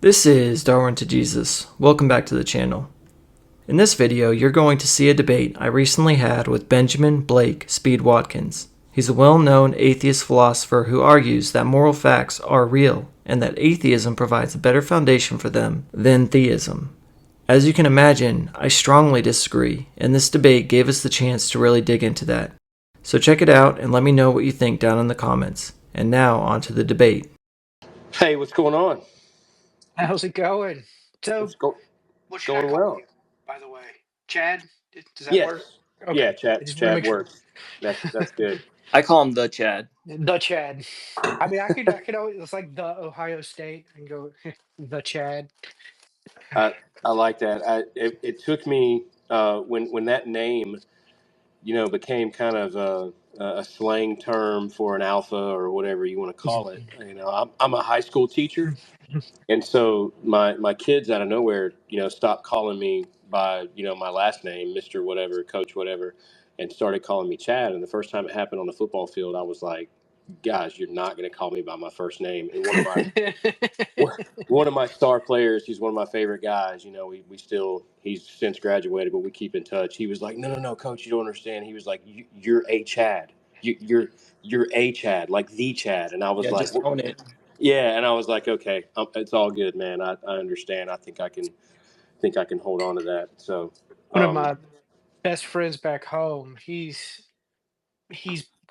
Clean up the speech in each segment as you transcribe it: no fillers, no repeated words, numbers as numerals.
This is Darwin to Jesus. Welcome back to the channel. In this video, you're going to see a debate I recently had with Benjamin Blake Speed Watkins. He's a well-known atheist philosopher who argues that moral facts are real and that atheism provides a better foundation for them than theism. As you can imagine, I strongly disagree, and this debate gave us the chance to really dig into that. So check it out and let me know what you think down in the comments. And now on to the debate. Hey, what's going on? How's it going? So, It's go- what should I going call well. you, by the way? Chad? Does that work? Yes. Yeah, Okay. I just want to Chad make sure. works. That's good. I call him the Chad. The Chad. I mean, I could always, it's like the Ohio State and go the Chad. I like that. It took me when that name became kind of a slang term for an alpha or whatever you want to call it. I'm a high school teacher, and so my kids out of nowhere stopped calling me by my last name, Mr. Whatever, Coach Whatever, and started calling me Chad. And the first time it happened on the football field, I was like, guys, you're not going to call me by my first name. And one of my star players, he's one of my favorite guys. We still, he's since graduated, but we keep in touch. He was like, no, Coach, you don't understand. He was like, you're a Chad. You're a Chad, like the Chad. And I was like, Just own it. yeah. And I was like, okay, it's all good, man. I understand. I think I can hold on to that. So, One of my best friends back home, he's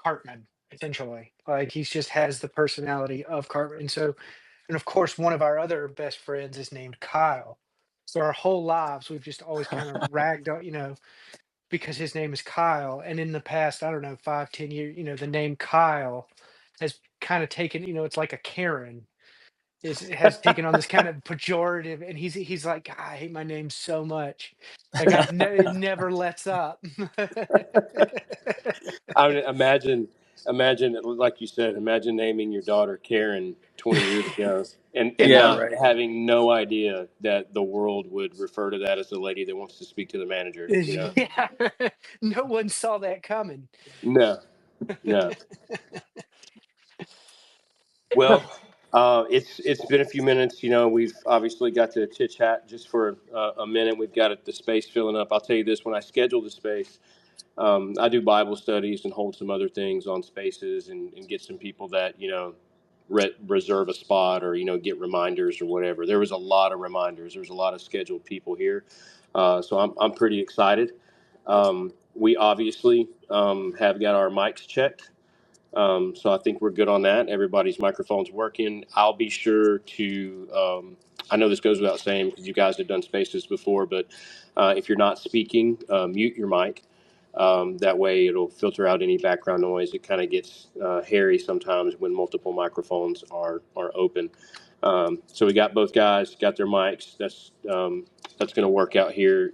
Cartman, essentially. Like he's just has the personality of Cartman. And of course, one of our other best friends is named Kyle. So our whole lives, we've just always kind of ragged on, because his name is Kyle. And in the past, I don't know, 5, 10 years, the name Kyle has kind of taken, it's like a Karen has taken on this kind of pejorative. And he's like, "God, I hate my name so much. Like it never lets up." I mean, imagine, like you said, imagine naming your daughter Karen 20 years ago, and Yeah, not right. having no idea that the world would refer to that as the lady that wants to speak to the manager. Yeah. No one saw that coming. No, no. Well, it's been a few minutes. We've obviously got to chit chat just for a minute. We've got the space filling up. I'll tell you this: when I schedule the space, I do Bible studies and hold some other things on spaces and get some people that reserve a spot or get reminders or whatever. There was a lot of reminders. There's a lot of scheduled people here, so I'm pretty excited. We obviously have got our mics checked. So I think we're good on that. Everybody's microphone's working. I'll be sure to. I know this goes without saying because you guys have done spaces before, but if you're not speaking, mute your mic. That way, it'll filter out any background noise. It kind of gets hairy sometimes when multiple microphones are open. So we got both guys got their mics. That's going to work out here.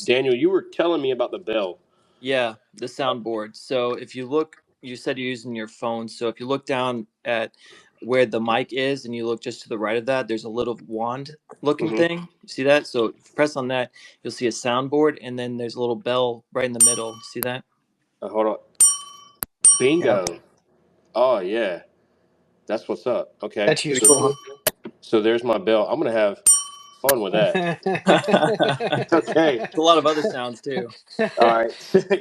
Daniel, you were telling me about the bell. Yeah, the soundboard. So if you look, you said you're using your phone. So if you look down at where the mic is and you look just to the right of that, there's a little wand looking Mm-hmm. thing. You see that? So if you press on that, you'll see a soundboard, and then there's a little bell right in the middle. See that? Hold on. Yep. Bingo. Oh yeah, that's what's up. Okay, That's Pretty useful, cool, huh? so there's my bell. I'm gonna have fun with that. huh? Okay. There's a lot of other sounds too. All right.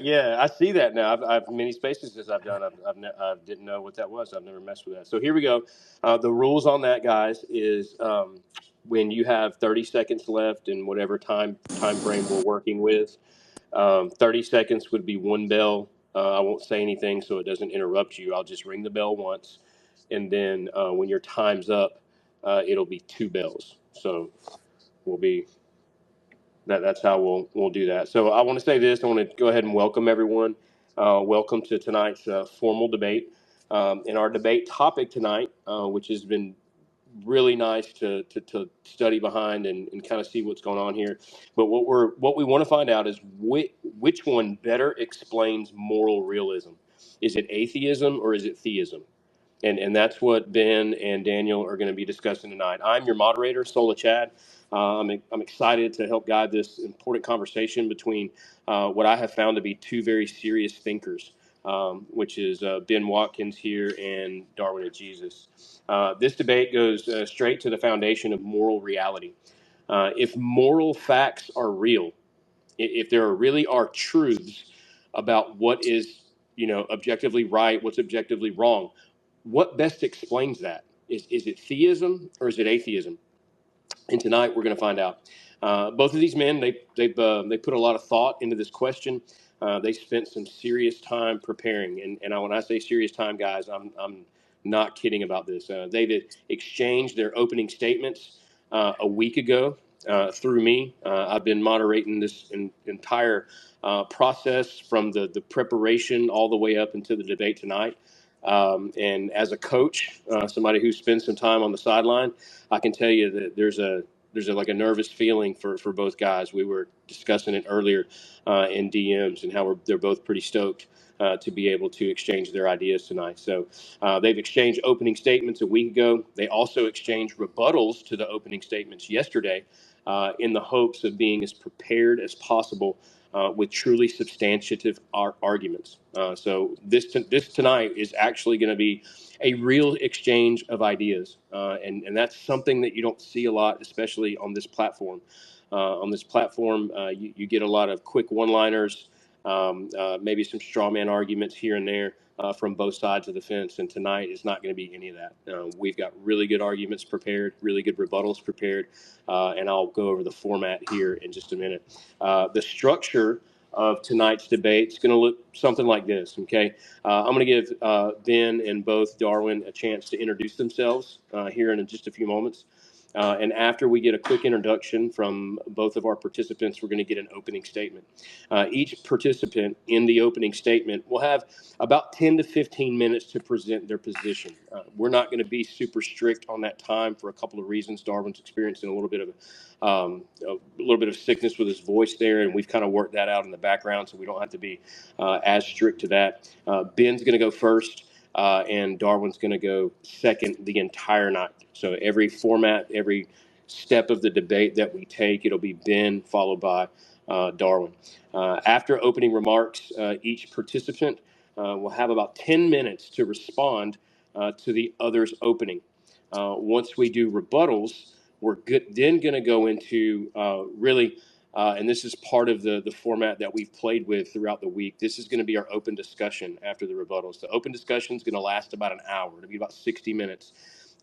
Yeah, I see that now. I've many spaces as I've done. I didn't know what that was. I've never messed with that. So here we go. The rules on that, guys, is when you have 30 seconds left in whatever time frame we're working with. 30 seconds would be one bell. I won't say anything so it doesn't interrupt you. I'll just ring the bell once, and then when your time's up, it'll be two bells. So we'll be that's how we'll do that. So I want to say this. I want to go ahead and welcome everyone. Welcome to tonight's formal debate. And our debate topic tonight, which has been really nice to study behind and kind of see what's going on here. But what we want to find out is which one better explains moral realism. Is it atheism or is it theism? And that's what Ben and Daniel are going to be discussing tonight. I'm your moderator, Sola Chad. I'm excited to help guide this important conversation between what I have found to be two very serious thinkers. which is Ben Watkins here and Darwin and Jesus. This debate goes straight to the foundation of moral reality. If moral facts are real, if there really are truths about what is, objectively right, what's objectively wrong, what best explains that? Is it theism or is it atheism? And tonight we're going to find out. Both of these men, they put a lot of thought into this question. They spent some serious time preparing, and when I say serious time, guys, I'm not kidding about this. They've exchanged their opening statements a week ago through me. I've been moderating this entire process from the preparation all the way up into the debate tonight. And as a coach, somebody who spends some time on the sideline, I can tell you that there's like a nervous feeling for both guys. We were discussing it earlier in DMs and how they're both pretty stoked to be able to exchange their ideas tonight. So they've exchanged opening statements a week ago. They also exchanged rebuttals to the opening statements yesterday in the hopes of being as prepared as possible with truly substantive arguments. So this tonight is actually going to be a real exchange of ideas, and that's something that you don't see a lot, especially on this platform. You get a lot of quick one-liners, maybe some straw man arguments here and there from both sides of the fence. And tonight is not going to be any of that. We've got really good arguments prepared, really good rebuttals prepared, and I'll go over the format here in just a minute. The structure of tonight's debate is going to look something like this, okay? I'm going to give Ben and both Darwin a chance to introduce themselves here in just a few moments. And after we get a quick introduction from both of our participants, we're going to get an opening statement. Each participant in the opening statement will have about 10 to 15 minutes to present their position. We're not going to be super strict on that time for a couple of reasons. Darwin's experiencing a little bit of sickness with his voice there, and we've kind of worked that out in the background, so we don't have to be as strict to that. Ben's going to go first. And Darwin's going to go second the entire night. So every format, every step of the debate that we take, it'll be Ben followed by Darwin. After opening remarks, each participant will have about 10 minutes to respond to the other's opening. Once we do rebuttals, we're then going to go into and this is part of the format that we've played with throughout the week. This is going to be our open discussion after the rebuttals. The open discussion is going to last about an hour. It'll be about 60 minutes.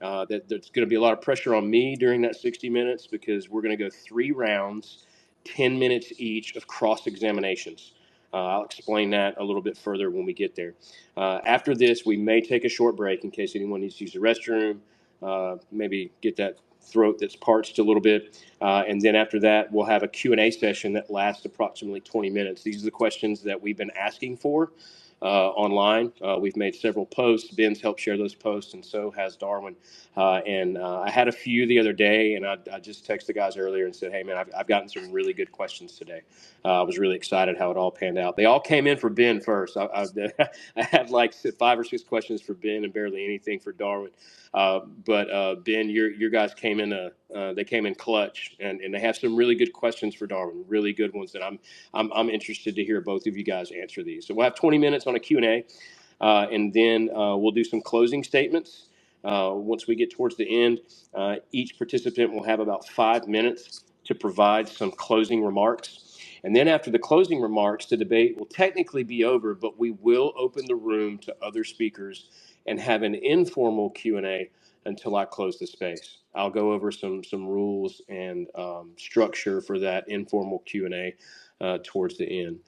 There's going to be a lot of pressure on me during that 60 minutes because we're going to go 3 rounds, 10 minutes each of cross-examinations. I'll explain that a little bit further when we get there. After this, we may take a short break in case anyone needs to use the restroom, maybe get that throat that's parched a little bit. And then after that, we'll have a Q&A session that lasts approximately 20 minutes. These are the questions that we've been asking for online. We've made several posts. Ben's helped share those posts, and so has Darwin. I had a few the other day, and I just texted the guys earlier and said, hey, man, I've gotten some really good questions today. I was really excited how it all panned out. They all came in for Ben first. I had like 5 or 6 questions for Ben and barely anything for Darwin. But Ben, your guys came in they came in clutch, and they have some really good questions for Darwin, really good ones that I'm interested to hear both of you guys answer these. So we'll have 20 minutes on a Q&A, and then we'll do some closing statements. Once we get towards the end, each participant will have about 5 minutes to provide some closing remarks. And then after the closing remarks, the debate will technically be over, but we will open the room to other speakers and have an informal Q&A until I close the space. I'll go over some rules and structure for that informal Q&A towards the end.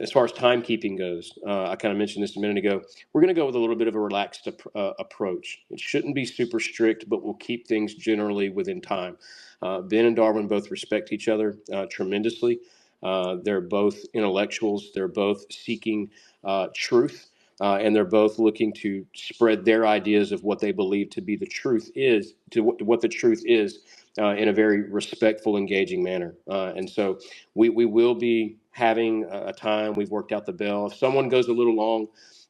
As far as timekeeping goes, I kind of mentioned this a minute ago. We're going to go with a little bit of a relaxed approach. It shouldn't be super strict, but we'll keep things generally within time. Ben and Darwin both respect each other tremendously. They're both intellectuals. They're both seeking truth. And they're both looking to spread their ideas of what they believe to be the truth is, to what the truth is, in a very respectful, engaging manner. And so we will be having a time. We've worked out the bell. If someone goes a little long,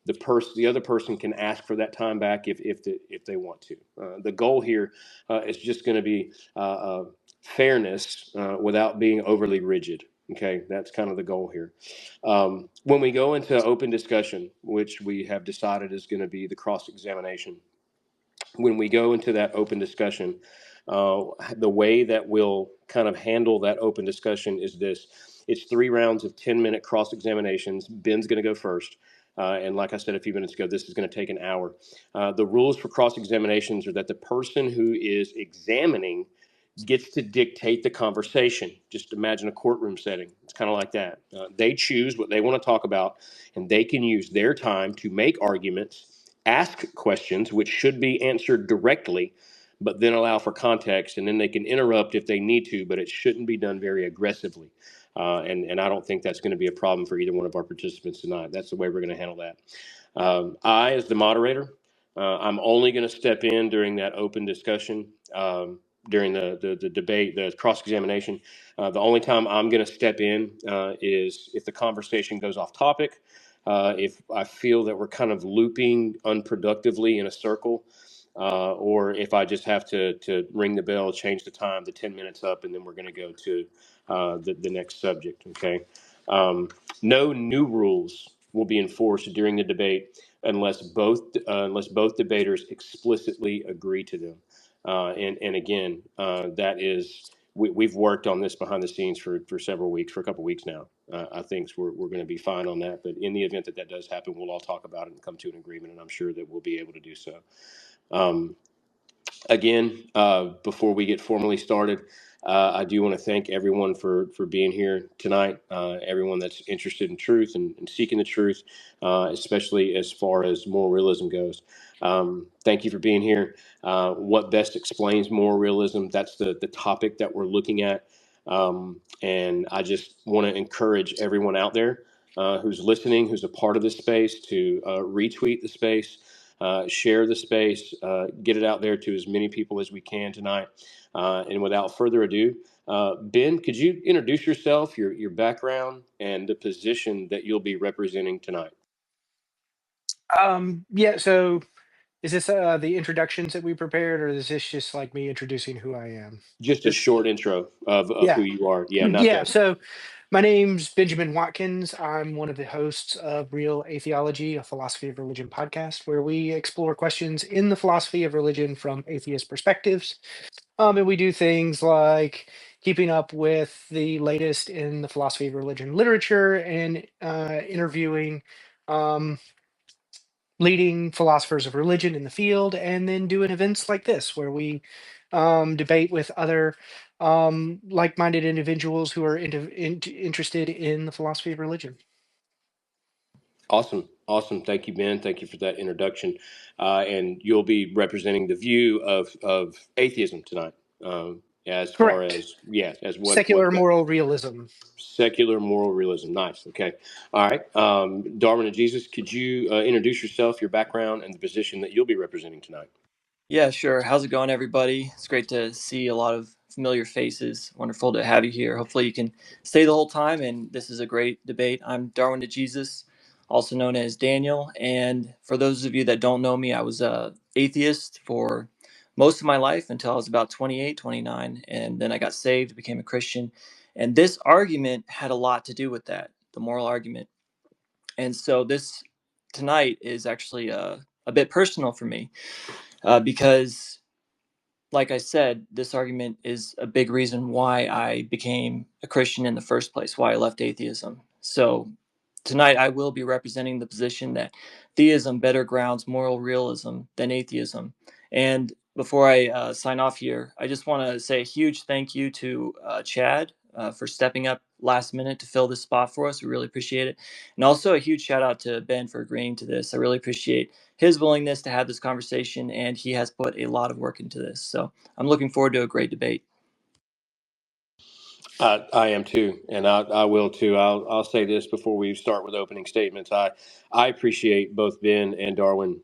the other person can ask for that time back if they want to. The goal here is just going to be fairness without being overly rigid. Okay, that's kind of the goal here. When we go into open discussion, which we have decided is going to be the cross examination, when we go into that open discussion, the way that we'll kind of handle that open discussion is this: it's 3 rounds of 10-minute cross examinations. Ben's going to go first. And like I said a few minutes ago, this is going to take an hour. The rules for cross examinations are that the person who is examining gets to dictate the conversation. Just imagine a courtroom setting. It's kind of like that. They choose what they want to talk about, and they can use their time to make arguments, ask questions, which should be answered directly, but then allow for context, and then they can interrupt if they need to, but it shouldn't be done very aggressively. And I don't think that's going to be a problem for either one of our participants tonight. That's the way we're going to handle that. I, as the moderator, I'm only going to step in during that open discussion. During the debate, the cross examination. The only time I'm going to step in is if the conversation goes off topic, if I feel that we're kind of looping unproductively in a circle, or if I just have to ring the bell, change the time, the 10 minutes up, and then we're going to go to the next subject. Okay. No new rules will be enforced during the debate unless both debaters explicitly agree to them. And again, that is, we've worked on this behind the scenes for several weeks, for a couple weeks now. I think we're going to be fine on that. But in the event that that does happen, we'll all talk about it and come to an agreement, and I'm sure that we'll be able to do so. Again, before we get formally started, I do want to thank everyone for being here tonight. Everyone that's interested in truth and seeking the truth, especially as far as moral realism goes. Thank you for being here. What best explains moral realism? That's the topic that we're looking at. And I just want to encourage everyone out there who's listening, who's a part of this space, to retweet the space. Share the space, get it out there to as many people as we can tonight. And without further ado, Ben, could you introduce yourself, your background, and the position that you'll be representing tonight? Yeah, so is this the introductions that we prepared, or is this just like me introducing who I am? Just a short intro of who Yeah. you are. Yeah, not Yeah, that. so my name's Benjamin Watkins. I'm one of the hosts of Real Atheology, a philosophy of religion podcast, where we explore questions in the philosophy of religion from atheist perspectives. And we do things like keeping up with the latest in the philosophy of religion literature and interviewing um, leading philosophers of religion in the field, and then doing events like this where we debate with other like-minded individuals who are interested in the philosophy of religion. Awesome. Thank you, Ben. Thank you for that introduction. And you'll be representing the view of atheism tonight, as far Correct. as as what Secular moral realism. secular moral realism. Nice. Okay. All right. Darwin and Jesus, could you introduce yourself, your background, and the position that you'll be representing tonight? Yeah, sure. How's it going, everybody? It's great to see a lot of familiar faces. Wonderful to have you here. Hopefully, you can stay the whole time, and this is a great debate. I'm Darwin to Jesus, also known as Daniel. And for those of you that don't know me, I was a atheist for most of my life until I was about 28, 29, and then I got saved, became a Christian. And this argument had a lot to do with that, the moral argument. And so this tonight is actually a bit personal for me because, like I said, this argument is a big reason why I became a Christian in the first place, why I left atheism. So tonight I will be representing the position that theism better grounds moral realism than atheism. And before I sign off here, I just want to say a huge thank you to Chad for stepping up last minute to fill this spot for us. We really appreciate it. And also a huge shout out to Ben for agreeing to this. I really appreciate his willingness to have this conversation, and he has put a lot of work into this. So I'm looking forward to a great debate. I am too, and I will too. I'll say this before we start with opening statements. I appreciate both Ben and Darwin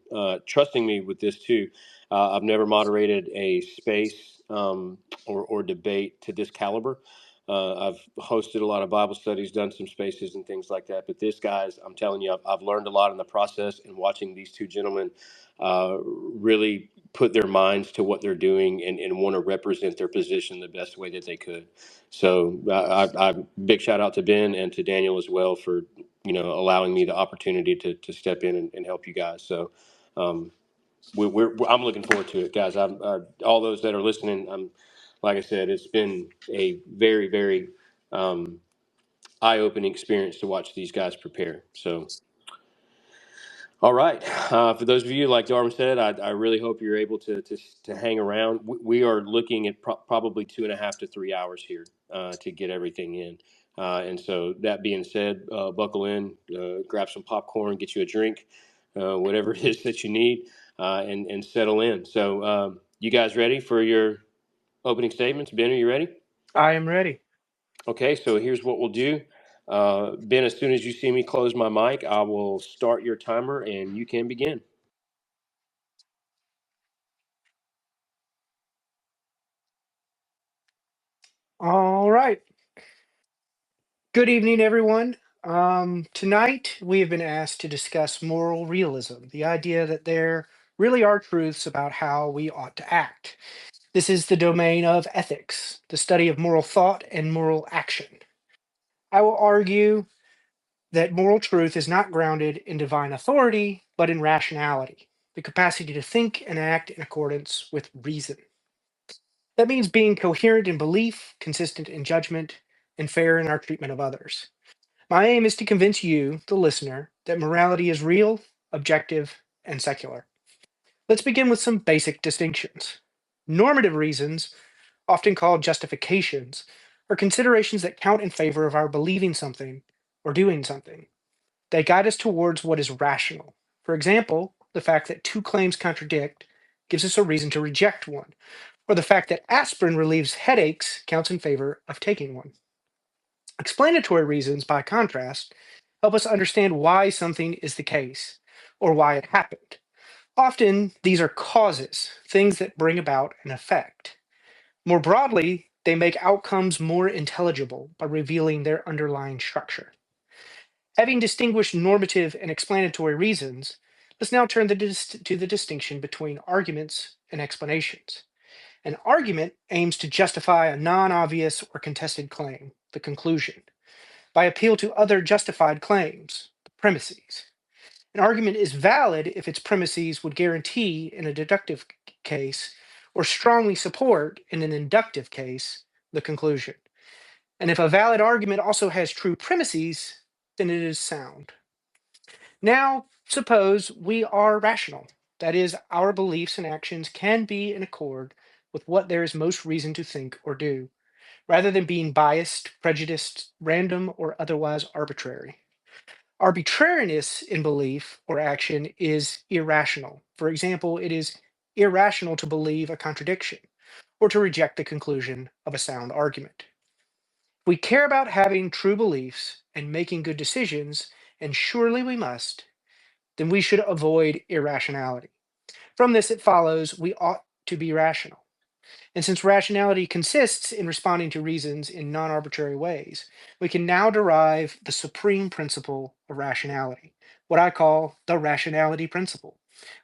trusting me with this too. I've never moderated a space or debate to this caliber. I've hosted a lot of Bible studies, done some spaces and things like that. But this, guys, I'm telling you, I've learned a lot in the process, and watching these two gentlemen really put their minds to what they're doing and want to represent their position the best way that they could. So I big shout out to Ben and to Daniel as well for allowing me the opportunity to step in and help you guys. So I'm looking forward to it, guys. All those that are listening. Like I said, it's been a very, very eye-opening experience to watch these guys prepare. So. All right. For those of you, like Darwin said, I really hope you're able to hang around. We are looking at probably 2.5 to 3 hours here to get everything in. And so that being said, buckle in, grab some popcorn, get you a drink, whatever it is that you need, and settle in. So you guys ready for your opening statements? Ben, are you ready? I am ready. Okay, so here's what we'll do. Ben, as soon as you see me close my mic, I will start your timer and you can begin. All right. Good evening, everyone. Tonight, we have been asked to discuss moral realism, the idea that there really are truths about how we ought to act. This is the domain of ethics, the study of moral thought and moral action. I will argue that moral truth is not grounded in divine authority, but in rationality, the capacity to think and act in accordance with reason. That means being coherent in belief, consistent in judgment, and fair in our treatment of others. My aim is to convince you, the listener, that morality is real, objective, and secular. Let's begin with some basic distinctions. Normative reasons, often called justifications, are considerations that count in favor of our believing something or doing something. They guide us towards what is rational. For example, the fact that two claims contradict gives us a reason to reject one, or the fact that aspirin relieves headaches counts in favor of taking one. Explanatory reasons, by contrast, help us understand why something is the case or why it happened. Often, these are causes, things that bring about an effect. More broadly, they make outcomes more intelligible by revealing their underlying structure. Having distinguished normative and explanatory reasons, let's now turn to the distinction between arguments and explanations. An argument aims to justify a non obvious or contested claim, the conclusion, by appeal to other justified claims, the premises. An argument is valid if its premises would guarantee in a deductive case or strongly support in an inductive case the conclusion. And if a valid argument also has true premises, then it is sound. Now, suppose we are rational. That is, our beliefs and actions can be in accord with what there is most reason to think or do, rather than being biased, prejudiced, random, or otherwise arbitrary. Arbitrariness in belief or action is irrational. For example, it is irrational to believe a contradiction or to reject the conclusion of a sound argument. We care about having true beliefs and making good decisions, and surely we must, then we should avoid irrationality. From this, it follows we ought to be rational. And since rationality consists in responding to reasons in non arbitrary ways, we can now derive the supreme principle of rationality, what I call the rationality principle.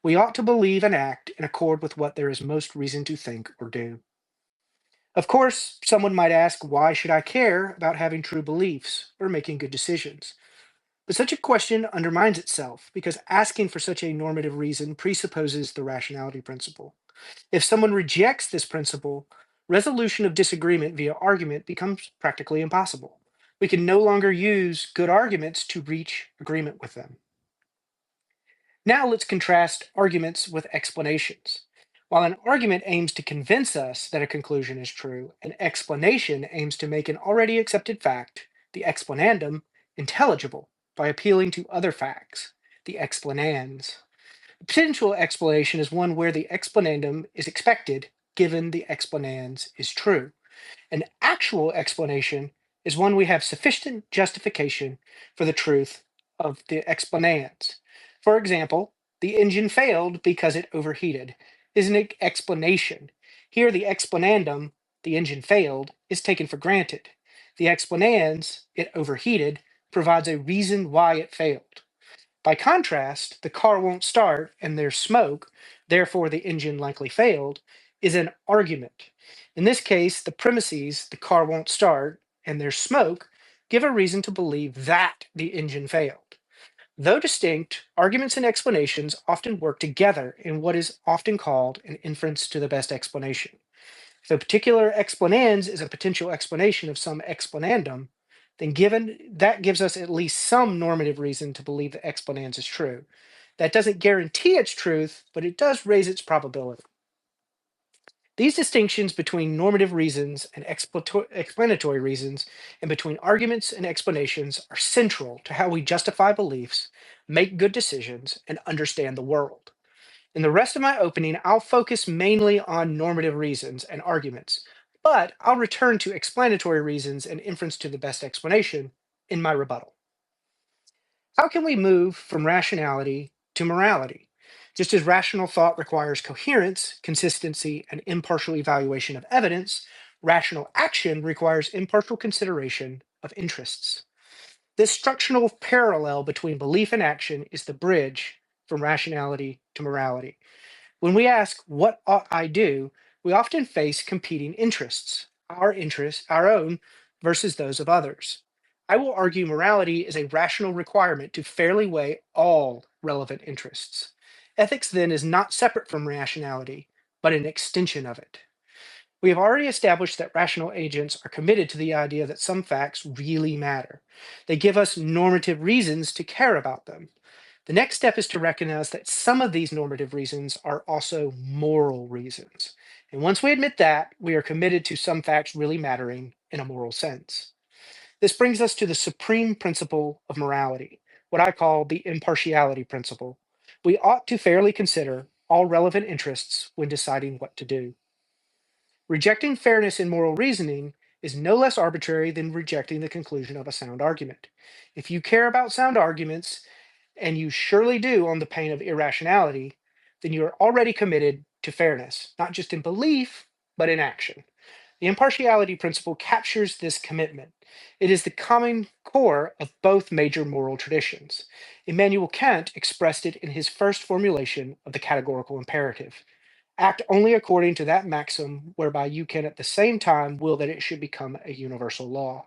We ought to believe and act in accord with what there is most reason to think or do. Of course, someone might ask, why should I care about having true beliefs or making good decisions? But such a question undermines itself because asking for such a normative reason presupposes the rationality principle. If someone rejects this principle, resolution of disagreement via argument becomes practically impossible. We can no longer use good arguments to reach agreement with them. Now let's contrast arguments with explanations. While an argument aims to convince us that a conclusion is true, an explanation aims to make an already accepted fact, the explanandum, intelligible by appealing to other facts, the explanans. A potential explanation is one where the explanandum is expected given the explanans is true. An actual explanation is one we have sufficient justification for the truth of the explanans. For example, the engine failed because it overheated is an explanation. Here, the explanandum, the engine failed, is taken for granted. The explanans, it overheated, provides a reason why it failed. By contrast, the car won't start and there's smoke, therefore the engine likely failed, is an argument. In this case, the premises, the car won't start and there's smoke, give a reason to believe that the engine failed. Though distinct, arguments and explanations often work together in what is often called an inference to the best explanation. If a particular explanans is a potential explanation of some explanandum, then given that gives us at least some normative reason to believe that explanans is true. That doesn't guarantee its truth, but it does raise its probability. These distinctions between normative reasons and explanatory reasons, and between arguments and explanations, are central to how we justify beliefs, make good decisions, and understand the world. In the rest of my opening, I'll focus mainly on normative reasons and arguments, but I'll return to explanatory reasons and inference to the best explanation in my rebuttal. How can we move from rationality to morality? Just as rational thought requires coherence, consistency, and impartial evaluation of evidence, rational action requires impartial consideration of interests. This structural parallel between belief and action is the bridge from rationality to morality. When we ask, what ought I do? We often face competing interests, our own versus those of others. I will argue morality is a rational requirement to fairly weigh all relevant interests. Ethics then is not separate from rationality, but an extension of it. We have already established that rational agents are committed to the idea that some facts really matter. They give us normative reasons to care about them. The next step is to recognize that some of these normative reasons are also moral reasons. And once we admit that, we are committed to some facts really mattering in a moral sense. This brings us to the supreme principle of morality, what I call the impartiality principle. We ought to fairly consider all relevant interests when deciding what to do. Rejecting fairness in moral reasoning is no less arbitrary than rejecting the conclusion of a sound argument. If you care about sound arguments, and you surely do on the pain of irrationality, then you are already committed to fairness, not just in belief, but in action. The impartiality principle captures this commitment. It is the common core of both major moral traditions. Immanuel Kant expressed it in his first formulation of the categorical imperative. Act only according to that maxim whereby you can at the same time will that it should become a universal law.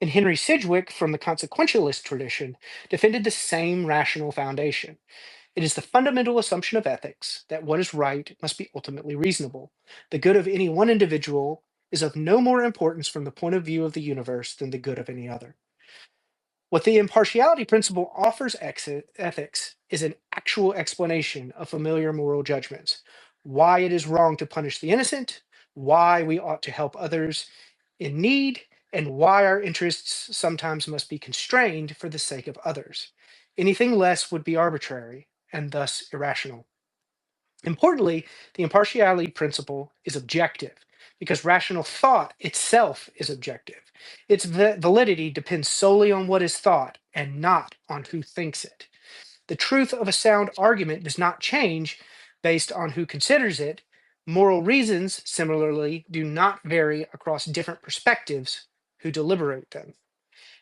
And Henry Sidgwick, from the consequentialist tradition, defended the same rational foundation. It is the fundamental assumption of ethics that what is right must be ultimately reasonable. The good of any one individual is of no more importance from the point of view of the universe than the good of any other. What the impartiality principle offers ethics is an actual explanation of familiar moral judgments, why it is wrong to punish the innocent, why we ought to help others in need, and why our interests sometimes must be constrained for the sake of others. Anything less would be arbitrary and thus irrational. Importantly, the impartiality principle is objective because rational thought itself is objective. Its validity depends solely on what is thought and not on who thinks it. The truth of a sound argument does not change based on who considers it. Moral reasons, similarly, do not vary across different perspectives who deliberate them.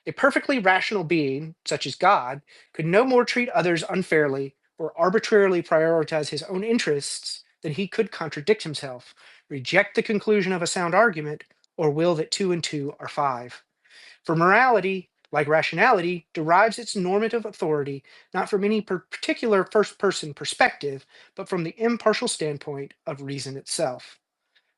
A perfectly rational being, such as God, could no more treat others unfairly or arbitrarily prioritize his own interests than he could contradict himself, reject the conclusion of a sound argument, or will that 2 and 2 are 5. For morality, like rationality, derives its normative authority not from any particular first person perspective, but from the impartial standpoint of reason itself.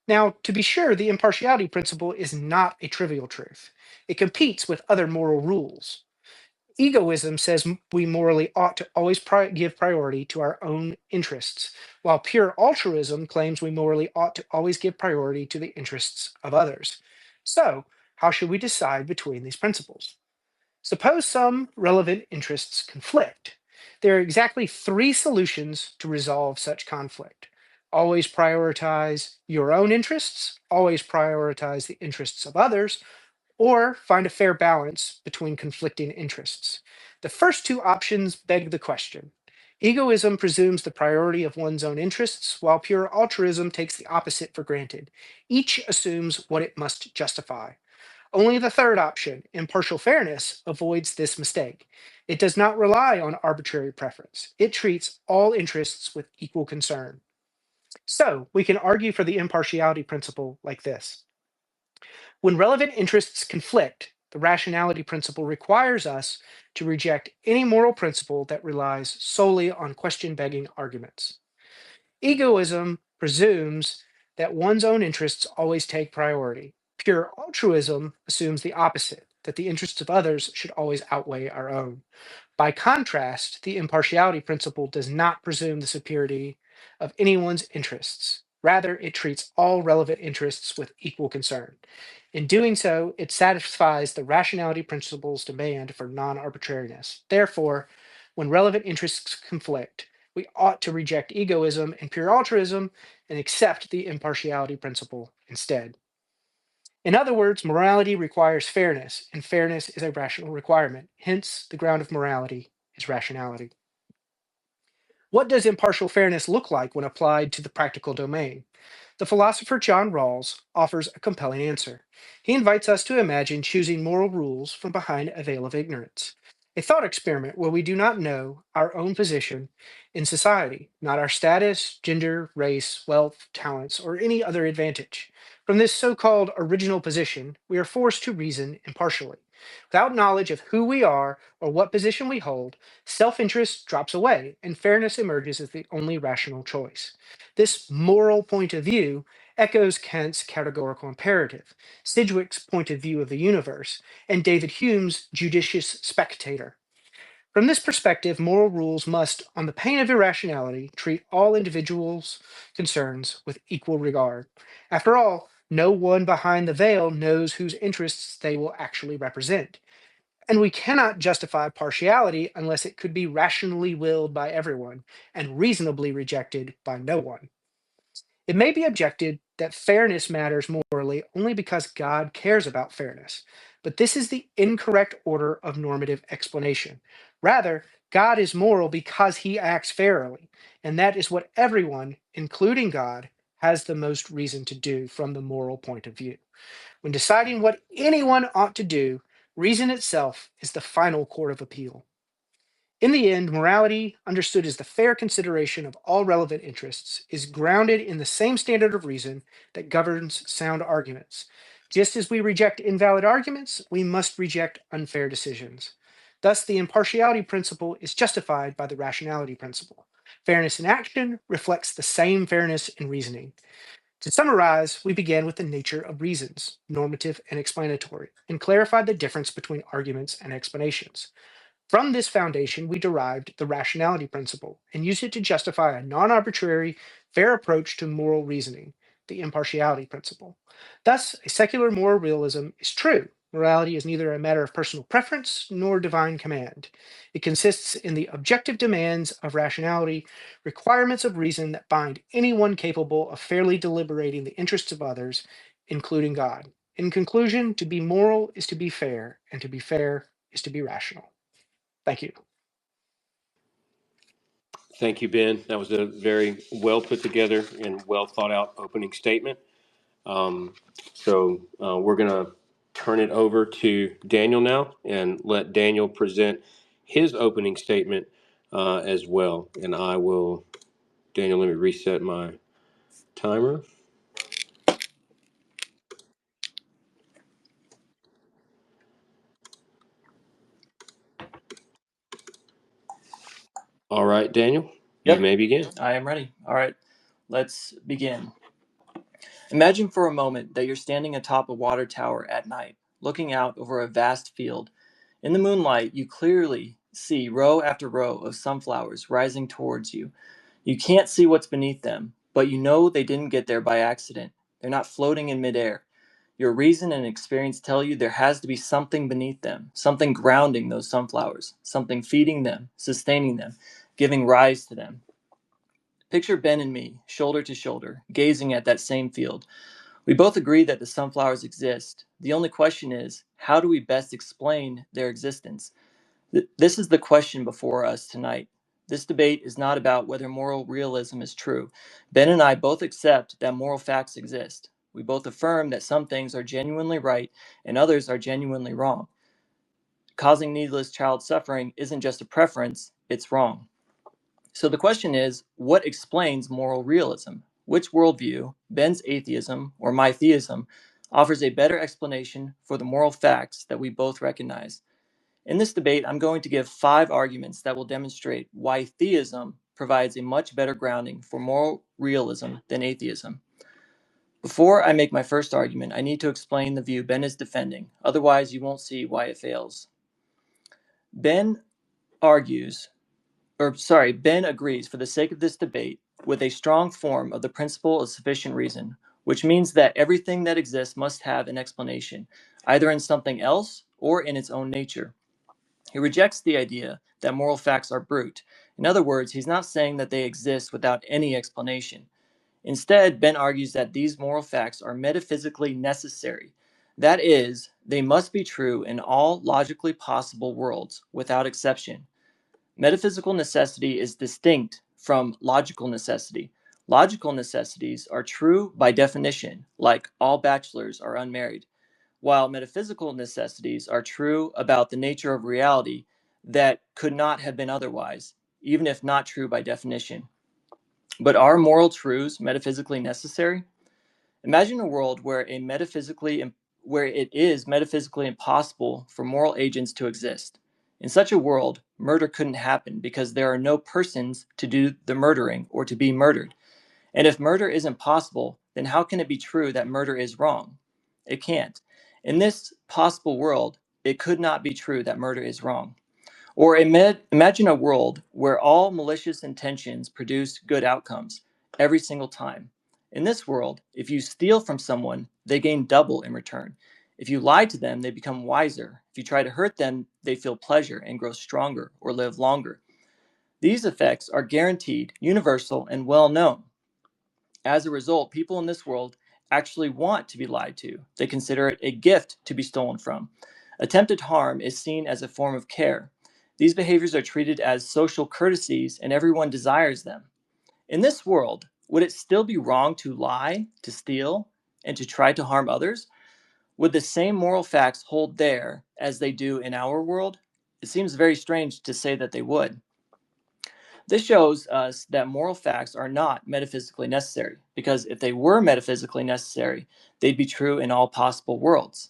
Now, to be sure, the impartiality principle is not a trivial truth. It competes with other moral rules. Egoism says we morally ought to always give priority to our own interests, while pure altruism claims we morally ought to always give priority to the interests of others. So, how should we decide between these principles? Suppose some relevant interests conflict. There are exactly 3 solutions to resolve such conflict. Always prioritize your own interests, always prioritize the interests of others, or find a fair balance between conflicting interests. The first 2 options beg the question. Egoism presumes the priority of one's own interests, while pure altruism takes the opposite for granted. Each assumes what it must justify. Only the third option, impartial fairness, avoids this mistake. It does not rely on arbitrary preference. It treats all interests with equal concern. So we can argue for the impartiality principle like this. When relevant interests conflict, the rationality principle requires us to reject any moral principle that relies solely on question-begging arguments. Egoism presumes that one's own interests always take priority. Pure altruism assumes the opposite, that the interests of others should always outweigh our own. By contrast, the impartiality principle does not presume the superiority of anyone's interests. Rather, it treats all relevant interests with equal concern. In doing so, it satisfies the rationality principle's demand for non arbitrariness. Therefore, when relevant interests conflict, we ought to reject egoism and pure altruism and accept the impartiality principle instead. In other words, morality requires fairness, and fairness is a rational requirement. Hence, the ground of morality is rationality. What does impartial fairness look like when applied to the practical domain? The philosopher John Rawls offers a compelling answer. He invites us to imagine choosing moral rules from behind a veil of ignorance, a thought experiment where we do not know our own position in society, not our status, gender, race, wealth, talents, or any other advantage. From this so called original position, we are forced to reason impartially. Without knowledge of who we are or what position we hold, self interest drops away and fairness emerges as the only rational choice. This moral point of view echoes Kant's categorical imperative, Sidgwick's point of view of the universe, and David Hume's judicious spectator. From this perspective, moral rules must, on the pain of irrationality, treat all individuals' concerns with equal regard. After all, no one behind the veil knows whose interests they will actually represent. And we cannot justify partiality unless it could be rationally willed by everyone and reasonably rejected by no one. It may be objected that fairness matters morally only because God cares about fairness, but this is the incorrect order of normative explanation. Rather, God is moral because he acts fairly, and that is what everyone, including God, has the most reason to do from the moral point of view. When deciding what anyone ought to do, reason itself is the final court of appeal. In the end, morality, understood as the fair consideration of all relevant interests, is grounded in the same standard of reason that governs sound arguments. Just as we reject invalid arguments, we must reject unfair decisions. Thus, the impartiality principle is justified by the rationality principle. Fairness in action reflects the same fairness in reasoning. To summarize, we began with the nature of reasons, normative and explanatory, and clarified the difference between arguments and explanations. From this foundation, we derived the rationality principle and used it to justify a non arbitrary, fair approach to moral reasoning, the impartiality principle. Thus, a secular moral realism is true. Morality is neither a matter of personal preference nor divine command. It consists in the objective demands of rationality, requirements of reason that bind anyone capable of fairly deliberating the interests of others, including God. In conclusion, to be moral is to be fair, and to be fair is to be rational. Thank you. Thank you, Ben. That was a very well put together and well thought out opening statement. Um, we're going to turn it over to Daniel now and let Daniel present his opening statement as well. And I will, Daniel, let me reset my timer. All right, Daniel, you Yep, may begin. I am ready. All right, let's begin. Imagine for a moment that you're standing atop a water tower at night, looking out over a vast field. In the moonlight, you clearly see row after row of sunflowers rising towards you. You can't see what's beneath them, but you know they didn't get there by accident. They're not floating in midair. Your reason and experience tell you there has to be something beneath them, something grounding those sunflowers, something feeding them, sustaining them, giving rise to them. Picture Ben and me, shoulder to shoulder, gazing at that same field. We both agree that the sunflowers exist. The only question is, how do we best explain their existence? This is the question before us tonight. This debate is not about whether moral realism is true. Ben and I both accept that moral facts exist. We both affirm that some things are genuinely right and others are genuinely wrong. causing needless child suffering isn't just a preference, it's wrong. So the question is, what explains moral realism? Which worldview, Ben's atheism or my theism, offers a better explanation for the moral facts that we both recognize? In this debate, I'm going to give 5 arguments that will demonstrate why theism provides a much better grounding for moral realism than atheism. Before I make my first argument, I need to explain the view Ben is defending, otherwise you won't see why it fails. Ben agrees, for the sake of this debate, with a strong form of the principle of sufficient reason, which means that everything that exists must have an explanation, either in something else or in its own nature. He rejects the idea that moral facts are brute. In other words, he's not saying that they exist without any explanation. Instead, Ben argues that these moral facts are metaphysically necessary. That is, they must be true in all logically possible worlds, without exception. Metaphysical necessity is distinct from logical necessity. Logical necessities are true by definition, like all bachelors are unmarried, while metaphysical necessities are true about the nature of reality that could not have been otherwise, even if not true by definition. But are moral truths metaphysically necessary? Imagine a world where it is metaphysically impossible for moral agents to exist. In such a world, murder couldn't happen because there are no persons to do the murdering or to be murdered. And if murder isn't possible, then how can it be true that murder is wrong? It can't. In this possible world, it could not be true that murder is wrong. Or imagine a world where all malicious intentions produce good outcomes every single time. In this world, if you steal from someone, they gain double in return. If you lie to them, they become wiser. If you try to hurt them, they feel pleasure and grow stronger or live longer. These effects are guaranteed, universal, and well known. As a result, people in this world actually want to be lied to. They consider it a gift to be stolen from. Attempted harm is seen as a form of care. These behaviors are treated as social courtesies, and everyone desires them. In this world, would it still be wrong to lie, to steal, and to try to harm others? Would the same moral facts hold there as they do in our world? It seems very strange to say that they would. This shows us that moral facts are not metaphysically necessary, because if they were metaphysically necessary, they'd be true in all possible worlds.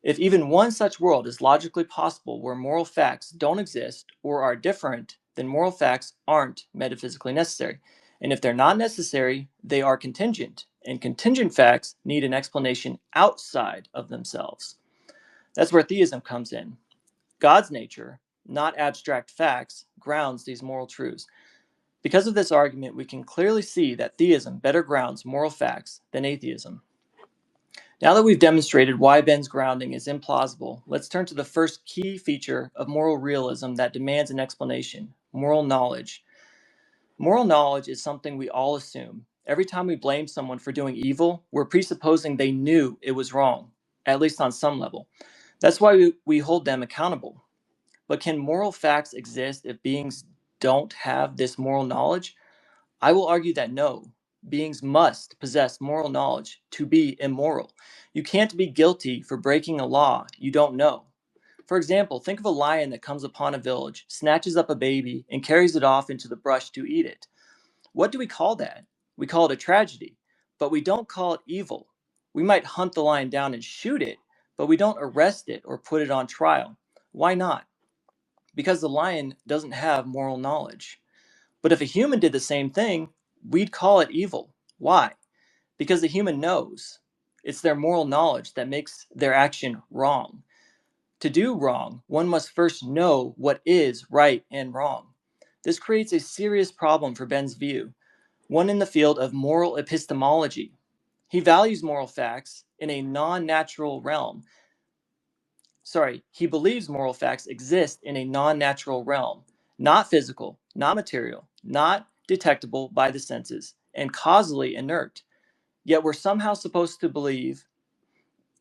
If even one such world is logically possible where moral facts don't exist or are different, then moral facts aren't metaphysically necessary. And if they're not necessary, they are contingent, and contingent facts need an explanation outside of themselves. That's where theism comes in. God's nature, not abstract facts, grounds these moral truths. Because of this argument, we can clearly see that theism better grounds moral facts than atheism. Now that we've demonstrated why Ben's grounding is implausible, let's turn to the first key feature of moral realism that demands an explanation: moral knowledge. Moral knowledge is something we all assume. Every time we blame someone for doing evil, we're presupposing they knew it was wrong, at least on some level. That's why we hold them accountable. But can moral facts exist if beings don't have this moral knowledge? I will argue that no. Beings must possess moral knowledge to be immoral. You can't be guilty for breaking a law you don't know. For example, think of a lion that comes upon a village, snatches up a baby, and carries it off into the brush to eat it. What do we call that? We call it a tragedy, but we don't call it evil. We might hunt the lion down and shoot it, but we don't arrest it or put it on trial. Why not? Because the lion doesn't have moral knowledge. But if a human did the same thing, we'd call it evil. Why? Because the human knows. It's their moral knowledge that makes their action wrong. To do wrong, one must first know what is right and wrong. This creates a serious problem for Ben's view, one in the field of moral epistemology. He values moral facts in a non-natural realm. He believes moral facts exist in a non-natural realm, not physical, not material, not detectable by the senses, and causally inert. Yet we're somehow supposed to believe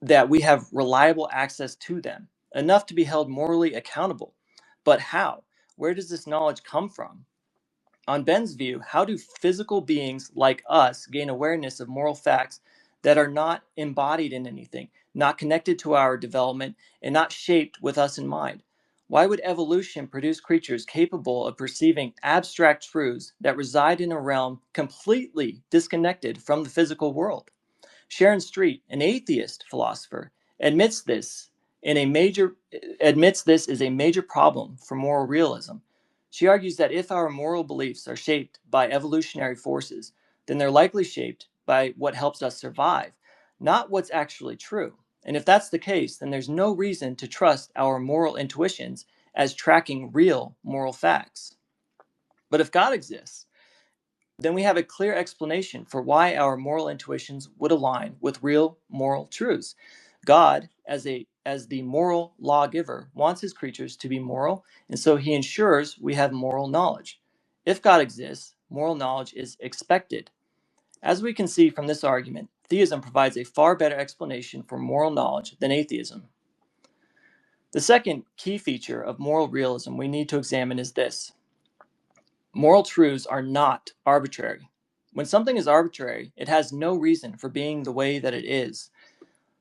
that we have reliable access to them, enough to be held morally accountable. But how? Where does this knowledge come from? On Ben's view, how do physical beings like us gain awareness of moral facts that are not embodied in anything, not connected to our development, and not shaped with us in mind? Why would evolution produce creatures capable of perceiving abstract truths that reside in a realm completely disconnected from the physical world? Sharon Street, an atheist philosopher, admits this is a major problem for moral realism. She argues that if our moral beliefs are shaped by evolutionary forces, then they're likely shaped by what helps us survive, not what's actually true. And if that's the case, then there's no reason to trust our moral intuitions as tracking real moral facts. But if God exists, then we have a clear explanation for why our moral intuitions would align with real moral truths. God, as the moral lawgiver, wants his creatures to be moral, and so he ensures we have moral knowledge. If God exists, moral knowledge is expected. As we can see from this argument, theism provides a far better explanation for moral knowledge than atheism. The second key feature of moral realism we need to examine is this: moral truths are not arbitrary. When something is arbitrary, it has no reason for being the way that it is.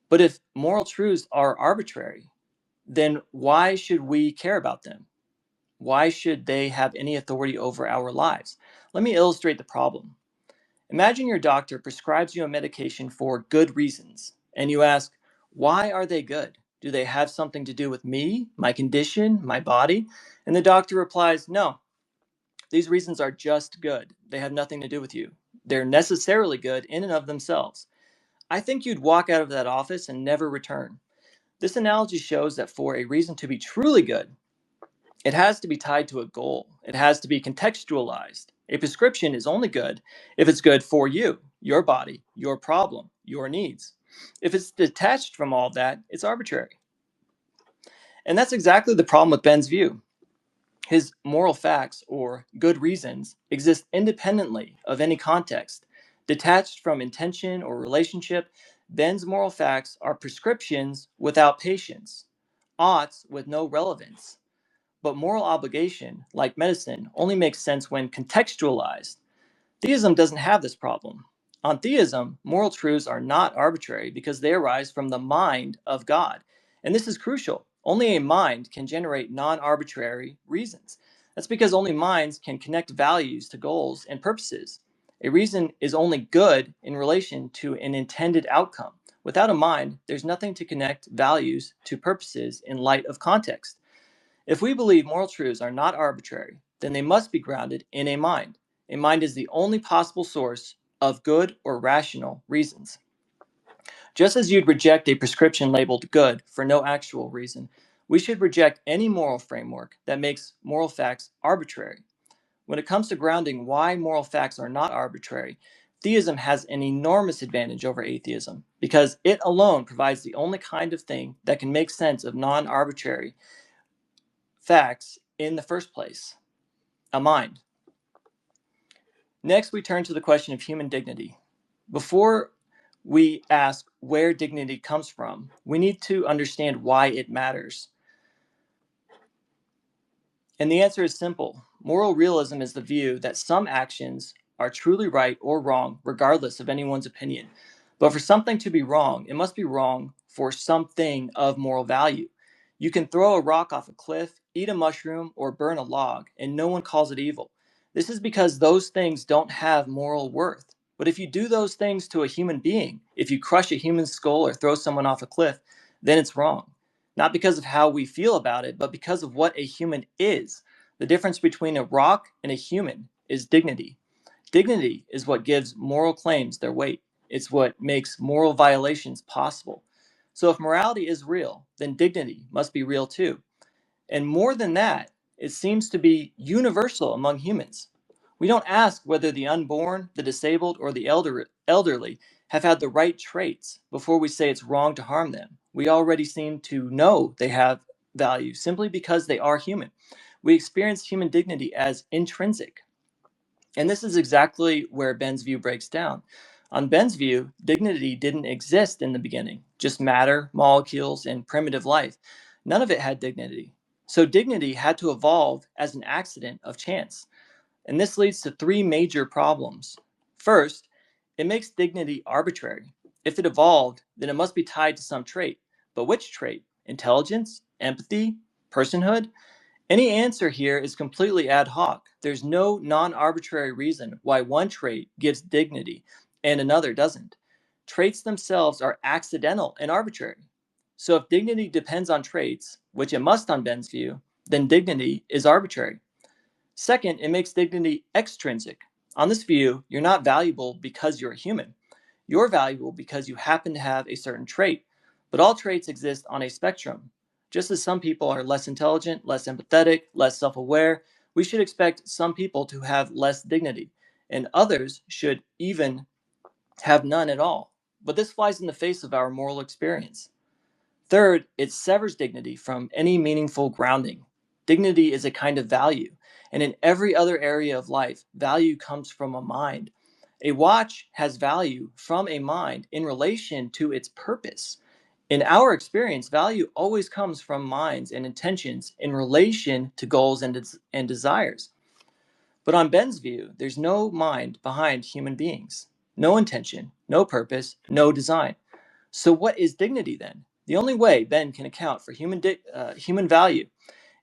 But if moral truths are arbitrary, then why should we care about them? Why should they have any authority over our lives? Let me illustrate the problem. Imagine your doctor prescribes you a medication for good reasons, and you ask, why are they good? Do they have something to do with me, my condition, my body? And the doctor replies, no, these reasons are just good. They have nothing to do with you. They're necessarily good in and of themselves. I think you'd walk out of that office and never return. This analogy shows that for a reason to be truly good, it has to be tied to a goal. It has to be contextualized. A prescription is only good if it's good for you, your body, your problem, your needs. If it's detached from all that, it's arbitrary. And that's exactly the problem with Ben's view. His moral facts, or good reasons, exist independently of any context. Detached from intention or relationship, Ben's moral facts are prescriptions without patience, oughts with no relevance. But moral obligation, like medicine, only makes sense when contextualized. Theism doesn't have this problem. On theism, moral truths are not arbitrary because they arise from the mind of God. And this is crucial. Only a mind can generate non-arbitrary reasons. That's because only minds can connect values to goals and purposes. A reason is only good in relation to an intended outcome. Without a mind, there's nothing to connect values to purposes in light of context. If we believe moral truths are not arbitrary, then they must be grounded in a mind. A mind is the only possible source of good or rational reasons. Just as you'd reject a prescription labeled good for no actual reason, we should reject any moral framework that makes moral facts arbitrary. When it comes to grounding why moral facts are not arbitrary, theism has an enormous advantage over atheism because it alone provides the only kind of thing that can make sense of non-arbitrary facts in the first place: a mind. Next, we turn to the question of human dignity. Before we ask where dignity comes from, we need to understand why it matters. And the answer is simple. Moral realism is the view that some actions are truly right or wrong, regardless of anyone's opinion. But for something to be wrong, it must be wrong for something of moral value. You can throw a rock off a cliff, eat a mushroom, or burn a log, and no one calls it evil. This is because those things don't have moral worth. But if you do those things to a human being, if you crush a human skull or throw someone off a cliff, then it's wrong. Not because of how we feel about it, but because of what a human is. The difference between a rock and a human is dignity. Dignity is what gives moral claims their weight. It's what makes moral violations possible. So if morality is real, then dignity must be real too. And more than that, it seems to be universal among humans. We don't ask whether the unborn, the disabled, or the elderly have had the right traits before we say it's wrong to harm them. We already seem to know they have value simply because they are human. We experience human dignity as intrinsic. And this is exactly where Ben's view breaks down. On Ben's view, dignity didn't exist in the beginning, just matter, molecules, and primitive life. None of it had dignity. So dignity had to evolve as an accident of chance. And this leads to three major problems. First, it makes dignity arbitrary. If it evolved, then it must be tied to some trait. But which trait? Intelligence? Empathy? Personhood? Any answer here is completely ad hoc. There's no non-arbitrary reason why one trait gives dignity and another doesn't. Traits themselves are accidental and arbitrary. So if dignity depends on traits, which it must on Ben's view, then dignity is arbitrary. Second, it makes dignity extrinsic. On this view, you're not valuable because you're a human. You're valuable because you happen to have a certain trait. But all traits exist on a spectrum. Just as some people are less intelligent, less empathetic, less self-aware, we should expect some people to have less dignity, and others should even have none at all. But this flies in the face of our moral experience. Third, it severs dignity from any meaningful grounding. Dignity is a kind of value, and in every other area of life, value comes from a mind. A watch has value from a mind in relation to its purpose. In our experience, value always comes from minds and intentions in relation to goals and desires. But on Ben's view, there's no mind behind human beings, no intention, no purpose, no design. So what is dignity then? The only way Ben can account for human value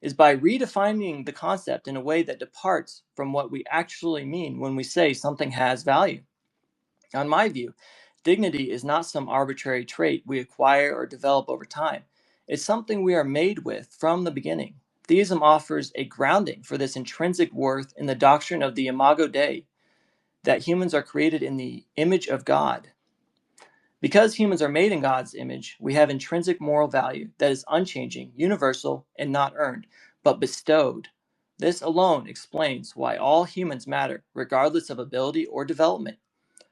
is by redefining the concept in a way that departs from what we actually mean when we say something has value. On my view, dignity is not some arbitrary trait we acquire or develop over time. It's something we are made with from the beginning. Theism offers a grounding for this intrinsic worth in the doctrine of the Imago Dei, that humans are created in the image of God. Because humans are made in God's image, we have intrinsic moral value that is unchanging, universal, and not earned, but bestowed. This alone explains why all humans matter, regardless of ability or development.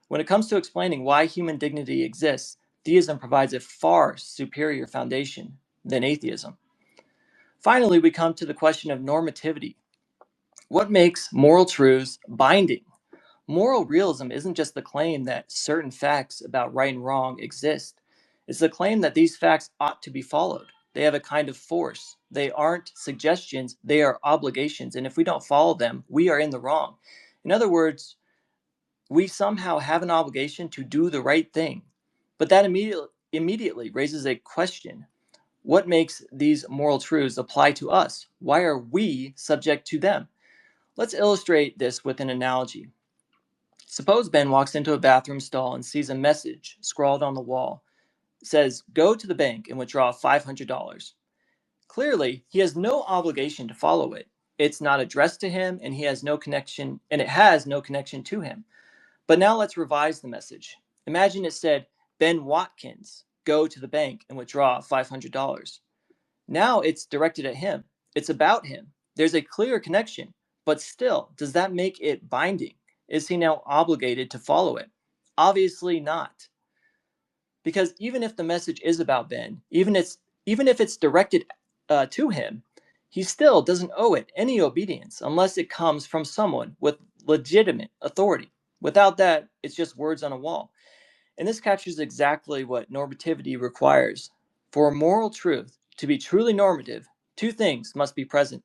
When it comes to explaining why human dignity exists, theism provides a far superior foundation than atheism. Finally, we come to the question of normativity. What makes moral truths binding? Moral realism isn't just the claim that certain facts about right and wrong exist. It's the claim that these facts ought to be followed. They have a kind of force. They aren't suggestions, they are obligations. And if we don't follow them, we are in the wrong. In other words, we somehow have an obligation to do the right thing. But that immediately raises a question. What makes these moral truths apply to us? Why are we subject to them? Let's illustrate this with an analogy. Suppose Ben walks into a bathroom stall and sees a message scrawled on the wall. It says, "Go to the bank and withdraw $500. Clearly, he has no obligation to follow it. It's not addressed to him and it has no connection to him. But now let's revise the message. Imagine it said, "Ben Watkins, go to the bank and withdraw $500. Now it's directed at him. It's about him. There's a clear connection. But still, does that make it binding? Is he now obligated to follow it? Obviously not. Because even if the message is about Ben, even if it's directed to him, he still doesn't owe it any obedience unless it comes from someone with legitimate authority. Without that, it's just words on a wall. And this captures exactly what normativity requires. For a moral truth to be truly normative, two things must be present.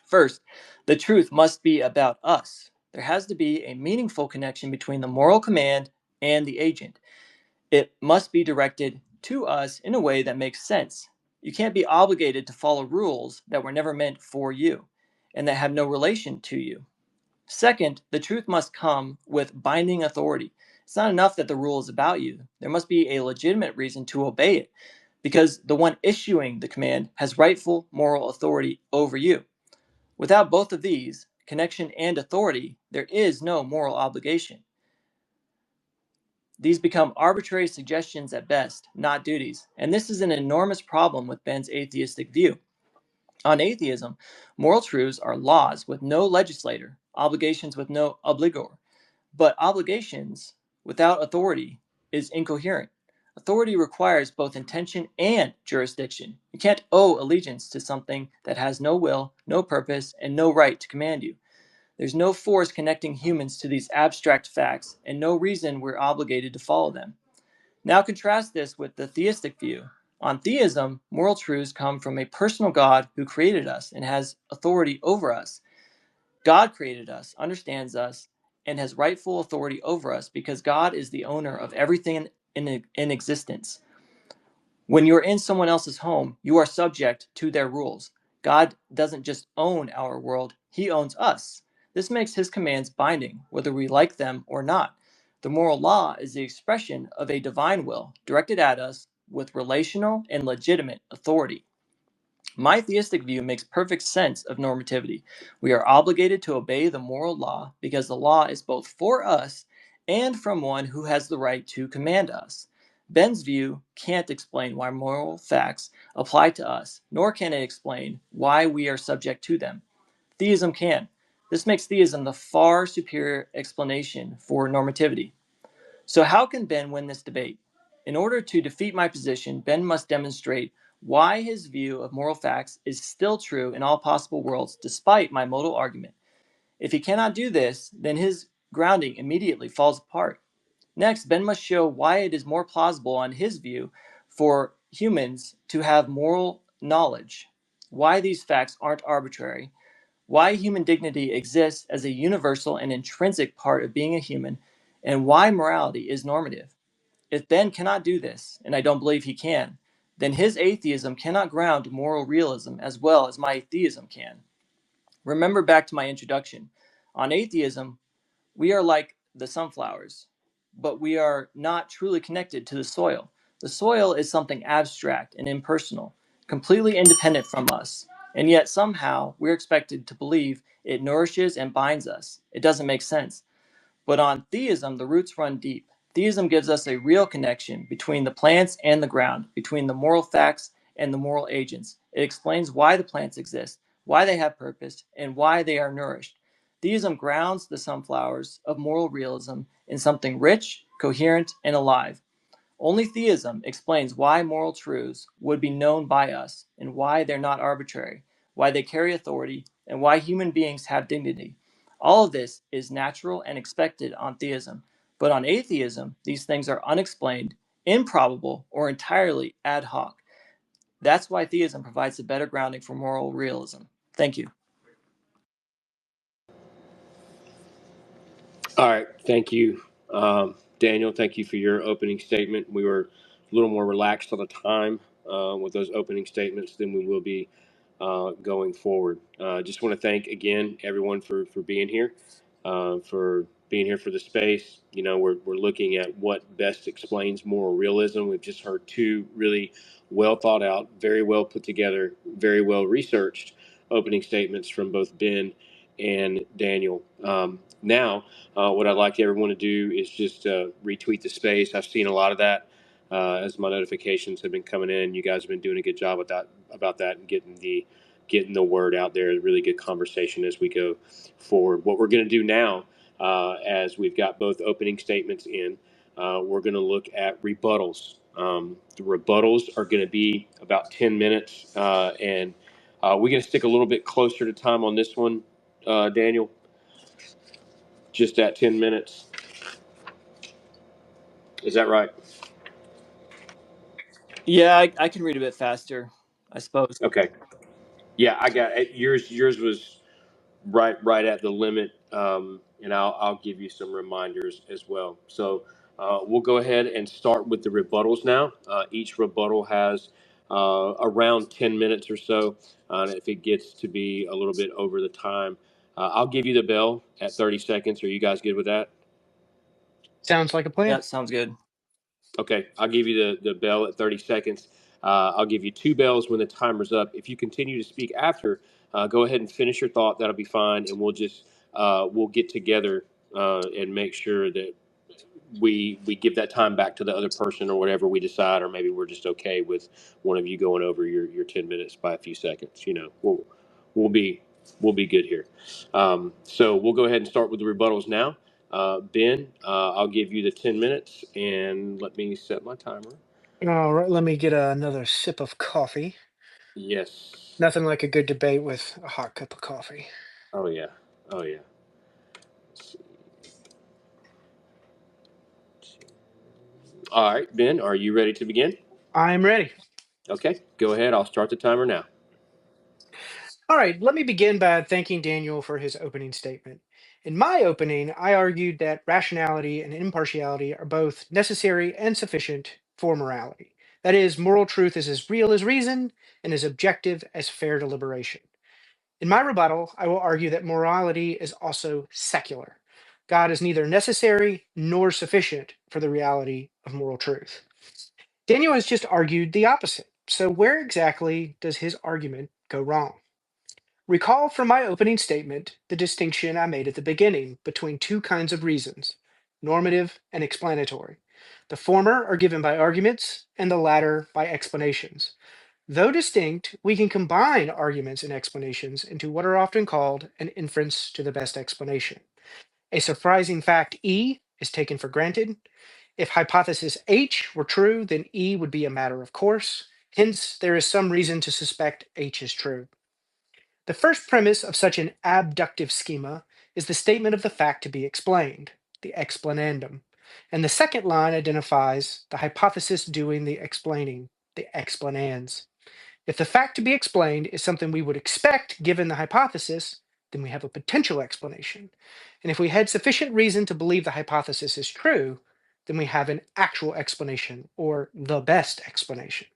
First, the truth must be about us. There has to be a meaningful connection between the moral command and the agent. It must be directed to us in a way that makes sense. You can't be obligated to follow rules that were never meant for you and that have no relation to you. Second, the truth must come with binding authority. It's not enough that the rule is about you. There must be a legitimate reason to obey it because the one issuing the command has rightful moral authority over you. Without both of these, connection and authority, there is no moral obligation. These become arbitrary suggestions at best, not duties, and this is an enormous problem with Ben's atheistic view. On atheism, moral truths are laws with no legislator, obligations with no obligor, but obligations without authority is incoherent. Authority requires both intention and jurisdiction. You can't owe allegiance to something that has no will, no purpose, and no right to command you. There's no force connecting humans to these abstract facts, and no reason we're obligated to follow them. Now contrast this with the theistic view. On theism, moral truths come from a personal God who created us and has authority over us. God created us, understands us, and has rightful authority over us because God is the owner of everything in existence. When you're in someone else's home, you are subject to their rules. God doesn't just own our world, He owns us. This makes His commands binding, whether we like them or not. The moral law is the expression of a divine will directed at us with relational and legitimate authority. My theistic view makes perfect sense of normativity. We are obligated to obey the moral law because the law is both for us and from one who has the right to command us. Ben's view can't explain why moral facts apply to us, nor can it explain why we are subject to them. Theism can. This makes theism the far superior explanation for normativity. So, how can Ben win this debate? In order to defeat my position, Ben must demonstrate why his view of moral facts is still true in all possible worlds, despite my modal argument. If he cannot do this, then his grounding immediately falls apart. Next, Ben must show why it is more plausible on his view for humans to have moral knowledge, why these facts aren't arbitrary, why human dignity exists as a universal and intrinsic part of being a human, and why morality is normative. If Ben cannot do this, and I don't believe he can, then his atheism cannot ground moral realism as well as my theism can. Remember back to my introduction. On atheism, we are like the sunflowers, but we are not truly connected to the soil. The soil is something abstract and impersonal, completely independent from us, and yet somehow we're expected to believe it nourishes and binds us. It doesn't make sense. But on theism, the roots run deep. Theism gives us a real connection between the plants and the ground, between the moral facts and the moral agents. It explains why the plants exist, why they have purpose, and why they are nourished. Theism grounds the sunflowers of moral realism in something rich, coherent, and alive. Only theism explains why moral truths would be known by us and why they're not arbitrary, why they carry authority, and why human beings have dignity. All of this is natural and expected on theism, but on atheism, these things are unexplained, improbable, or entirely ad hoc. That's why theism provides the better grounding for moral realism. Thank you. All right, thank you, Daniel. Thank you for your opening statement. We were a little more relaxed on the time with those opening statements than we will be going forward. Just want to thank again everyone for being here, for being here for the space. You know, we're looking at what best explains moral realism. We've just heard two really well thought out, very well put together, very well researched opening statements from both Ben and Daniel. Now, what I'd like everyone to do is just retweet the space. I've seen a lot of that as my notifications have been coming in. You guys have been doing a good job about that and getting the word out there. A really good conversation as we go forward. What we're going to do now, as we've got both opening statements in, we're going to look at rebuttals. The rebuttals are going to be about 10 minutes, and we're going to stick a little bit closer to time on this one, Daniel. Just at 10 minutes. Is that right? Yeah, I can read a bit faster, I suppose. Okay. Yeah, I got it. Yours was right at the limit, and I'll give you some reminders as well. So we'll go ahead and start with the rebuttals now. Each rebuttal has around 10 minutes or so. If it gets to be a little bit over the time, I'll give you the bell at 30 seconds. Are you guys good with that? Sounds like a plan. Yeah, sounds good. Okay, I'll give you the bell at 30 seconds. I'll give you two bells when the timer's up. If you continue to speak after, go ahead and finish your thought. That'll be fine, and we'll get together and make sure that we give that time back to the other person or whatever we decide, or maybe we're just okay with one of you going over your 10 minutes by a few seconds. You know, we'll be we'll be good here. So we'll go ahead and start with the rebuttals now. Ben, I'll give you the 10 minutes and let me set my timer. All right, let me get another sip of coffee. Yes. Nothing like a good debate with a hot cup of coffee. Oh, yeah. Oh, yeah. All right, Ben, are you ready to begin? I'm ready. Okay, go ahead. I'll start the timer now. All right, let me begin by thanking Daniel for his opening statement. In my opening, I argued that rationality and impartiality are both necessary and sufficient for morality. That is, moral truth is as real as reason and as objective as fair deliberation. In my rebuttal, I will argue that morality is also secular. God is neither necessary nor sufficient for the reality of moral truth. Daniel has just argued the opposite. So, where exactly does his argument go wrong? Recall from my opening statement the distinction I made at the beginning between two kinds of reasons, normative and explanatory. The former are given by arguments, and the latter by explanations. Though distinct, we can combine arguments and explanations into what are often called an inference to the best explanation. A surprising fact E is taken for granted. If hypothesis H were true, then E would be a matter of course. Hence, there is some reason to suspect H is true. The first premise of such an abductive schema is the statement of the fact to be explained, the explanandum. And the second line identifies the hypothesis doing the explaining, the explanans. If the fact to be explained is something we would expect given the hypothesis, then we have a potential explanation. And if we had sufficient reason to believe the hypothesis is true, then we have an actual explanation or the best explanation.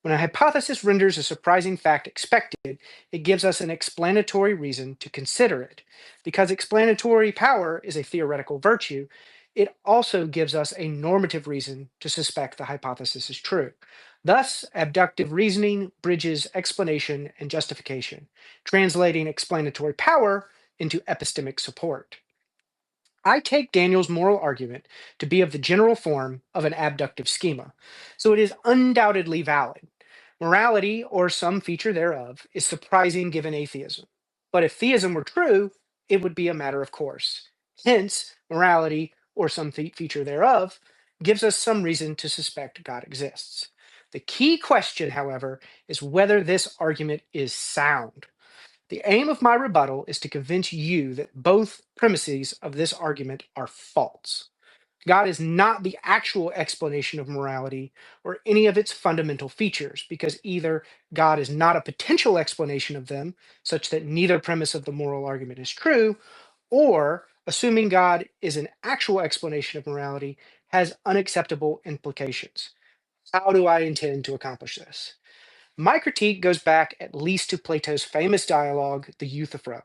When a hypothesis renders a surprising fact expected, it gives us an explanatory reason to consider it. Because explanatory power is a theoretical virtue, it also gives us a normative reason to suspect the hypothesis is true. Thus, abductive reasoning bridges explanation and justification, translating explanatory power into epistemic support. I take Daniel's moral argument to be of the general form of an abductive schema, so it is undoubtedly valid. Morality, or some feature thereof, is surprising given atheism. But if theism were true, it would be a matter of course. Hence, morality, or some feature thereof, gives us some reason to suspect God exists. The key question, however, is whether this argument is sound. The aim of my rebuttal is to convince you that both premises of this argument are false. God is not the actual explanation of morality or any of its fundamental features, because either God is not a potential explanation of them, such that neither premise of the moral argument is true, or assuming God is an actual explanation of morality has unacceptable implications. How do I intend to accomplish this? My critique goes back at least to Plato's famous dialogue, the Euthyphro.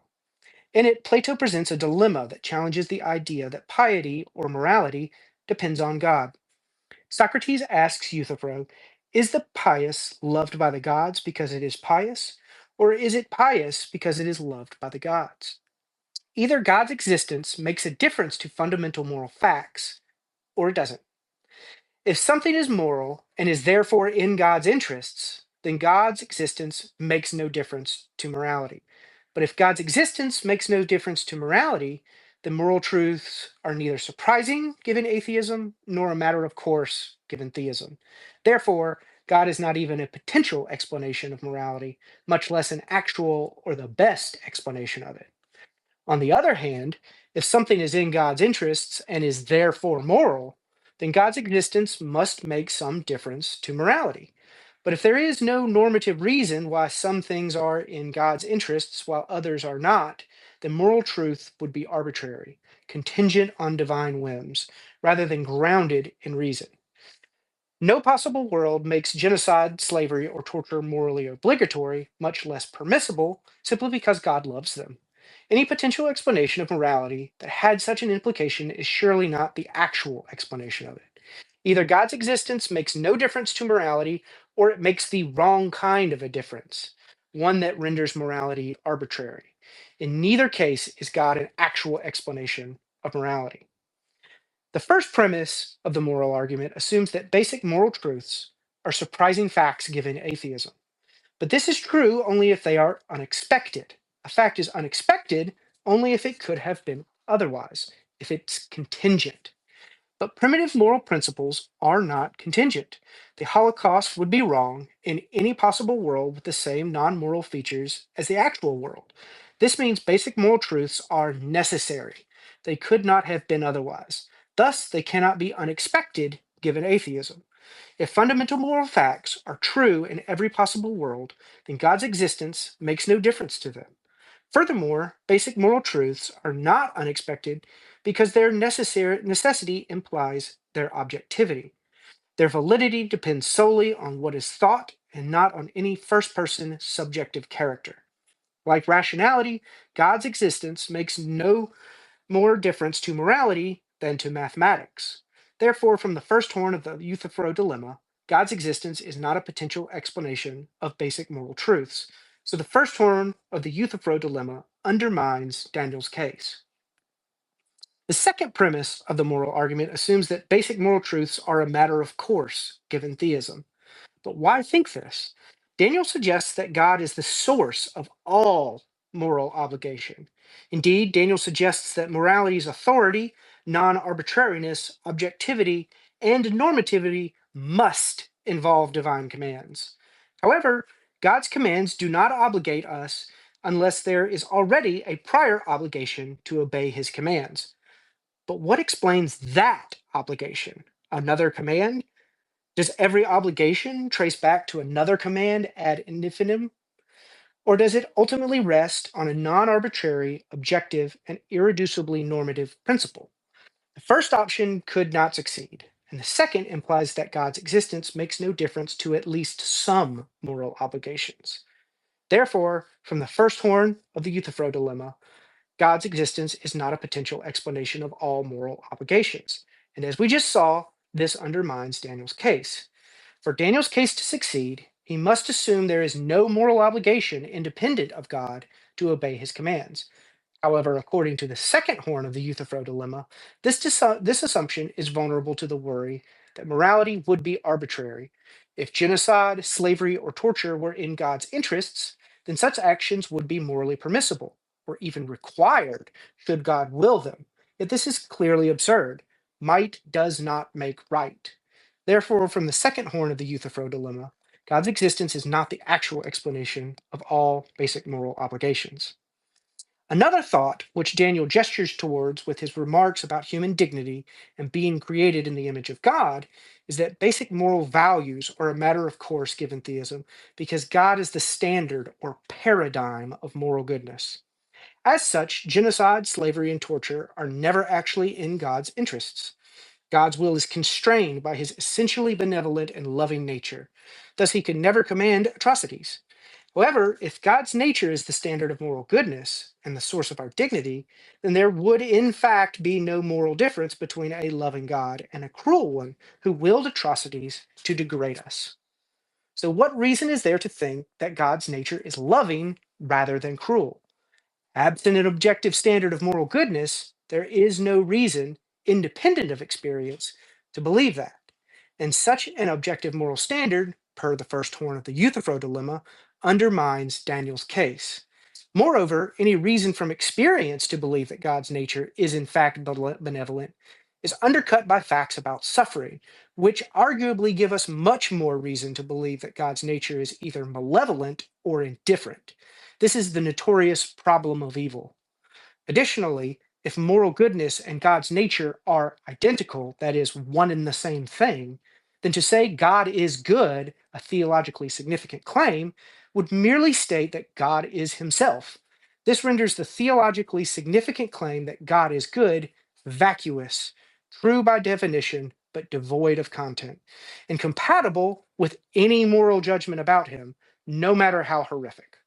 In it, Plato presents a dilemma that challenges the idea that piety or morality depends on God. Socrates asks Euthyphro, is the pious loved by the gods because it is pious, or is it pious because it is loved by the gods? Either God's existence makes a difference to fundamental moral facts, or it doesn't. If something is moral and is therefore in God's interests, then God's existence makes no difference to morality. But if God's existence makes no difference to morality, then moral truths are neither surprising given atheism nor a matter of course given theism. Therefore, God is not even a potential explanation of morality, much less an actual or the best explanation of it. On the other hand, if something is in God's interests and is therefore moral, then God's existence must make some difference to morality. But if there is no normative reason why some things are in God's interests while others are not, then moral truth would be arbitrary, contingent on divine whims, rather than grounded in reason. No possible world makes genocide, slavery, or torture morally obligatory, much less permissible, simply because God loves them. Any potential explanation of morality that had such an implication is surely not the actual explanation of it. Either God's existence makes no difference to morality, or it makes the wrong kind of a difference, one that renders morality arbitrary. In neither case is God an actual explanation of morality. The first premise of the moral argument assumes that basic moral truths are surprising facts given atheism. But this is true only if they are unexpected. A fact is unexpected only if it could have been otherwise, if it's contingent. But primitive moral principles are not contingent. The Holocaust would be wrong in any possible world with the same non moral features as the actual world. This means basic moral truths are necessary. They could not have been otherwise. Thus, they cannot be unexpected given atheism. If fundamental moral facts are true in every possible world, then God's existence makes no difference to them. Furthermore, basic moral truths are not unexpected because their necessity implies their objectivity. Their validity depends solely on what is thought and not on any first-person subjective character. Like rationality, God's existence makes no more difference to morality than to mathematics. Therefore, from the first horn of the Euthyphro dilemma, God's existence is not a potential explanation of basic moral truths. So the first horn of the Euthyphro dilemma undermines Daniel's case. The second premise of the moral argument assumes that basic moral truths are a matter of course, given theism. But why think this? Daniel suggests that God is the source of all moral obligation. Indeed, Daniel suggests that morality's authority, non arbitrariness, objectivity, and normativity must involve divine commands. However, God's commands do not obligate us unless there is already a prior obligation to obey his commands. But what explains that obligation? Another command? Does every obligation trace back to another command ad infinitum? Or does it ultimately rest on a non arbitrary, objective, and irreducibly normative principle? The first option could not succeed, and the second implies that God's existence makes no difference to at least some moral obligations. Therefore, from the first horn of the Euthyphro dilemma, God's existence is not a potential explanation of all moral obligations. And as we just saw, this undermines Daniel's case. For Daniel's case to succeed, he must assume there is no moral obligation independent of God to obey his commands. However, according to the second horn of the Euthyphro dilemma, this assumption is vulnerable to the worry that morality would be arbitrary. If genocide, slavery, or torture were in God's interests, then such actions would be morally permissible, or even required, should God will them. Yet this is clearly absurd. Might does not make right. Therefore, from the second horn of the Euthyphro dilemma, God's existence is not the actual explanation of all basic moral obligations. Another thought, which Daniel gestures towards with his remarks about human dignity and being created in the image of God, is that basic moral values are a matter of course given theism because God is the standard or paradigm of moral goodness. As such, genocide, slavery, and torture are never actually in God's interests. God's will is constrained by his essentially benevolent and loving nature. Thus, he can never command atrocities. However, if God's nature is the standard of moral goodness and the source of our dignity, then there would in fact be no moral difference between a loving God and a cruel one who willed atrocities to degrade us. So, what reason is there to think that God's nature is loving rather than cruel? Absent an objective standard of moral goodness, there is no reason, independent of experience, to believe that. And such an objective moral standard, per the first horn of the Euthyphro dilemma, undermines Daniel's case. Moreover, any reason from experience to believe that God's nature is in fact benevolent is undercut by facts about suffering, which arguably give us much more reason to believe that God's nature is either malevolent or indifferent. This is the notorious problem of evil. Additionally, if moral goodness and God's nature are identical, that is, one and the same thing, then to say God is good, a theologically significant claim, would merely state that God is himself. This renders the theologically significant claim that God is good vacuous, true by definition, but devoid of content, and compatible with any moral judgment about him, no matter how horrific.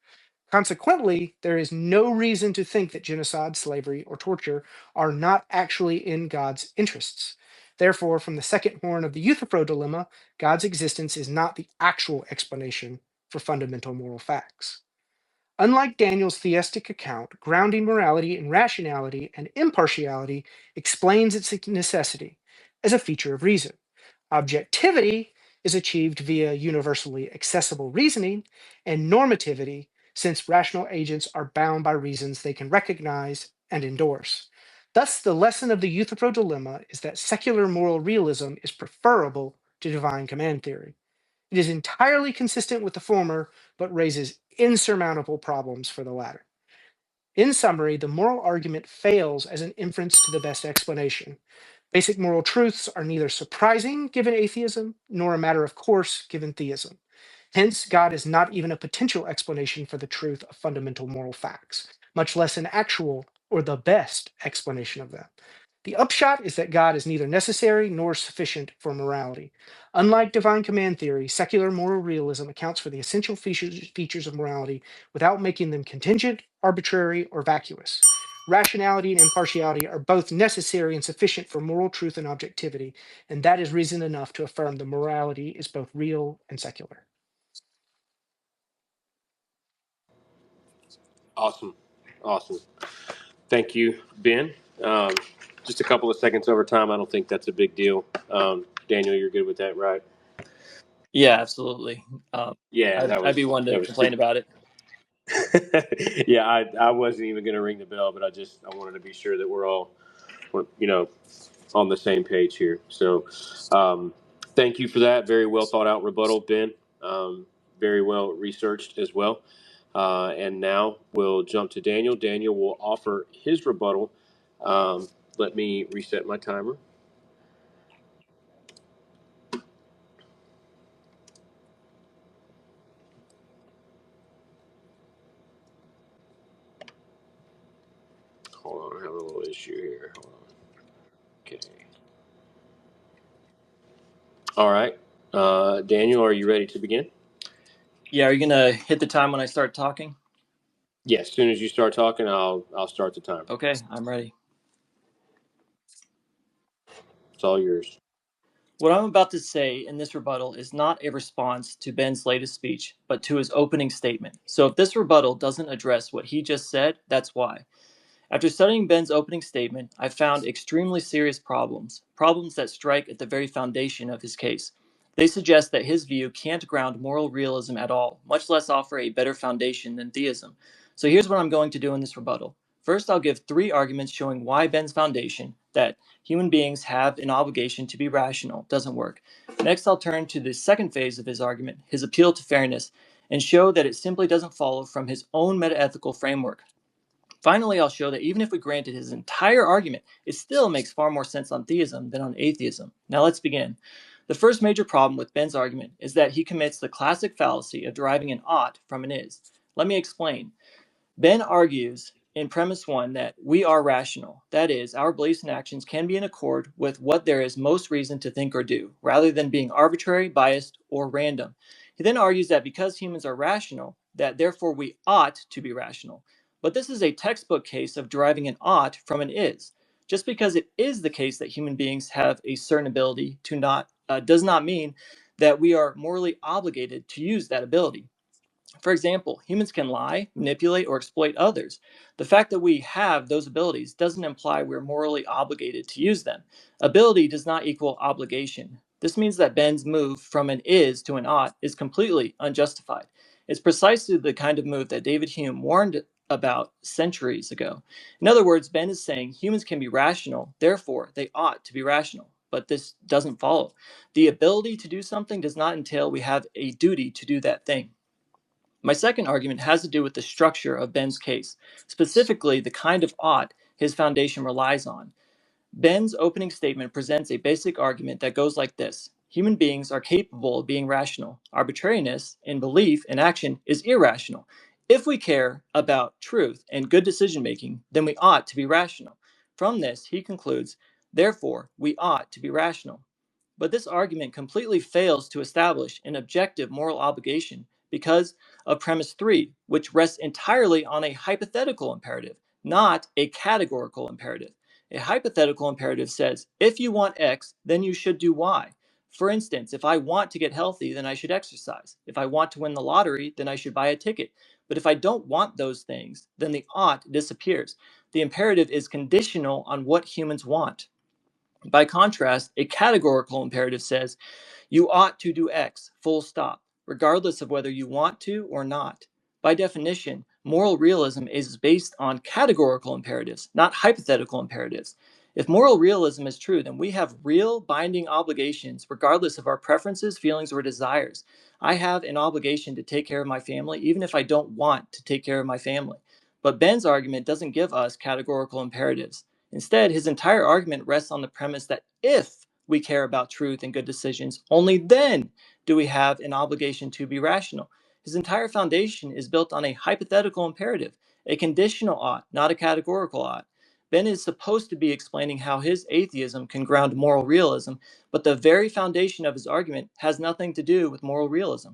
Consequently, there is no reason to think that genocide, slavery, or torture are not actually in God's interests. Therefore, from the second horn of the Euthyphro dilemma, God's existence is not the actual explanation for fundamental moral facts. Unlike Daniel's theistic account, grounding morality in rationality and impartiality explains its necessity as a feature of reason. Objectivity is achieved via universally accessible reasoning, and normativity, since rational agents are bound by reasons they can recognize and endorse. Thus, the lesson of the Euthyphro dilemma is that secular moral realism is preferable to divine command theory. It is entirely consistent with the former, but raises insurmountable problems for the latter. In summary, the moral argument fails as an inference to the best explanation. Basic moral truths are neither surprising given atheism, nor a matter of course given theism. Hence, God is not even a potential explanation for the truth of fundamental moral facts, much less an actual or the best explanation of them. The upshot is that God is neither necessary nor sufficient for morality. Unlike divine command theory, secular moral realism accounts for the essential features of morality without making them contingent, arbitrary, or vacuous. Rationality and impartiality are both necessary and sufficient for moral truth and objectivity, and that is reason enough to affirm that morality is both real and secular. Awesome. Awesome. Thank you, Ben. Um, just a couple of seconds over time. I don't think that's a big deal. Daniel, you're good with that, right? Yeah, absolutely. Yeah, I'd be one to complain about it. Yeah, I wasn't even going to ring the bell, but I wanted to be sure that we're all, on the same page here. So, thank you for that. Very well thought out rebuttal, Ben. Very well researched as well. And now we'll jump to Daniel. Daniel will offer his rebuttal. Let me reset my timer. Hold on, I have a little issue here. Hold on. Okay. All right. Daniel, are you ready to begin? Yeah, are you gonna hit the time when I start talking? Yeah, as soon as you start talking, I'll start the timer. Okay, I'm ready. It's all yours. What I'm about to say in this rebuttal is not a response to Ben's latest speech, but to his opening statement. So if this rebuttal doesn't address what he just said, that's why. After studying Ben's opening statement, I found extremely serious problems that strike at the very foundation of his case. They suggest that his view can't ground moral realism at all, much less offer a better foundation than theism. So here's what I'm going to do in this rebuttal. First, I'll give 3 arguments showing why Ben's foundation, that human beings have an obligation to be rational, doesn't work. Next, I'll turn to the second phase of his argument, his appeal to fairness, and show that it simply doesn't follow from his own metaethical framework. Finally, I'll show that even if we granted his entire argument, it still makes far more sense on theism than on atheism. Now let's begin. The first major problem with Ben's argument is that he commits the classic fallacy of deriving an ought from an is. Let me explain. Ben argues in premise 1 that we are rational. That is, our beliefs and actions can be in accord with what there is most reason to think or do, rather than being arbitrary, biased, or random. He then argues that because humans are rational, that therefore we ought to be rational. But this is a textbook case of deriving an ought from an is. Just because it is the case that human beings have a certain ability to not does not mean that we are morally obligated to use that ability. For example, humans can lie, manipulate, or exploit others. The fact that we have those abilities doesn't imply we're morally obligated to use them. Ability does not equal obligation. This means that Ben's move from an is to an ought is completely unjustified. It's precisely the kind of move that David Hume warned about centuries ago. In other words, Ben is saying humans can be rational, therefore they ought to be rational. But this doesn't follow. The ability to do something does not entail we have a duty to do that thing. My second argument has to do with the structure of Ben's case, specifically the kind of ought his foundation relies on. Ben's opening statement presents a basic argument that goes like this. Human beings are capable of being rational. Arbitrariness in belief and action is irrational. If we care about truth and good decision making, then we ought to be rational. From this, he concludes, therefore, we ought to be rational. But this argument completely fails to establish an objective moral obligation because of premise 3, which rests entirely on a hypothetical imperative, not a categorical imperative. A hypothetical imperative says, if you want X, then you should do Y. For instance, if I want to get healthy, then I should exercise. If I want to win the lottery, then I should buy a ticket. But if I don't want those things, then the ought disappears. The imperative is conditional on what humans want. By contrast, a categorical imperative says, you ought to do X, full stop, regardless of whether you want to or not. By definition, moral realism is based on categorical imperatives, not hypothetical imperatives. If moral realism is true, then we have real binding obligations, regardless of our preferences, feelings, or desires. I have an obligation to take care of my family, even if I don't want to take care of my family. But Ben's argument doesn't give us categorical imperatives. Instead, his entire argument rests on the premise that if we care about truth and good decisions, only then do we have an obligation to be rational. His entire foundation is built on a hypothetical imperative, a conditional ought, not a categorical ought. Ben is supposed to be explaining how his atheism can ground moral realism, but the very foundation of his argument has nothing to do with moral realism.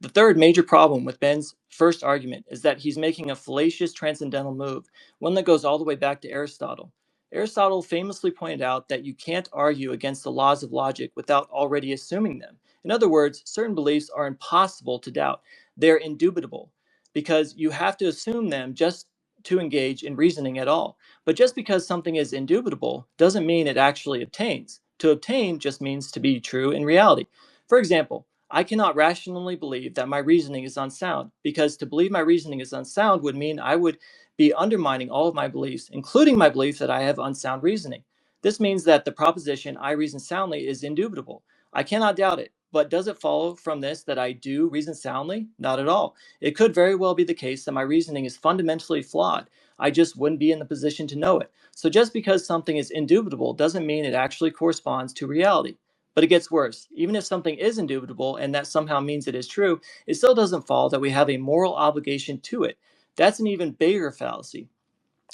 The third major problem with Ben's first argument is that he's making a fallacious transcendental move, one that goes all the way back to Aristotle. Aristotle famously pointed out that you can't argue against the laws of logic without already assuming them. In other words, certain beliefs are impossible to doubt. They're indubitable because you have to assume them just to engage in reasoning at all. But just because something is indubitable doesn't mean it actually obtains. To obtain just means to be true in reality. For example, I cannot rationally believe that my reasoning is unsound, because to believe my reasoning is unsound would mean I would be undermining all of my beliefs, including my belief that I have unsound reasoning. This means that the proposition I reason soundly is indubitable. I cannot doubt it. But does it follow from this that I do reason soundly? Not at all. It could very well be the case that my reasoning is fundamentally flawed. I just wouldn't be in the position to know it. So just because something is indubitable doesn't mean it actually corresponds to reality. But it gets worse. Even if something is indubitable and that somehow means it is true, it still doesn't follow that we have a moral obligation to it. That's an even bigger fallacy.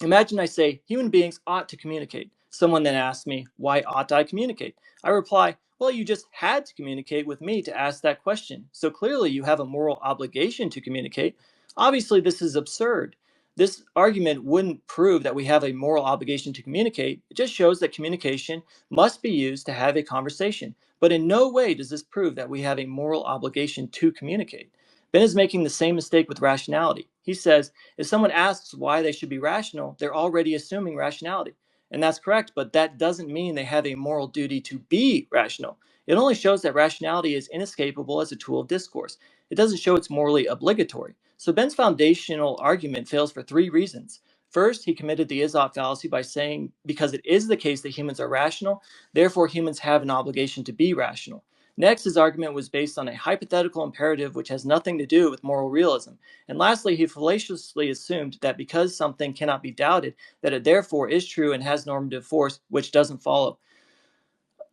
Imagine I say, human beings ought to communicate. Someone then asks me, why ought I communicate? I reply, well, you just had to communicate with me to ask that question. So clearly you have a moral obligation to communicate. Obviously, this is absurd. This argument wouldn't prove that we have a moral obligation to communicate. It just shows that communication must be used to have a conversation. But in no way does this prove that we have a moral obligation to communicate. Ben is making the same mistake with rationality. He says, if someone asks why they should be rational, they're already assuming rationality. And that's correct, but that doesn't mean they have a moral duty to be rational. It only shows that rationality is inescapable as a tool of discourse. It doesn't show it's morally obligatory. So Ben's foundational argument fails for three reasons. First, he committed the is-ought fallacy by saying because it is the case that humans are rational, therefore humans have an obligation to be rational. Next, his argument was based on a hypothetical imperative which has nothing to do with moral realism. And lastly, he fallaciously assumed that because something cannot be doubted, that it therefore is true and has normative force, which doesn't follow.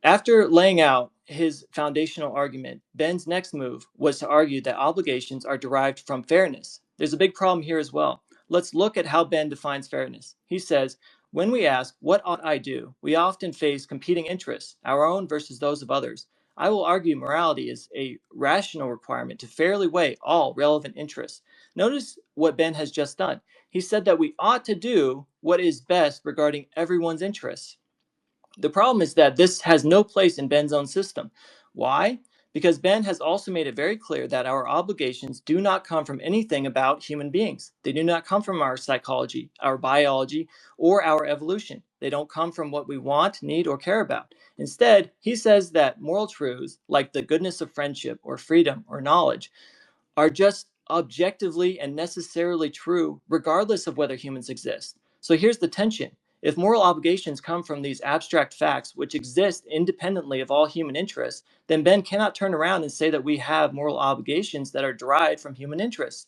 After laying out his foundational argument, Ben's next move was to argue that obligations are derived from fairness. There's a big problem here as well. Let's look at how Ben defines fairness. He says, when we ask, what ought I do? We often face competing interests, our own versus those of others. I will argue morality is a rational requirement to fairly weigh all relevant interests. Notice what Ben has just done. He said that we ought to do what is best regarding everyone's interests. The problem is that this has no place in Ben's own system. Why? Because Ben has also made it very clear that our obligations do not come from anything about human beings. They do not come from our psychology, our biology, or our evolution. They don't come from what we want, need, or care about. Instead, he says that moral truths, like the goodness of friendship, or freedom, or knowledge, are just objectively and necessarily true, regardless of whether humans exist. So here's the tension. If moral obligations come from these abstract facts which exist independently of all human interests, then Ben cannot turn around and say that we have moral obligations that are derived from human interests.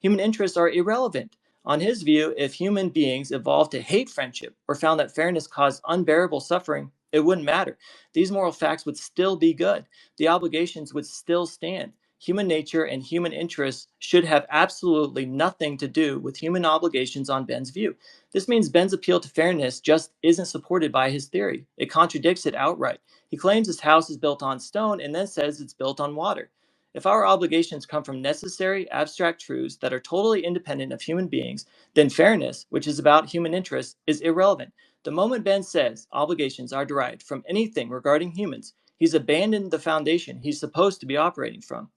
Human interests are irrelevant. On his view, if human beings evolved to hate friendship or found that fairness caused unbearable suffering, it wouldn't matter. These moral facts would still be good. The obligations would still stand. Human nature and human interests should have absolutely nothing to do with human obligations on Ben's view. This means Ben's appeal to fairness just isn't supported by his theory. It contradicts it outright. He claims his house is built on stone and then says it's built on water. If our obligations come from necessary, abstract truths that are totally independent of human beings, then fairness, which is about human interests, is irrelevant. The moment Ben says obligations are derived from anything regarding humans, he's abandoned the foundation he's supposed to be operating from.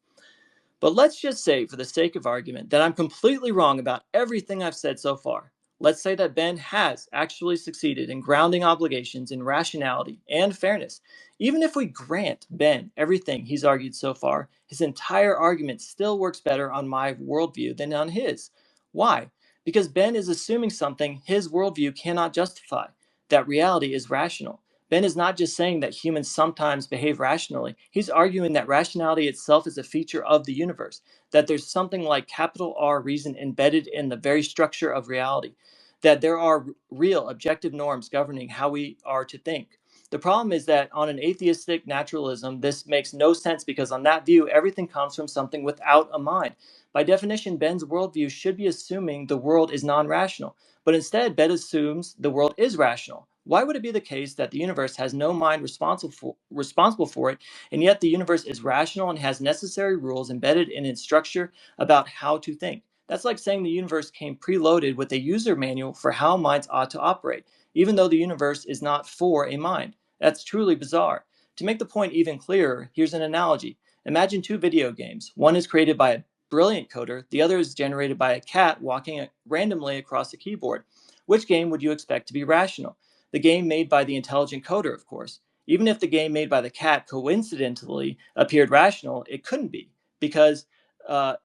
But let's just say, for the sake of argument, that I'm completely wrong about everything I've said so far. Let's say that Ben has actually succeeded in grounding obligations in rationality and fairness. Even if we grant Ben everything he's argued so far, his entire argument still works better on my worldview than on his. Why? Because Ben is assuming something his worldview cannot justify, that reality is rational. Ben is not just saying that humans sometimes behave rationally. He's arguing that rationality itself is a feature of the universe, that there's something like capital R reason embedded in the very structure of reality, that there are real objective norms governing how we are to think. The problem is that on an atheistic naturalism, this makes no sense because on that view, everything comes from something without a mind. By definition, Ben's worldview should be assuming the world is non-rational, but instead, Ben assumes the world is rational. Why would it be the case that the universe has no mind responsible for it, and yet the universe is rational and has necessary rules embedded in its structure about how to think? That's like saying the universe came preloaded with a user manual for how minds ought to operate, even though the universe is not for a mind. That's truly bizarre. To make the point even clearer, here's an analogy. Imagine two video games. One is created by a brilliant coder, the other is generated by a cat walking randomly across a keyboard. Which game would you expect to be rational? The game made by the intelligent coder, of course. Even if the game made by the cat coincidentally appeared rational, it couldn't be because uh,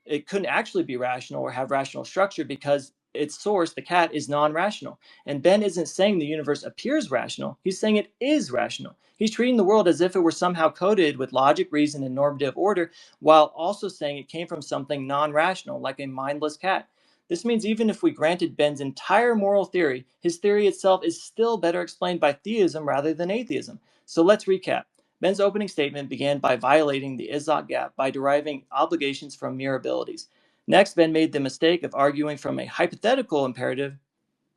it couldn't actually be rational or have rational structure because its source, the cat, is non-rational. And Ben isn't saying the universe appears rational. He's saying it is rational. He's treating the world as if it were somehow coded with logic, reason, and normative order, while also saying it came from something non-rational, like a mindless cat. This means even if we granted Ben's entire moral theory, his theory itself is still better explained by theism rather than atheism. So let's recap. Ben's opening statement began by violating the Izot gap by deriving obligations from mere abilities. Next, Ben made the mistake of arguing from a hypothetical imperative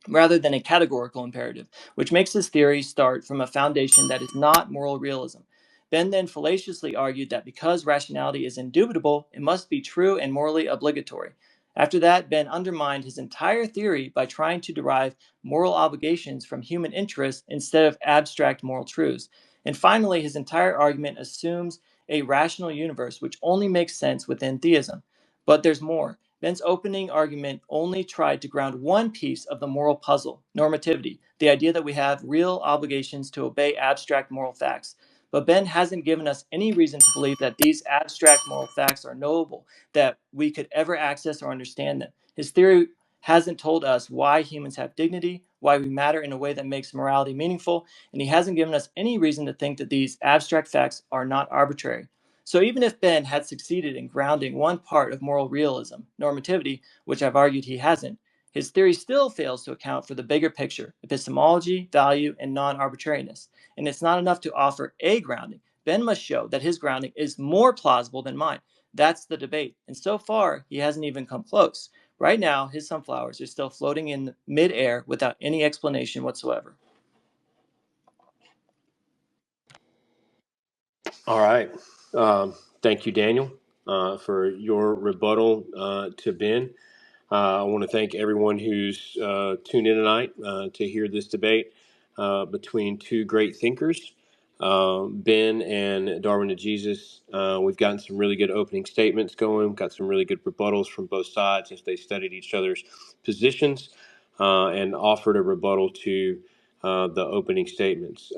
rather than a categorical imperative, which makes his theory start from a foundation that is not moral realism. Ben then fallaciously argued that because rationality is indubitable, it must be true and morally obligatory. After that, Ben undermined his entire theory by trying to derive moral obligations from human interests instead of abstract moral truths. And finally, his entire argument assumes a rational universe which only makes sense within theism. But there's more. Ben's opening argument only tried to ground one piece of the moral puzzle, normativity, the idea that we have real obligations to obey abstract moral facts. But Ben hasn't given us any reason to believe that these abstract moral facts are knowable, that we could ever access or understand them. His theory hasn't told us why humans have dignity, why we matter in a way that makes morality meaningful, and he hasn't given us any reason to think that these abstract facts are not arbitrary. So even if Ben had succeeded in grounding one part of moral realism, normativity, which I've argued he hasn't, his theory still fails to account for the bigger picture, epistemology, value, and non-arbitrariness. And it's not enough to offer a grounding. Ben must show that his grounding is more plausible than mine. That's the debate. And so far, he hasn't even come close. Right now, his sunflowers are still floating in midair without any explanation whatsoever. All right. Thank you, Daniel, for your rebuttal to Ben. I want to thank everyone who's tuned in tonight to hear this debate between two great thinkers, Ben and Darwin to Jesus. We've gotten some really good opening statements going. We've got some really good rebuttals from both sides as they studied each other's positions and offered a rebuttal to the opening statements.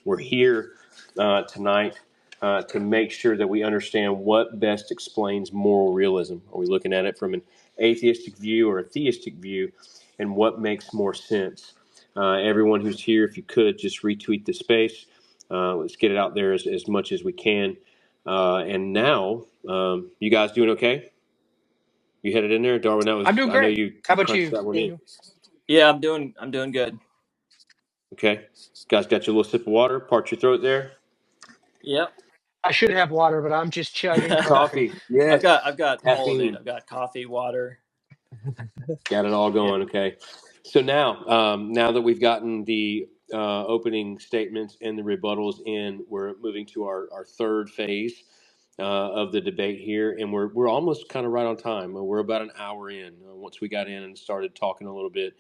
We're here tonight to make sure that we understand what best explains moral realism. Are we looking at it from an atheistic view or a theistic view, and what makes more sense? Everyone who's here, if you could, just retweet the space. Let's get it out there as much as we can. And now, you guys doing okay? You headed in there, Darwin? That was I'm doing I know great. you How about crunched you, that one in. Daniel? Yeah, I'm doing good. Okay, guys, got your little sip of water. Part your throat there. Yep. I should have water, but I'm just chugging coffee. Coffee, yes. I've got all of it. Caffeine. I've got coffee, water. Got it all Yeah. going. Okay. So now that we've gotten the opening statements and the rebuttals in, we're moving to our third phase of the debate here, and we're almost kind of right on time. We're about an hour in. Once we got in and started talking a little bit,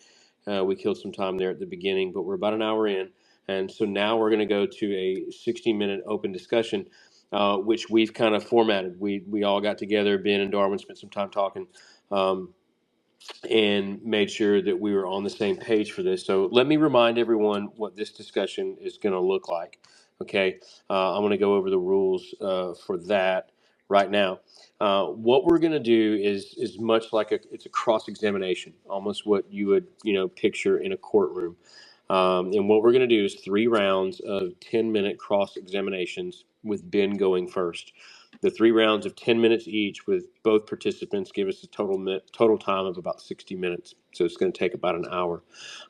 we killed some time there at the beginning, but we're about an hour in, and so now we're going to go to a 60-minute open discussion, which we've kind of formatted. We all got together. Ben and Darwin spent some time talking. And made sure that we were on the same page for this. So let me remind everyone what this discussion is going to look like. Okay, I'm going to go over the rules for that right now. What we're going to do is much like it's a cross examination, almost what you would picture in a courtroom. And what we're going to do is 3 rounds of 10-minute cross examinations with Ben going first. The 3 rounds of 10 minutes each, with both participants, give us a total time of about 60 minutes. So it's going to take about an hour.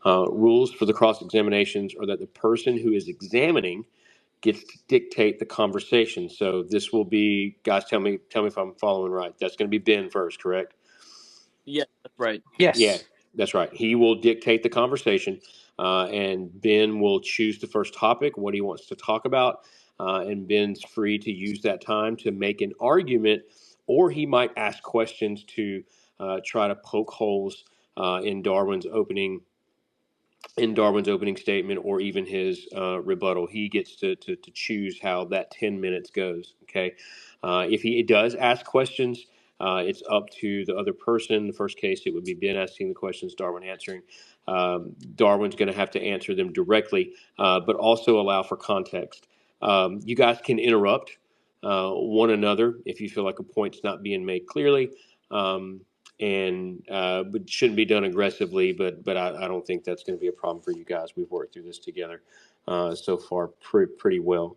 Rules for the cross examinations are that the person who is examining gets to dictate the conversation. So this will be, guys, tell me if I'm following right. That's going to be Ben first, correct? Yeah, that's right. Yeah, Yes. that's right. He will dictate the conversation, and Ben will choose the first topic, what he wants to talk about, and Ben's free to use that time to make an argument, or he might ask questions to try to poke holes in Darwin's opening statement, or even his rebuttal. He gets to choose how that 10 minutes goes. Okay. If he does ask questions, it's up to the other person. In the first case, it would be Ben asking the questions, Darwin answering. Darwin's going to have to answer them directly, but also allow for context. You guys can interrupt one another if you feel like a point's not being made clearly. And but shouldn't be done aggressively. But I don't think that's going to be a problem for you guys. We've worked through this together so far pretty well.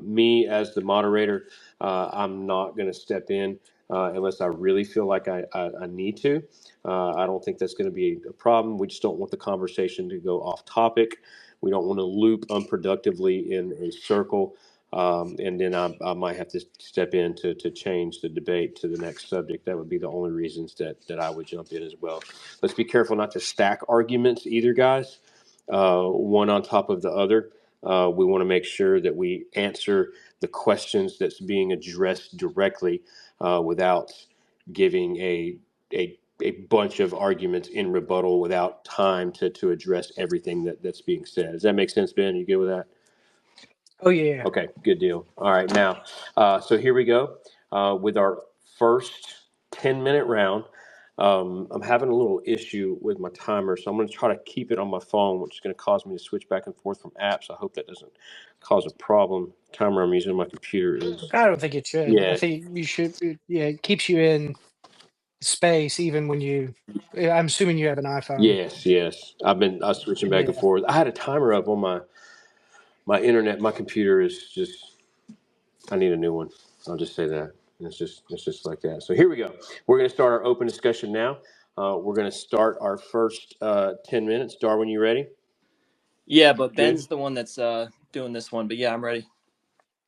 Me as the moderator, I'm not going to step in unless I really feel like I need to. I don't think that's going to be a problem. We just don't want the conversation to go off topic. We don't want to loop unproductively in a circle. And then I might have to step in to change the debate to the next subject. That would be the only reasons that I would jump in as well. Let's be careful not to stack arguments either, guys, one on top of the other. We want to make sure that we answer the questions that's being addressed directly without giving a bunch of arguments in rebuttal without time to address everything that's being said. Does that make sense, Ben? You good with that? Oh yeah. Okay, good deal. All right, now, so here we go with our first 10-minute round. I'm having a little issue with my timer, so I'm going to try to keep it on my phone, which is going to cause me to switch back and forth from apps. I hope that doesn't cause a problem. The timer I'm using on my computer is, I don't think it should. I yeah, think you should. Yeah, it keeps you in space even when you. I'm assuming you have an iPhone. yes. I was switching back and Yeah. forth. I had a timer up on my internet. My computer is just, I need a new one. I'll just say that. It's just like that. So here we go. We're going to start our open discussion now. We're going to start our first 10 minutes. Darwin, you ready? Yeah, but Good. Ben's the one that's doing this one. But yeah, I'm ready.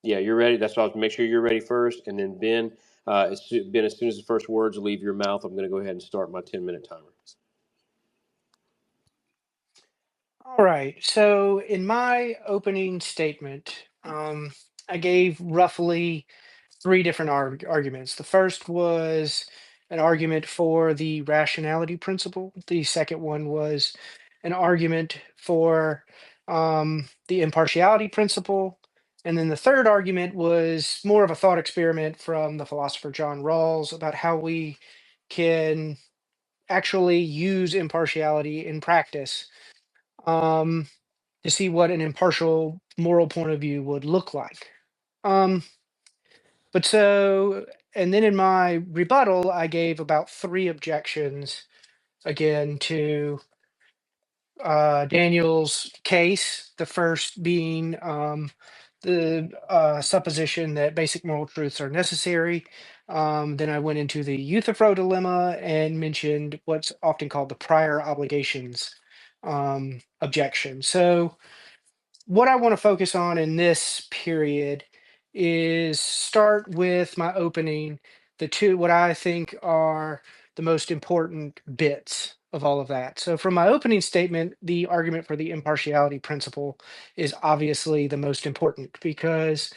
Yeah, you're ready. That's why I was make sure you're ready first, and then Ben. As soon as the first words leave your mouth, I'm going to go ahead and start my 10-minute timer. All right. So in my opening statement, I gave roughly three different arguments. The first was an argument for the rationality principle. The second one was an argument for the impartiality principle. And then the third argument was more of a thought experiment from the philosopher John Rawls about how we can actually use impartiality in practice, um, to see what an impartial moral point of view would look like. Um, but so, and then in my rebuttal, I gave about three objections again to Daniel's case. The first being the supposition that basic moral truths are necessary. Then I went into the Euthyphro dilemma and mentioned what's often called the prior obligations objection. So, what I want to focus on in this period is start with my opening, the two, what I think are the most important bits of all of that. So, from my opening statement, the argument for the impartiality principle is obviously the most important because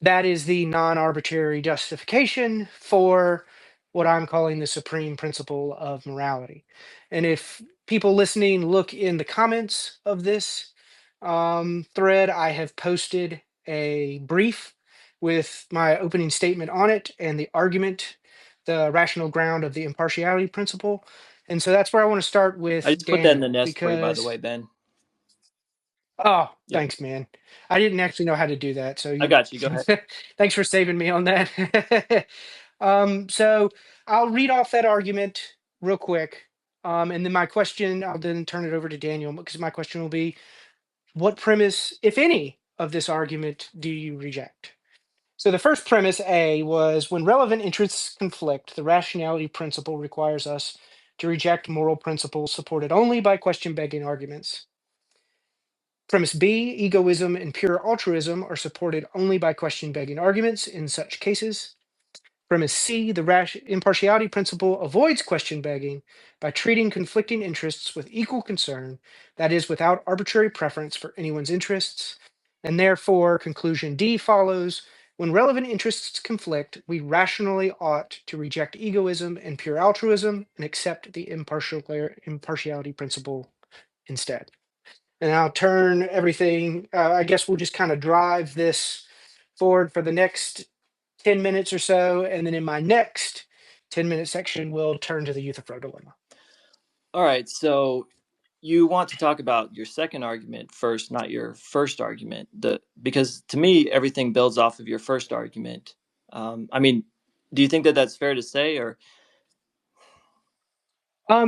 that is the non-arbitrary justification for what I'm calling the supreme principle of morality. And if people listening look in the comments of this thread, I have posted a brief with my opening statement on it and the argument, the rational ground of the impartiality principle. And so that's where I want to start I with just put that in the Daniel, nest for you, by the because way, Ben. oh, Yep, thanks, man. I didn't actually know how to do that, so I you got you. Go ahead. thanks for saving me on that. So I'll read off that argument real quick. And then my question, I'll then turn it over to Daniel because my question will be, what premise, if any, of this argument do you reject? So the first premise, A, was when relevant interests conflict, the rationality principle requires us to reject moral principles supported only by question-begging arguments. Premise B, egoism and pure altruism are supported only by question-begging arguments in such cases. Premise C, the impartiality principle avoids question begging by treating conflicting interests with equal concern, that is, without arbitrary preference for anyone's interests. And therefore, conclusion D follows when relevant interests conflict, we rationally ought to reject egoism and pure altruism and accept the impartiality principle instead. And I'll turn everything, I guess we'll just kind of drive this forward for the next 10 minutes or so. And then in my next 10-minute section, we'll turn to the Euthyphro dilemma. All right, so you want to talk about your second argument first, not your first argument. Because to me, everything builds off of your first argument. I mean, do you think that that's fair to say, or?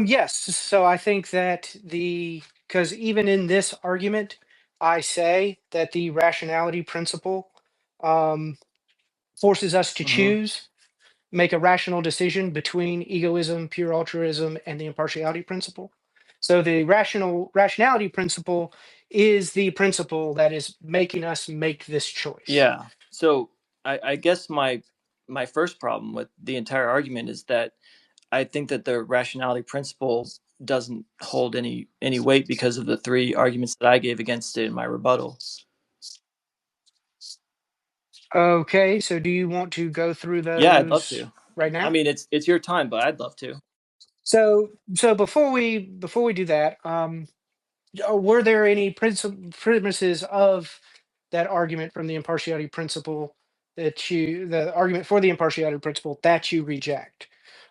Yes. So I think that because even in this argument, I say that the rationality principle um, forces us to Mhm. choose, make a rational decision between egoism, pure altruism, and the impartiality principle. So the rationality principle is the principle that is making us make this choice. Yeah. So I guess my first problem with the entire argument is that I think that the rationality principle doesn't hold any weight because of the three arguments that I gave against it in my rebuttal. Okay, so do you want to go through Yeah, I'd love those to. right I now? mean, it's your time, but I'd love to. So before we do that, were there any premises of that argument from the impartiality principle the argument for the impartiality principle that you reject,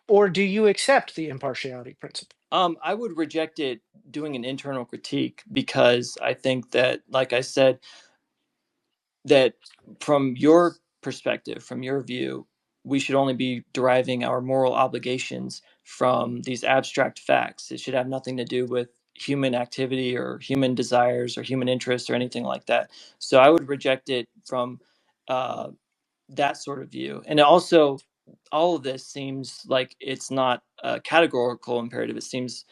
or do you accept the impartiality principle? I would reject it doing an internal critique because I think that, like I said, that from your perspective, from your view, we should only be deriving our moral obligations from these abstract facts. It should have nothing to do with human activity or human desires or human interests or anything like that. So I would reject it from uh, that sort of view. And also, all of this seems like it's not a categorical imperative. It seems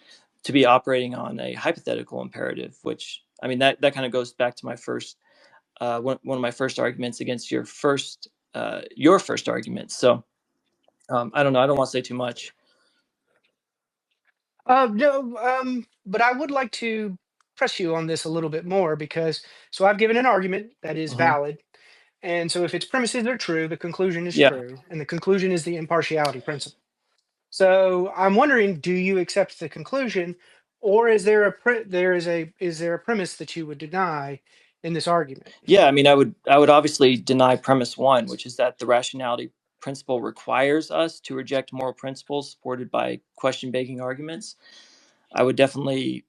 to be operating on a hypothetical imperative, which, I mean, that kind of goes back to my first one of my first arguments against your first argument. So I don't know. I don't want to say too much. No, but I would like to press you on this a little bit more because so I've given an argument that is Hmm. valid. And so if its premises are true, the conclusion is Yeah, true, and the conclusion is the impartiality principle. So I'm wondering, do you accept the conclusion, or is there is there a premise that you would deny in this argument? yeah. I mean, I would obviously deny premise one, which is that the rationality principle requires us to reject moral principles supported by question begging arguments. I would definitely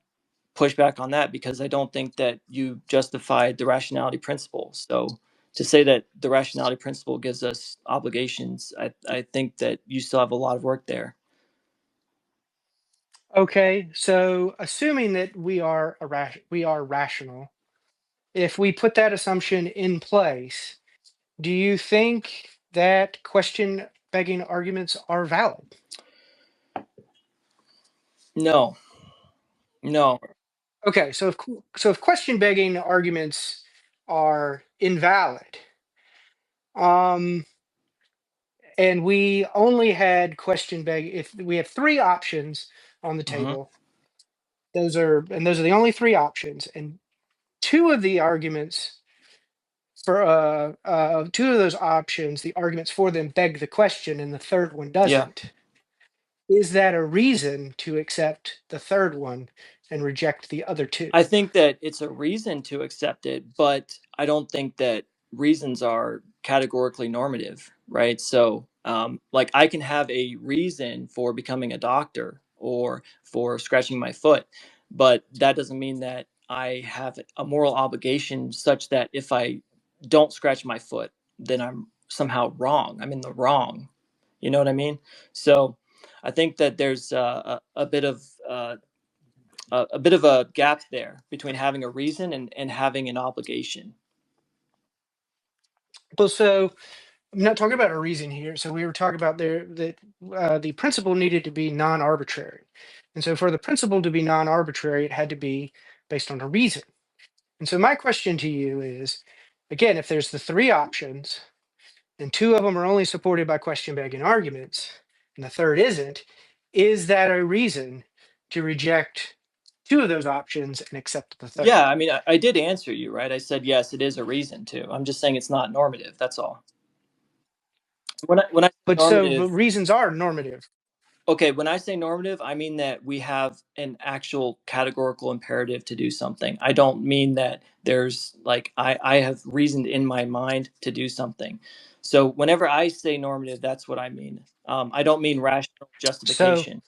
push back on that because I don't think that you justified the rationality principle. So to say that the rationality principle gives us obligations, I think that you still have a lot of work there. Okay, so assuming that we are rational, if we put that assumption in place, do you think that question begging arguments are valid? No, no. Okay, so if question begging arguments are invalid, um, and we only had question beg, if we have three options on the Hmm. table, those are the only three options, and two of the arguments for two of those options, the arguments for them beg the question, and the third one Yeah. doesn't. Is that a reason to accept the third one and reject the other two? I think that it's a reason to accept it, but I don't think that reasons are categorically normative, right? So, like, I can have a reason for becoming a doctor or for scratching my foot, but that doesn't mean that I have a moral obligation such that if I don't scratch my foot, then I'm somehow wrong. I'm in the wrong. You know what I mean? So, I think that there's a bit of a bit of a gap there between having a reason and having an obligation. Well, so I'm not talking about a reason here. So we were talking about there that the principle needed to be non-arbitrary, and so for the principle to be non-arbitrary, it had to be based on a reason. And so my question to you is, again, if there's the three options, and two of them are only supported by question begging arguments, and the third isn't, is that a reason to reject two of those options and accept the Yeah, third? I mean, I did answer you, right? I said yes, it is a reason to. I'm just saying it's not normative. That's all. When I say But so but normative, reasons are normative. okay, when I say normative, I mean that we have an actual categorical imperative to do something. I don't mean that there's like I have reasoned in my mind to do something. So whenever I say normative, that's what I mean. I don't mean rational So, justification.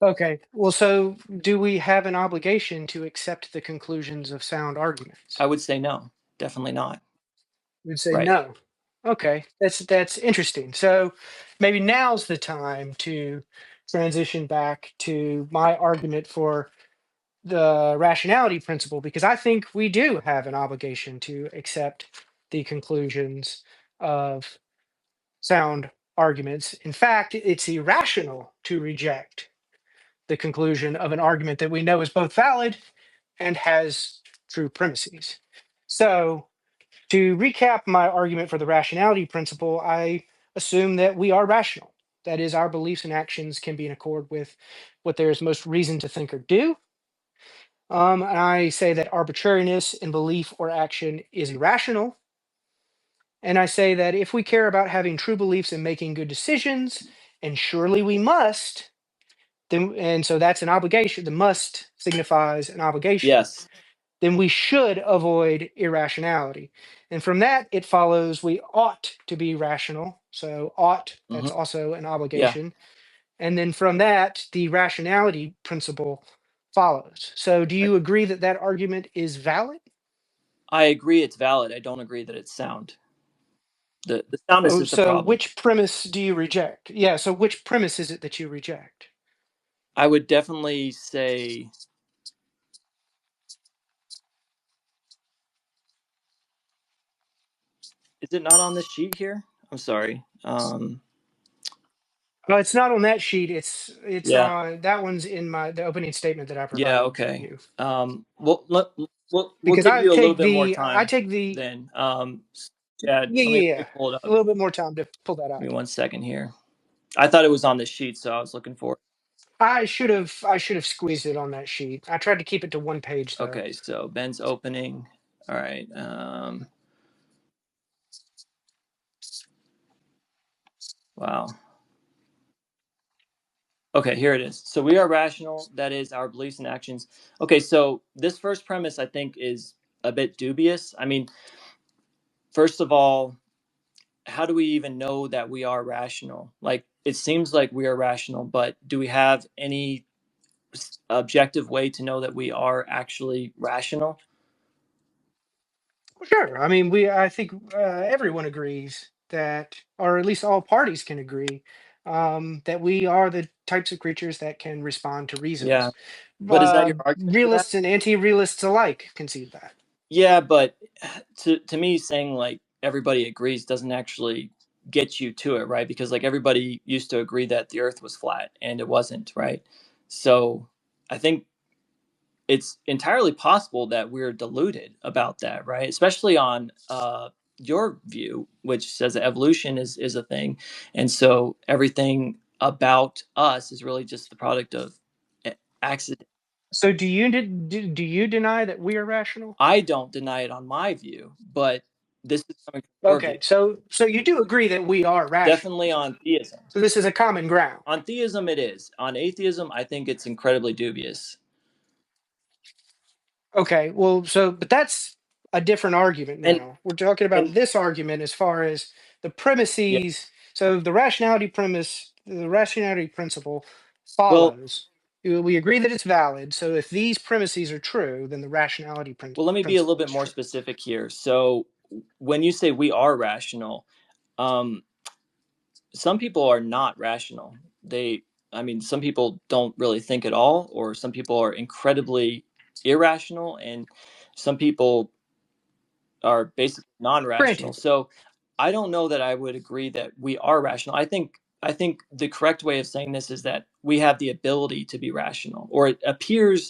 okay. Well, so do we have an obligation to accept the conclusions of sound I arguments? would say no, definitely not. We'd say Right. no. Okay, that's interesting. So maybe now's the time to transition back to my argument for the rationality principle, because I think we do have an obligation to accept the conclusions of sound arguments. In fact, it's irrational to reject the conclusion of an argument that we know is both valid and has true premises. So, to recap my argument for the rationality principle, I assume that we are rational. That is, our beliefs and actions can be in accord with what there is most reason to think or do. And I say that arbitrariness in belief or action is irrational. And I say that if we care about having true beliefs and making good decisions, and surely we must, then, and so that's an obligation. The must signifies an obligation. Yes. Then we should avoid irrationality. And from that, it follows we ought to be rational. So, ought, Hmm. that's also an Yeah. obligation. And then from that, the rationality principle follows. So, do I, you agree that that argument is valid? I agree it's valid. I don't agree that it's sound. The soundness Oh, is the so problem. which premise do you reject? Yeah, so which premise is it that you reject? I would definitely say, is it not on this sheet here? I'm sorry. Well, it's not on that sheet. It's Yeah. on that one's in the opening statement that I Yeah. provided Okay. you. We'll Because give I you a little take bit more I time take the then. Chad, yeah, yeah, let me yeah. pull it A up. little bit more time to pull that Give me up. 1 second here. I thought it was on this sheet, so I was looking for it. I should have squeezed it on that sheet. I tried to keep it to one page though. Okay, so Ben's opening. All right. Wow. Okay, here it is. So we are rational, that is our beliefs and actions. Okay, so this first premise I think is a bit dubious. I mean, first of all, how do we even know that we are rational? Like, it seems like we are rational, but do we have any objective way to know that we are actually rational? Sure. I mean, I think everyone agrees that, or at least all parties can agree, that we are the types of creatures that can respond to Yeah, reasons. but is that your argument for that? Realists and anti-realists alike concede that. Yeah, but to me, saying like everybody agrees doesn't actually get you to it, right? Because like everybody used to agree that the Earth was flat, and it wasn't, right? So I think it's entirely possible that we're deluded about that, right? Especially on your view, which says that evolution is a thing, and so everything about us is really just the product of accident. So, do you deny that we are rational? I don't deny it on my view, but this is coming from your view. Okay, so you do agree that we are rational. Definitely on theism. So this is a common ground. On theism, it is. On atheism, I think it's incredibly dubious. Okay, well, but that's a different argument And now. We're talking and about this argument as far as the yeah, premises. So the rationality principle well, follows. We agree that it's valid. So if these premises are true, then the rationality let me be a little principle bit is more true. specific here. So when you say we are rational, um, some people are not rational. I mean, some people don't really think at all, or some people are incredibly irrational, and some people are basically non-rational. Granted. So I don't know that I would agree that we are rational. I think the correct way of saying this is that we have the ability to be rational, or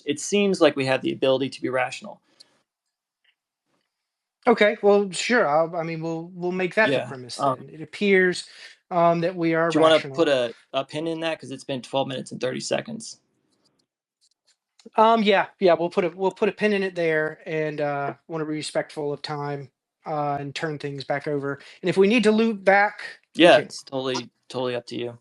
it seems like we have the ability to be rational. Okay, well, sure. I mean, we'll make that the Yeah. premise then. It appears that we are Do you want to put rational. a pin in that, because it's been 12 minutes and 30 seconds? Yeah, we'll put a pin in it there, and want to be respectful of time, and turn things back over. And if we need to loop back, we Yeah, can. it's totally up to you.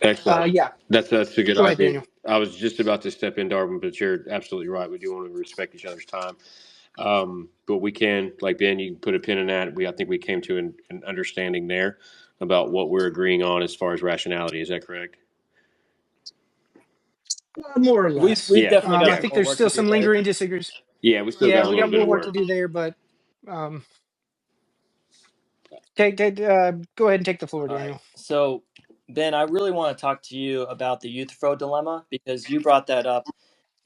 Excellent. Yeah, That's a good go ahead, idea. Daniel. I was just about to step in, Darwin, but you're absolutely right. We do want to respect each other's time. But we can, like Ben, you can put a pin in that. I think we came to an understanding there about what we're agreeing on as far as rationality. Is that correct? More or We've less. we've Yeah. definitely got I some think more there's work to still do, some right? lingering disagreements. Yeah, we still Yeah, got a we little got bit more of work to work. do there, but um, go ahead and take the floor, All right. Daniel. So, Ben, I really want to talk to you about the Euthyphro dilemma, because you brought that up,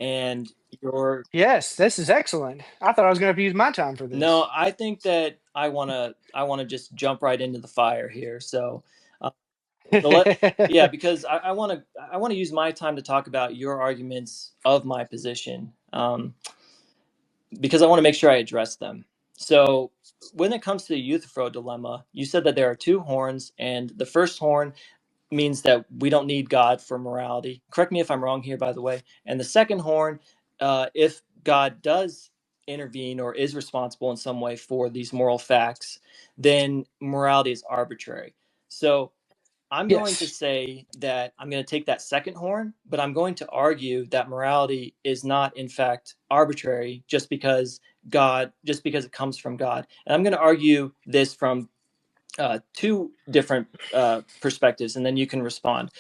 and your Yes, this is excellent. I thought I was going to have to use my time for no, this. I think that I wanna just jump right into the fire here. Uh, so yeah, because I want to use my time to talk about your arguments of my position, because I want to make sure I address them. So, when it comes to the Euthyphro dilemma, you said that there are two horns, and the first horn means that we don't need God for morality. Correct me if I'm wrong here, by the way. And the second horn, if God does intervene or is responsible in some way for these moral facts, then morality is arbitrary. So I'm going to Yes. say that I'm going to take that second horn, but I'm going to argue that morality is not, in fact, arbitrary just because it comes from God. And I'm going to argue this from two different perspectives, and then you can respond.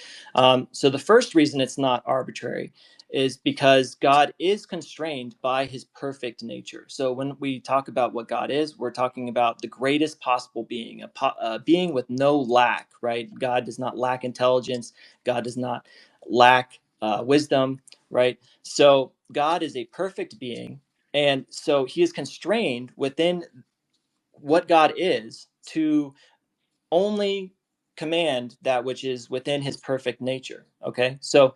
So the first reason it's not arbitrary is because God is constrained by his perfect nature. So when we talk about what God is, we're talking about the greatest possible being, a being with no lack, right? God does not lack intelligence. God does not lack wisdom, right? So God is a perfect being. And so he is constrained within what God is to only command that which is within his perfect nature. Okay, so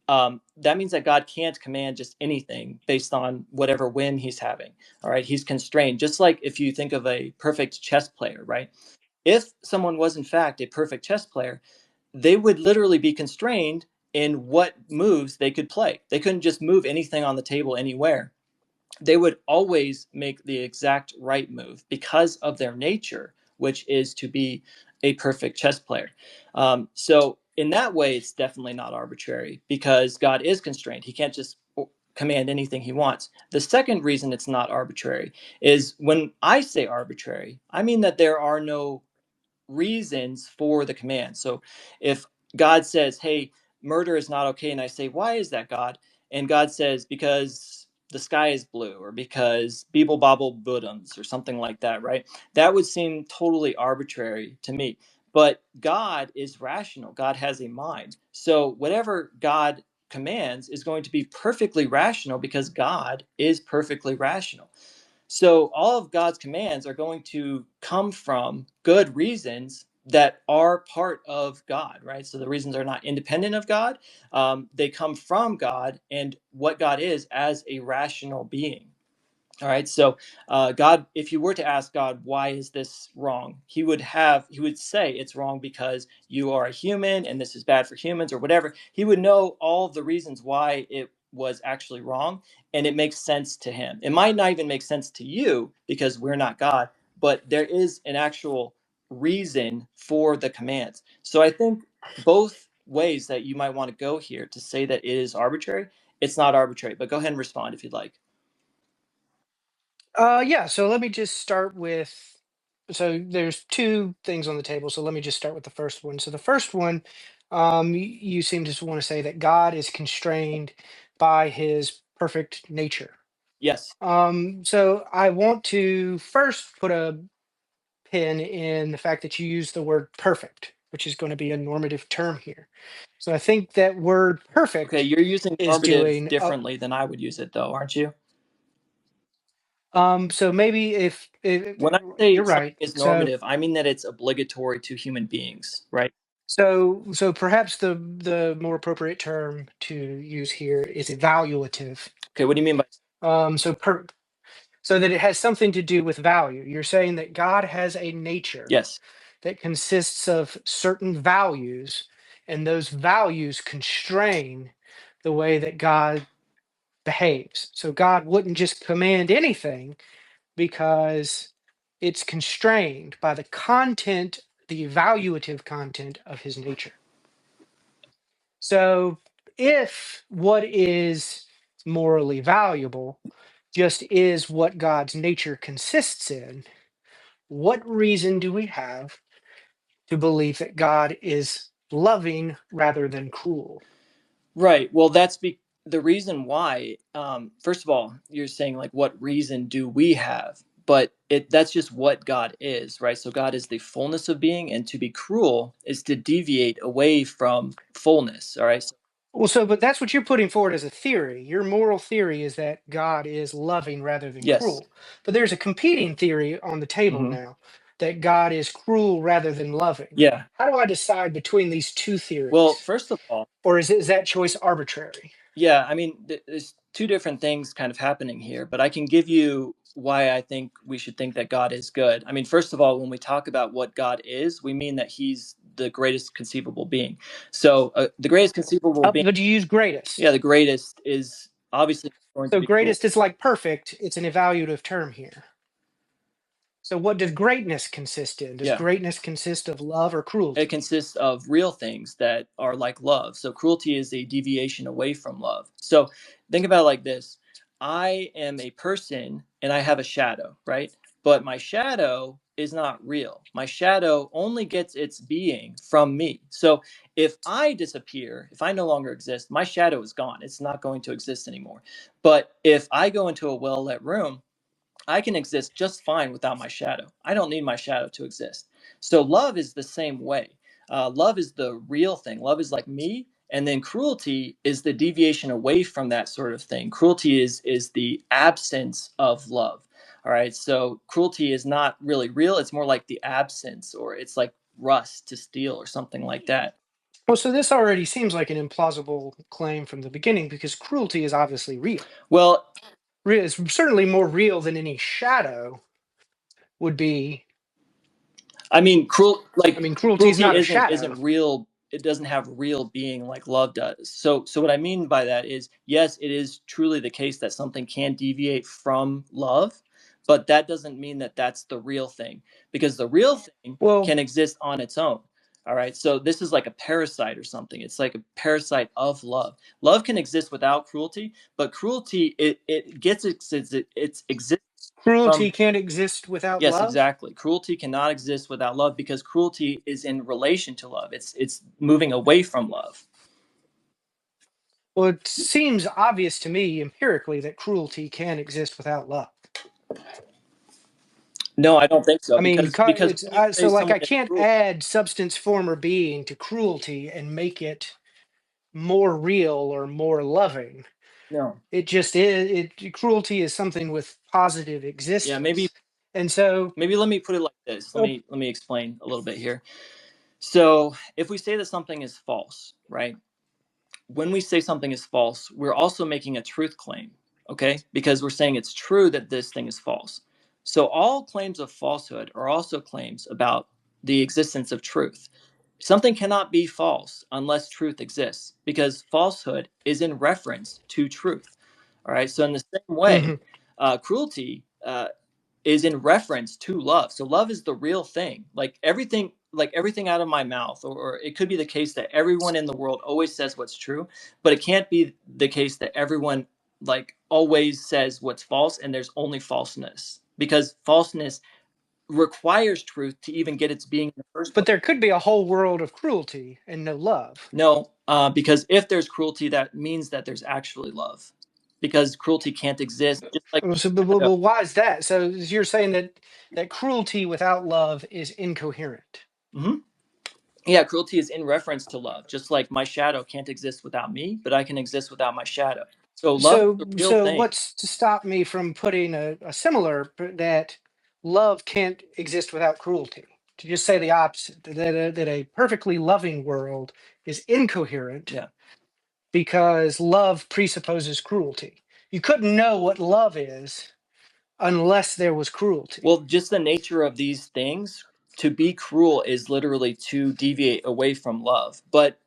that means that God can't command just anything based on whatever whim he's having. All right, he's constrained. Just like if you think of a perfect chess player, right? If someone was in fact a perfect chess player, they would literally be constrained in what moves they could play. They couldn't just move anything on the table anywhere. They would always make the exact right move because of their nature, which is to be a perfect chess player. So, in that way, it's definitely not arbitrary because God is constrained. He can't just command anything he wants. The second reason it's not arbitrary is when I say arbitrary, I mean that there are no reasons for the command. So if God says, "Hey, murder is not okay," and I say, "Why is that, God?" And God says, "Because the sky is blue," or "Because Beeble Bobble Buddhams," or something like that, right? That would seem totally arbitrary to me. But God is rational. God has a mind. So whatever God commands is going to be perfectly rational because God is perfectly rational. So all of God's commands are going to come from good reasons that are part of God, right? So the reasons are not independent of God. They come from God and what God is as a rational being. All right. So, God, if you were to ask God, why is this wrong? He would say it's wrong because you are a human and this is bad for humans or whatever. He would know all of the reasons why it was actually wrong, and it makes sense to him. It might not even make sense to you because we're not God, but there is an actual reason for the commands. So I think both ways that you might want to go here to say that it is arbitrary, it's not arbitrary, but go ahead and respond if you'd like. Yeah, so let me just start with, so there's two things on the table, so let me just start with the first one. So the first one, you seem to want to say that God is constrained by his perfect nature. Yes. So I want to first put a pin in the fact that you use the word perfect, which is going to be a normative term here. So I think that word Okay, perfect you're using is normative doing differently than I would use it, though, aren't you? So maybe if When I say you're something right. is normative, I mean that it's obligatory to human beings, right? So perhaps the more appropriate term to use here is evaluative. Okay, what do you mean by? Um, so per, so that it has something to do with value. You're saying that God has a nature Yes. that consists of certain values, and those values constrain the way that God behaves. So God wouldn't just command anything because it's constrained by the content, the evaluative content of his nature. So if what is morally valuable just is what God's nature consists in, what reason do we have to believe that God is loving rather than cruel? Right. Well, the reason why. First of all, you're saying like, what reason do we have? But that's just what God is, right? So God is the fullness of being, and to be cruel is to deviate away from fullness. All right. So, Well, but that's what you're putting forward as a theory. Your moral theory is that God is loving rather than yes. cruel. But there's a competing theory on the table Hmm. now that God is cruel rather than loving. Yeah. How do I decide between these two Well, theories? first of all, Or is that choice arbitrary? yeah, I mean, there's two different things kind of happening here, but I can give you why I think we should think that God is good. I mean, first of all, when we talk about what God is, we mean that he's the greatest conceivable being. So, the greatest conceivable being, But you use yeah, greatest. the greatest is obviously going to So be cruel. greatest is like perfect. It's an evaluative term here. So what does greatness consist in? Does Yeah. greatness consist of love or It cruelty? consists of real things that are like love. So cruelty is a deviation away from love. So think about it like this. I am a person and I have a shadow, right? But my shadow is not real. My shadow only gets its being from me. So if I disappear, if I no longer exist, my shadow is gone. It's not going to exist anymore. But if I go into a well lit room, I can exist just fine without my shadow. I don't need my shadow to exist. So love is the same way. Love is the real thing. Love is like me, and then cruelty is the deviation away from that sort of thing. Cruelty is the absence of love. All right. So cruelty is not really real. It's more like the absence, or it's like rust to steel, or something like that. Well, so this already seems like an implausible claim from the beginning because cruelty is obviously real. Well, It's certainly more real than any shadow would be. I mean, I mean, cruelty is cruelty not a isn't shadow. real. It doesn't have real being like love does. So what I mean by that is, yes, it is truly the case that something can deviate from love, but that doesn't mean that that's the real thing, because the real thing Well, can exist on its own. All right. So this is like a parasite or something. It's like a parasite of love. Love can exist without cruelty, but cruelty it gets its existence from. cruelty can't exist without Yes, love. exactly. Cruelty cannot exist without love, because cruelty is in relation to love. It's moving away from love. Well, it seems obvious to me empirically that cruelty can exist without love. No, I don't think so, I mean, because when you say so like someone I is can't cruel, add substance, form, or being to cruelty and make it more real or more loving. no. It just is. Cruelty is something with positive Yeah, maybe existence, and so maybe let me put it like this. Let well, me let me explain a little bit here. So, if we say that something is false, right? When we say something is false, we're also making a truth claim, okay? Because we're saying it's true that this thing is false. So all claims of falsehood are also claims about the existence of truth. Something cannot be false unless truth exists, because falsehood is in reference to truth. All right. So in the same way, mhm. cruelty is in reference to love. So love is the real thing. Like everything out of my mouth, or it could be the case that everyone in the world always says what's true, but it can't be the case that everyone like always says what's false, and there's only falseness, because falseness requires truth to even get its being in the first But place. there could be a whole world of cruelty and no love. No, because if there's cruelty, that means that there's actually love, because cruelty can't exist. Just like So, shadow. why is that? So you're saying that cruelty without love is incoherent. Mhm. Yeah, cruelty is in reference to love. Just like my shadow can't exist without me, but I can exist without my shadow. So love is So, the real thing. what's to stop me from putting a similar that love can't exist without cruelty? To just say the opposite, that a perfectly loving world is incoherent Yeah. because love presupposes cruelty. You couldn't know what love is unless there was cruelty. Well, just the nature of these things, to be cruel is literally to deviate away from love. But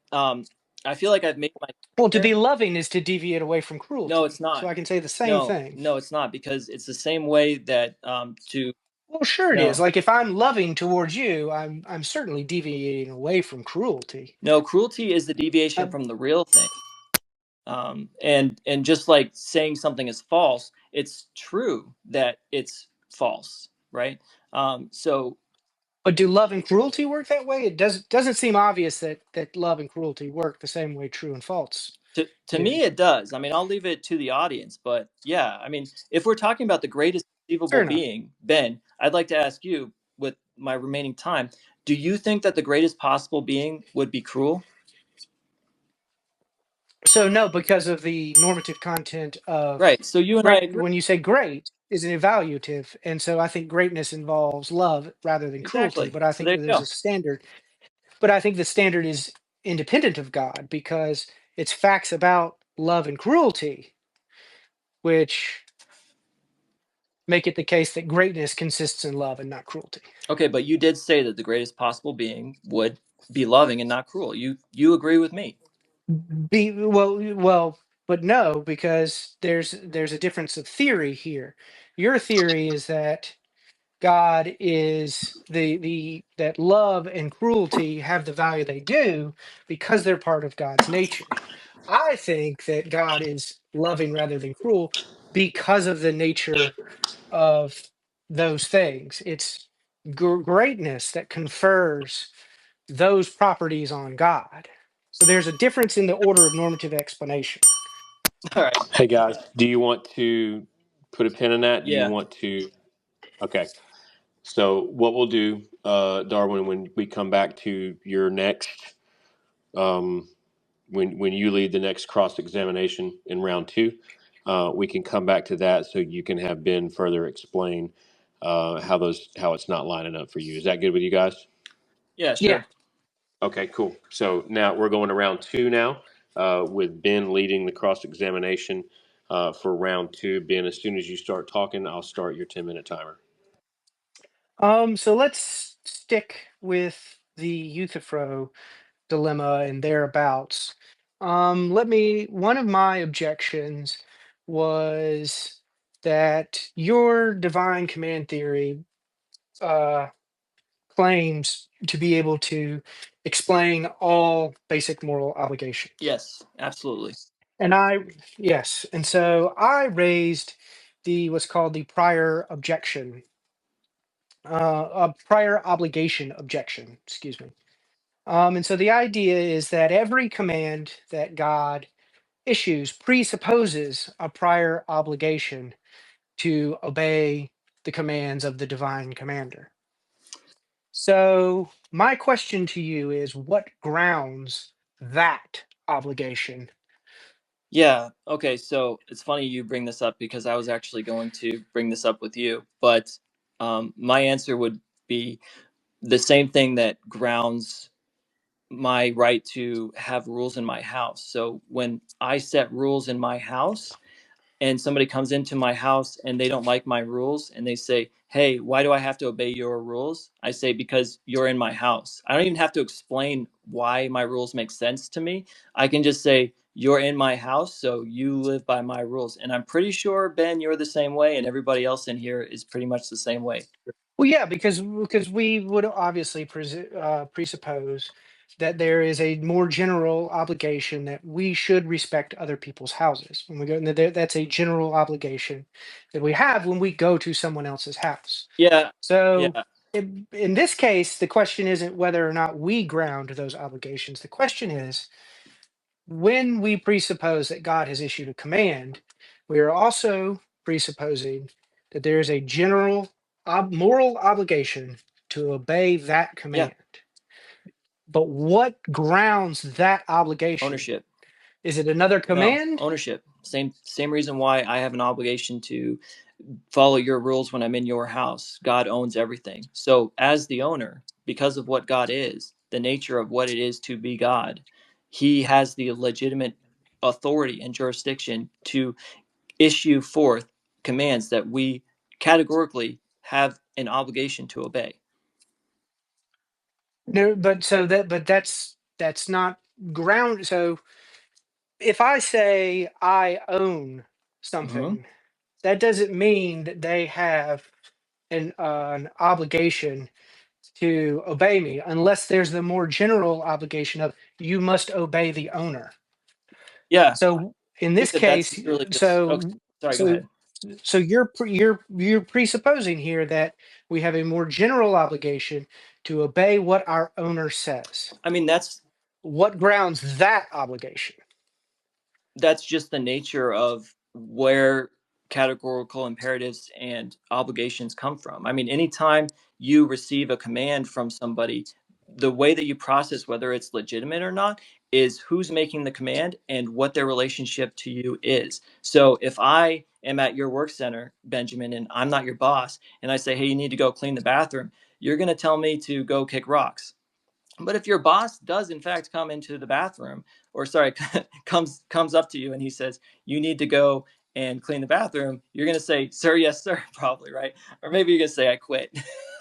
I feel like I've made my Well, to here. be loving is to deviate away from No, it's cruelty. So not. I can say the same No, thing. no, it's not, because it's the same way that to Well, sure it is. no, Like if I'm loving towards you, I'm certainly deviating away from cruelty. no, cruelty is the deviation Uh, from the real thing. And just like saying something is false, it's true that it's false, right? So but do love and cruelty work that way? It doesn't seem obvious that love and cruelty work the same way true and false to do. me, it does. I mean, I'll leave it to the audience, but yeah, I mean, if we're talking about the greatest Fair conceivable enough. being, Ben, I'd like to ask you, with my remaining time, do you think that the greatest possible being would be cruel? So no, because of the normative content of Right. So you and I great. agree. When you say great, is an evaluative, and so I think greatness involves love rather than cruelty. Exactly. But I So think there that you there's go. a standard. But I think the standard is independent of God because it's facts about love and cruelty which make it the case that greatness consists in love and not cruelty. Okay, but you did say that the greatest possible being would be loving and not cruel. You agree with me. But no, because there's a difference of theory here. Your theory is that God is the that love and cruelty have the value they do because they're part of God's nature. I think that God is loving rather than cruel because of the nature of those things. It's greatness that confers those properties on God. So there's a difference in the order of normative explanation. All right. Hey guys, do you want to put a pin in that? Do you Yeah. want to? Okay. So what we'll do, Darwin, when we come back to your next, um, when you lead the next cross examination in round two, we can come back to that so you can have Ben further explain how it's not lining up for you. Is that good with you guys? Yeah, Yeah. sure. Okay, cool. So now we're going to round two now, with Ben leading the cross examination for round two. Ben, as soon as you start talking, I'll start your 10-minute timer. So let's stick with the Euthyphro dilemma and thereabouts. One of my objections was that your divine command theory uh, claims to be able to explain all basic moral obligations. Yes, absolutely. And yes, and so I raised the what's called the prior objection, a prior obligation objection, excuse me. And so the idea is that every command that God issues presupposes a prior obligation to obey the commands of the divine commander. So my question to you is what grounds that obligation? Yeah. Okay. So it's funny you bring this up because I was actually going to bring this up with you, but my answer would be the same thing that grounds my right to have rules in my house. So when I set rules in my house, and somebody comes into my house and they don't like my rules and they say, "Hey, why do I have to obey your rules?" I say, "Because you're in my house." I don't even have to explain why my rules make sense to me. I can just say, "You're in my house, so you live by my rules." And I'm pretty sure, Ben, you're the same way, and everybody else in here is pretty much the same way. Well, yeah, because we would obviously presuppose that there is a more general obligation that we should respect other people's houses when we go. And that's a general obligation that we have when we go to someone else's house. Yeah. So Yeah. in this case, the question isn't whether or not we ground those obligations. The question is when we presuppose that God has issued a command, we are also presupposing that there is a general moral obligation to obey that Yeah. command. But what grounds that obligation? Ownership. Is it another No, command? ownership. Same reason why I have an obligation to follow your rules when I'm in your house. God owns everything. So as the owner, because of what God is, the nature of what it is to be God, he has the legitimate authority and jurisdiction to issue forth commands that we categorically have an obligation to obey. No, but that's not ground. So if I say I own Mm-hmm. something, that doesn't mean that they have an obligation to obey me, unless there's the more general obligation of you must obey the owner. Yeah, I So in think this that that's case, really just. Oh, so sorry. Go so ahead. so you're presupposing here that we have a more general obligation to obey what our owner says. I mean, What grounds that obligation? that's just the nature of where categorical imperatives and obligations come from. I mean, anytime you receive a command from somebody, the way that you process whether it's legitimate or not is who's making the command and what their relationship to you is. So if I am at your work center, Benjamin, and I'm not your boss, and I say, hey, you need to go clean the bathroom, you're going to tell me to go kick rocks. But if your boss does in fact come into the bathroom, or sorry, comes up to you and he says, you need to go and clean the bathroom, you're going to say, sir, yes, sir, probably, right? Or maybe you're going to say, I quit.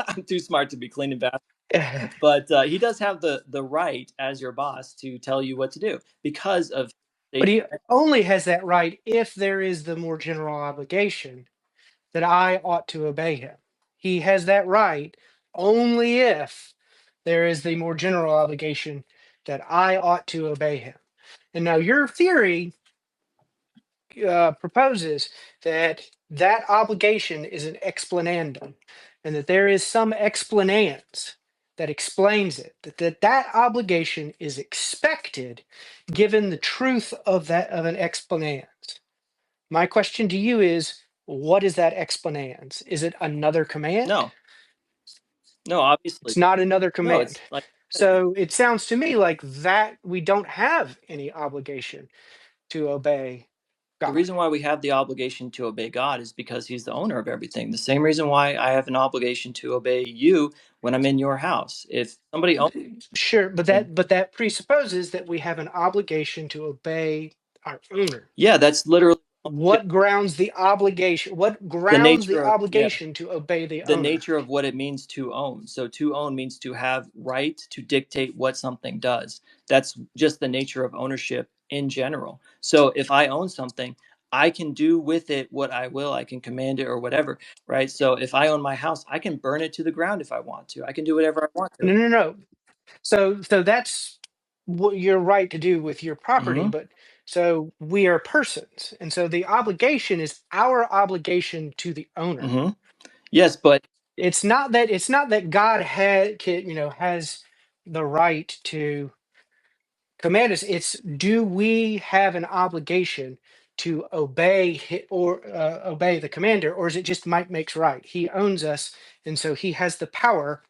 I'm too smart to be cleaning bathroom. But he does have the right as your boss to tell you what to do because of But state. he only has that right if there is the more general obligation that I ought to obey him. He has that right only if there is the more general obligation that I ought to obey him. And now your theory proposes that that obligation is an explanandum, and that there is some explanans that explains it, that obligation is expected given the truth of that of an explanans. My question to you is, what is that explanans? Is it another command? No, no, obviously. It's not another No, command. it's like So it sounds to me like that we don't have any obligation to obey the God. reason why we have the obligation to obey God is because he's the owner of everything. The same reason why I have an obligation to obey you when I'm in your house. If somebody owns Sure, but something, that presupposes that we have an obligation to obey our owner. yeah, that's literally What grounds the obligation? What the grounds the nature of, yeah, obligation to obey the the owner? nature of what it means to own. So to own means to have right to dictate what something does. That's just the nature of ownership in general. So if I own something, I can do with it what I will. I can command it or whatever, right? So if I own my house, I can burn it to the ground if I want to. I can do whatever I want to. No, no, no. So that's what you're right to do with your property, Hmm. but so we are persons, and so the obligation is our obligation to the owner. Hmm. Yes, but It's not that God has the right to command us. It's, do we have an obligation to obey the commander, or is it just might makes right? He owns us, and so he has the power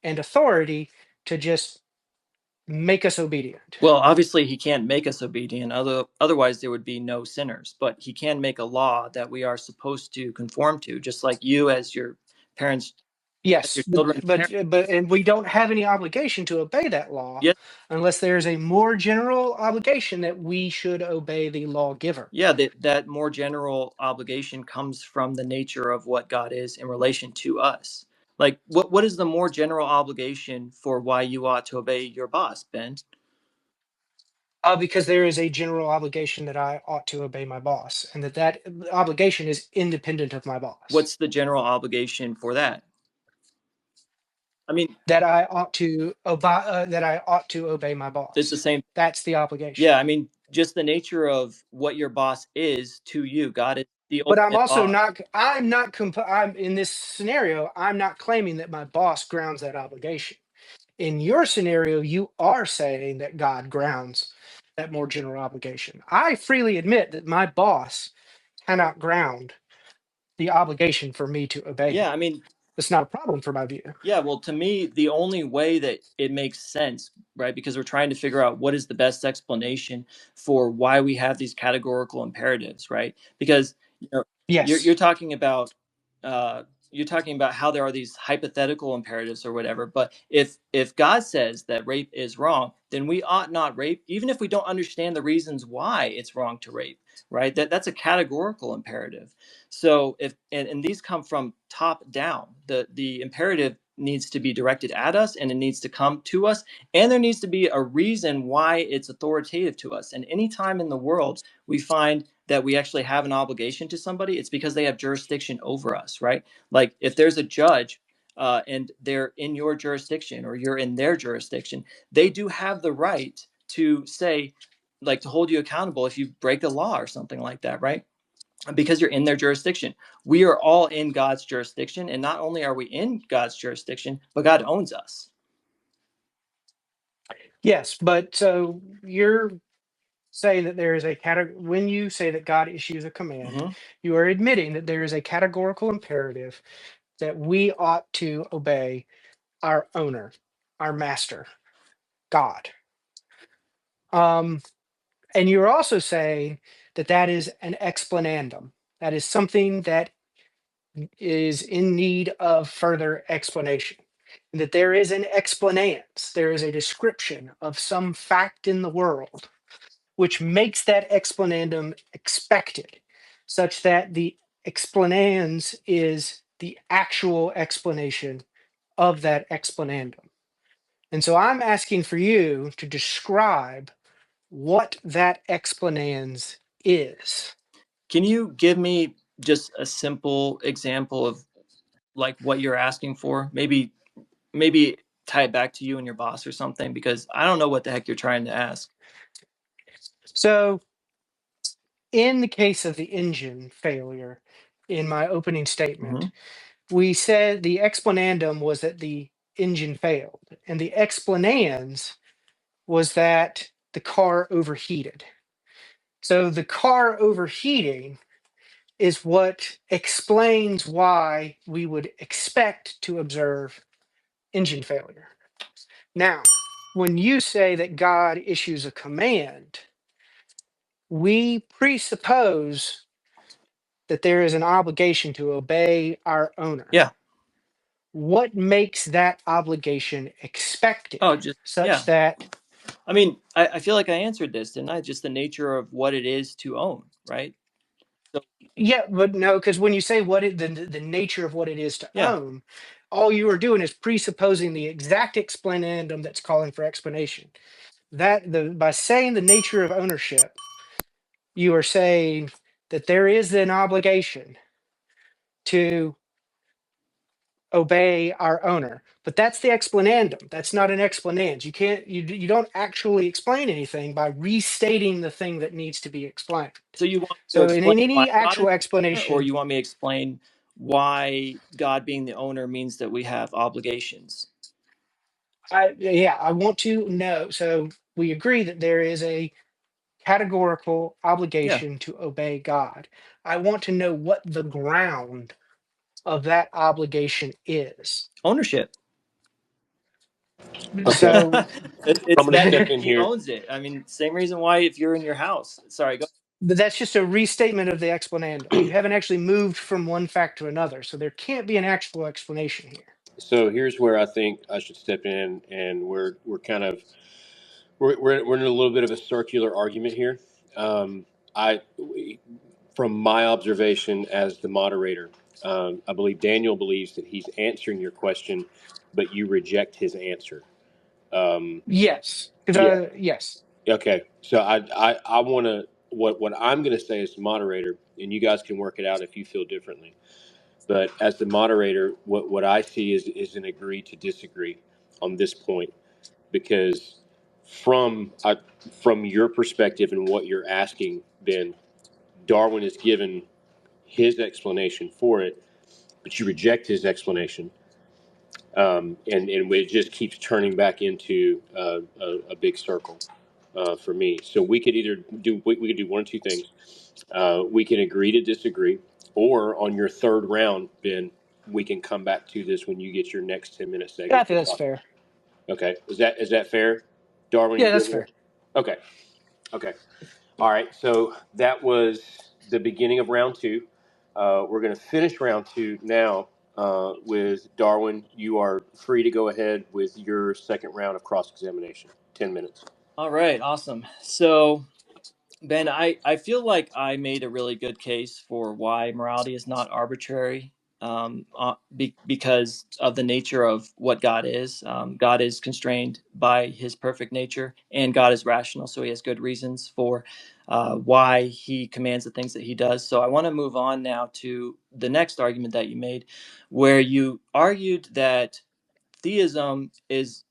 and authority to just make us obedient. well, obviously he can't make us obedient. Otherwise, there would be no sinners. But he can make a law that we are supposed to conform to, just like you, as your parents, as Yes, your children's parents. and we don't have any obligation to obey that law Yes, unless there is a more general obligation that we should obey the lawgiver. yeah, that more general obligation comes from the nature of what God is in relation to us. Like, what is the more general obligation for why you ought to obey your boss, Ben? Because there is a general obligation that I ought to obey my boss, and that obligation is independent of my boss. What's the general obligation for that? I mean, That I ought to obey my it's the boss. same. That's the obligation. Yeah, I mean, just the nature of what your boss is to you. God is the But I'm ultimate also boss. not. I'm in this scenario. I'm not claiming that my boss grounds that obligation. In your scenario, you are saying that God grounds that more general obligation. I freely admit that my boss cannot ground the obligation for me to obey him. Yeah, I mean, That's not a problem from my view. Yeah, well, to me, the only way that it makes sense, right? Because we're trying to figure out what is the best explanation for why we have these categorical imperatives, right? Because you know, you're Yes. talking about how there are these hypothetical imperatives or whatever. But if God says that rape is wrong, then we ought not rape, even if we don't understand the reasons why it's wrong to rape, right? That's a categorical imperative. So if and these come from top down, the imperative needs to be directed at us, and it needs to come to us, and there needs to be a reason why it's authoritative to us. And anytime in the world we find that we actually have an obligation to somebody, it's because they have jurisdiction over us, right? Like if there's a judge and they're in your jurisdiction or you're in their jurisdiction, they do have the right to say, like, to hold you accountable if you break the law or something like that, right? Because you're in their jurisdiction. We are all in God's jurisdiction, and not only are we in God's jurisdiction, but God owns us. Yes, but so you're saying that there is a category when you say that God issues a command, Mm-hmm. you are admitting that there is a categorical imperative that we ought to obey our owner, our master, God. Um, and you're also saying that that is an explanandum. That is something that is in need of further explanation. And that there is an explanans, there is a description of some fact in the world which makes that explanandum expected, such that the explanans is the actual explanation of that explanandum. And so I'm asking for you to describe what that explanans is. Can you give me just a simple example of like what you're asking for? Maybe tie it back to you and your boss or something, because I don't know what the heck you're trying to ask. So, in the case of the engine failure, in my opening Mm-hmm. statement, we said the explanandum was that the engine failed, and the explanans was that the car overheated. So the car overheating is what explains why we would expect to observe engine failure. Now, when you say that God issues a command, we presuppose that there is an obligation to obey our owner. Yeah. What makes that obligation expected Oh, just such yeah. that I mean, I feel like I answered this, didn't I? Just the nature of what it is to own, right? So yeah, but no, because when you say what the nature of what it is to yeah. own, all you are doing is presupposing the exact explanandum that's calling for explanation. That the by saying the nature of ownership, you are saying that there is an obligation to obey our owner. But that's the explanandum. That's not an explanand. You can't you don't actually explain anything by restating the thing that needs to be explained. So you want me to So explain in why any God is actual the owner, or explanation, you want me to explain why God being the owner means that we have obligations? I want to know. So we agree that there is a categorical Yeah. obligation to obey God. I want to know what the ground of that obligation is. Ownership. Okay, So I'm It's going to that step in he here. owns it. I mean, same reason why if you're in your house. Sorry, go. but that's just a restatement of the explanandum. You haven't actually moved from one fact to another. So there can't be an actual explanation here. So here's where I think I should step in, and we're kind of we're in a little bit of a circular argument here. I, from my observation as the moderator, I believe Daniel believes that he's answering your question, but you reject his answer. Um, Yes. yeah. Because yes. Okay. So I want to what I'm going to say as the moderator, and you guys can work it out if you feel differently. But as the moderator, what I see is an agree to disagree on this point, because from from your perspective and what you're asking, Ben, Darwin has given his explanation for it, but you reject his explanation, and it just keeps turning back into a big circle for me. So we could either we could do one or two things. We can agree to disagree, or on your third round, Ben, we can come back to this when you get your next 10-minute Yeah, I segment. think that's fair. Okay, is that fair, Darwin? Yeah, You that's good with fair. it? Okay, okay. All right, so that was the beginning of round two. We're going to finish round two now with Darwin. You are free to go ahead with your second round of cross-examination. 10 minutes. All right, awesome. So, Ben, I feel like I made a really good case for why morality is not arbitrary, because of the nature of what God is. God is constrained by his perfect nature, and God is rational, so he has good reasons for why he commands the things that he does. So I want to move on now to the next argument that you made, where you argued that theism is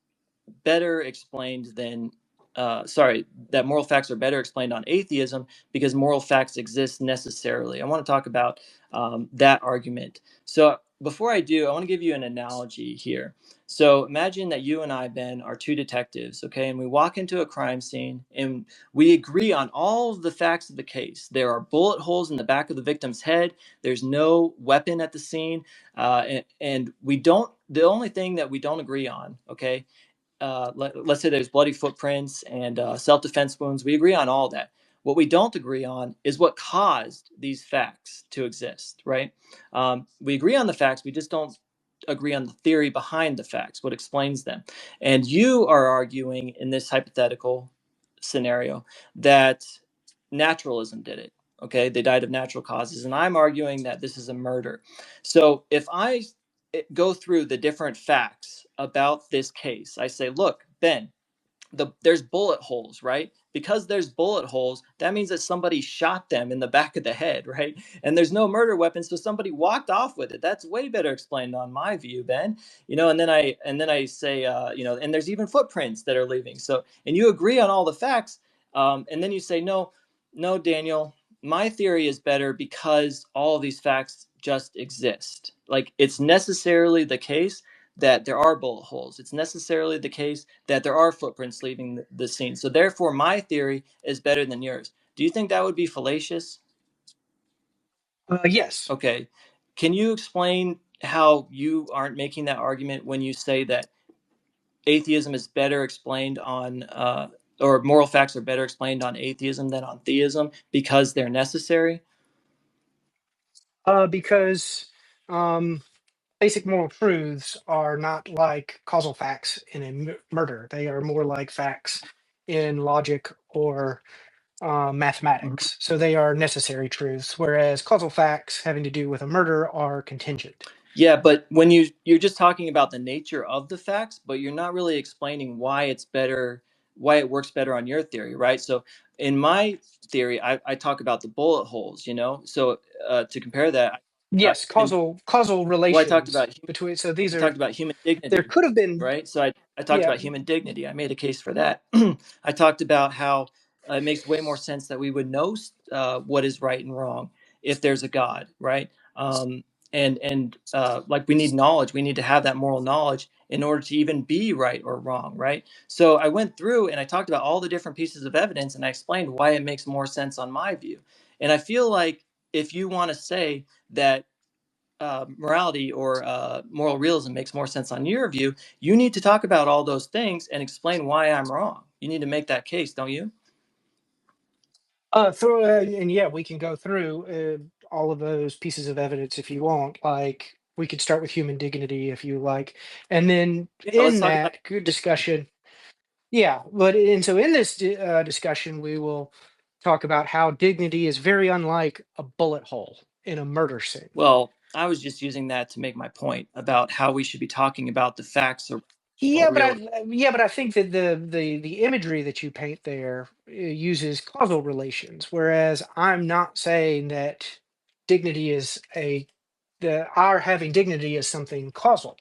better explained than that moral facts are better explained on atheism because moral facts exist necessarily. I want to talk about that argument. So before I do, I want to give you an analogy here. So imagine that you and I, Ben, are two detectives, okay, and we walk into a crime scene and we agree on all of the facts of the case. There are bullet holes in the back of the victim's head. There's no weapon at the scene, and we don't. The only thing that we don't agree on, okay, let's say there's bloody footprints and self-defense wounds. We agree on all that. What we don't agree on is what caused these facts to exist, right? We agree on the facts. We just don't agree on the theory behind the facts, what explains them. And you are arguing in this hypothetical scenario that naturalism did it. Okay, they died of natural causes. And I'm arguing that this is a murder. So if I go through the different facts about this case. I say, look, Ben, there's bullet holes, right? Because there's bullet holes, that means that somebody shot them in the back of the head, right? And there's no murder weapon, so somebody walked off with it. That's way better explained on my view, Ben. And then I say, and there's even footprints that are leaving. So, and you agree on all the facts, and then you say, no, no, Daniel, my theory is better because all of these facts just exist. Like it's necessarily the case that there are bullet holes. It's necessarily the case that there are footprints leaving the scene. So therefore, my theory is better than yours. Do you think that would be fallacious? Yes. Okay. Can you explain how you aren't making that argument when you say that atheism is better explained on, or moral facts are better explained on atheism than on theism because they're necessary? Because um, basic moral truths are not like causal facts in a murder. They are more like facts in logic or Mhm. mathematics. So they are necessary truths, whereas causal facts having to do with a murder are contingent. Yeah, but when you're just talking about the nature of the facts, but you're not really explaining why it's better, why it works better on your theory, right? So in my theory, I talk about the bullet holes, So to compare that, Yes, causal well, I talked relations about between. So these I talked are about human there dignity, could have been. right? So I talked Yeah. about human dignity. I made a case for that. I talked about how it makes way more sense that we would know what is right and wrong if there's a God, right? And like we need knowledge. We need to have that moral knowledge in order to even be right or wrong, right? So I went through and I talked about all the different pieces of evidence and I explained why it makes more sense on my view. And I feel like if you want to say that morality or moral realism makes more sense on your view, you need to talk about all those things and explain why I'm wrong. You need to make that case, don't you? Through and yeah, we can go through all of those pieces of evidence if you want. Like we could start with human dignity if you like, and then Yeah, let's in talk about. that good discussion, yeah. But and so in this discussion, we will talk about how dignity is very unlike a bullet hole in a murder scene. Well, I was just using that to make my point about how we should be talking about the facts or Yeah, but real. I think that the imagery that you paint there uses causal relations, whereas I'm not saying that dignity is the our having dignity is something causal.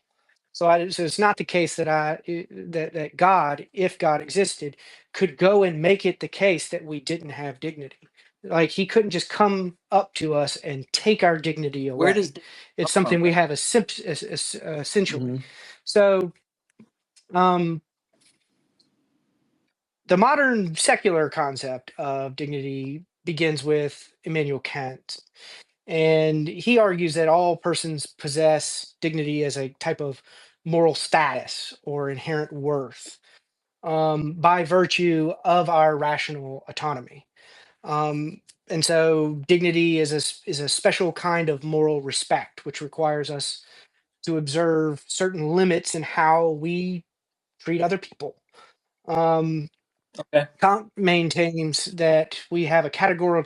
So it's not the case that that God, if God existed, could go and make it the case that we didn't have dignity. Like he couldn't just come up to us and take our dignity Where does away. dignity It's come from something we then? have essentially. Hmm. So um, the modern secular concept of dignity begins with Immanuel Kant. And he argues that all persons possess dignity as a type of moral status or inherent worth by virtue of our rational autonomy. And so dignity is is a special kind of moral respect, which requires us to observe certain limits in how we treat other people. Um, Okay. Kant maintains that we have a categorical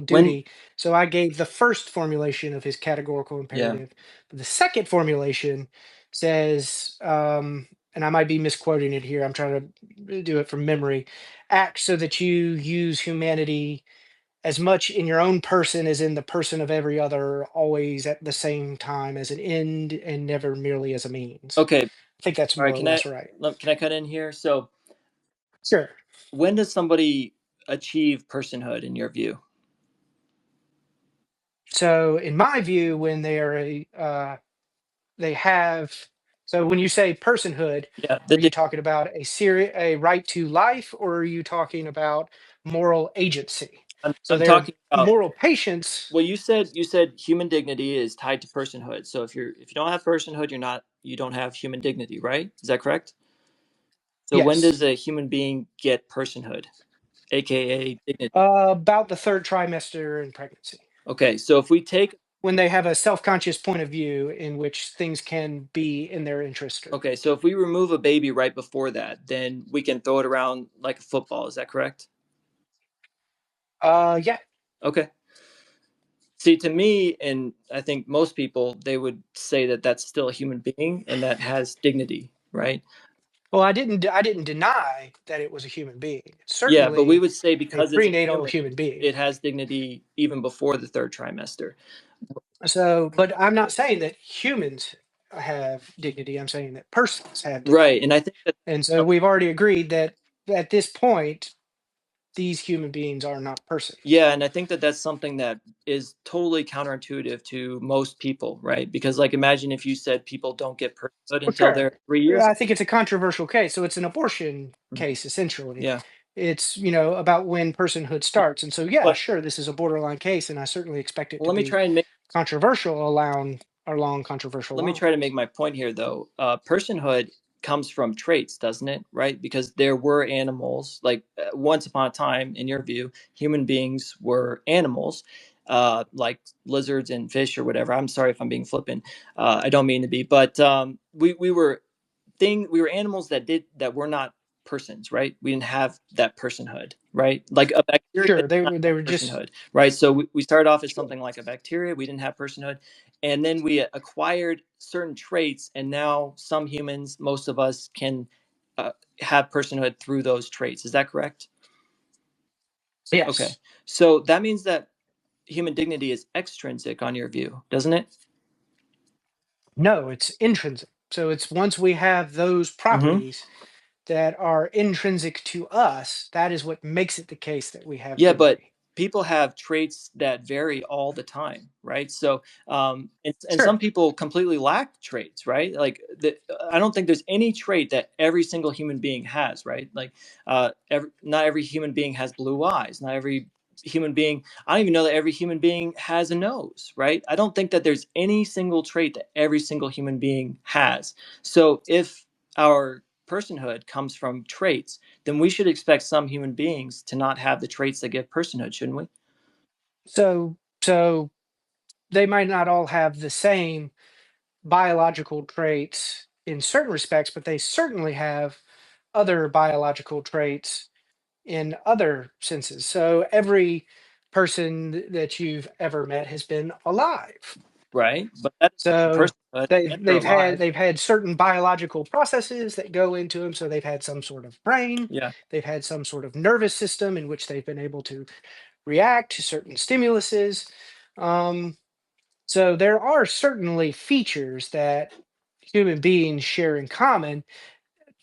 When duty. So I gave the first formulation of his categorical yeah. imperative. The second formulation says, and I might be misquoting it here, I'm trying to do it from memory, act so that you use humanity as much in your own person as in the person of every other, always at the same time as an end and never merely as a means. Okay. I think that's All right. more or less right. Can I cut in here? So Sure. when does somebody achieve personhood in your view? So, in my view, when they are they have, so when you say personhood, Yeah. are you talking about a right to life, or are you talking about moral agency? So I'm their talking about, moral patience. well, you said human dignity is tied to personhood. So if you don't have personhood, you don't have human dignity, right? Is that correct? So when Yes, does a human being get personhood, aka dignity? about the third trimester in pregnancy, Okay, so if we take when they have a self-conscious point of view in which things can be in their interest. okay, so if we remove a baby right before that, then we can throw it around like a football. Is that correct? Yeah. Okay. See, to me, and I think most people, they would say that that's still a human being and that has dignity, right? Well, I didn't deny that it was a human being. It's Yeah, but we certainly would say a because it's a prenatal human, human being. it has dignity even before the third trimester. So, but I'm not saying that humans have dignity. I'm saying that persons have Right, dignity. and I think that And so we've already agreed that at this point, these human beings are not persons. yeah, and I think that that's something that is totally counterintuitive to most people, right? Because like imagine if you said people don't get personhood Well, until they're sure. 3 years I old. think it's a controversial case. So it's an abortion case, essentially. Yeah. It's, about when personhood starts. And so, yeah, But sure, this is a borderline case, and I certainly expect it well, to be controversial along controversial let me try to make lines. my point here though. Personhood comes from traits, doesn't it? Right? Because there were animals, like once upon a time, in your view, human beings were animals, like lizards and fish or whatever. I'm sorry if I'm being flippant. I don't mean to be, but we were animals that were not persons, right? We didn't have that personhood, right? Like a bacteria Sure, does not they have were just personhood, right? So we started off as sure. something like a bacteria. We didn't have personhood, and then we acquired certain traits, and now some humans, most of us, can uh, have personhood through those traits. Is that correct? Okay, Yes. so that means that human dignity is extrinsic on your view, doesn't it? No, it's intrinsic. So it's once we have those Mm-hmm. properties that are intrinsic to us, that is what makes it the case that we have Yeah, but dignity. people have traits that vary all the time, right? So, and some Sure. people completely lack traits, right? I don't think there's any trait that every single human being has, right? Like, not every human being has blue eyes. Not every human being. I don't even know that every human being has a nose, right? I don't think that there's any single trait that every single human being has. So, if our personhood comes from traits, then we should expect some human beings to not have the traits that give personhood, shouldn't we? So they might not all have the same biological traits in certain respects, but they certainly have other biological traits in other senses. So every person that you've ever met has been alive. Right? But that doesn't mean So personhood. Yeah, they're alive. they've had certain biological processes that go into them. So they've had some sort of brain, Yeah. they've had some sort of nervous system in which they've been able to react to certain stimuluses. Um, so there are certainly features that human beings share in common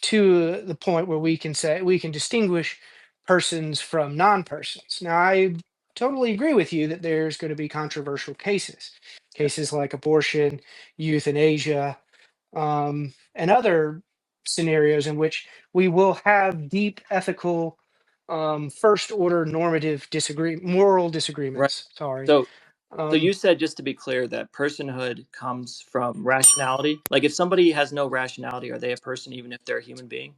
to the point where we can say we can distinguish persons from non-persons. Now, I totally agree with you that there's going to be controversial cases like abortion, euthanasia, and other scenarios in which we will have deep ethical, first order normative moral Right. disagreements. Sorry. So So you said, just to be clear, that personhood comes from rationality. Like if somebody has no rationality, are they a person even if they're a human being?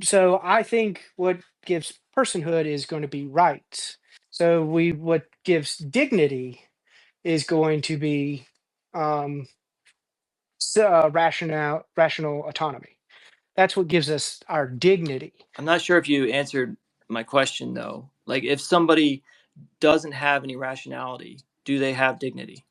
So I think what gives personhood is going to be rights. So what gives dignity is going to be um, rational autonomy. That's what gives us our dignity. I'm not sure if you answered my question though. Like if somebody doesn't have any rationality, do they have dignity?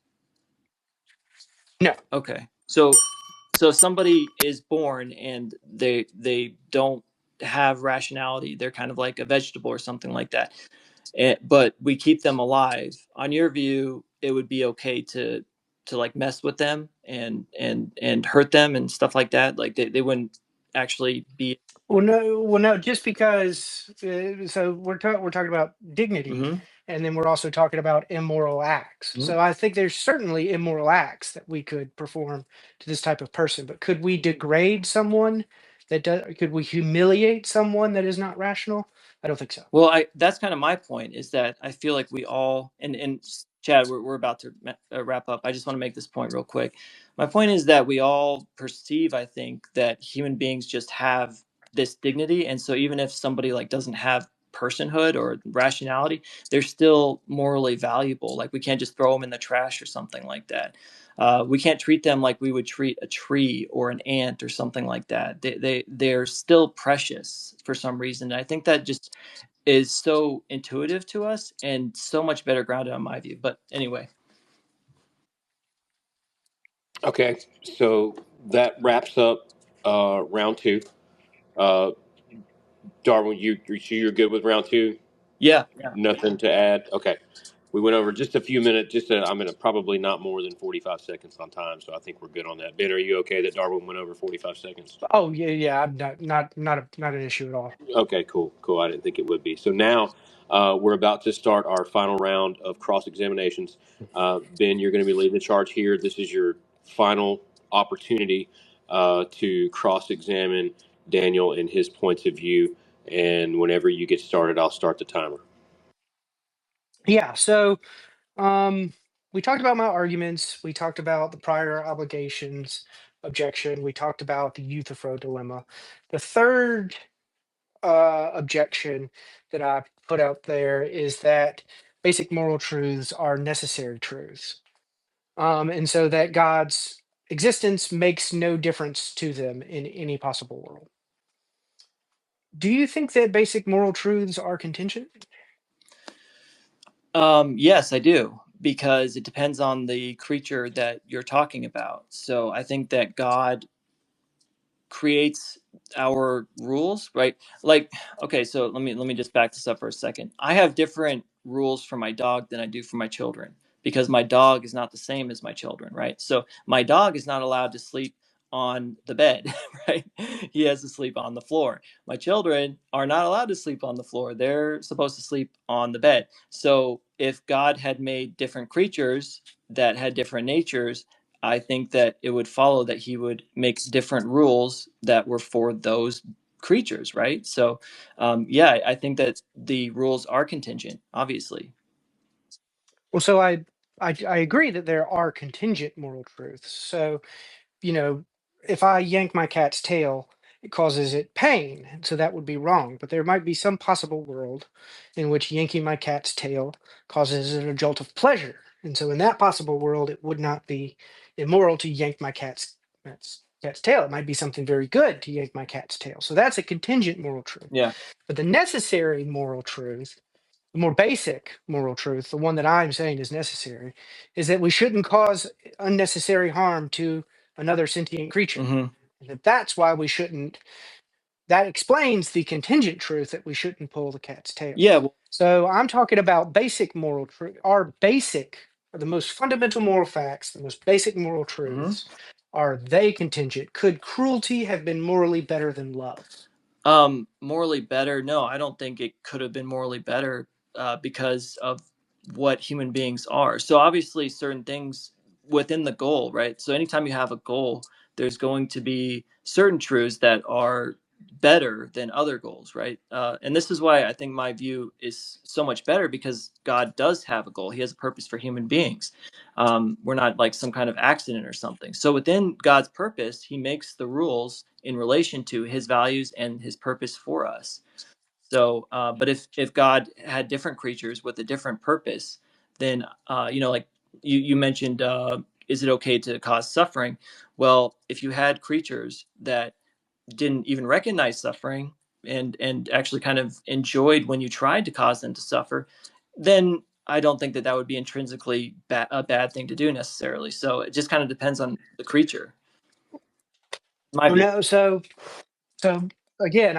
No. Okay. So somebody is born and they don't have rationality. They're kind of like a vegetable or something like that. But we keep them alive. On your view, it would be okay to like mess with them and hurt them and stuff like that. Like they wouldn't actually be. Well, no. Just because, so we're talking about dignity, Mhm. and then we're also talking about immoral acts. Mhm. So I think there's certainly immoral acts that we could perform to this type of person. But could we degrade someone that does? Could we humiliate someone that is not rational? I don't think so. Well, that's kind of my point, is that I feel like we all, and Chad, we're about to wrap up. I just want to make this point real quick. My point is that we all perceive, I think, that human beings just have this dignity, and so even if somebody like doesn't have personhood or rationality, they're still morally valuable. Like we can't just throw them in the trash or something like that. We can't treat them like we would treat a tree or an ant or something like that. They're still precious for some reason. And I think that just is so intuitive to us and so much better grounded on my view. But anyway. Okay, so that wraps up round two. Uh, Darwin, you're good with round two? Yeah. Yeah. Nothing to add? Okay. We went over just a few minutes. I'm going to probably not more than 45 seconds on time, so I think we're good on that. Ben, are you okay that Darwin went over 45 seconds? Oh yeah, yeah. I'm not an issue at all. Okay, cool, cool. I didn't think it would be. So now we're about to start our final round of cross examinations. Ben, you're going to be leading the charge here. This is your final opportunity to cross examine Daniel and his points of view. And whenever you get started, I'll start the timer. Yeah. So we talked about my arguments. We talked about the prior obligations objection. We talked about the Euthyphro dilemma. The third objection that I put out there is that basic moral truths are necessary truths. And so that God's existence makes no difference to them in any possible world. Do you think that basic moral truths are contingent? Yes, I do, because it depends on the creature that you're talking about. So I think that God creates our rules, right? Like, okay, so let me just back this up for a second. I have different rules for my dog than I do for my children, because my dog is not the same as my children, right? So my dog is not allowed to sleep on the bed, right? He has to sleep on the floor. My children are not allowed to sleep on the floor. They're supposed to sleep on the bed. So if God had made different creatures that had different natures, I think that it would follow that he would make different rules that were for those creatures, right? So, yeah, I think that the rules are contingent, obviously. Well, so I agree that there are contingent moral truths. So if I yank my cat's tail, it causes it pain. And so that would be wrong. But there might be some possible world in which yanking my cat's tail causes it a jolt of pleasure. And so in that possible world, it would not be immoral to yank my cat's tail. It might be something very good to yank my cat's tail. So that's a contingent moral truth. Yeah. But the necessary moral truth, the more basic moral truth, the one that I'm saying is necessary, is that we shouldn't cause unnecessary harm to another sentient creature. Hmm. And that's why we shouldn't. That explains the contingent truth that we shouldn't pull the cat's tail. Yeah. Well, So I'm talking about basic moral truth. Our basic, the most fundamental moral facts, the most basic moral mhm. truths, are they contingent? Could cruelty have been morally better than love? Morally better? No, I don't think it could have been morally better, because of what human beings are. So obviously, certain things within the goal, right? So anytime you have a goal, there's going to be certain truths that are better than other goals, right? And this is why I think my view is so much better, because God does have a goal. He has a purpose for human beings. We're not like some kind of accident or something. So within God's purpose, he makes the rules in relation to his values and his purpose for us. So, but if God had different creatures with a different purpose, then like you mentioned, is it okay to cause suffering? Well, if you had creatures that didn't even recognize suffering and actually kind of enjoyed when you tried to cause them to suffer, then I don't think that that would be intrinsically a bad thing to do necessarily. So it just kind of depends on the creature. My Oh view. no, so again,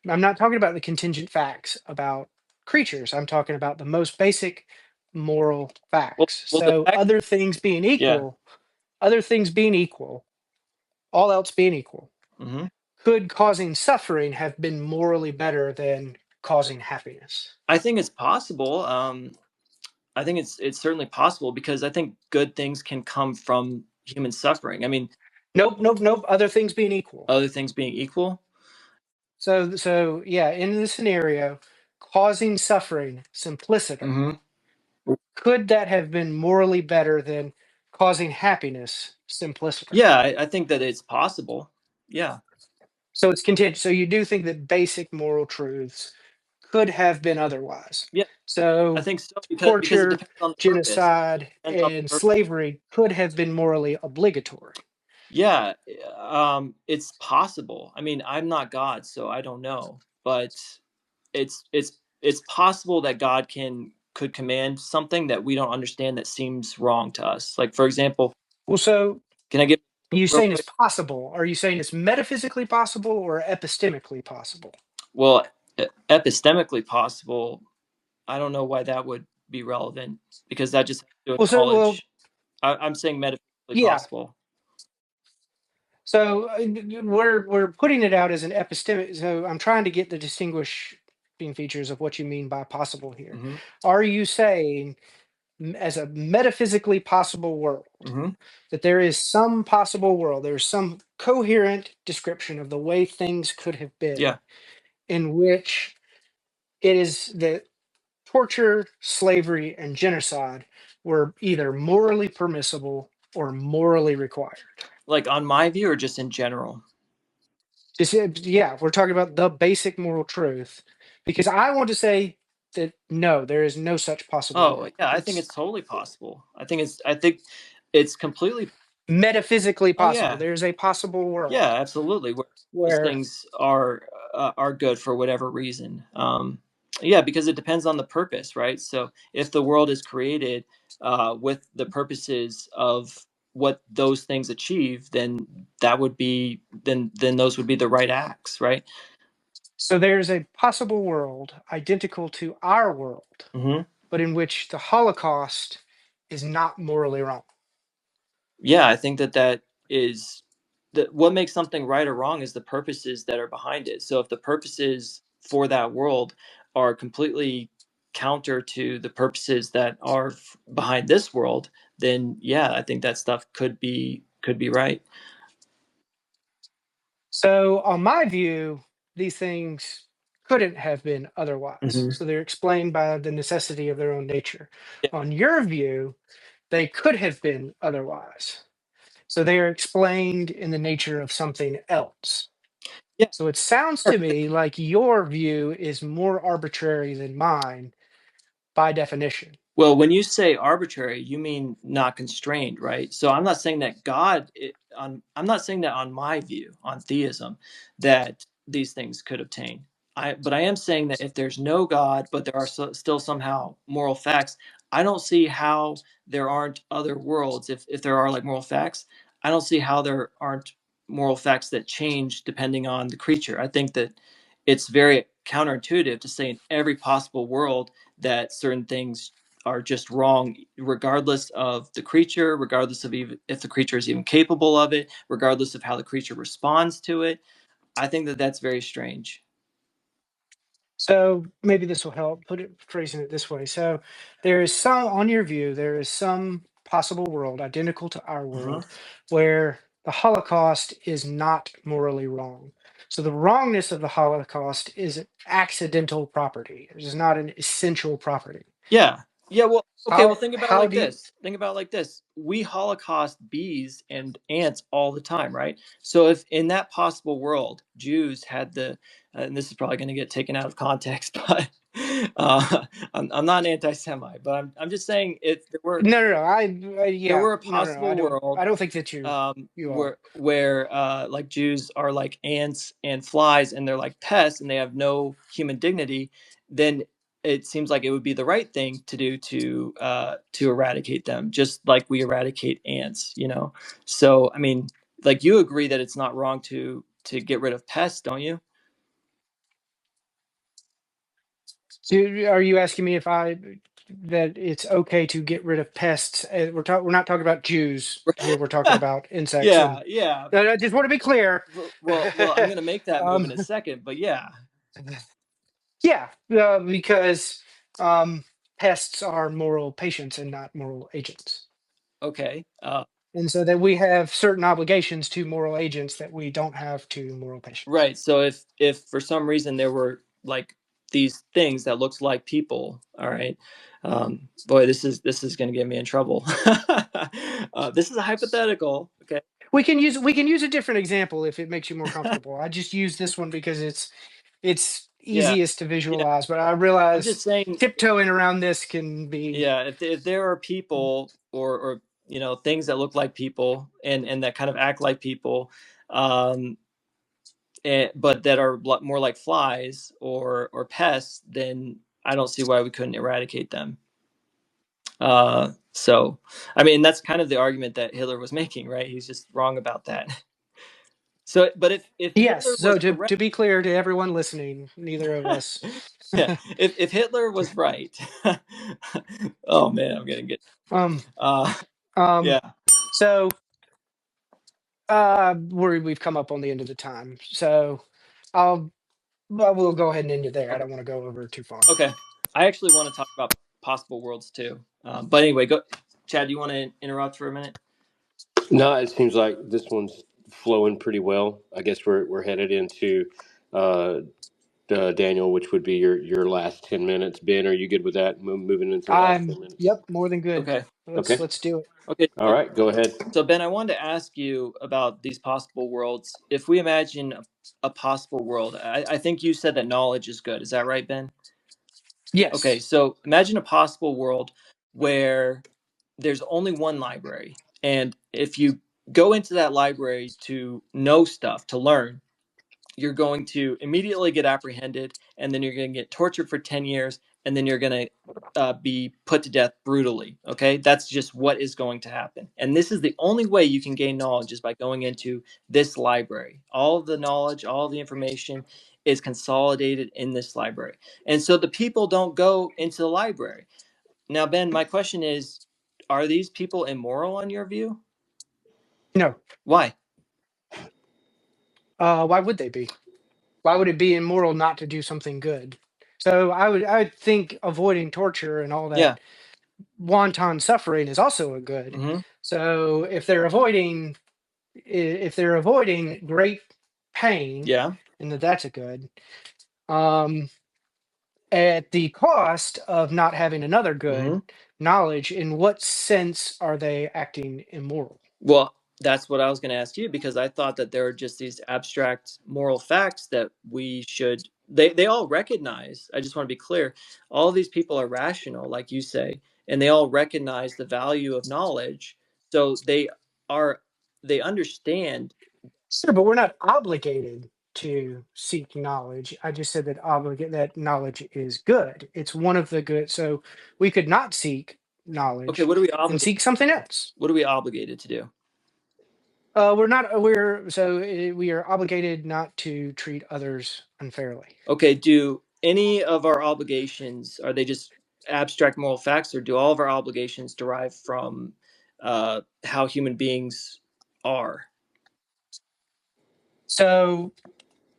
I'm not talking about the contingent facts about creatures. I'm talking about the most basic moral Well, facts. well, the So fact, yeah. other things being equal, all else being equal, Hmm. could causing suffering have been morally better than causing happiness? I think it's possible. I think it's certainly possible, because I think good things can come from human suffering. I mean, Nope, nope, nope. Other things being equal. other things being equal. So yeah, in the scenario, causing suffering simpliciter, Hmm. could that have been morally better than causing happiness simpliciter? Yeah, I think that it's possible. Yeah. So it's contingent. So you do think that basic moral truths could have been otherwise. Yeah, I So think so, because it torture, depends on the purpose. genocide, Depends on and the purpose. slavery could have been morally obligatory. Yeah, it's possible. I mean, I'm not God, so I don't know, but it's possible that God could command something that we don't understand that seems wrong to us. Like, for example, Well, so can I give you real saying it's quick? possible? Are you saying it's metaphysically possible or epistemically possible? Well, epistemically possible. I don't know why that would be relevant, because that just has to do with Well, knowledge. I'm saying metaphysically yeah. possible. So we're putting it out as an epistemic. So I'm trying to get the distinguishing features of what you mean by possible here. Hmm. Are you saying as a metaphysically possible world, Hmm. that there is some possible world, there's some coherent description of the way things could have been, Yeah. in which it is that torture, slavery, and genocide were either morally permissible or morally required? Like, on my view, or just in general? Yeah, we're talking about the basic moral truth, because I want to say that no, there is no such possible Oh, world. yeah, I think It's it's totally possible. I think it's completely. metaphysically Oh, possible. yeah. There's a possible world Yeah, absolutely, where those where things are good for whatever reason. Yeah, because it depends on the purpose, right? So if the world is created with the purposes of what those things achieve, then that would be then those would be the right acts, right? so there's a possible world identical to our world, Hmm. but in which the Holocaust is not morally wrong. Yeah, I think that that is what makes something right or wrong is the purposes that are behind it. So if the purposes for that world are completely counter to the purposes that are behind this world, then yeah, I think that stuff could be right. So, on my view, these things couldn't have been otherwise. Hmm. So, they're explained by the necessity of their own nature. Yeah. On your view, they could have been otherwise. So, they are explained in the nature of something else. Yeah. So, it sounds to me like your view is more arbitrary than mine by definition. Well, when you say arbitrary, you mean not constrained, right? So I'm not saying that I'm not saying that on my view on theism that these things could obtain. But I am saying that if there's no God, but there are still somehow moral facts, I don't see how there aren't other worlds. If there are like moral facts, I don't see how there aren't moral facts that change depending on the creature. I think that it's very counterintuitive to say in every possible world that certain things are just wrong, regardless of the creature, regardless of even if the creature is even capable of it, regardless of how the creature responds to it. I think that that's very strange. So maybe this will help phrasing it this way. So there is some, on your view, there is some possible world identical to our Uh-huh. world where the Holocaust is not morally wrong. So the wrongness of the Holocaust is an accidental property. It is not an essential property. Yeah. Yeah. Well, okay. Well, think about it How like do you, this. Think about it like this. We Holocaust bees and ants all the time, right? So if in that possible world, Jews had the, and this is probably going to get taken out of context, but I'm not an anti-Semite, but I'm just saying if no. there Yeah, were a no. possible world I don't think that you are. where like Jews are like ants and flies and they're like pests and they have no human dignity, then it seems like it would be the right thing to do to eradicate them, just like we eradicate ants, you know. So I mean, like you agree that it's not wrong to get rid of pests, don't you? So are you asking me if that it's okay to get rid of pests? We're not talking about Jews here. We're talking about insects, Yeah, and yeah. I just want to be clear. Well, I'm gonna make that move in a um, second, but yeah. yeah, because pests are moral patients and not moral agents, Okay. and so that we have certain obligations to moral agents that we don't have to moral patients. Right. So if for some reason there were like these things that looked like people, all right. Boy, this is going to get me in trouble. This is a hypothetical. Okay. We can use a different example if it makes you more comfortable. I just use this one because it's Yeah. easiest to Yeah. visualize, but I I'm just realize saying. tiptoeing around this can be. Yeah. If there are people or you know things that look like people and that kind of act like people, um, but that are more like flies or pests, then I don't see why we couldn't eradicate them. So, I mean, that's kind of the argument that Hitler was making, right? He's just wrong about that. So, but if Yes, Hitler so was to correct, be clear to everyone listening, neither of us. yeah, if Hitler was right, oh man, I'm getting good. um Uh, um yeah, so we've come up on the end of the time. So I'll we'll go ahead and end it there. I okay, don't want to go over too far. okay. I actually want to talk about possible worlds too. But anyway, go, Chad. Do you want to interrupt for a minute? No, it seems like this one's flowing pretty well. I guess we're headed into uh, Daniel, which would be your last 10 minutes. Ben, are you good with that? Moving into the last I'm 10 minutes. Yep, more than good. Okay, Okay. Let's do it. okay. All right. Go ahead. So Ben, I wanted to ask you about these possible worlds. If we imagine a possible world, I think you said that knowledge is good. Is that right, Ben? Okay, Yes. so imagine a possible world where there's only one library, and if you go into that library to know stuff, to learn, you're going to immediately get apprehended, and then you're going to get tortured for 10 years, and then you're going to be put to death brutally. Okay, that's just what is going to happen, and this is the only way you can gain knowledge is by going into this library. All of the knowledge, all of the information is consolidated in this library, and so the people don't go into the library. Now, Ben, my question is, are these people immoral on your view? No. Why? Why would they be? Why would it be immoral not to do something good? So I would think avoiding torture and all Yeah. that wanton suffering is also a good. Mm-hmm. So if they're avoiding great pain, Yeah. and that's a good. Um, at the cost of not having another Mm-hmm. good knowledge, in what sense are they acting immoral? Well, that's what I was going to ask you because I thought that there are just these abstract moral facts that we should. They all recognize. I just want to be clear. All of these people are rational, like you say, and they all recognize the value of knowledge. So are they understand. Sure, but we're not obligated to seek knowledge. I just said that that knowledge is good. It's one of the good. So we could not seek Okay, knowledge what are we and obligated? seek something else. What are we obligated to do? We're not. We are obligated not to treat others unfairly. Okay, do any of our obligations are they just abstract moral facts, or do all of our obligations derive from how human beings are? So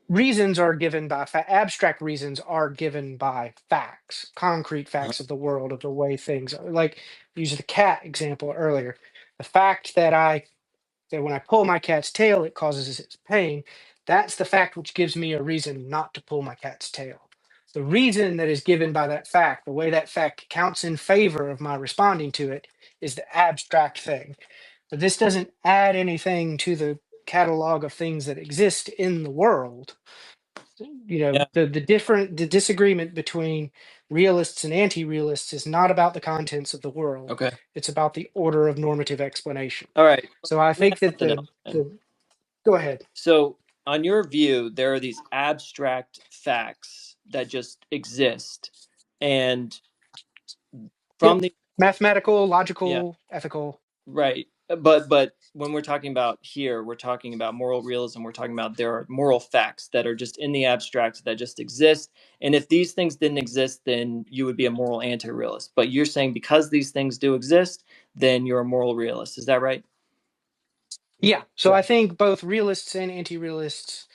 reasons are given by abstract reasons are given by facts, concrete Uh-huh. facts of the world, of the way things are. Like use the cat example earlier. The fact that when I pull my cat's tail, it causes its pain. That's the fact which gives me a reason not to pull my cat's tail. The reason that is given by that fact, the way that fact counts in favor of my responding to it, is the abstract thing. But this doesn't add anything to the catalog of things that exist in the world. You know, Yeah. the disagreement between realists and anti-realists is not about the contents of the world. Okay. It's about the order of normative explanation. All right. So I Let me think ask that something else then. the go ahead. So, on your view, there are these abstract facts that just exist, and from Yep. the Mathematical, yeah, logical, ethical. right. But when we're talking about here, we're talking about moral realism. We're talking about there are moral facts that are just in the abstract that just exist. And if these things didn't exist, then you would be a moral anti-realist. But you're saying because these things do exist, then you're a moral realist. Is that right? Yeah. So Yeah. I think both realists and anti-realists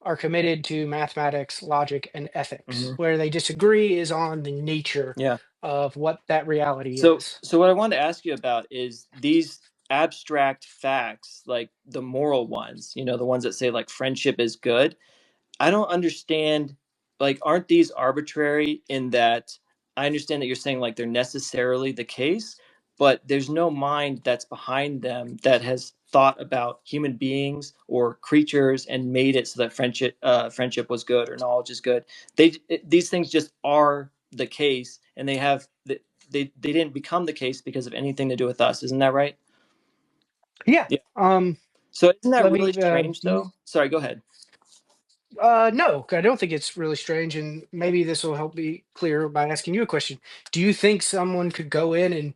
are committed to mathematics, logic, and ethics. Hmm. Where they disagree is on the nature Yeah. of what that reality So, is. so what I wanted to ask you about is these abstract facts, like the moral ones, the ones that say like friendship is good. I don't understand, like, aren't these arbitrary in that I understand that you're saying like they're necessarily the case, but there's no mind that's behind them that has thought about human beings or creatures and made it so that friendship was good or knowledge is good. These things just are the case, and they didn't become the case because of anything to do with us. Isn't that right? Yeah. Yeah. So isn't that Let really me. strange though? Sorry, go ahead. No, I don't think it's really strange, and maybe this will help be clear by asking you a question. Do you think someone could go in and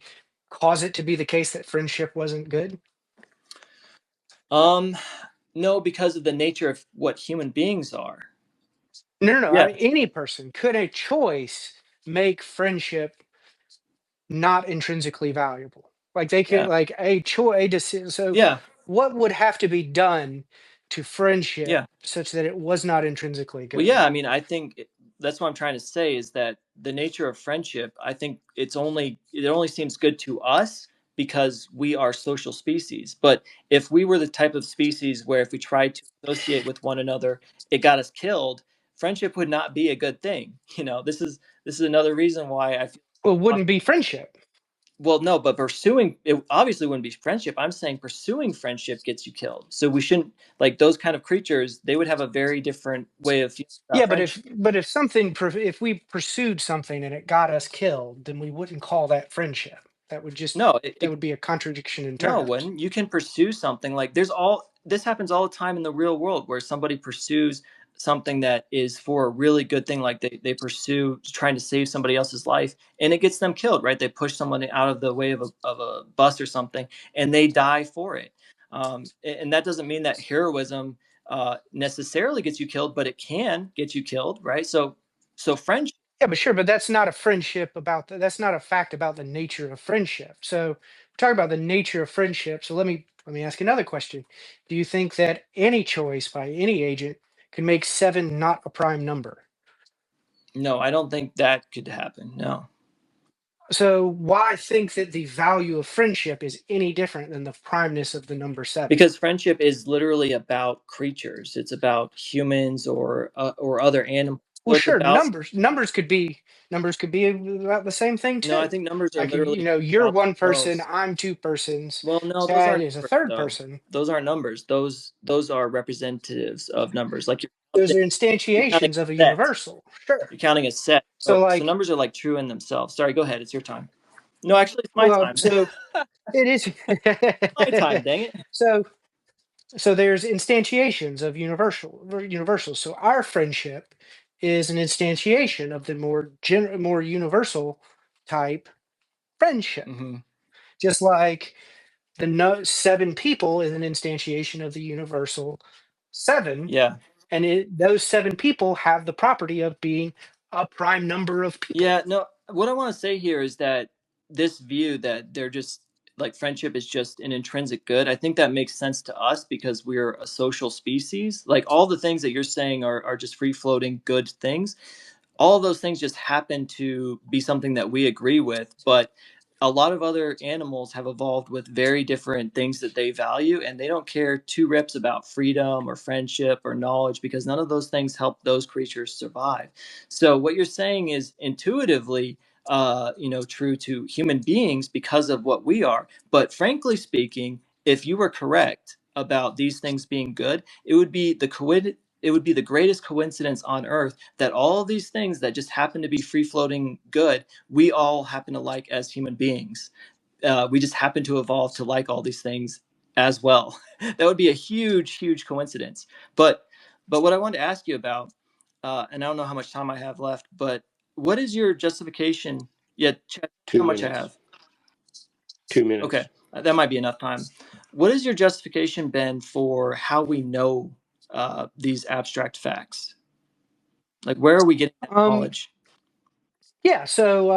cause it to be the case that friendship wasn't good? Um, no, because of the nature of what human beings are. No, no, no. Yeah, Any person could a choice make friendship not intrinsically valuable. Like they could, yeah, like a choice, a decision. So, yeah, what would have to be done to friendship yeah. such that it was not intrinsically Well, good? yeah, I mean, that's what I'm trying to say is that the nature of friendship, I think it only seems good to us because we are social species. But if we were the type of species where if we tried to associate with one another, it got us killed, friendship would not be a good thing. This is another reason why I feel Well, it wouldn't be friendship. well, no, but pursuing it obviously wouldn't be friendship. I'm saying pursuing friendship gets you killed. So we shouldn't like those kind of creatures. They would have a very different way of feeling about Yeah, friendship. but if something if we pursued something and it got us killed, then we wouldn't call that friendship. That would just No, that would be a contradiction in no, it terms. wouldn't. You can pursue something like this happens all the time in the real world where somebody pursues something that is for a really good thing, like they pursue trying to save somebody else's life and it gets them killed, right? They push someone out of the way of a bus or something and they die for it. And that doesn't mean that heroism necessarily gets you killed, but it can get you killed, right? So friendship. Yeah, but sure, but that's not a friendship about that's not a fact about the nature of friendship. So we're talking about the nature of friendship. So let me ask another question. Do you think that any choice by any agent can make seven not a prime number? No, I don't think that could happen. No. So why think that the value of friendship is any different than the primeness of the number seven? Because friendship is literally about creatures. It's about humans or other animals. Well, So it's sure, about numbers could be about the same thing no. I too. think numbers are Like literally you're about one person, themselves. I'm two persons, Well, no, those that aren't is a numbers third though. person. Those aren't numbers. Those are representatives of numbers. Like Those are you're counting instantiations of a a set. universal. Sure. You're counting a set. So So like, numbers are like true in themselves. Sorry, go ahead. It's your time. No, actually, it's my well, time. so it My time. is. Dang it. so so there's instantiations of universals. So our friendship is an instantiation of the more universal type friendship. Hmm. Just like the seven people is an instantiation of the universal seven, Yeah. and those seven people have the property of being a prime number of people. Yeah, no, what I want to say here is that this view that they're just like friendship is just an intrinsic good, I think that makes sense to us because we're a social species. Like all the things that you're saying are just free floating good things. All of those things just happen to be something that we agree with. But a lot of other animals have evolved with very different things that they value, and they don't care two rips about freedom or friendship or knowledge, because none of those things help those creatures survive. So what you're saying is intuitively true to human beings because of what we are. But frankly speaking, if you were correct about these things being good, it would be the greatest coincidence on earth that all of these things that just happen to be free floating good, we all happen to like as human beings. We just happen to evolve to like all these things as well. That would be a huge, huge coincidence. But what I wanted to ask you about, and I don't know how much time I have left, but what is your justification? Yeah, check how much I 2 minutes. have. 2 minutes. Okay, that might be enough time. What is your justification, Ben, for how we know these abstract facts? Like, where are we getting that knowledge? Yeah, so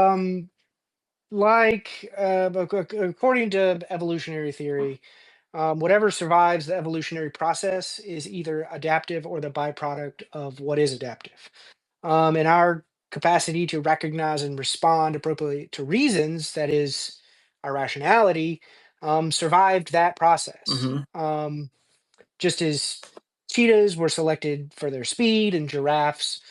according to evolutionary theory, whatever survives the evolutionary process is either adaptive or the byproduct of what is adaptive. And our capacity to recognize and respond appropriately to reasons, that is, our rationality, survived that process. Mm-hmm. Just as cheetahs were selected for their speed and giraffes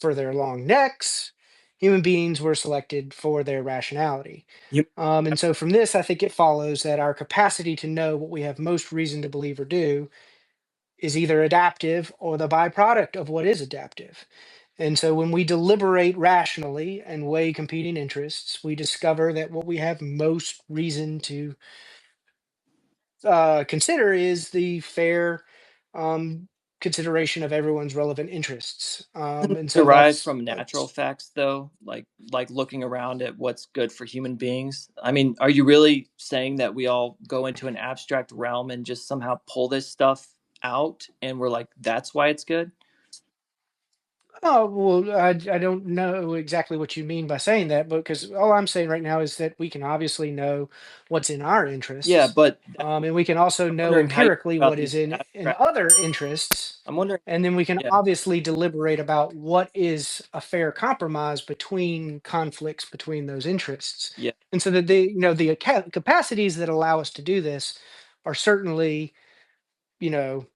for their long necks, human beings were selected for their rationality. You, And so from this, I think it follows that our capacity to know what we have most reason to believe or do is either adaptive or the byproduct of what is adaptive. And so when we deliberate rationally and weigh competing interests, we discover that what we have most reason to consider is the fair um, consideration of everyone's relevant interests. doesn't it And so derive that's from natural facts, though, like looking around at what's good for human beings? I mean, are you really saying that we all go into an abstract realm and just somehow pull this stuff out, and we're like, that's why it's good? Oh, well, I don't know exactly what you mean by saying that, but because all I'm saying right now is that we can obviously know what's in our Yeah, interests, but and we can also I'm know wondering how you empirically think about what is these in abstract. other interests, I'm wondering, and then we can yeah, obviously deliberate about what is a fair compromise between conflicts between those interests. yeah. And so that the capacities that allow us to do this are certainly, you know,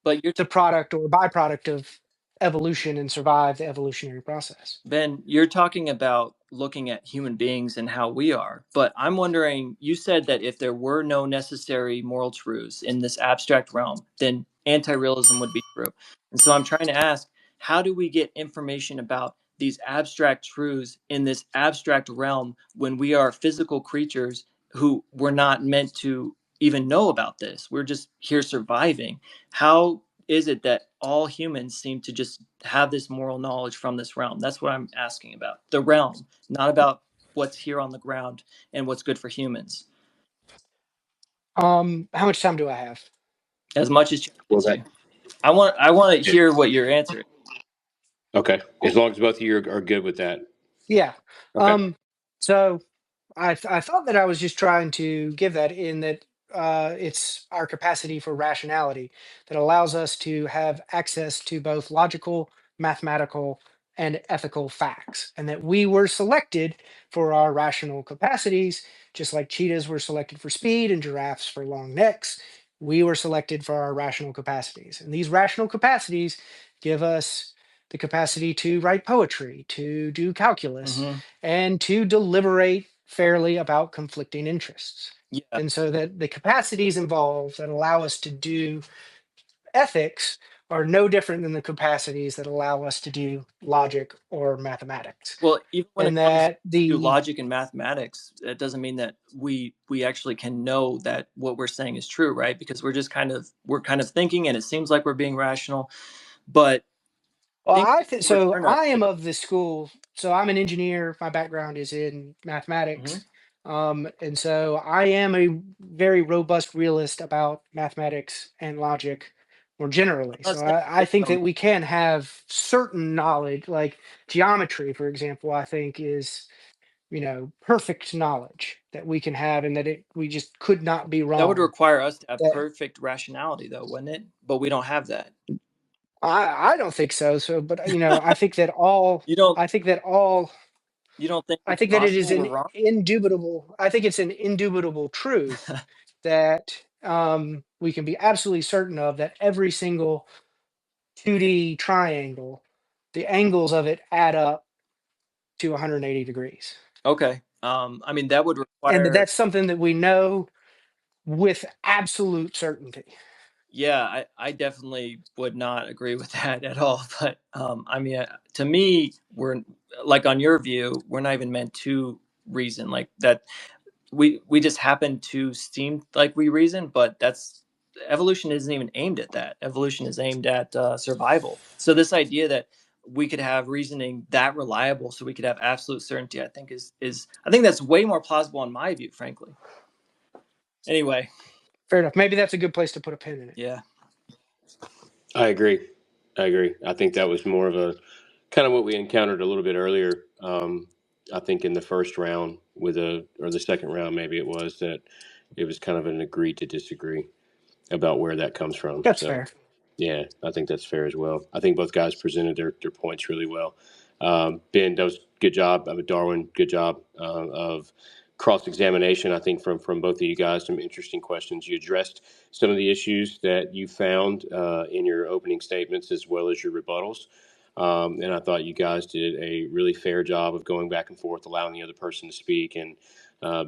But you're the product or byproduct of evolution and survive the evolutionary process. Ben, you're talking about looking at human beings and how we are, but I'm wondering, you said that if there were no necessary moral truths in this abstract realm, then anti-realism would be true. And so I'm trying to ask, how do we get information about these abstract truths in this abstract realm when we are physical creatures who were not meant to even know about this? We're just here surviving. How is it that all humans seem to just have this moral knowledge from this realm? That's what I'm asking about. The realm, not about what's here on the ground and what's good for humans. How much time do I have? As much as Well, that ChatGPT. I want to hear what your answer is. okay. As long as both of you are good with that. Yeah. Okay. So I thought that I was just trying to give that in that it's our capacity for rationality that allows us to have access to both logical, mathematical, and ethical facts, and that we were selected for our rational capacities, just like cheetahs were selected for speed and giraffes for long necks. We were selected for our rational capacities, and these rational capacities give us the capacity to write poetry, to do calculus, Mm-hmm. and to deliberate fairly about conflicting interests. Yeah. And so that the capacities involved that allow us to do ethics are no different than the capacities that allow us to do logic or mathematics. Well, even when it And comes that to the logic and mathematics, it doesn't mean that we actually can know that what we're saying is true, right? Because we're kind of thinking, and it seems like we're being rational, but well, things so overturn us. I am of the school. So I'm an engineer. My background is in Mhm. mathematics, and so I am a very robust realist about mathematics and logic more generally. I'm not So saying I there's think some that we can have certain knowledge, like geometry, for example. I think is perfect knowledge that we can have, and that we just could not be that would wrong. require us to have That perfect rationality, though, wouldn't it? But we don't have that. I don't think so. So, but I think that You don't. I think that all You don't think I it's think that it is possible we're an wrong? indubitable. I think it's an indubitable truth that we can be absolutely certain of, that every single 2D triangle, the angles of it add up to 180 degrees, Okay. I mean, that would and that require. that's something that we know with absolute certainty. Yeah, I definitely would not agree with that at all. But I mean, to me, we're like on your view, we're not even meant to reason like that. We just happen to seem like we reason, but that's evolution isn't even aimed at that. Evolution is aimed at survival. So this idea that we could have reasoning that reliable, so we could have absolute certainty, I think is I think that's way more plausible in my view, frankly. Anyway, Fair enough. Maybe that's a good place to put a pin in it. yeah. I agree. I think that was more of a kind of what we encountered a little bit earlier. I think in the first round or the second round, maybe it was that it was kind of an agree to disagree about where that comes from. That's So fair. yeah, I think that's fair as well. I think both guys presented their points really well. Ben, that was good job. I mean, Darwin, good job of cross examination. I think from both of you guys, some interesting questions. You addressed some of the issues that you found in your opening statements as well as your rebuttals. And I thought you guys did a really fair job of going back and forth, allowing the other person to speak, and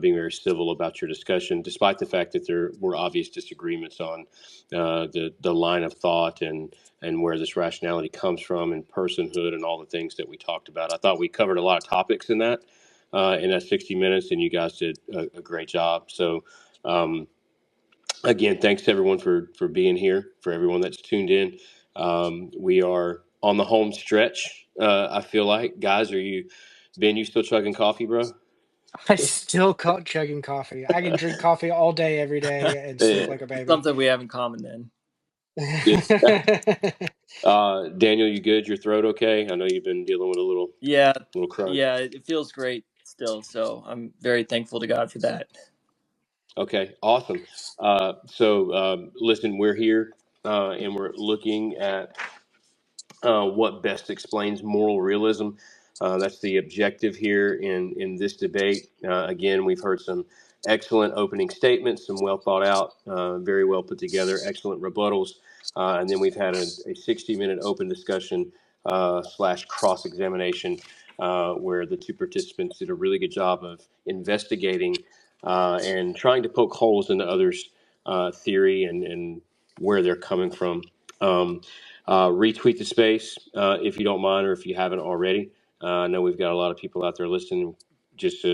being very civil about your discussion, despite the fact that there were obvious disagreements on the line of thought and where this rationality comes from and personhood and all the things that we talked about. I thought we covered a lot of topics in that 60 minutes, and you guys did a great job. So again, thanks to everyone for being here, for everyone that's tuned in. We are on the home stretch. I feel like, guys, Ben, you still chugging coffee, bro? I still caught chugging coffee. I can drink coffee all day, every day, and sleep Yeah, like a baby. Something we have in common then. good stuff. Daniel, you good? Your throat okay? I know you've been dealing with a Yeah, little crud. yeah, it feels great still. So I'm very thankful to God for that. Okay, awesome. Listen, we're here and we're looking at what best explains moral realism. That's the objective here in this debate. Again, we've heard some excellent opening statements, some well thought out, very well put together, excellent rebuttals, and then we've had a 60-minute open discussion slash cross examination where the two participants did a really good job of investigating and trying to poke holes in the others' theory and where they're coming from. Um, Retweet the space if you don't mind, or if you haven't already. I know we've got a lot of people out there listening. Just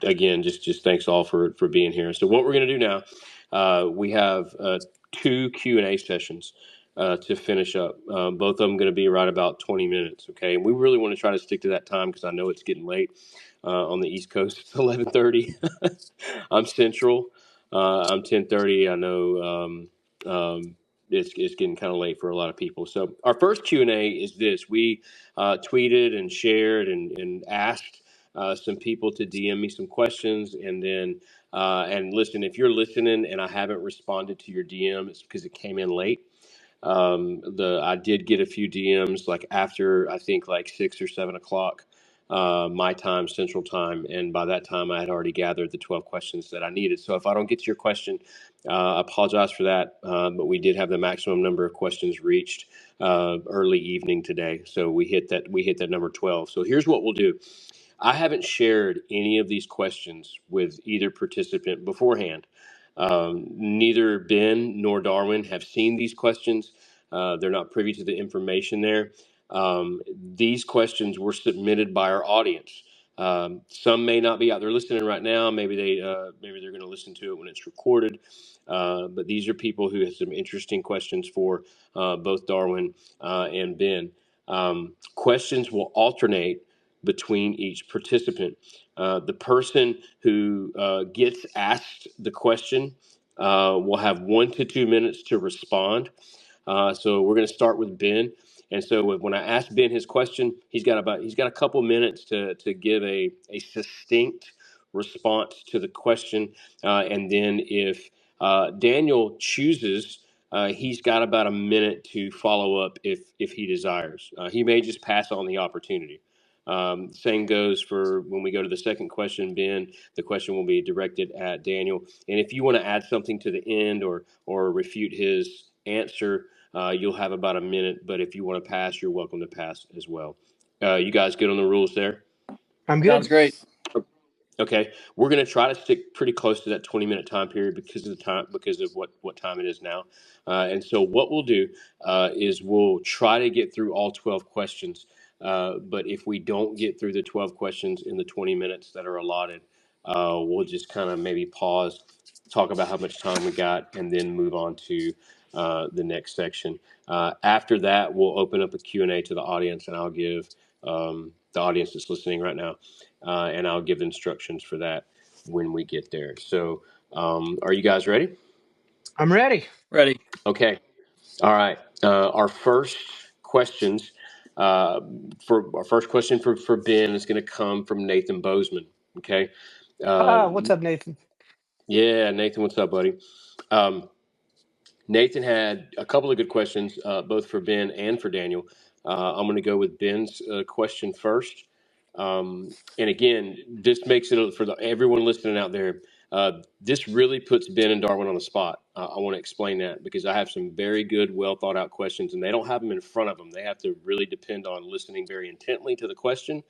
again, just thanks all for being here. So what we're going to do now, we have two Q&A sessions to finish up. Both of them going to be right about 20 minutes. Okay, and we really want to try to stick to that time because I know it's getting late on the East Coast. It's 11:30. I'm Central. I'm 10:30. I know. It's getting kind of late for a lot of people. So our first Q&A is this. We tweeted and shared and asked some people to DM me some questions. And then, and listen, if you're listening and I haven't responded to your DM, it's because it came in late. I did get a few DMs like after I think like 6 or 7 o'clock my time, Central Time, and by that time I had already gathered the 12 questions that I needed. So if I don't get to your question, I apologize for that. But we did have the maximum number of questions reached early evening today, so we hit that number 12. So here's what we'll do. I haven't shared any of these questions with either participant beforehand. Neither Ben nor Darwin have seen these questions. They're not privy to the information there. These questions were submitted by our audience. Some may not be out there listening right now. Maybe they're going to listen to it when it's recorded. But these are people who have some interesting questions for both Darwin and Ben. Questions will alternate between each participant. The person who gets asked the question will have 1 to 2 minutes to respond. So we're going to start with Ben. And so when I asked Ben his question, he's got a couple minutes to give a succinct response to the question. And then if Daniel chooses, he's got about a minute to follow up if he desires. He may just pass on the opportunity. Same goes for when we go to the second question, Ben. The question will be directed at Daniel. And if you want to add something to the end or refute his answer, you'll have about a minute. But if you want to pass, you're welcome to pass as well. You guys good on the rules there? I'm Sounds good. great. Okay, we're going to try to stick pretty close to that 20-minute time period because of the time, because of what time it is now. And so what we'll do is we'll try to get through all 12 questions. But if we don't get through the 12 questions in the 20 minutes that are allotted, we'll just kind of maybe pause, talk about how much time we got, and then move on to the next section. After that, we'll open up a Q&A to the audience, and I'll give the audience that's listening right now and I'll give instructions for that when we get there. So, are you guys ready? I'm ready. Ready. Okay. All right. Our first questions for our first question for Ben is going to come from Nathan Bozeman. Okay. What's up, Nathan? Yeah, Nathan, what's up, buddy? Um, Nathan had a couple of good questions, both for Ben and for Daniel. I'm going to go with Ben's question first. And again, this makes it for everyone listening out there. This really puts Ben and Darwin on the spot. I want to explain that because I have some very good, well thought out questions, and they don't have them in front of them. They have to really depend on listening very intently to the question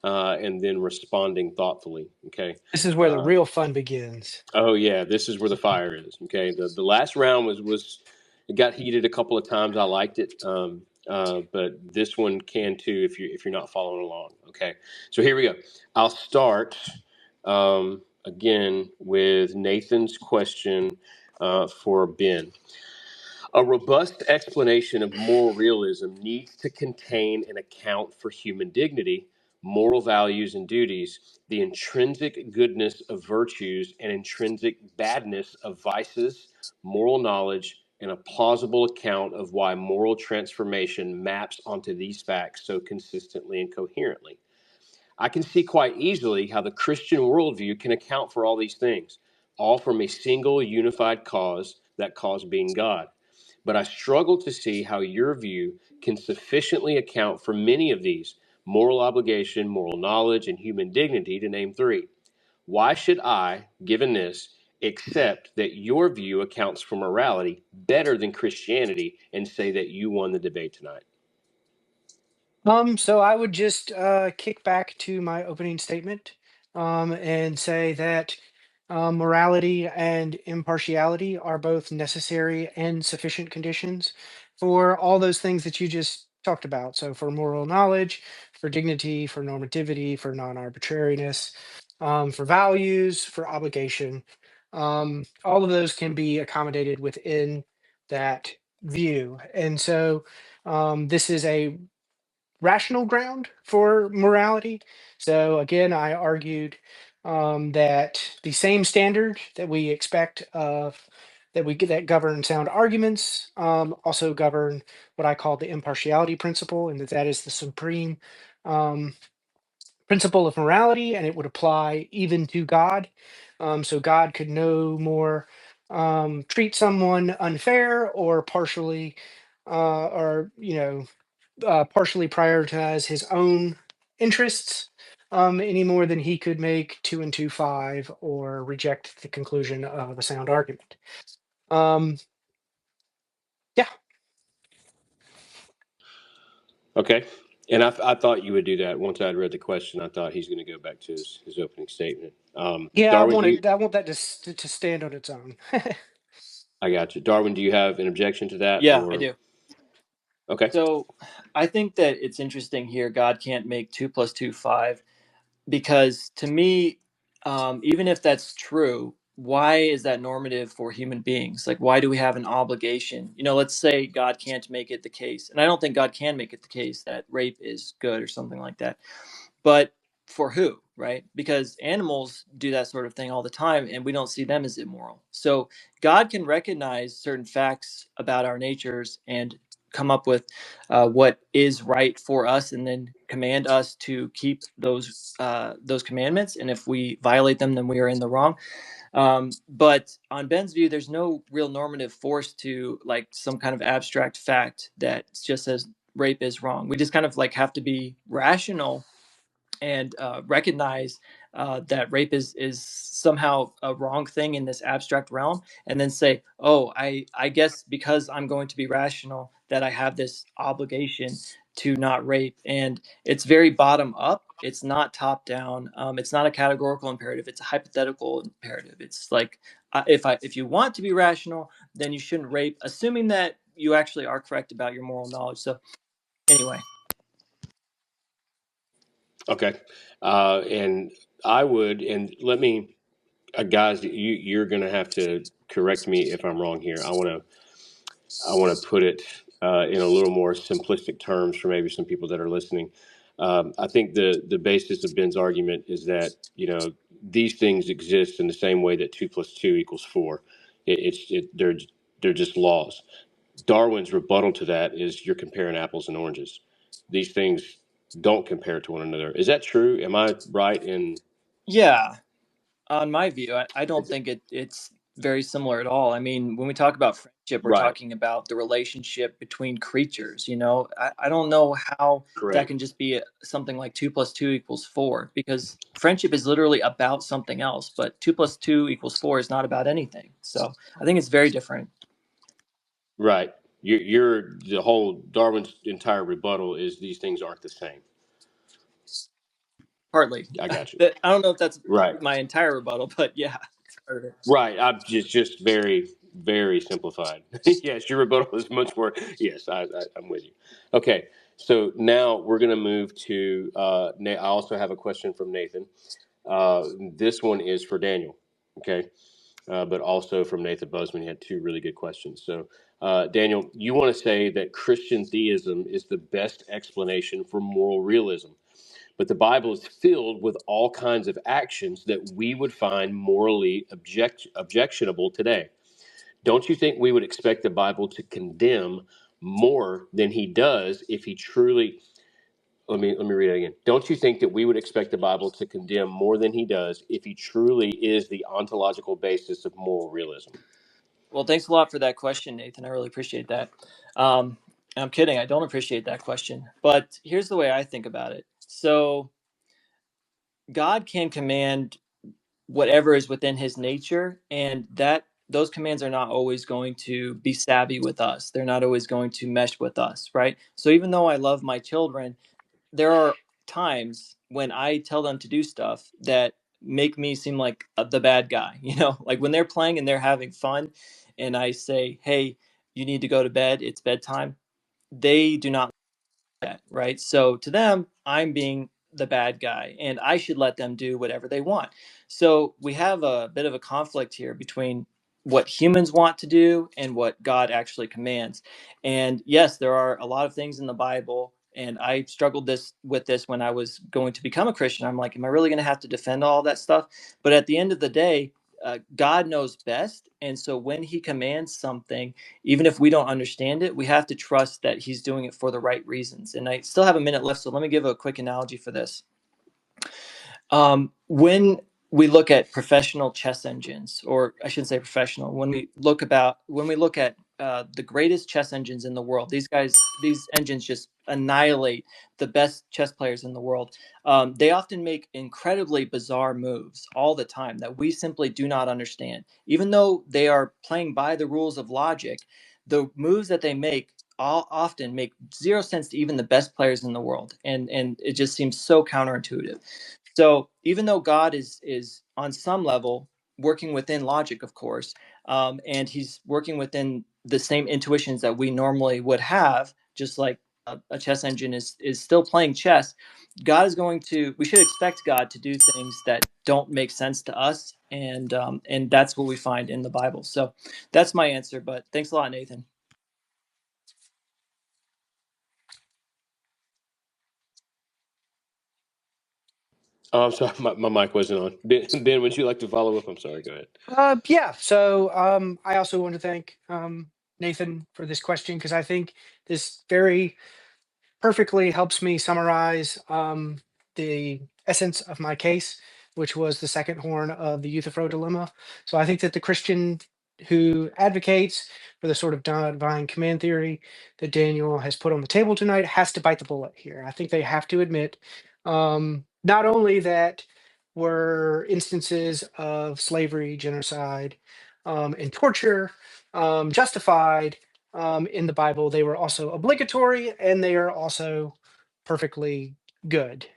and then responding thoughtfully. Okay. This is where the real fun begins. Oh yeah, this is where the fire is. Okay, the last round was it got heated a couple of times. I liked it, but this one can too if you're not following along. Okay, so here we go. I'll start again with Nathan's question for Ben. A robust explanation of moral realism needs to contain an account for human dignity, moral values and duties, the intrinsic goodness of virtues and intrinsic badness of vices, moral knowledge, and a plausible account of why moral transformation maps onto these facts so consistently and coherently. I can see quite easily how the Christian worldview can account for all these things, all from a single unified cause, that cause being God. But I struggle to see how your view can sufficiently account for many of these: moral obligation, moral knowledge, and human dignity, to name three. Why should I, given this, accept that your view accounts for morality better than Christianity and say that you won the debate tonight? So I would just kick back to my opening statement and say that morality and impartiality are both necessary and sufficient conditions for all those things that you just talked about. So for moral knowledge, for dignity, for normativity, for non-arbitrariness, for values, for obligation, all of those can be accommodated within that view. And so this is a rational ground for morality. So again, I argued that the same standard that we expect of that govern sound arguments also govern what I call the impartiality principle, and that is the supreme um, principle of morality, and it would apply even to God. So God could no more treat someone unfair or partially, or partially prioritize his own interests any more than he could make two and two five or reject the conclusion of a sound argument. Um, yeah, Okay. And I thought you would do that once I'd read the question. I thought he's going to go back to his opening statement. yeah, Darwin, do you? I want that to stand on its own. I got you. Darwin, do you have an objection to that? Yeah, I Or do. okay. So I think that it's interesting here. God can't make 2 + 2 5 because to me, even if that's true, why is that normative for human beings? Like, why do we have an obligation? Let's say God can't make it the case, and I don't think God can make it the case that rape is good or something like that. But for who, right? Because animals do that sort of thing all the time, and we don't see them as immoral. So God can recognize certain facts about our natures and come up with what is right for us, and then command us to keep those commandments. And if we violate them, then we are in the wrong. But on Ben's view, there's no real normative force to like some kind of abstract fact that just says rape is wrong. We just kind of like have to be rational and recognize that rape is somehow a wrong thing in this abstract realm, and then say, oh, I guess because I'm going to be rational that I have this obligation to not rape. And it's very bottom up. It's not top down. It's not a categorical imperative. It's a hypothetical imperative. It's like, if you want to be rational, then you shouldn't rape, assuming that you actually are correct about your moral knowledge. So anyway. Okay. And I would, and let me, guys, you're going to have to correct me if I'm wrong here. I want to put it in a little more simplistic terms for maybe some people that are listening. I think the basis of Ben's argument is that, these things exist in the same way that 2 + 2 = 4. They're just laws. Darwin's rebuttal to that is you're comparing apples and oranges. These things don't compare to one another. Is that true? Am I right in? Yeah, on my view, I don't think it's very similar at all. I mean, when we talk about friendship, we're Right. talking about the relationship between creatures. I don't know how that Correct. can just be something like 2 + 2 = 4, because friendship is literally about something else, but 2 + 2 = 4 is not about anything. So I think it's very different. Right. You're the whole Darwin's entire rebuttal is these things aren't the same. Partly. I got you. I don't know if that's Right. my entire rebuttal, but yeah, it's part of it. Right. I'm just very, very simplified. Yes, your rebuttal is much more. Yes, I'm with you. Okay. So now we're going to move to. I also have a question from Nathan. This one is for Daniel. Okay. But also from Nathan Bozeman. He had two really good questions. So, Daniel, you want to say that Christian theism is the best explanation for moral realism, but the Bible is filled with all kinds of actions that we would find morally objectionable today. Don't you think we would expect the Bible to condemn more than he does if he truly? Let me read it again. Don't you think that we would expect the Bible to condemn more than he does if he truly is the ontological basis of moral realism? Well, thanks a lot for that question, Nathan. I really appreciate that. Um, I'm kidding. I don't appreciate that question. But here's the way I think about it. So God can command whatever is within his nature, and that those commands are not always going to be savvy with us. They're not always going to mesh with us, right? So even though I love my children, there are times when I tell them to do stuff that make me seem like the bad guy, like when they're playing and they're having fun, and I say, "Hey, you need to go to bed. It's bedtime." They do not that, right? So to them, I'm being the bad guy and I should let them do whatever they want. So we have a bit of a conflict here between what humans want to do and what God actually commands. And yes, there are a lot of things in the Bible, and I struggled with this when I was going to become a Christian. I'm like, am I really going to have to defend all that stuff? But at the end of the day, God knows best. And so when he commands something, even if we don't understand it, we have to trust that he's doing it for the right reasons. And I still have a minute left, so let me give a quick analogy for this. When we look at professional chess engines, or I shouldn't say professional, when we look at the greatest chess engines in the world, these engines just annihilate the best chess players in the world. They often make incredibly bizarre moves all the time that we simply do not understand. Even though they are playing by the rules of logic, the moves that they make often make zero sense to even the best players in the world, and it just seems so counterintuitive. So even though God is on some level working within logic, of course, and he's working within the same intuitions that we normally would have, just like a chess engine is still playing chess. We should expect God to do things that don't make sense to us, and that's what we find in the Bible. So that's my answer. But thanks a lot, Nathan. Oh, I'm sorry, my mic wasn't on. Ben, would you like to follow up? I'm sorry. Go ahead. Yeah. So I also want to thank Nathan for this question, because I think this very perfectly helps me summarize the essence of my case, which was the second horn of the Euthyphro dilemma. So I think that the Christian who advocates for the sort of divine command theory that Daniel has put on the table tonight has to bite the bullet here. I think they have to admit not only that were instances of slavery, genocide, and torture justified in the Bible, they were also obligatory and they are also perfectly good.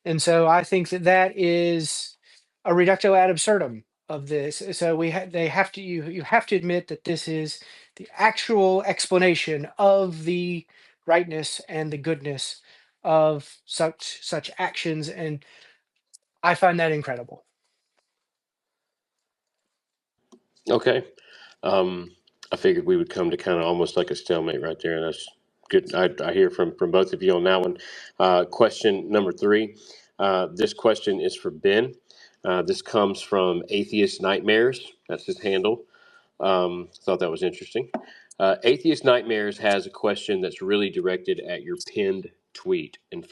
And so I think that that is a reductio ad absurdum of this. So they have to you have to admit that this is the actual explanation of the rightness and the goodness of such actions, and I find that incredible. Okay. Um, I figured we would come to kind of almost like a stalemate right there, and that's good. I hear from both of you on that one. Question number 3. This question is for Ben. This comes from Atheist Nightmares. That's his handle. Thought that was interesting. Atheist Nightmares has a question that's really directed at your pinned tweet, and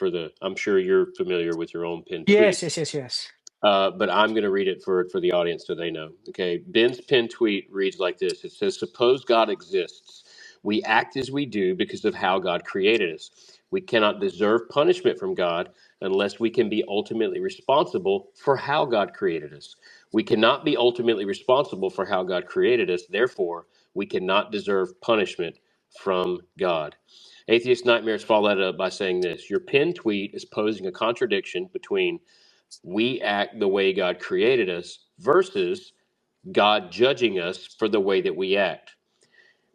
I'm sure you're familiar with your own pinned Yes, tweet. yes, yes, yes. But I'm going to read it for the audience so they know. Okay. Ben's pinned tweet reads like this. It says, "Suppose God exists. We act as we do because of how God created us. We cannot deserve punishment from God unless we can be ultimately responsible for how God created us. We cannot be ultimately responsible for how God created us. Therefore, we cannot deserve punishment from God." Atheist Nightmares follow that up by saying this: your pinned tweet is posing a contradiction between we act the way God created us versus God judging us for the way that we act.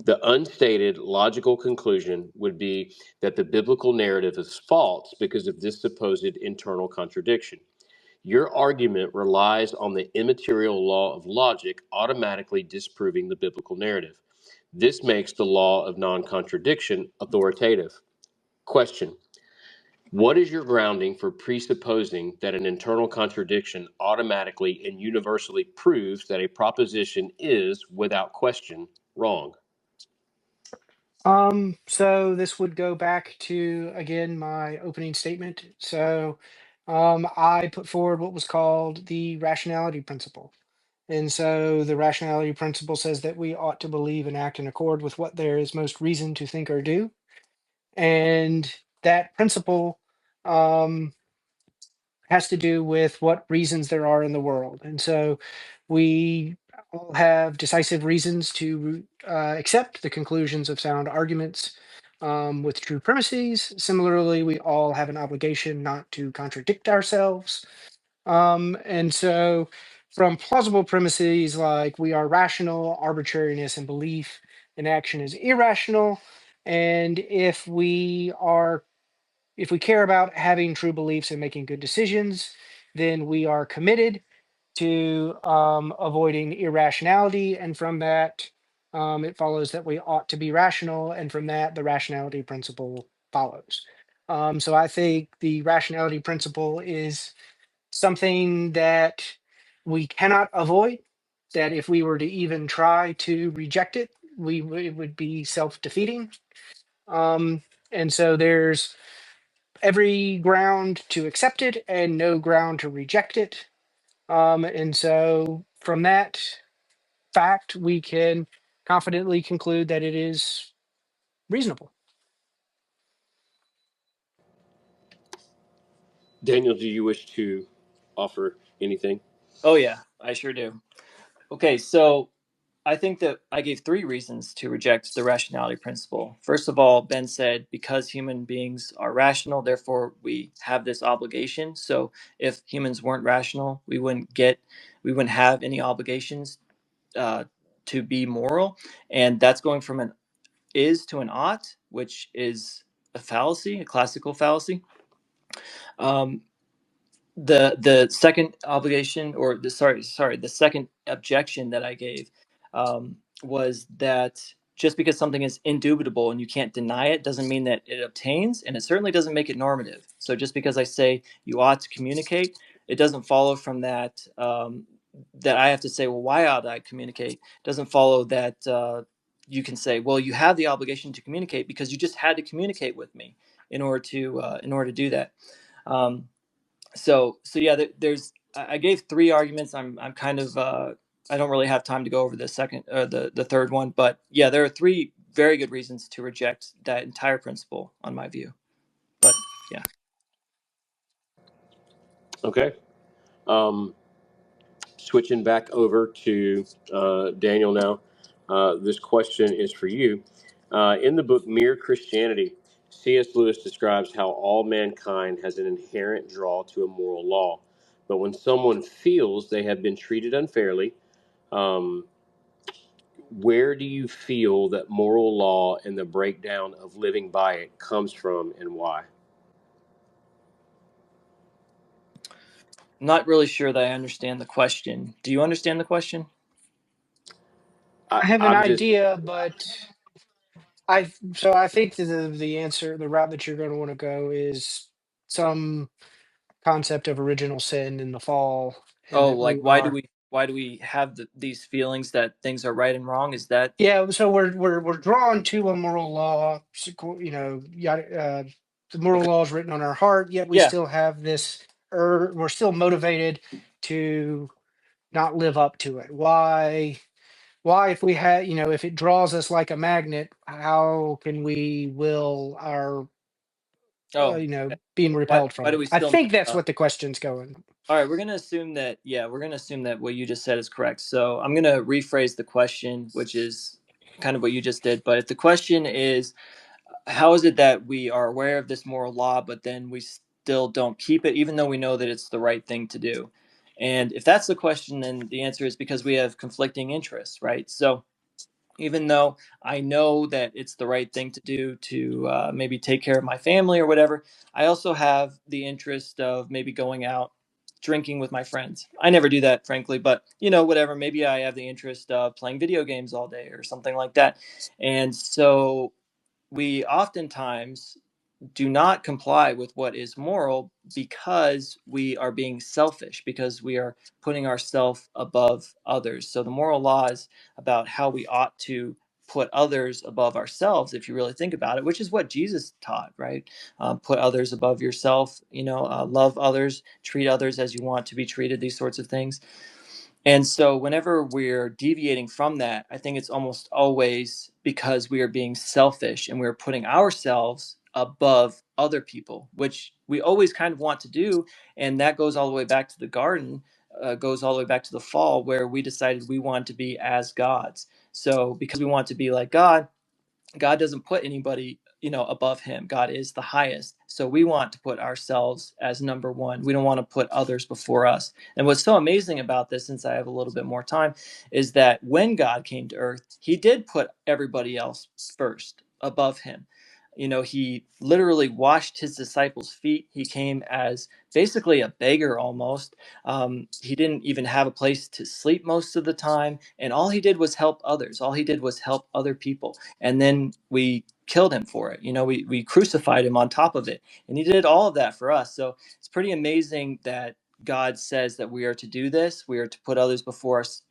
The unstated logical conclusion would be that the biblical narrative is false because of this supposed internal contradiction. Your argument relies on the immaterial law of logic automatically disproving the biblical narrative. This makes the law of non contradiction authoritative. Question: what is your grounding for presupposing that an internal contradiction automatically and universally proves that a proposition is, without question, wrong? So this would go back to, again, my opening statement. So I put forward what was called the rationality principle. And so the rationality principle says that we ought to believe and act in accord with what there is most reason to think or do. And that principle um, has to do with what reasons there are in the world. And so we all have decisive reasons to accept the conclusions of sound arguments with true premises. Similarly, we all have an obligation not to contradict ourselves. And so, from plausible premises like we are rational, arbitrariness and belief in action is irrational. And if we care about having true beliefs and making good decisions, then we are committed to avoiding irrationality. And from that, it follows that we ought to be rational. And from that, the rationality principle follows. So I think the rationality principle is something that we cannot avoid, that if we were to even try to reject it, it would be self-defeating. And so there's every ground to accept it and no ground to reject it. And so from that fact, we can confidently conclude that it is reasonable. Daniel, do you wish to offer anything? Oh, yeah, I sure do. Okay, so I think that I gave 3 reasons to reject the rationality principle. First of all, Ben said because human beings are rational, therefore we have this obligation. So if humans weren't rational, we wouldn't have any obligations uh, to be moral. And that's going from an is to an ought, which is a fallacy, a classical fallacy. Um, the second obligation, or the second objection that I gave was that just because something is indubitable and you can't deny it doesn't mean that it obtains, and it certainly doesn't make it normative. So just because I say you ought to communicate, it doesn't follow from that that I have to say, well, why ought I communicate? It doesn't follow that you can say, well, you have the obligation to communicate because you just had to communicate with me in order to do that. Um, so yeah, there's I gave 3 arguments. I'm kind of I don't really have time to go over the second the third one, but yeah, there are 3 very good reasons to reject that entire principle on my view. But yeah. Okay. Um, Switching back over to Daniel now. This question is for you. In the book Mere Christianity, C.S. Lewis describes how all mankind has an inherent draw to a moral law. But when someone feels they have been treated unfairly, um, where do you feel that moral law and the breakdown of living by it comes from, and why? I'm not really sure that I understand the question. Do you understand the question? I have an I'm just idea, but I think the answer, the route that you're going to want to go is some concept of original sin in the fall, and Oh, that like we are. why do we have these feelings that things are right and wrong? Is that Yeah, so we're drawn to a moral law, the moral okay? law is written on our heart, yet we Yeah. still have this, we're still motivated to not live up to it. Why, if we had, if it draws us like a magnet, how can we will our, Oh, okay. being repelled Why from do it? we I still think that's what the question's going. All right, we're going to assume that, yeah, we're going to assume that what you just said is correct. So I'm going to rephrase the question, which is kind of what you just did. But if the question is, how is it that we are aware of this moral law, but then we still don't keep it, even though we know that it's the right thing to do? And if that's the question, then the answer is because we have conflicting interests, right? So even though I know that it's the right thing to do to maybe take care of my family or whatever, I also have the interest of maybe going out drinking with my friends. I never do that, frankly, but whatever. Maybe I have the interest of playing video games all day or something like that. And so we oftentimes do not comply with what is moral because we are being selfish, because we are putting ourselves above others. So the moral law is about how we ought to put others above ourselves, if you really think about it, which is what Jesus taught, right? Put others above yourself, love others, treat others as you want to be treated, these sorts of things. And so, whenever we're deviating from that, I think it's almost always because we are being selfish and we're putting ourselves above other people, which we always kind of want to do. And that goes all the way back to the garden, goes all the way back to the fall, where we decided we want to be as gods. So, because we want to be like God doesn't put anybody, above him. God is the highest. So we want to put ourselves as number one. We don't want to put others before us. And what's so amazing about this, since I have a little bit more time, is that when God came to earth, he did put everybody else first above him. He literally washed his disciples' feet. He came as basically a beggar almost. He didn't even have a place to sleep most of the time. And all he did was help others. All he did was help other people. And then we killed him for it. We crucified him on top of it. And he did all of that for us. So it's pretty amazing that God says that we are to do this. We are to put others before us,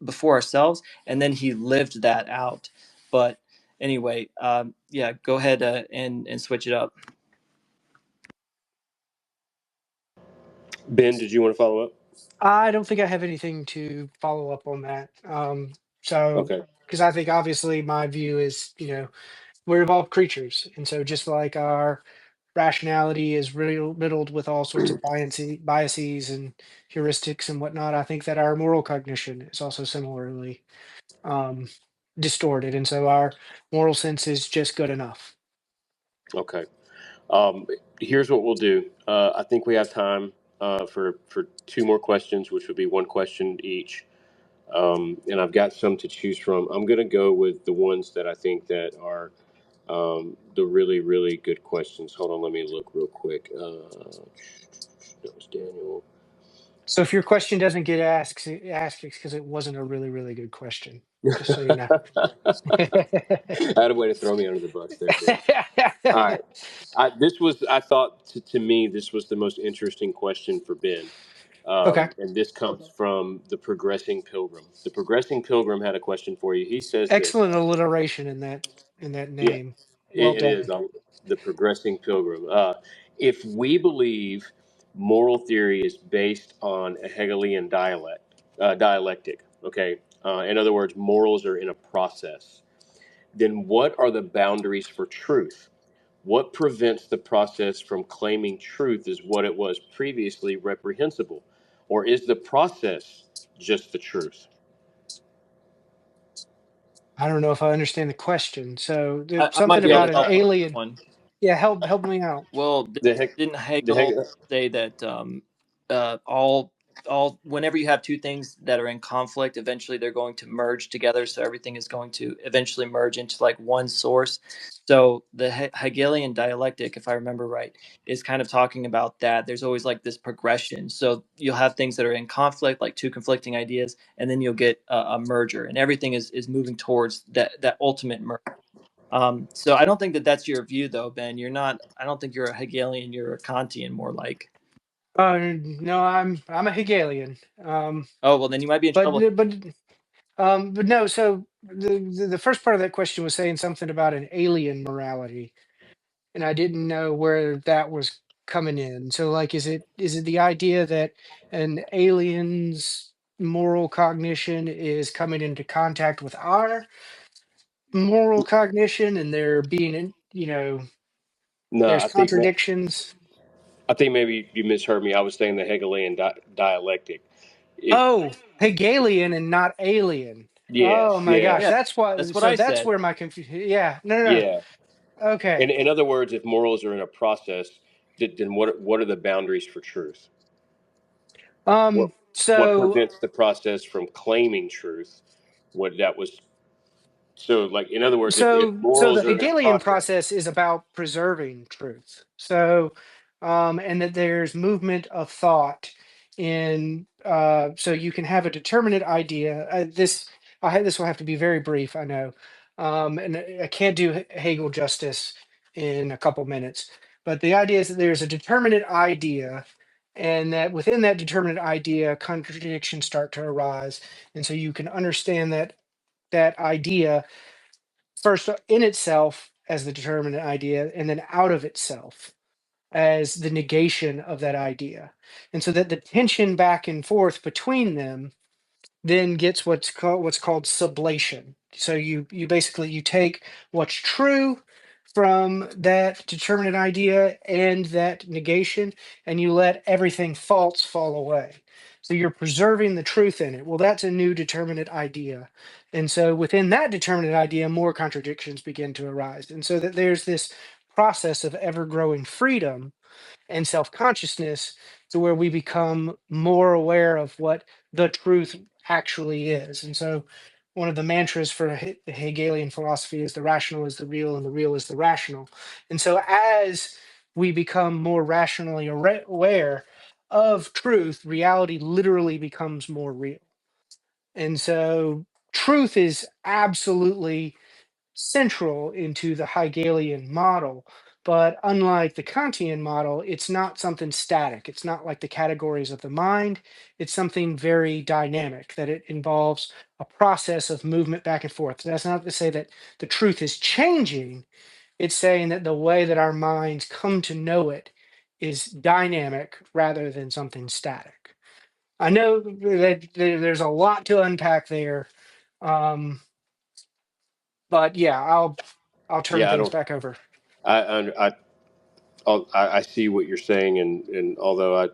before ourselves. And then he lived that out. But anyway, yeah, go ahead and switch it up. Ben. Did you want to follow up? I don't think I have anything to follow up on that. So, Okay. because I think obviously my view is, we're evolved creatures, and so just like our rationality is riddled with all sorts of biases and heuristics and whatnot, I think that our moral cognition is also similarly um, distorted, and so our moral sense is just good enough. Okay. Um, Here's what we'll do. I think we have time for two more questions, which would be one question each. And I've got some to choose from. I'm going to go with the ones that I think that are the really, really good questions. Hold on, let me look real quick. That was Daniel. So if your question doesn't get asked, it's because it wasn't a really, really good question. Just so you know. I had a way to throw me under the bus there, Ben. All right. I thought to me, this was the most interesting question for Ben. Okay. And this comes from the Progressing Pilgrim. The Progressing Pilgrim had a question for you. He says this. Excellent alliteration in that Yeah, name. Well it is done. the Progressing Pilgrim. If we believe moral theory is based on a Hegelian dialectic, okay, in other words, morals are in a process, then what are the boundaries for truth? What prevents the process from claiming truth as what it was previously reprehensible? Or is the process just the truth? I don't know if I understand the question. So there's I might something be able Yeah, about to an help on this alien. one. Yeah, help me out. Well, the heck, didn't the heck, Hegel say that all whenever you have two things that are in conflict, eventually they're going to merge together. So everything is going to eventually merge into like one source. So the Hegelian dialectic, if I remember right, is kind of talking about that. There's always like this progression. So you'll have things that are in conflict, like two conflicting ideas, and then you'll get a merger, and everything is moving towards that ultimate merger. So I don't think that that's your view, though, Ben. You're not. I don't think you're a Hegelian. You're a Kantian, more like. No, I'm a Hegelian. Oh well, then you might be in But trouble. but no. So the first part of that question was saying something about an alien morality, and I didn't know where that was coming in. So like, is it the idea that an alien's moral cognition is coming into contact with our moral cognition, and there being, no, there's contradictions? I think maybe you misheard me. I was saying the Hegelian dialectic. It, Oh, Hegelian and not alien. Oh yes, my yeah, gosh, Yeah, that's that's what. what So I that's said. where my confusion. Yeah, no. yeah. Okay. In other words, if morals are in a process, then what are the boundaries for truth? What what So prevents the process from claiming truth? What that was so like. In other words, if so the morals are in a Hegelian process, process is about preserving truth. So and that there's movement of thought in so you can have a determinate idea. This will have to be very brief, I know. And I can't do Hegel justice in a couple minutes. But the idea is that there's a determinate idea, and that within that determinate idea, contradictions start to arise. And so you can understand that idea first in itself as the determinate idea, and then out of itself as the negation of that idea. And so that the tension back and forth between them then gets what's called sublation. So you basically you take what's true from that determinate idea and that negation, and you let everything false fall away. So you're preserving the truth in it. Well, that's a new determinate idea. And so within that determinate idea, more contradictions begin to arise. And so that there's this process of ever growing freedom and self consciousness to where we become more aware of what the truth actually is. And so, one of the mantras for the Hegelian philosophy is the rational is the real and the real is the rational. And so, as we become more rationally aware of truth, reality literally becomes more real. And so, truth is absolutely central into the Hegelian model. But unlike the Kantian model, it's not something static. It's not like the categories of the mind. It's something very dynamic, that it involves a process of movement back and forth. That's not to say that the truth is changing. It's saying that the way that our minds come to know it is dynamic rather than something static. I know that there's a lot to unpack there. Um, but yeah, I'll turn yeah, I things don't. back over. I see what you're saying, and although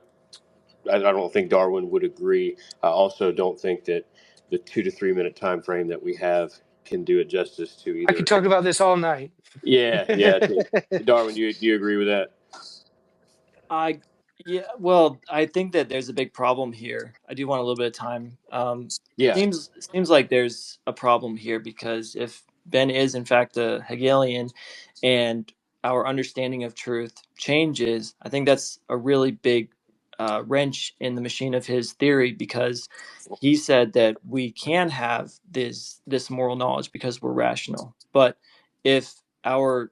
I don't think Darwin would agree, I also don't think that the 2 to 3 minute time frame that we have can do it justice to I could either. talk about this all night. Yeah, yeah. Darwin, do you agree with that? I Yeah. Well, I think that there's a big problem here. I do want a little bit of time. Yeah. Seems like there's a problem here because if Ben is in fact a Hegelian, and our understanding of truth changes, I think that's a really big wrench in the machine of his theory, because he said that we can have this moral knowledge because we're rational. But if our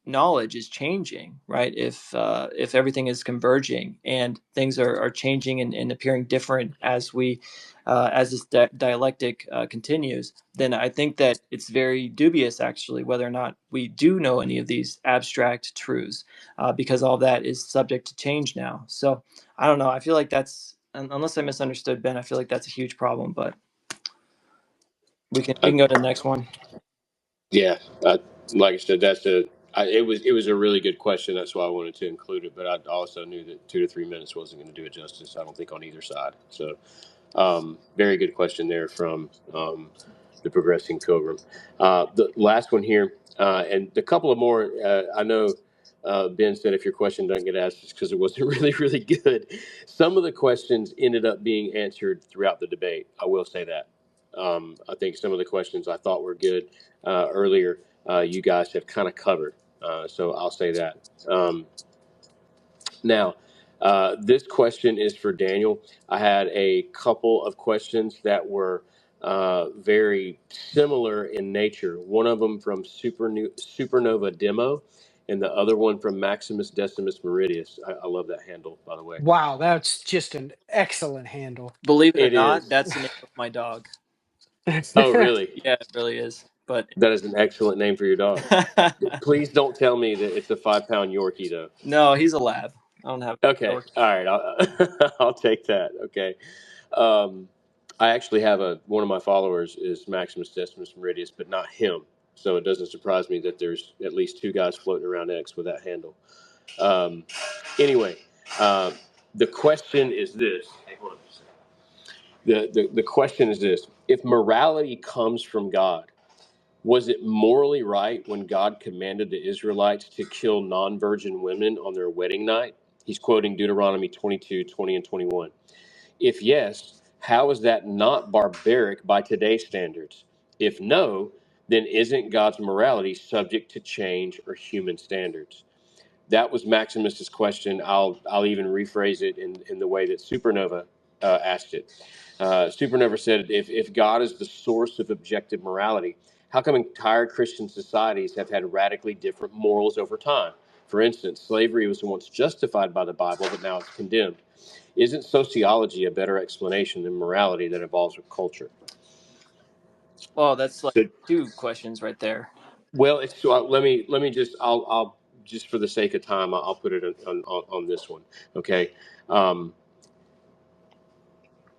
knowledge is changing, right? If everything is converging and things are changing and appearing different as we as this dialectic continues, then I think that it's very dubious, actually, whether or not we do know any of these abstract truths, because all that is subject to change now. So I don't know. I feel like unless I misunderstood Ben, I feel like that's a huge problem. But we can I, go to the next one. yeah. Like I said, that's a It was a really good question. That's why I wanted to include it. But I also knew that 2 to 3 minutes wasn't going to do it justice. I don't think on either side. So, very good question there from the Progressing Pilgrim. The last one here, and a couple of more. I know Ben said if your question doesn't get asked, it's because it wasn't really, really good. Some of the questions ended up being answered throughout the debate. I will say that. I think some of the questions I thought were good earlier, you guys have kind of covered. So I'll say that. Now, this question is for Daniel. I had a couple of questions that were very similar in nature. One of them from Supernova Demo, and the other one from Maximus Decimus Meridius. I love that handle, by the way. Wow, that's just an excellent handle. Believe it or It not, is. that's the name of my dog. Oh, really? Yeah, it really is. But That is an excellent name for your dog. Please don't tell me that it's a 5-pound Yorkie, though. no, he's a lab. I don't have a Okay, Yorkie. all right, I'll take that. Okay, I actually have one of my followers is Maximus Decimus Meridius, but not him. So it doesn't surprise me that there's at least 2 guys floating around X with that handle. Um, anyway, the question is this. Hey, hold on a second. The question is this: if morality comes from God, was it morally right when God commanded the Israelites to kill non-virgin women on their wedding night? He's quoting Deuteronomy 22:20 and 21. If yes, how is that not barbaric by today's standards? If no, then isn't God's morality subject to change or human standards? That was Maximus's question. I'll even rephrase it in the way that Supernova asked it. Supernova said, if God is the source of objective morality, how come entire Christian societies have had radically different morals over time? For instance, slavery was once justified by the Bible, but now it's condemned. Isn't sociology a better explanation than morality that evolves with culture? Well, that's like So, 2 questions right there. well, it's so let me just I'll just for the sake of time I'll put it on this one. Okay, um,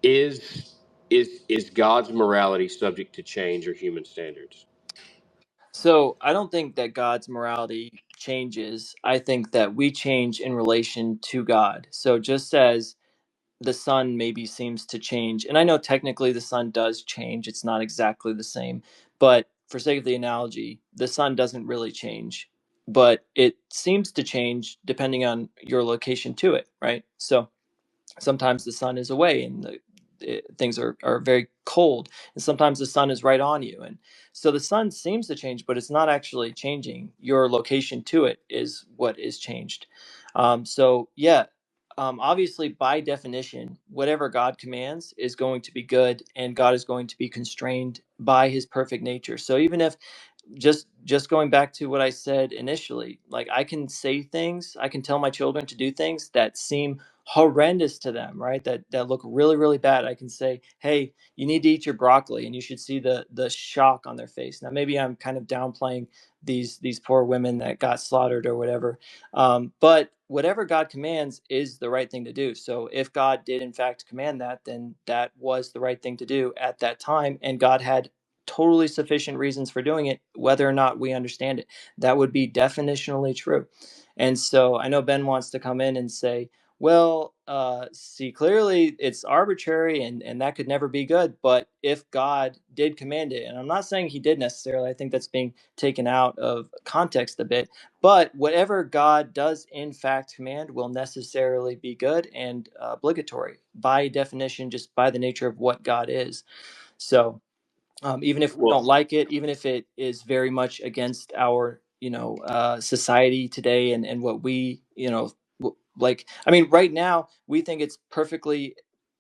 is is God's morality subject to change or human standards? So I don't think that God's morality changes. I think that we change in relation to God. So just as the sun maybe seems to change, and I know technically the sun does change, it's not exactly the same, but for sake of the analogy, the sun doesn't really change, but it seems to change depending on your location to it, right? So sometimes the sun is away and things are very cold, and sometimes the sun is right on you, and so the sun seems to change, but it's not actually changing. Your location to it is what is changed. So yeah, obviously by definition whatever God commands is going to be good, and God is going to be constrained by his perfect nature. So even if just going back to what I said initially, like I can say things, I can tell my children to do things that seem horrendous to them, right? That look really, really bad. I can say, hey, you need to eat your broccoli, and you should see the shock on their face. Now maybe I'm kind of downplaying these poor women that got slaughtered or whatever. But whatever God commands is the right thing to do. So if God did in fact command that, then that was the right thing to do at that time, and God had totally sufficient reasons for doing it, whether or not we understand it. That would be definitionally true. And so I know Ben wants to come in and say, well, see, clearly it's arbitrary, and that could never be good. But if God did command it, and I'm not saying he did necessarily, I think that's being taken out of context a bit. But whatever God does in fact command will necessarily be good and obligatory by definition, just by the nature of what God is. So even if we Well, don't like it, even if it is very much against our, society today, and what we, like, I mean, right now we think it's perfectly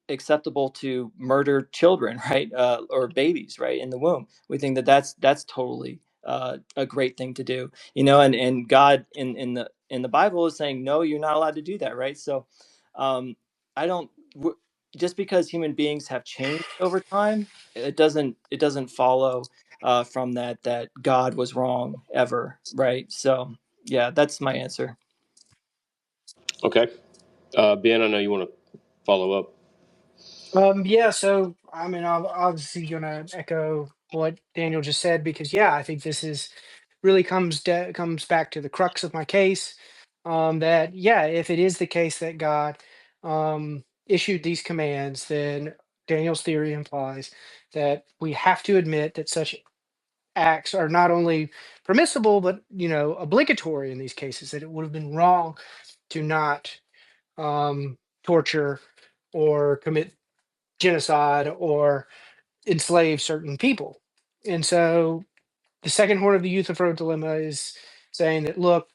acceptable to murder children, right? Or babies, right, in the womb. We think that that's totally a great thing to do, and God in the Bible is saying, no, you're not allowed to do that, right? So, I don't. Just because human beings have changed over time, it doesn't follow from that God was wrong ever, right? So yeah, that's my answer. okay, Ben, I know you want to follow up. Yeah, so I'm obviously gonna echo what Daniel just said, because yeah, I think this is really comes back to the crux of my case. That yeah, if it is the case that God issued these commands, then Daniel's theory implies that we have to admit that such acts are not only permissible but obligatory in these cases. That it would have been wrong to not torture or commit genocide or enslave certain people. And so the second horn of the Euthyphro dilemma is saying that, look,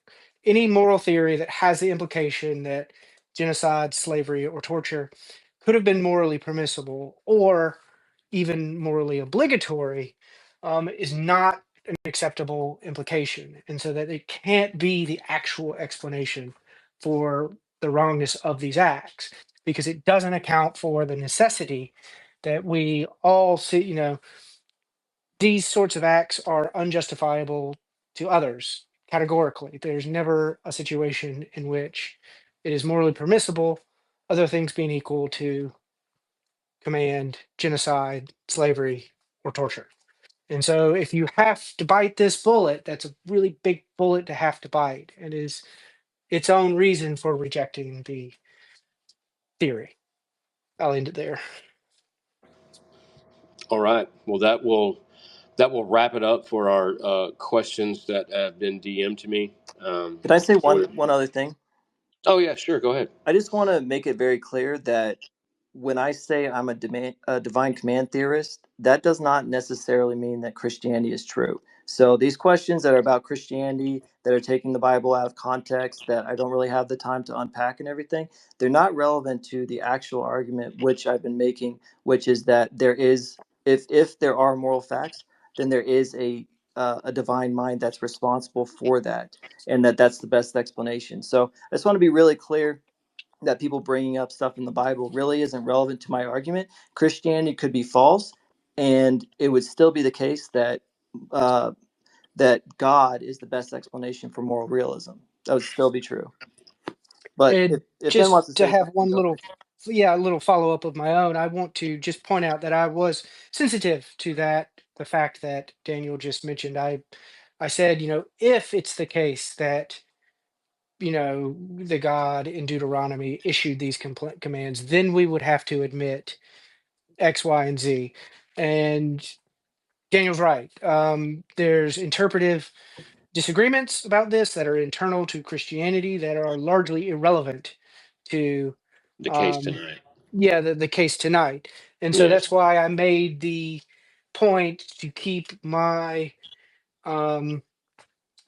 any moral theory that has the implication that genocide, slavery, or torture could have been morally permissible or even morally obligatory is not an acceptable implication. And so that it can't be the actual explanation for the wrongness of these acts because it doesn't account for the necessity that we all see, these sorts of acts are unjustifiable to others categorically. There's never a situation in which it is morally permissible, other things being equal, to command genocide, slavery, or torture. And so if you have to bite this bullet, that's a really big bullet to have to bite and is its own reason for rejecting the theory. I'll end it there. All right. Well, that will wrap it up for our questions that have been DM'd to me. Could I say For one other thing? Oh yeah, sure. Go ahead. I just want to make it very clear that when I say I'm a divine command theorist, that does not necessarily mean that Christianity is true. So these questions that are about Christianity, that are taking the Bible out of context, that I don't really have the time to unpack and everything, they're not relevant to the actual argument which I've been making, which is that there is, if there are moral facts, then there is a divine mind that's responsible for that, and that's the best explanation. So I just want to be really clear that people bringing up stuff in the Bible really isn't relevant to my argument. Christianity could be false, and it would still be the case that uh, that God is the best explanation for moral realism. That would still be true. But And if Ben wants to just to say have something, one go little, ahead. yeah, a little follow up of my own, I want to just point out that I was sensitive to the fact that Daniel just mentioned. I said, if it's the case that, the God in Deuteronomy issued these commands, then we would have to admit X, Y, and Z. And Daniel's right. There's interpretive disagreements about this that are internal to Christianity that are largely irrelevant to The case um, tonight. yeah, the case tonight. And so Yes. that's why I made the point to keep my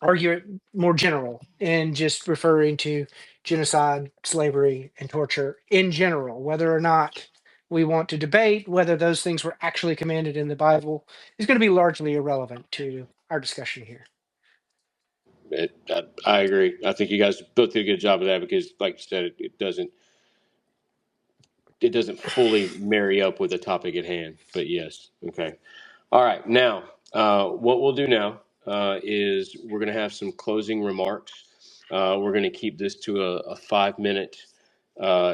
argument more general and just referring to genocide, slavery, and torture in general. Whether or not we want to debate whether those things were actually commanded in the Bible is going to be largely irrelevant to our discussion here. I agree. I think you guys both did a good job of that because, like you said, it doesn't fully marry up with the topic at hand. But yes, okay. All right. Now, what we'll do now is we're going to have some closing remarks. We're going to keep this to a 5 minute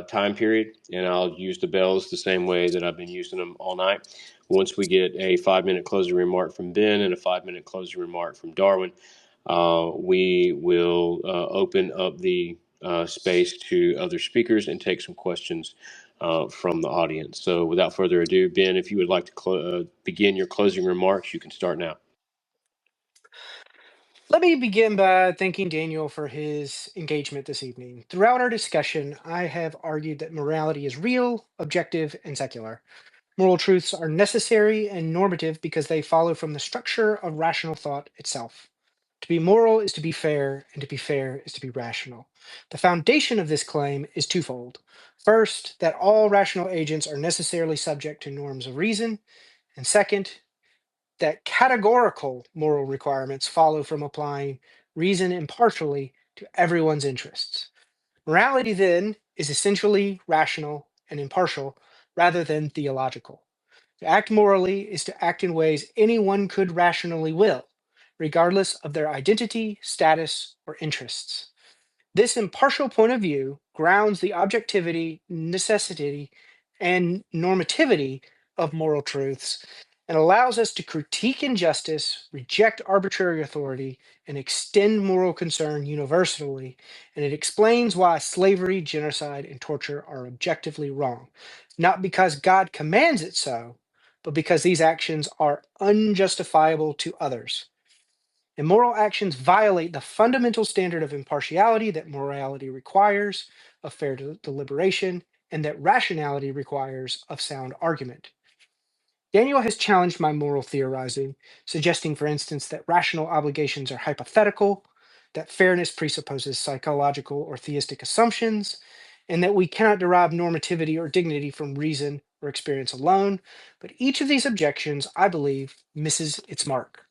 time period, and I'll use the bells the same way that I've been using them all night. Once we get a 5 minute closing remark from Ben and a 5 minute closing remark from Darwin, we will open up the space to other speakers and take some questions from the audience. So without further ado, Ben, if you would like to begin your closing remarks, you can start now. Let me begin by thanking Daniel for his engagement this evening. Throughout our discussion, I have argued that morality is real, objective, and secular. Moral truths are necessary and normative because they follow from the structure of rational thought itself. To be moral is to be fair, and to be fair is to be rational. The foundation of this claim is twofold. First, that all rational agents are necessarily subject to norms of reason, and second, that categorical moral requirements follow from applying reason impartially to everyone's interests. Morality, then, is essentially rational and impartial rather than theological. To act morally is to act in ways anyone could rationally will, regardless of their identity, status, or interests. This impartial point of view grounds the objectivity, necessity, and normativity of moral truths and allows us to critique injustice, reject arbitrary authority, and extend moral concern universally. And it explains why slavery, genocide, and torture are objectively wrong, not because God commands it so, but because these actions are unjustifiable to others. Immoral actions violate the fundamental standard of impartiality that morality requires, of fair deliberation, and that rationality requires of sound argument. Daniel has challenged my moral theorizing, suggesting, for instance, that rational obligations are hypothetical, that fairness presupposes psychological or theistic assumptions, and that we cannot derive normativity or dignity from reason or experience alone. But each of these objections, I believe, misses its mark.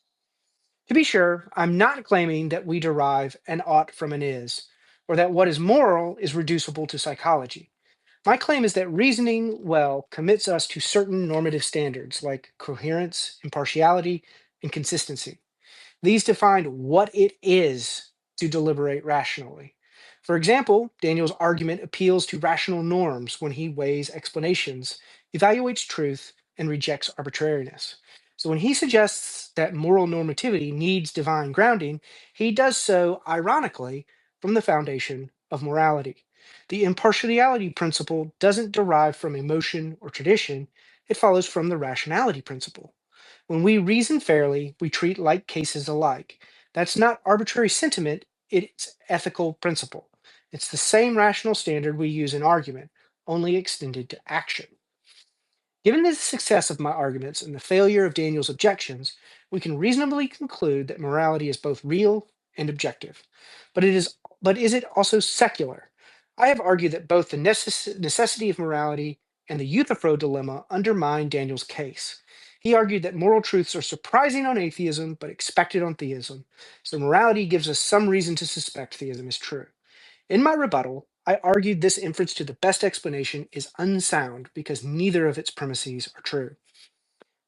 To be sure, I'm not claiming that we derive an ought from an is, or that what is moral is reducible to psychology. My claim is that reasoning well commits us to certain normative standards like coherence, impartiality, and consistency. These define what it is to deliberate rationally. For example, Daniel's argument appeals to rational norms when he weighs explanations, evaluates truth, and rejects arbitrariness. So when he suggests that moral normativity needs divine grounding, he does so, ironically, from the foundation of morality. The impartiality principle doesn't derive from emotion or tradition, it follows from the rationality principle. When we reason fairly, we treat like cases alike. That's not arbitrary sentiment, it's ethical principle. It's the same rational standard we use in argument, only extended to action. Given the success of my arguments and the failure of Daniel's objections, we can reasonably conclude that morality is both real and objective. But is it also secular? I have argued that both the necessity of morality and the Euthyphro dilemma undermine Daniel's case. He argued that moral truths are surprising on atheism but expected on theism, so morality gives us some reason to suspect theism is true. In my rebuttal, I argued this inference to the best explanation is unsound because neither of its premises are true.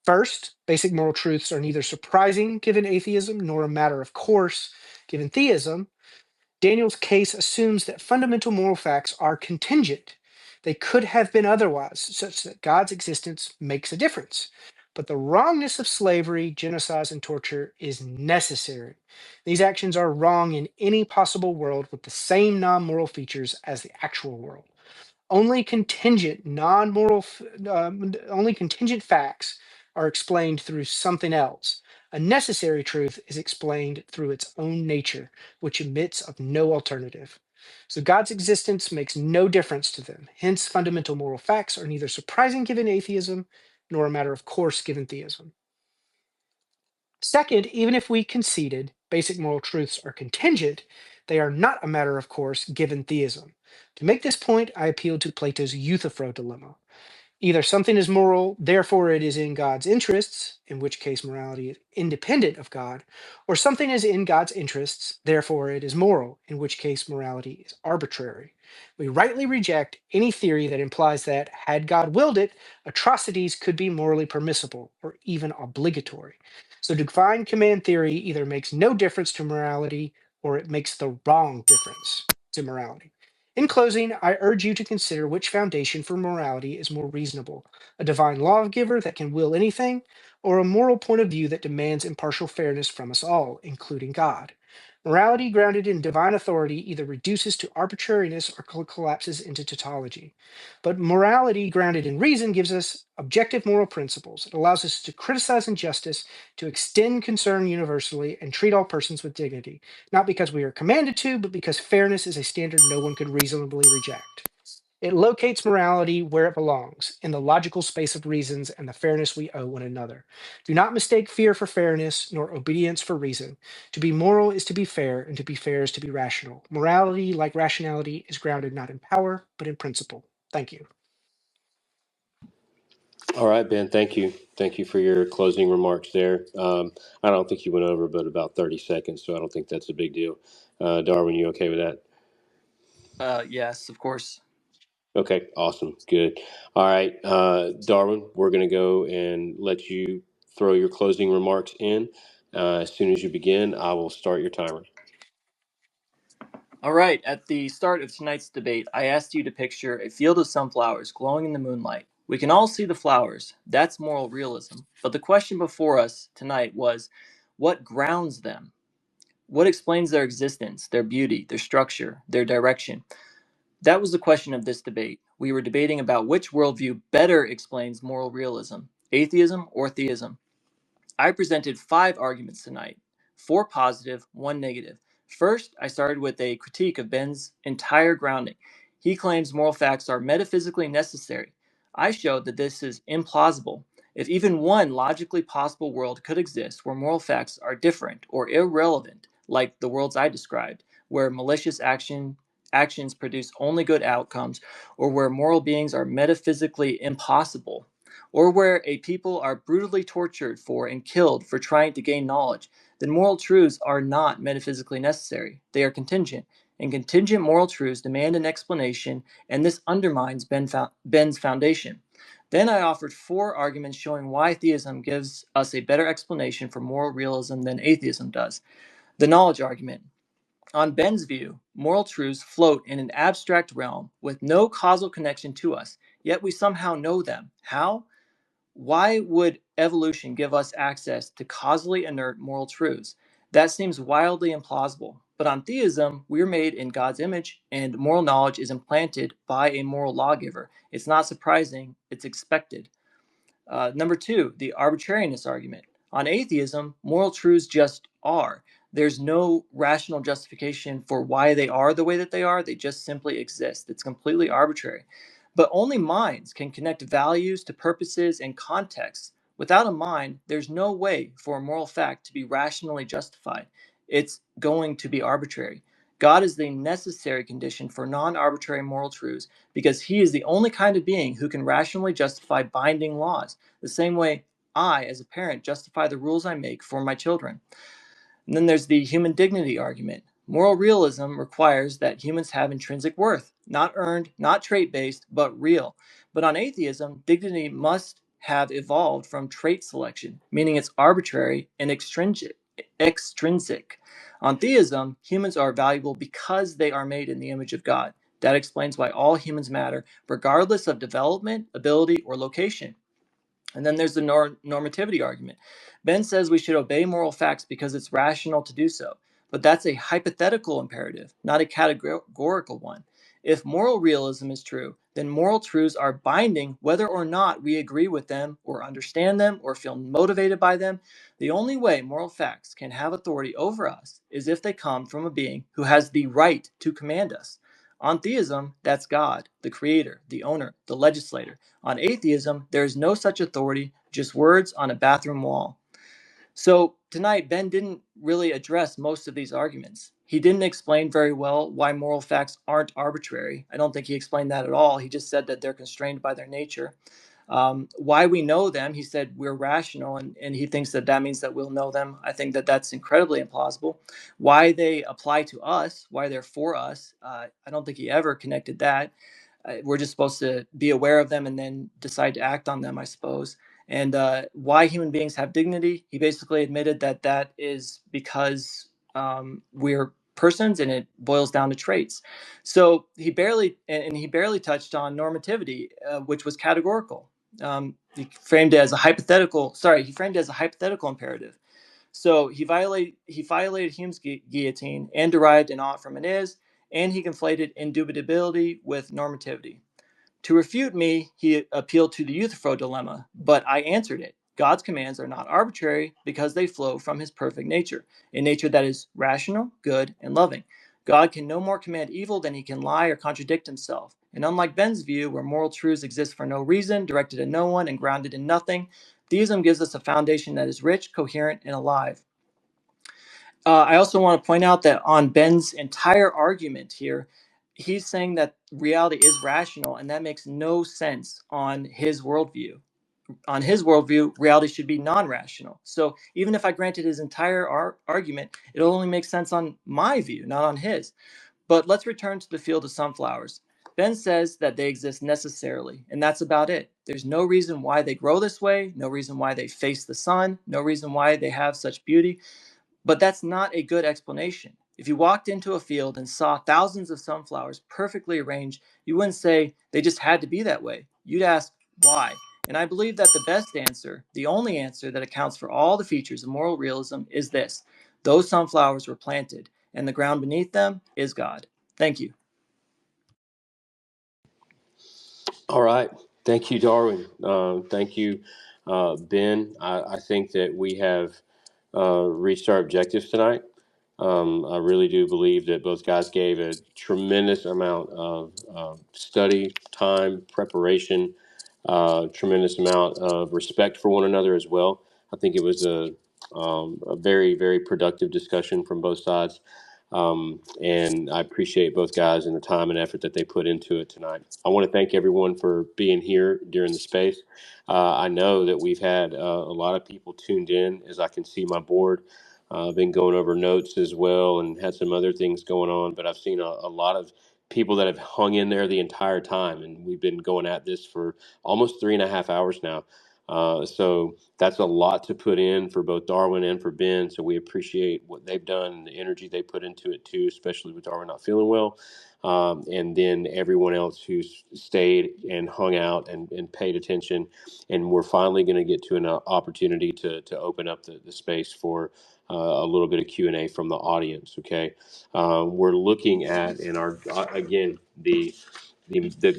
First, basic moral truths are neither surprising given atheism nor a matter of course given theism. Daniel's case assumes that fundamental moral facts are contingent. They could have been otherwise, such that God's existence makes a difference. But the wrongness of slavery, genocide, and torture is necessary. These actions are wrong in any possible world with the same non moral features as the actual world. Only contingent only contingent facts are explained through something else. A necessary truth is explained through its own nature, which admits of no alternative. So God's existence makes no difference to them. Hence, fundamental moral facts are neither surprising given atheism nor a matter of course given theism. Second, even if we conceded basic moral truths are contingent, they are not a matter of course given theism. To make this point, I appeal to Plato's Euthyphro dilemma. Either something is moral, therefore it is in God's interests, in which case morality is independent of God, or something is in God's interests, therefore it is moral, in which case morality is arbitrary. We rightly reject any theory that implies that, had God willed it, atrocities could be morally permissible or even obligatory. So divine command theory either makes no difference to morality or it makes the wrong difference to morality. In closing, I urge you to consider which foundation for morality is more reasonable: a divine lawgiver that can will anything, or a moral point of view that demands impartial fairness from us all, including God. Morality grounded in divine authority either reduces to arbitrariness or collapses into tautology. But morality grounded in reason gives us objective moral principles. It allows us to criticize injustice, to extend concern universally, and treat all persons with dignity, not because we are commanded to, but because fairness is a standard no one could reasonably reject. It locates morality where it belongs, in the logical space of reasons and the fairness we owe one another. Do not mistake fear for fairness, nor obedience for reason. To be moral is to be fair, and to be fair is to be rational. Morality, like rationality, is grounded not in power, but in principle. Thank you. All right, Ben, thank you. Thank you for your closing remarks there. I don't think you went over but about 30 seconds, so I don't think that's a big deal. Darwin, you okay with that? Yes, of course. Okay, awesome. Good. All right, Darwin, we're going to go and let you throw your closing remarks in. As soon as you begin, I will start your timer. All right, at the start of tonight's debate, I asked you to picture a field of sunflowers glowing in the moonlight. We can all see the flowers. That's moral realism. But the question before us tonight was, what grounds them? What explains their existence, their beauty, their structure, their direction? That was the question of this debate. We were debating about which worldview better explains moral realism, atheism or theism. I presented 5 arguments tonight, 4 positive, 1 negative. First, I started with a critique of Ben's entire grounding. He claims moral facts are metaphysically necessary. I showed that this is implausible. If even one logically possible world could exist where moral facts are different or irrelevant, like the worlds I described, where malicious actions produce only good outcomes, or where moral beings are metaphysically impossible, or where a people are brutally tortured for and killed for trying to gain knowledge, then moral truths are not metaphysically necessary. They are contingent, and contingent moral truths demand an explanation, and this undermines Ben's foundation. Then I offered 4 arguments showing why theism gives us a better explanation for moral realism than atheism does. The knowledge argument. On Ben's view, moral truths float in an abstract realm with no causal connection to us, yet we somehow know them. How? Why would evolution give us access to causally inert moral truths? That seems wildly implausible. But on theism, we're made in God's image, and moral knowledge is implanted by a moral lawgiver. It's not surprising, it's expected. Number 2, the arbitrariness argument. On atheism, moral truths just are. There's no rational justification for why they are the way that they are. They just simply exist. It's completely arbitrary. But only minds can connect values to purposes and contexts. Without a mind, there's no way for a moral fact to be rationally justified. It's going to be arbitrary. God is the necessary condition for non arbitrary moral truths because he is the only kind of being who can rationally justify binding laws, the same way I, as a parent, justify the rules I make for my children. And then there's the human dignity argument. Moral realism requires that humans have intrinsic worth, not earned, not trait-based, but real. But on atheism, dignity must have evolved from trait selection, meaning it's arbitrary and extrinsic. On theism, humans are valuable because they are made in the image of God. That explains why all humans matter, regardless of development, ability, or location. And then there's the normativity argument. Ben says we should obey moral facts because it's rational to do so. But that's a hypothetical imperative, not a categorical one. If moral realism is true, then moral truths are binding whether or not we agree with them or understand them or feel motivated by them. The only way moral facts can have authority over us is if they come from a being who has the right to command us. On theism, that's God, the creator, the owner, the legislator. On atheism, there is no such authority, just words on a bathroom wall. So tonight, Ben didn't really address most of these arguments. He didn't explain very well why moral facts aren't arbitrary. I don't think he explained that at all. He just said that they're constrained by their nature. Why we know them, he said we're rational, and he thinks that that means that we'll know them. I think that that's incredibly implausible. Why they apply to us, why they're for us, I don't think he ever connected that. We're just supposed to be aware of them and then decide to act on them, I suppose. And why human beings have dignity, he basically admitted that that is because we're persons and it boils down to traits. So he barely touched on normativity, which was categorical. He framed it as a hypothetical. Sorry, he framed it as a hypothetical imperative. So he violated Hume's guillotine and derived an ought from an is, and he conflated indubitability with normativity. To refute me, he appealed to the Euthyphro dilemma, but I answered it. God's commands are not arbitrary because they flow from his perfect nature, a nature that is rational, good, and loving. God can no more command evil than he can lie or contradict himself. And unlike Ben's view, where moral truths exist for no reason, directed at no one, and grounded in nothing, theism gives us a foundation that is rich, coherent, and alive. I also want to point out that on Ben's entire argument here, he's saying that reality is rational, and that makes no sense on his worldview. On his worldview, reality should be non-rational. So even if I granted his entire argument, it'll only make sense on my view, not on his. But let's return to the field of sunflowers. Ben says that they exist necessarily, and that's about it. There's no reason why they grow this way, no reason why they face the sun, no reason why they have such beauty. But that's not a good explanation. If you walked into a field and saw thousands of sunflowers perfectly arranged, you wouldn't say they just had to be that way. You'd ask, Why? And I believe that the best answer, the only answer that accounts for all the features of moral realism, is this: those sunflowers were planted, and the ground beneath them is God. Thank you. All right. Thank you, Darwin. Thank you, Ben. I think that we have reached our objectives tonight. I really do believe that both guys gave a tremendous amount of study, time, preparation, tremendous amount of respect for one another as well. I think it was a very, very productive discussion from both sides. And I appreciate both guys and the time and effort that they put into it tonight. I want to thank everyone for being here during the space. I know that we've had a lot of people tuned in, as I can see my board. I've been going over notes as well and had some other things going on, but I've seen a lot of people that have hung in there the entire time, and we've been going at this for almost 3.5 hours now. So that's a lot to put in for both Darwin and for Ben. So we appreciate what they've done and the energy they put into it too, especially with Darwin not feeling well. And then everyone else who's stayed and hung out and paid attention. And we're finally going to get to an opportunity to open up the space for a little bit of Q&A from the audience. Okay. We're looking at, and our, again, the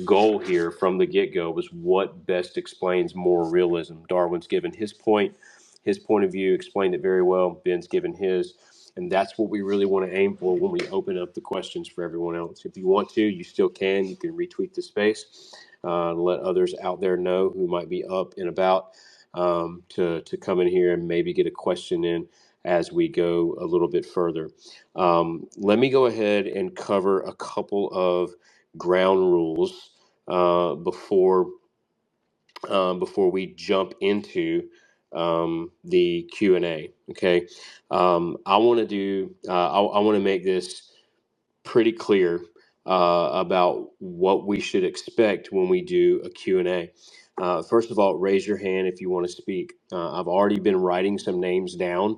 goal here from the get-go was what best explains moral realism. Darwin's given his point of view, explained it very well. Ben's given his, and that's what we really want to aim for when we open up the questions for everyone else. If you want to, you still can. You can retweet the space, let others out there know who might be up and about, to come in here and maybe get a question in as we go a little bit further. Let me go ahead and cover a couple of ground rules before we jump into the Q&A. Okay, I want to do. I want to make this pretty clear about what we should expect when we do a Q&A. First of all, raise your hand if you want to speak. I've already been writing some names down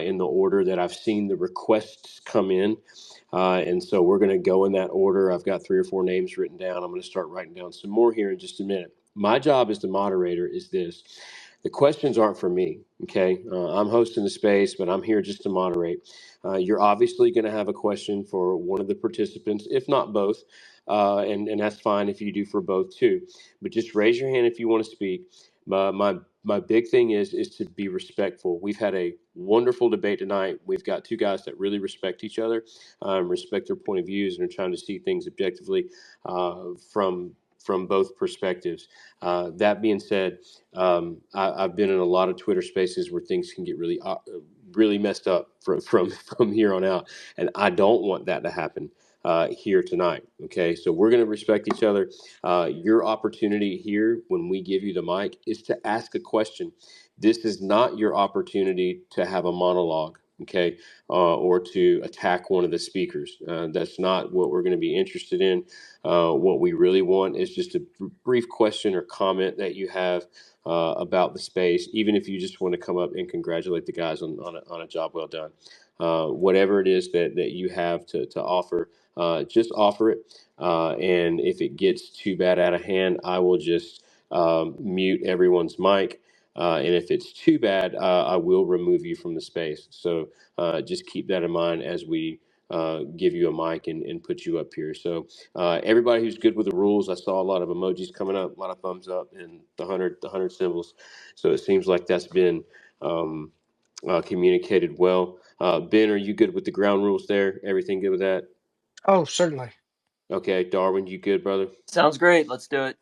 in the order that I've seen the requests come in. And so we're going to go in that order. I've got 3 or 4 names written down. I'm going to start writing down some more here in just a minute. My job as the moderator is this. The questions aren't for me, okay? I'm hosting the space, but I'm here just to moderate. You're obviously going to have a question for one of the participants, if not both, and that's fine if you do for both too. But just raise your hand if you want to speak. My big thing is to be respectful. We've had a wonderful debate tonight. We've got 2 guys that really respect each other, respect their point of views, and are trying to see things objectively from both perspectives. That being said, I've been in a lot of Twitter spaces where things can get really messed up from here on out, and I don't want that to happen here tonight. Okay, so we're going to respect each other. Your opportunity here when we give you the mic is to ask a question. This is not your opportunity to have a monologue, okay, or to attack one of the speakers. That's not what we're going to be interested in. What we really want is just a brief question or comment that you have about the space, even if you just want to come up and congratulate the guys on a job well done. Whatever it is that you have to offer, just offer it. And if it gets too bad out of hand, I will just mute everyone's mic. And if it's too bad, I will remove you from the space. So just keep that in mind as we give you a mic and put you up here. So everybody who's good with the rules, I saw a lot of emojis coming up, a lot of thumbs up, and the 100 symbols. So it seems like that's been communicated well. Ben, are you good with the ground rules there? Everything good with that? Oh, certainly. Okay, Darwin, you good, brother? Sounds great. Let's do it.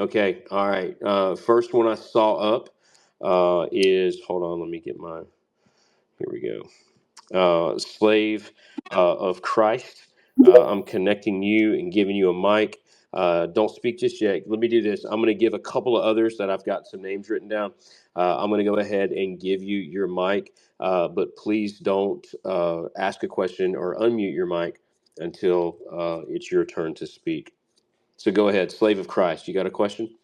Okay, all right. First one I saw up is, hold on, let me get my, here we go. Slave of Christ. I'm connecting you and giving you a mic. Don't speak just yet. Let me do this. I'm going to give a couple of others that I've got some names written down. I'm going to go ahead and give you your mic, but please don't ask a question or unmute your mic until it's your turn to speak. So go ahead, Slave of Christ. You got a question?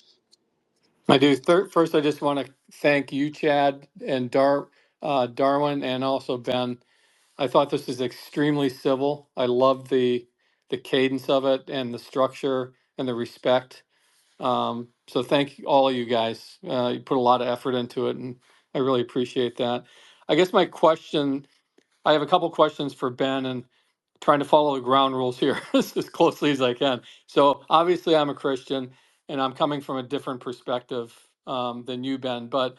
I do. First, I just want to thank you, Chad, and Darwin, and also Ben. I thought this was extremely civil. I love the cadence of it and the structure and the respect. So thank all of you guys. You put a lot of effort into it, and I really appreciate that. I guess my question, I have a couple questions for Ben, and trying to follow the ground rules here as closely as I can. So obviously I'm a Christian, and I'm coming from a different perspective than you, Ben, but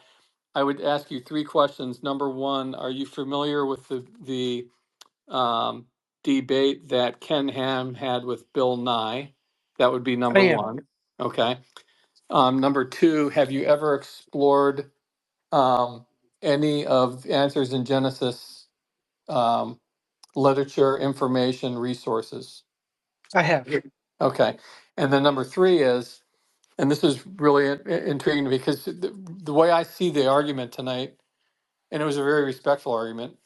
I would ask you three questions. Number one, are you familiar with the debate that Ken Ham had with Bill Nye? That would be I number am. one. Okay. Number two, have you ever explored any of Answers in Genesis um, literature, information, resources? I have. Okay. And then number three is, and this is really intriguing to me because the way I see the argument tonight, and it was a very respectful argument,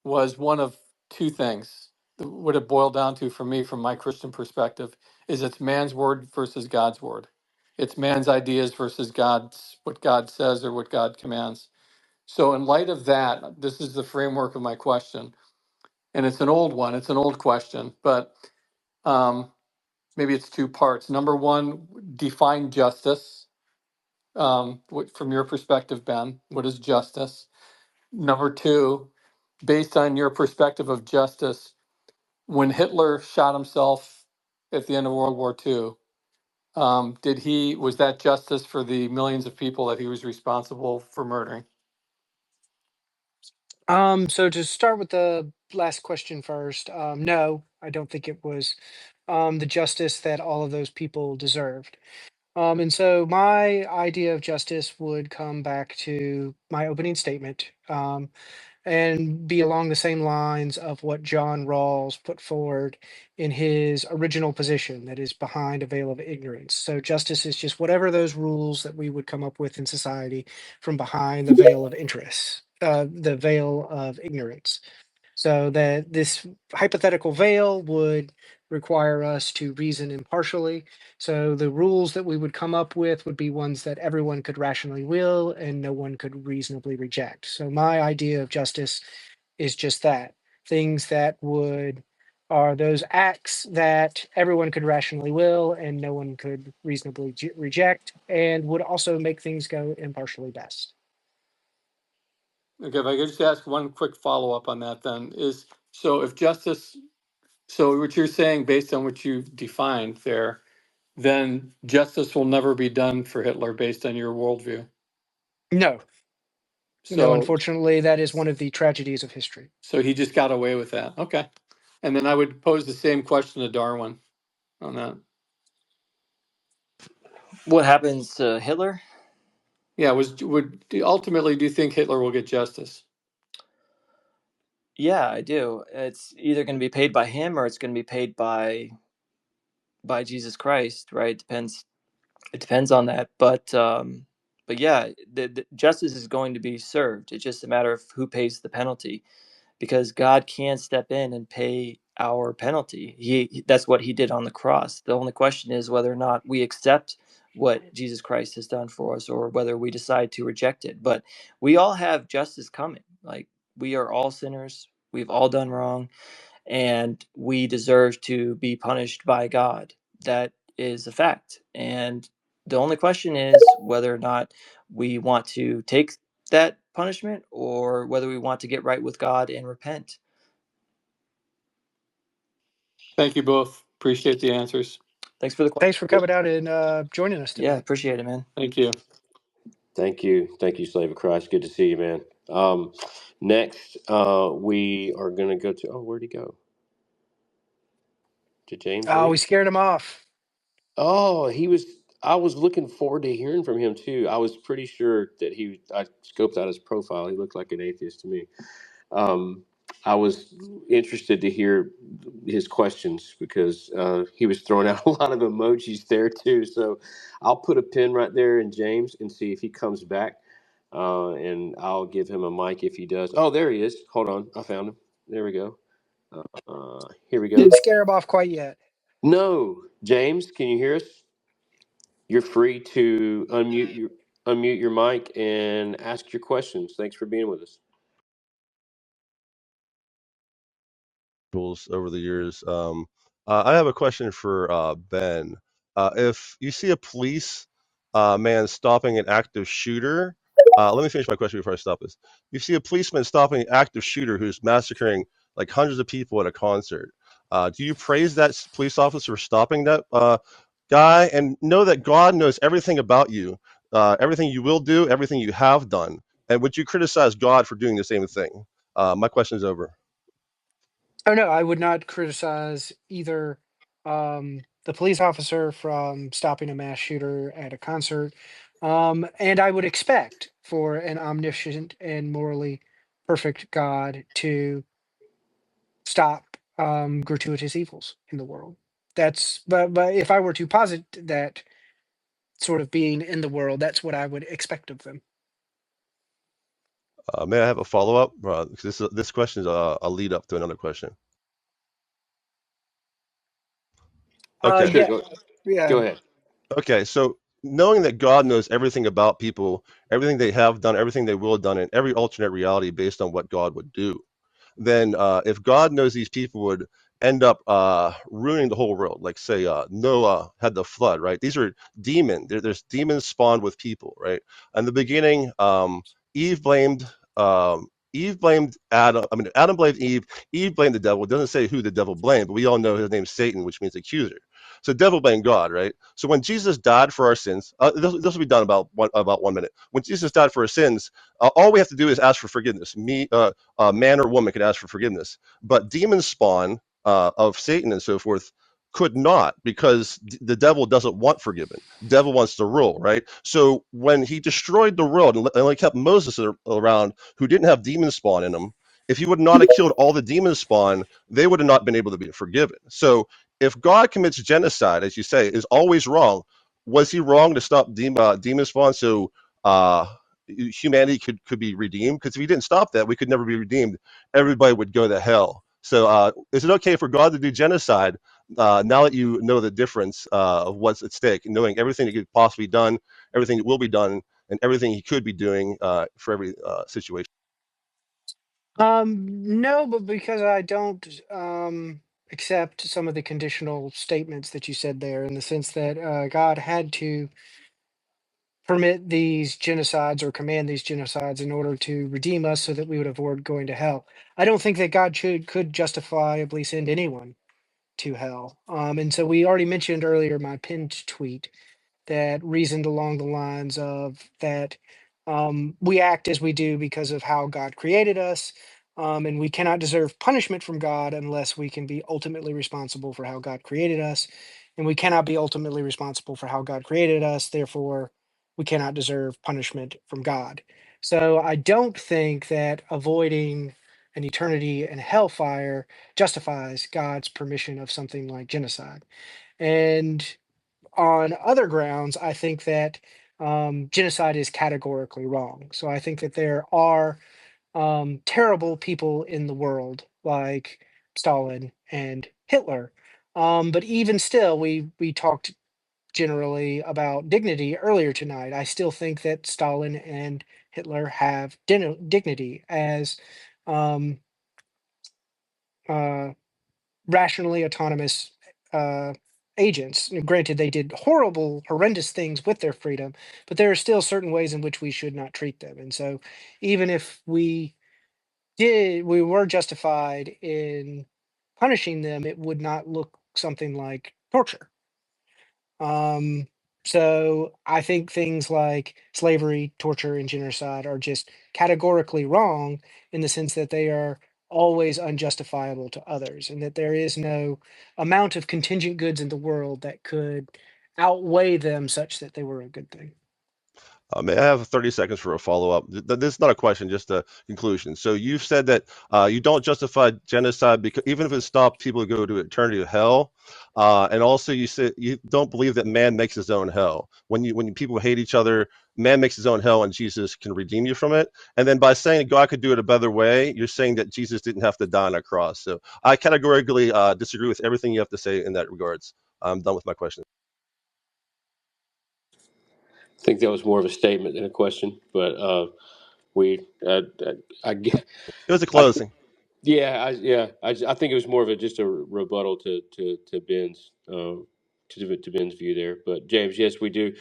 was one of two things. What it boiled down to for me, from my Christian perspective, is it's man's word versus God's word. It's man's ideas versus God's, what God says or what God commands. So, in light of that, this is the framework of my question. And it's an old one, it's an old question, but um, maybe it's two parts. Number one, define justice. From your perspective, Ben, what is justice? Number two, based on your perspective of justice, when Hitler shot himself at the end of World War II, was that justice for the millions of people that he was responsible for murdering? So to start with the last question first, no, I don't think it was the justice that all of those people deserved. And so my idea of justice would come back to my opening statement. And be along the same lines of what John Rawls put forward in his original position, that is behind a veil of ignorance. So justice is just whatever those rules that we would come up with in society from behind the veil of interest, the veil of ignorance. So that this hypothetical veil would require us to reason impartially. So the rules that we would come up with would be ones that everyone could rationally will and no one could reasonably reject. So my idea of justice is just that, things that would are those acts that everyone could rationally will and no one could reasonably reject, and would also make things go impartially best. Okay, if I could just ask one quick follow up on that, then is so if justice, so what you're saying based on what you've defined there, then justice will never be done for Hitler based on your worldview. No, no, So, unfortunately, that is one of the tragedies of history. so he just got away with that. Okay. And then I would pose the same question to Darwin on that. What happens to Hitler? Yeah, would ultimately, do you think Hitler will get justice? Yeah, I do. It's either going to be paid by him or it's going to be paid by Jesus Christ, right? It depends on that, but yeah, the justice is going to be served. It's just a matter of who pays the penalty, because God can step in and pay our penalty. That's what he did on the cross. The only question is whether or not we accept what Jesus Christ has done for us, or whether we decide to reject it. But we all have justice coming. Like, we are all sinners. We've all done wrong, and we deserve to be punished by God. That is a fact. And the only question is whether or not we want to take that punishment, or whether we want to get right with God and repent. Thank you both. Appreciate the answers. Thanks for the Thanks for question. coming out and joining us Yeah, tonight. appreciate it, man. Thank you. Thank you, Slave of Christ. Good to see you, man. Next, we are going to go to. Oh, where'd he go? Did James Oh, we leave? scared him off. Oh, he was. I was looking forward to hearing from him too. I was pretty sure that he. I scoped out his profile. He looked like an atheist to me. Um, I was interested to hear his questions because he was throwing out a lot of emojis there too. So I'll put a pin right there in James and see if he comes back, and I'll give him a mic if he does. Oh, there he is. Hold on, I found him. There we go. Here we go. Didn't scare him off quite yet. No, James, can you hear us? You're free to unmute your mic and ask your questions. Thanks for being with us. Over the years. I have a question for Ben. if you see a police man stopping an active shooter, let me finish my question before I stop this. You see a policeman stopping an active shooter who's massacring like hundreds of people at a concert. Do you praise that police officer for stopping that guy, and know that God knows everything about you, everything you will do, everything you have done? And would you criticize God for doing the same thing? My question is over. Oh no, I would not criticize either the police officer from stopping a mass shooter at a concert, and I would expect for an omniscient and morally perfect God to stop gratuitous evils in the world. That's but if I were to posit that sort of being in the world, that's what I would expect of them. May I have a follow up? Because this question is a lead up to another question. Okay. Sure, Yeah, go yeah. ahead. Okay, so knowing that God knows everything about people, everything they have done, everything they will have done, and every alternate reality based on what God would do, then if God knows these people would end up ruining the whole world, like say Noah had the flood, right? These are demons. There's demons spawned with people, right? In the beginning, Eve blamed Eve blamed Adam. I mean, Adam blamed Eve. Eve blamed the devil. It doesn't say who the devil blamed, but we all know his name's Satan, which means accuser. So devil blamed God, right? So when Jesus died for our sins, this will be done about 1 minute. When Jesus died for our sins, all we have to do is ask for forgiveness. Man or woman can ask for forgiveness, but demon spawn of Satan and so forth could not, because the devil doesn't want forgiven. The devil wants to rule, right? So when he destroyed the world and only kept Moses around, who didn't have demon spawn in him, if he would not have killed all the demon spawn, they would have not been able to be forgiven. So if God commits genocide, as you say, is always wrong, was he wrong to stop demon spawn so uh, humanity could be redeemed? Because if he didn't stop that, we could never be redeemed. Everybody would go to hell. So is it okay for God to do genocide now that you know the difference of what's at stake, knowing everything that could possibly be done, everything that will be done, and everything he could be doing for every situation? No, but because I don't accept some of the conditional statements that you said there, in the sense that God had to permit these genocides or command these genocides in order to redeem us so that we would avoid going to hell. I don't think that God could justifiably send anyone to hell. And so we already mentioned earlier my pinned tweet that reasoned along the lines of that we act as we do because of how God created us, and we cannot deserve punishment from God unless we can be ultimately responsible for how God created us, and we cannot be ultimately responsible for how God created us. Therefore, we cannot deserve punishment from God. So I don't think that avoiding an eternity in hellfire justifies God's permission of something like genocide. And on other grounds, I think that genocide is categorically wrong. So I think that there are terrible people in the world like Stalin and Hitler. But even still, we talked generally about dignity earlier tonight. I still think that Stalin and Hitler have dignity as um, uh, rationally autonomous uh, agents. Granted, they did horrible, horrendous things with their freedom, but there are still certain ways in which we should not treat them. And so, even if we were justified in punishing them, it would not look something like torture. Um, so I think things like slavery, torture, and genocide are just categorically wrong in the sense that they are always unjustifiable to others, and that there is no amount of contingent goods in the world that could outweigh them such that they were a good thing. May I have 30 seconds for a follow-up? This is not a question, just a conclusion. So you've said that you don't justify genocide because even if it stopped people to go to eternity of hell, and also you said you don't believe that man makes his own hell. When people hate each other, man makes his own hell, and Jesus can redeem you from it. And then by saying God could do it a better way, you're saying that Jesus didn't have to die on a cross. So I categorically disagree with everything you have to say in that regards. I'm done with my question. I think that was more of a statement than a question, but we, I, It was a I, closing. yeah, I think it was more of just a rebuttal to Ben's. to Ben's view there. But James, yes, we do.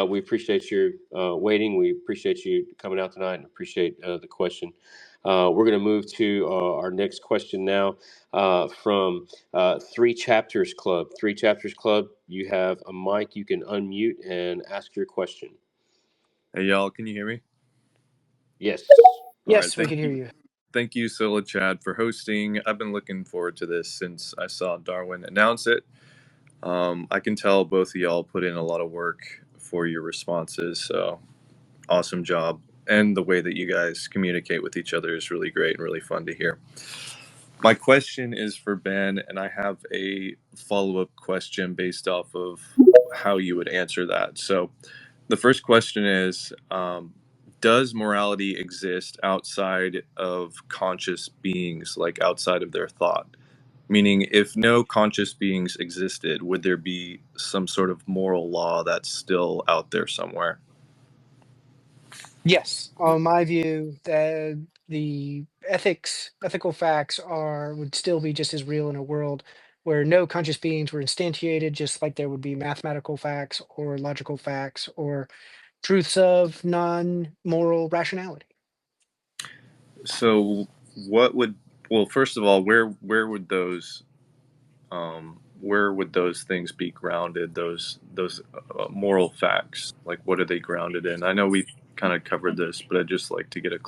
We appreciate your waiting. We appreciate you coming out tonight, and appreciate the question. We're going to move to our next question now from Three Chapters Club. Three Chapters Club, you have a mic. You can unmute and ask your question. Hey y'all, can you hear me? Yes. All right, Yes, we can hear you. thank you, Scylla Chad, for hosting. I've been looking forward to this since I saw Darwin announce it. I can tell both of y'all put in a lot of work for your responses, so awesome job. And the way that you guys communicate with each other is really great and really fun to hear. My question is for Ben, and I have a follow-up question based off of how you would answer that. So the first question is, does morality exist outside of conscious beings, like outside of their thought? Meaning, if no conscious beings existed, would there be some sort of moral law that's still out there somewhere? Yes, on my view, that the ethical facts would still be just as real in a world where no conscious beings were instantiated, just like there would be mathematical facts or logical facts or truths of non-moral rationality. So, what would, well, first of all, where would those things be grounded? Those moral facts, like what are they grounded in? I know we kind of covered this, but I'd just like to get a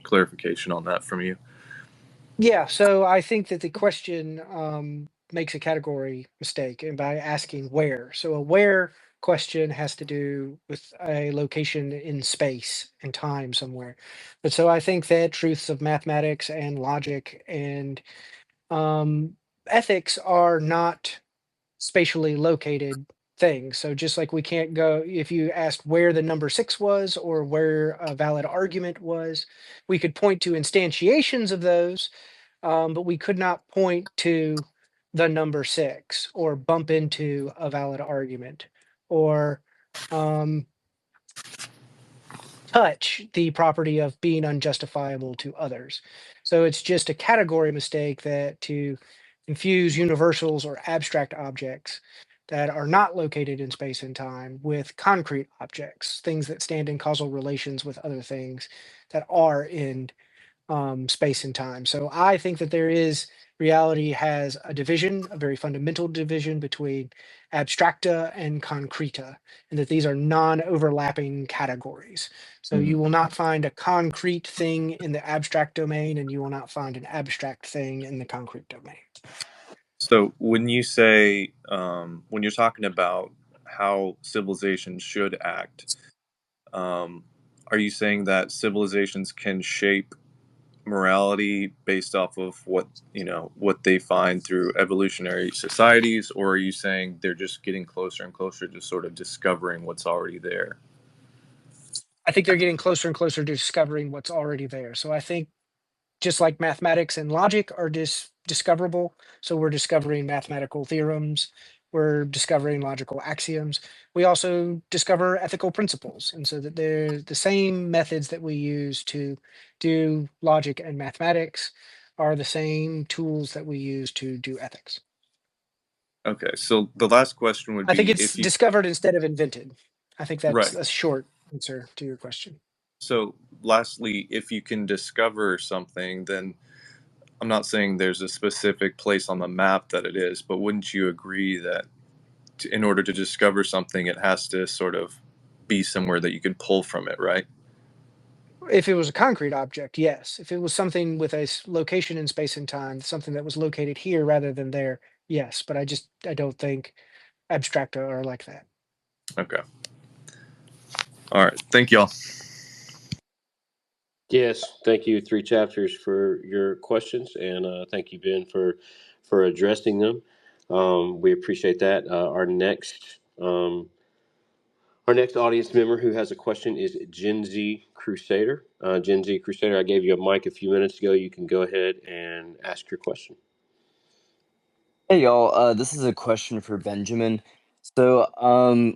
clarification on that from you. Yeah, so I think that the question makes a category mistake and by asking where. So a where question has to do with a location in space and time somewhere. But so I think that truths of mathematics and logic and ethics are not spatially located things. So just like we can't go, if you asked where the number six was or where a valid argument was, we could point to instantiations of those, but we could not point to the number six or bump into a valid argument or um, touch the property of being unjustifiable to others. So it's just a category mistake that to confuse universals or abstract objects that are not located in space and time with concrete objects, things that stand in causal relations with other things that are in space and time. So I think that reality has a division, a very fundamental division between abstracta and concreta, and that these are non-overlapping categories. So you will not find a concrete thing in the abstract domain, and you will not find an abstract thing in the concrete domain. So when you say, when you're talking about how civilizations should act, are you saying that civilizations can shape morality based off of what they find through evolutionary societies, or are you saying they're just getting closer and closer to sort of discovering what's already there? I think they're getting closer and closer to discovering what's already there. So I think just like mathematics and logic are discoverable, so we're discovering mathematical theorems, we're discovering logical axioms. We also discover ethical principles, and so that they're the same methods that we use to do logic and mathematics are the same tools that we use to do ethics. Okay, so the last question would I think be, it's if you discovered instead of invented. I think that's right. a short answer to your question. So lastly, if you can discover something, then I'm not saying there's a specific place on the map that it is, but wouldn't you agree that in order to discover something, it has to sort of be somewhere that you can pull from it, right? If it was a concrete object, yes. If it was something with a location in space and time, something that was located here rather than there, yes. But I don't think abstracta are like that. Okay. All right. Thank y'all. Yes, thank you, Three Chapters, for your questions, and thank you, Ben, for addressing them. We appreciate that. Our next audience member who has a question is Gen Z Crusader. Gen Z Crusader, I gave you a mic a few minutes ago. You can go ahead and ask your question. Hey y'all, this is a question for Benjamin. So,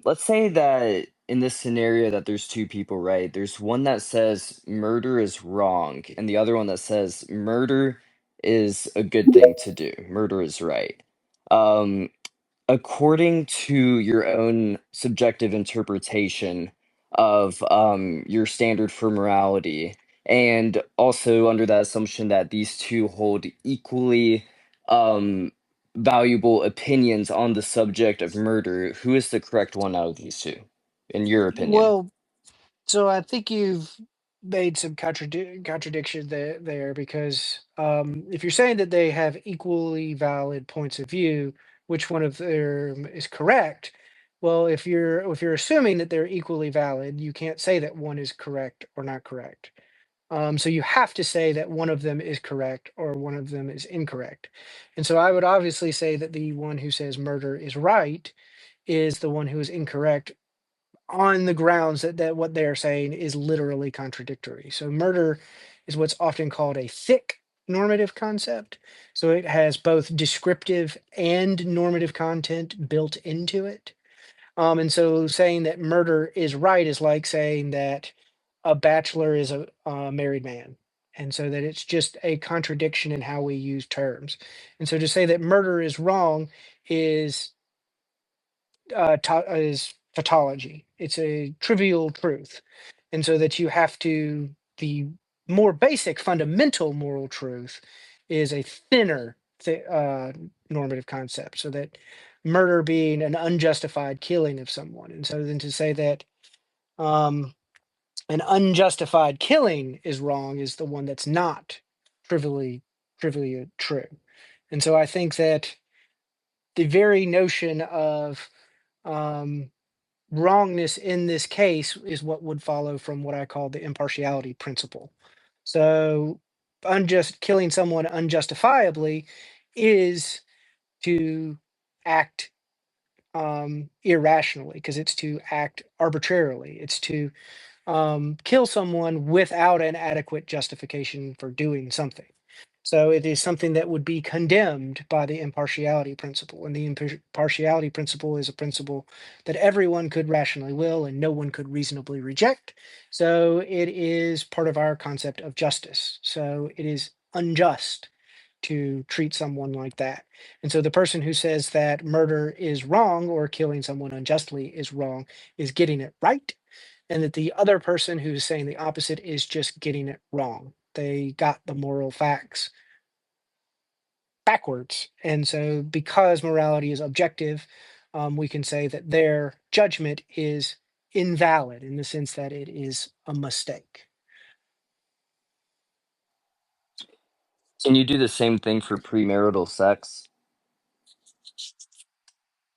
let's say that in this scenario that there's two people, right? There's one that says murder is wrong, and the other one that says murder is a good thing to do. Murder is right. Um, according to your own subjective interpretation of your standard for morality, and also under that assumption that these two hold equally um, valuable opinions on the subject of murder, who is the correct one out of these two, in your opinion? Well, so I think you've made some contradiction there because if you're saying that they have equally valid points of view, which one of them is correct? Well, if you're assuming that they're equally valid, you can't say that one is correct or not correct. So you have to say that one of them is correct or one of them is incorrect. And so I would obviously say that the one who says murder is right is the one who is incorrect on the grounds that what they're saying is literally contradictory. So murder is what's often called a thick normative concept. So it has both descriptive and normative content built into it. And so saying that murder is right is like saying that a bachelor is a married man. And so that it's just a contradiction in how we use terms. And so to say that murder is wrong is is tautology. It's a trivial truth, and so that you have to the more basic fundamental moral truth is a thinner normative concept. So that murder being an unjustified killing of someone, and so then to say that um, an unjustified killing is wrong is the one that's not trivially trivially true. And so I think that the very notion of um, wrongness in this case is what would follow from what I call the impartiality principle. So, unjust killing someone unjustifiably is to act irrationally because it's to act arbitrarily. It's to kill someone without an adequate justification for doing something. So it is something that would be condemned by the impartiality principle. And the impartiality principle is a principle that everyone could rationally will and no one could reasonably reject. So it is part of our concept of justice. So it is unjust to treat someone like that. And so the person who says that murder is wrong or killing someone unjustly is wrong is getting it right, and that the other person who's saying the opposite is just getting it wrong. They got the moral facts backwards. And so, because morality is objective, we can say that their judgment is invalid in the sense that it is a mistake. Can you do the same thing for premarital sex?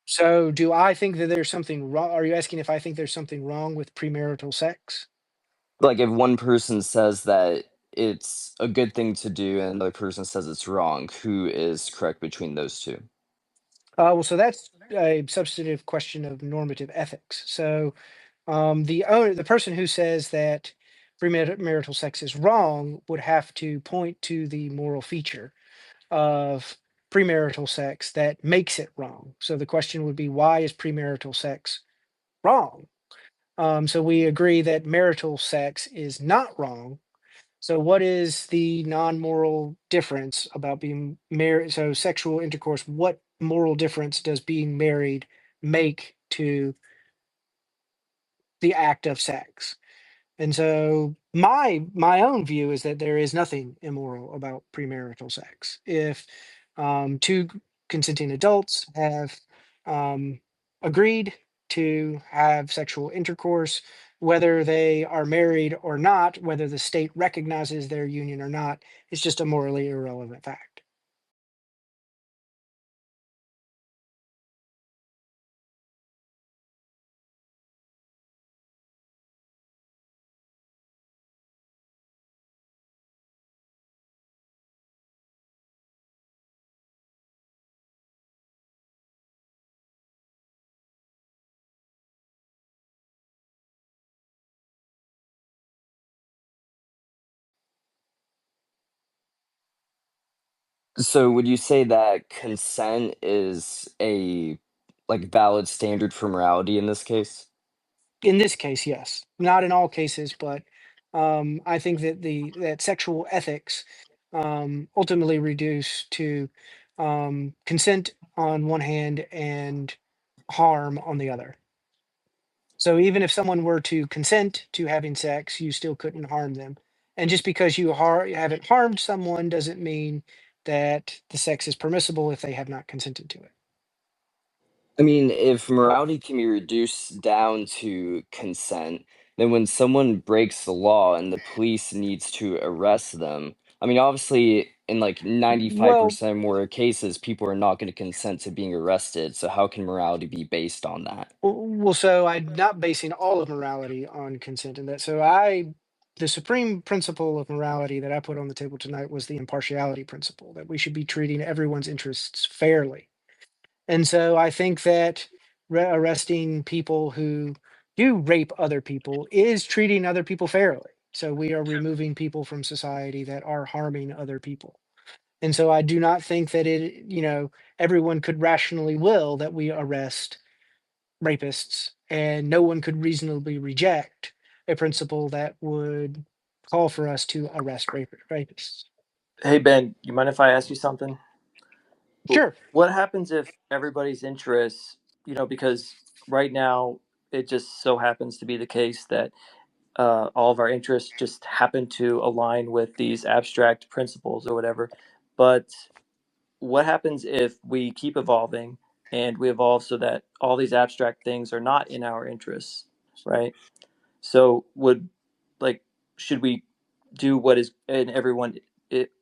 So, do I think that there's something wrong? Are you asking if I think there's something wrong with premarital sex? Like if one person says that it's a good thing to do and another person says it's wrong, who is correct between those two? Well, so that's a substantive question of normative ethics. So, the person who says that premarital sex is wrong would have to point to the moral feature of premarital sex that makes it wrong. So the question would be, why is premarital sex wrong? So we agree that marital sex is not wrong. So what is the non-moral difference about being married? So sexual intercourse, what moral difference does being married make to the act of sex? And so my own view is that there is nothing immoral about premarital sex. If two consenting adults have agreed to have sexual intercourse, whether they are married or not, whether the state recognizes their union or not, it's just a morally irrelevant fact. So would you say that consent is a like valid standard for morality in this case? In this case, yes. Not in all cases, but I think that the that sexual ethics ultimately reduce to consent on one hand and harm on the other. So even if someone were to consent to having sex, you still couldn't harm them. And just because you haven't harmed someone doesn't mean that the sex is permissible if they have not consented to it. I mean, if morality can be reduced down to consent, then when someone breaks the law and the police needs to arrest them, I mean, obviously, in like Well, 95% more cases, people are not going to consent to being arrested. So how can morality be based on that? well, so I'm not basing all of morality on consent in that. The supreme principle of morality that I put on the table tonight was the impartiality principle, that we should be treating everyone's interests fairly. And so I think that arresting people who do rape other people is treating other people fairly. So we are removing people from society that are harming other people. And so I do not think that everyone could rationally will that we arrest rapists, and no one could reasonably reject a principle that would call for us to arrest rapists. Hey Ben, you mind if I ask you something? Sure. What happens if everybody's interests, because right now it just so happens to be the case that all of our interests just happen to align with these abstract principles or whatever. But what happens if we keep evolving and we evolve so that all these abstract things are not in our interests, right? So like should we do what is in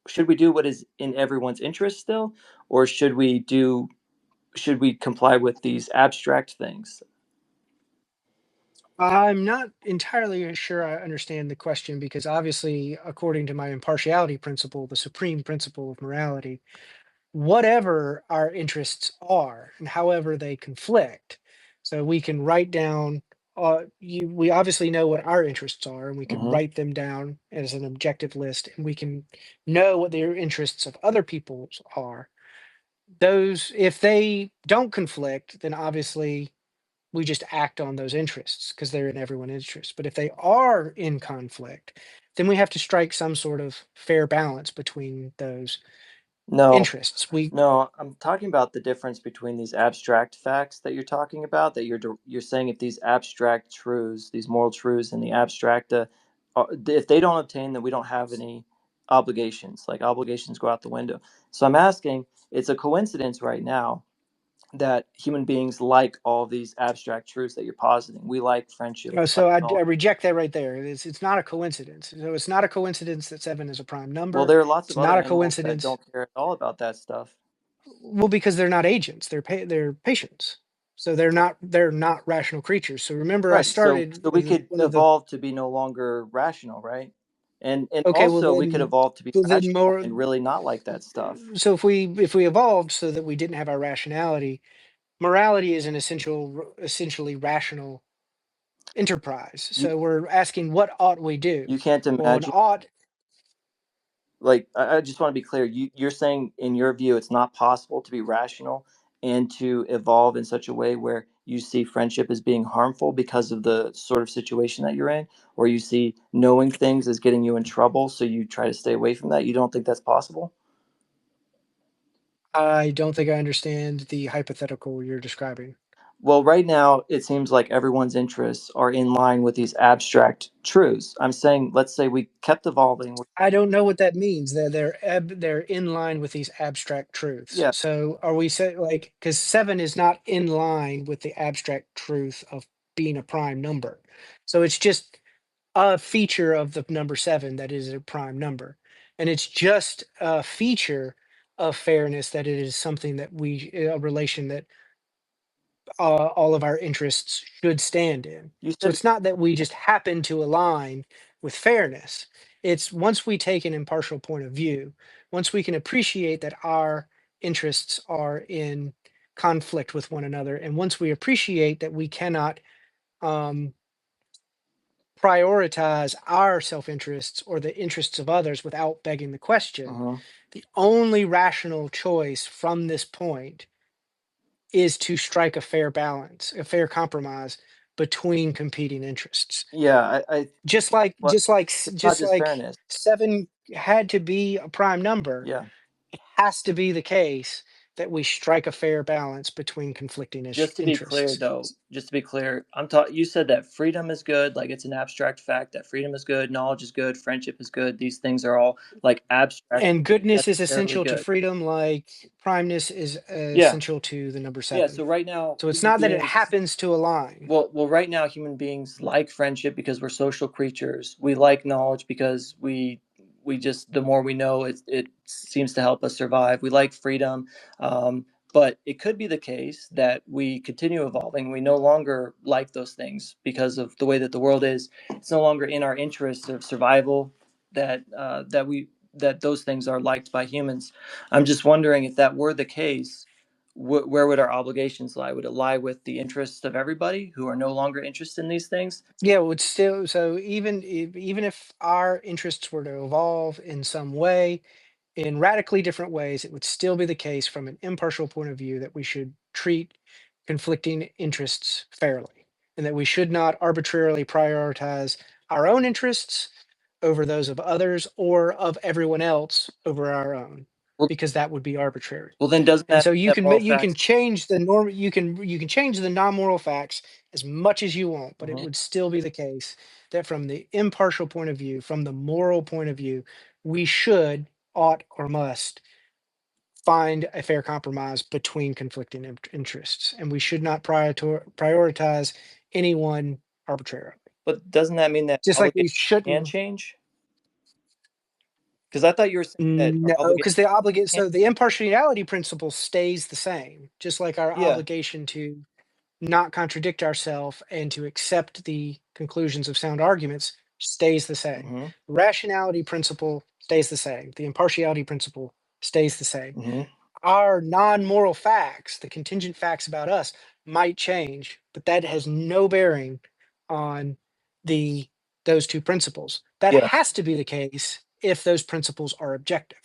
should we do what is in everyone's interest still, or should we comply with these abstract things? I'm not entirely sure I understand the question because obviously, according to my impartiality principle, the supreme principle of morality, whatever our interests are and however they conflict, so we can write down, we obviously know what our interests are and we can Hmm. write them down as an objective list and we can know what the interests of other people's are. Those, if they don't conflict, then obviously we just act on those interests because they're in everyone's interest. But if they are in conflict, then we have to strike some sort of fair balance between those No, interests. We no, I'm talking about the difference between these abstract facts that you're talking about. That you're saying if these abstract truths, these moral truths, and the abstract, if they don't obtain, then we don't have any obligations. Like obligations go out the window. So I'm asking, it's a coincidence right now that human beings like all these abstract truths that you're positing. We like friendship. We like I all. reject that right there. It's not a coincidence. So it's not a coincidence that seven is a prime Well, number. there are lots It's of other not a animals that coincidence. don't care at all about that stuff. Well, because they're not agents. They're patients. So they're not rational creatures. So remember, I Right. So started so we with could one of the evolve to be no longer rational, right? And okay. also we could evolve to be Well then rational more. and really not like that stuff. So if we evolved so that we didn't have our rationality, morality is an essentially rational enterprise. You So we're asking, what ought we do? you can't Well, an imagine, ought. like I just want to be clear. You're saying in your view it's not possible to be rational and to evolve in such a way where you see friendship as being harmful because of the sort of situation that you're in, or you see knowing things as getting you in trouble, so you try to stay away from that. You don't think that's possible? I don't think I understand the hypothetical you're describing. Well, right now, it seems like everyone's interests are in line with these abstract truths. I'm saying, let's say we kept evolving. I don't know what that means. They're in line with these abstract truths. Yeah, So are we saying, like, because seven is not in line with the abstract truth of being a prime number. So it's just a feature of the number seven that is a prime number. And it's just a feature of fairness that it is something that a relation that all of our interests should stand in. you So said it's not that we just happen to align with fairness. It's once we take an impartial point of view, once we can appreciate that our interests are in conflict with one another, and once we appreciate that we cannot um, prioritize our self interests or the interests of others without begging the question, uh the only rational choice from this point is to strike a fair balance, a fair compromise between competing interests. yeah, Just like what, it's not just just like fairness. seven had to be a prime number, Yeah, it has to be the case that we strike a fair balance between conflicting Just to be clear, interests. though, you said that freedom is good, like it's an abstract fact that freedom is good, knowledge is good, friendship is good. These things are all like abstract, And goodness is necessarily essential to good. freedom, like primeness is Yeah, essential to the number yeah. 7. So right now, So it's human not that it beings. happens to align. Well, right now, human beings like friendship because we're social creatures. We like knowledge because we just the more we know, it seems to help us survive. We like freedom, but it could be the case that we continue evolving. We no longer like those things because of the way that the world is. It's no longer in our interest of survival that those things are liked by humans. I'm just wondering if that were the case, where would our obligations lie? Would it lie with the interests of everybody who are no longer interested in these things? Yeah, it would still, so even if our interests were to evolve in some way, in radically different ways, it would still be the case from an impartial point of view that we should treat conflicting interests fairly, and that we should not arbitrarily prioritize our own interests over those of others or of everyone else over our own, Well, because that would be arbitrary. well, then doesn't And that so mean that moral you can facts? change the norm, you can change the non-moral facts as much as you want, but it Mhm. would still be the case that from the impartial point of view, from the moral point of view, we should, ought, or must find a fair compromise between conflicting interests, and we should not prioritize anyone arbitrarily. But doesn't that mean that Just like we obligations can shouldn't. change? Because I thought you were saying that our No, obligations because can't. so the impartiality principle stays the same, just like our Yeah. obligation to not contradict ourselves and to accept the conclusions of sound arguments stays the same. Hmm. Rationality principle stays the same. The impartiality principle stays the same. Hmm. Our non-moral facts, the contingent facts about us, might change, but that has no bearing on the those two principles. That Yeah. has to be the case if those principles are objective.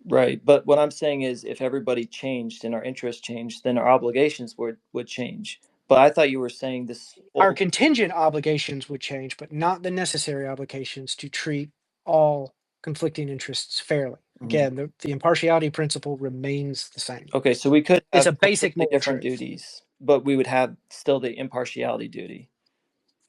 Right. But what I'm saying is, if everybody changed and our interests changed, then our obligations would change. But I thought you were saying this Our whole. contingent obligations would change, but not the necessary obligations to treat all conflicting interests fairly. Mhm. Again, the impartiality principle remains the same. Okay, so we could It's have a basic completely moral different truth. duties, but we would have still the impartiality duty,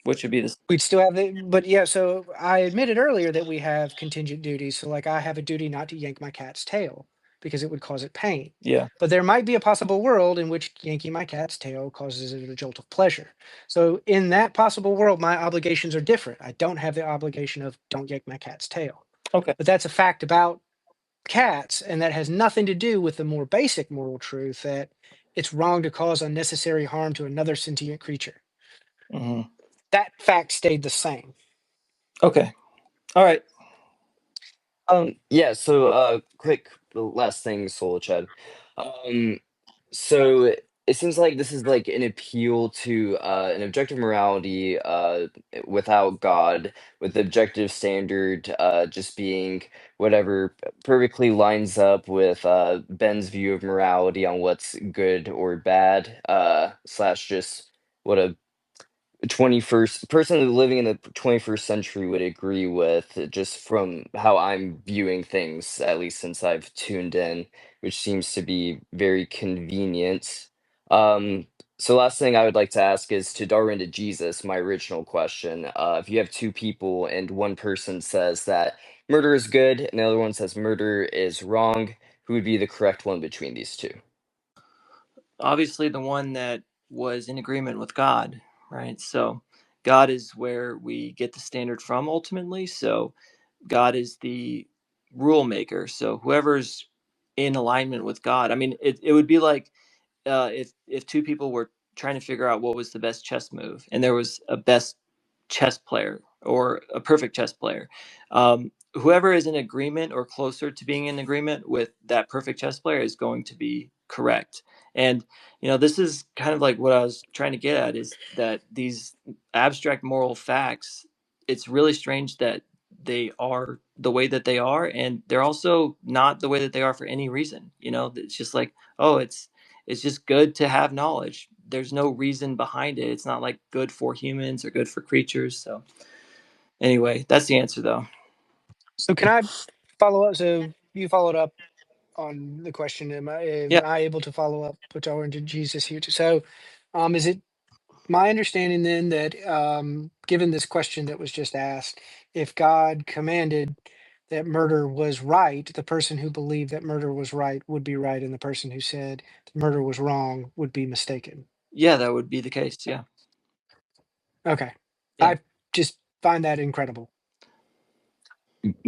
which would be the. We'd still have the, but yeah, so I admitted earlier that we have contingent duties. So, like, I have a duty not to yank my cat's tail because it would cause it pain. Yeah. But there might be a possible world in which yanking my cat's tail causes it a jolt of pleasure. So, in that possible world, my obligations are different. I don't have the obligation of don't yank my cat's tail. Okay. But that's a fact about cats, and that has nothing to do with the more basic moral truth that it's wrong to cause unnecessary harm to another sentient creature. Hmm. That fact stayed the same. Okay. All right. Yeah, so quick last thing, Soul Chad. Um, so it seems like this is like an appeal to an objective morality without God, with the objective standard just being whatever perfectly lines up with Ben's view of morality on what's good or bad, slash just what a 21st person living in the 21st century would agree with, just from how I'm viewing things, at least since I've tuned in, which seems to be very convenient. Um, so last thing I would like to ask is to Darwin to Jesus, my original question. If you have two people and one person says that murder is good and the other one says murder is wrong, who would be the correct one between these two? Obviously, the one that was in agreement with God, right? So, God is where we get the standard from ultimately. So, God is the rule maker. So, whoever's in alignment with God, I mean, it would be like if two people were trying to figure out what was the best chess move, and there was a best chess player or a perfect chess player. Whoever is in agreement or closer to being in agreement with that perfect chess player is going to be correct. And this is kind of like what I was trying to get at, is that these abstract moral facts, it's really strange that they are the way that they are, and they're also not the way that they are for any reason. It's just like, oh, it's just good to have knowledge. There's no reason behind it. It's not like good for humans or good for creatures. So anyway, that's the answer though. So can I follow up? So you followed up on the question. Am Yeah. I able to follow up, put y'all into Jesus here? So, is it my understanding then that, given this question that was just asked, if God commanded that murder was right, the person who believed that murder was right would be right, and the person who said that murder was wrong would be mistaken? Yeah, that would be the case. Yeah. Okay. Yeah. I just find that incredible.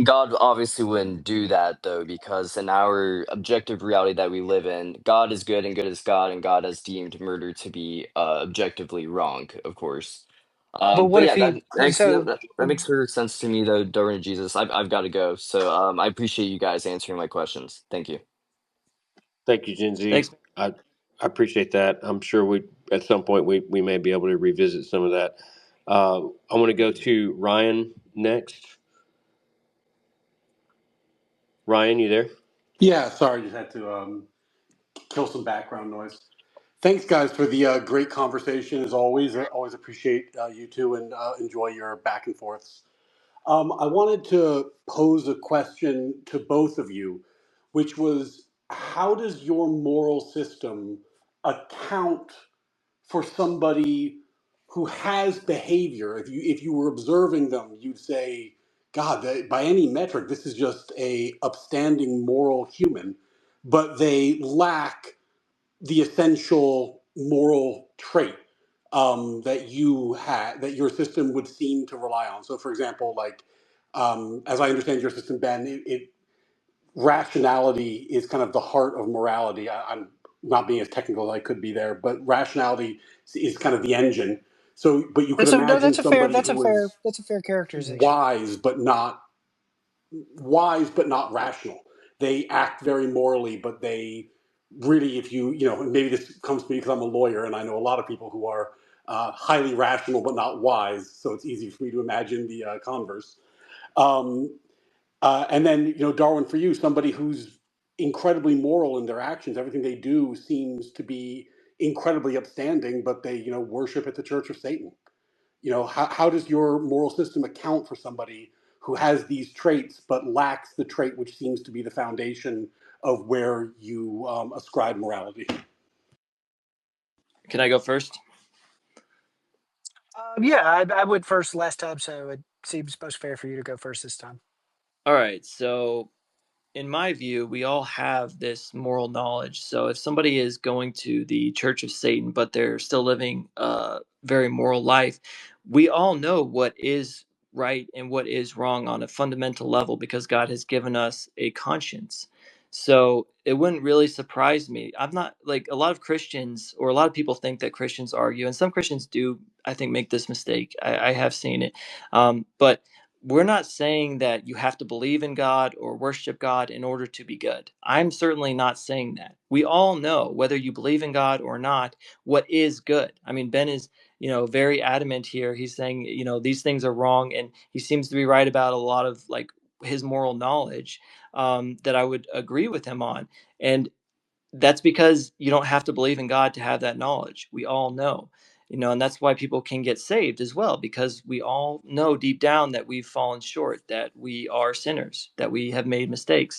God obviously wouldn't do that though, because in our objective reality that we live in, God is good and good is God, and God has deemed murder to be objectively wrong, of course. But But what if yeah, he, so, that makes perfect sense to me though, Darwin and Jesus. I've got to go. So I appreciate you guys answering my questions. Thank you. Thank you, Gen Z. Thanks. I appreciate that. I'm sure we at some point we may be able to revisit some of that. I want to go to Ryan next. Ryan, you there? Yeah, sorry, just had to kill some background noise. Thanks, guys, for the great conversation as always. I always appreciate you two and enjoy your back and forths. I wanted to pose a question to both of you, which was, how does your moral system account for somebody who has behavior? If you were observing them, you'd say, God, by any metric, this is just a upstanding moral human, but they lack the essential moral trait that your system would seem to rely on. So, for example, like as I understand your system, Ben, rationality is kind of the heart of morality. I'm not being as technical as I could be there, but rationality is kind of the engine. So, but you could and so no, imagine somebody who was that's a fair characterization. wise, but not rational. They act very morally, but they really, if maybe this comes to me because I'm a lawyer and I know a lot of people who are highly rational but not wise. So it's easy for me to imagine the converse. Um, and then, Darwin, for you, somebody who's incredibly moral in their actions, everything they do seems to be incredibly upstanding, but they, worship at the Church of Satan. How does your moral system account for somebody who has these traits but lacks the trait which seems to be the foundation of where you ascribe morality? Can I go first? Yeah, I went first last time, so it seems most fair for you to go first this time. All right. So in my view, we all have this moral knowledge. So if somebody is going to the Church of Satan, but they're still living a very moral life, we all know what is right and what is wrong on a fundamental level because God has given us a conscience. So it wouldn't really surprise me. I'm not like a lot of Christians or a lot of people think that Christians argue, and some Christians do, I think, make this mistake. I have seen it. But we're not saying that you have to believe in God or worship God in order to be good. I'm certainly not saying that. We all know, whether you believe in God or not, what is good. I mean, Ben is, very adamant here. He's saying, these things are wrong, and he seems to be right about a lot of like his moral knowledge that I would agree with him on. And that's because you don't have to believe in God to have that knowledge. We all know, and that's why people can get saved as well, because we all know deep down that we've fallen short, that we are sinners, that we have made mistakes.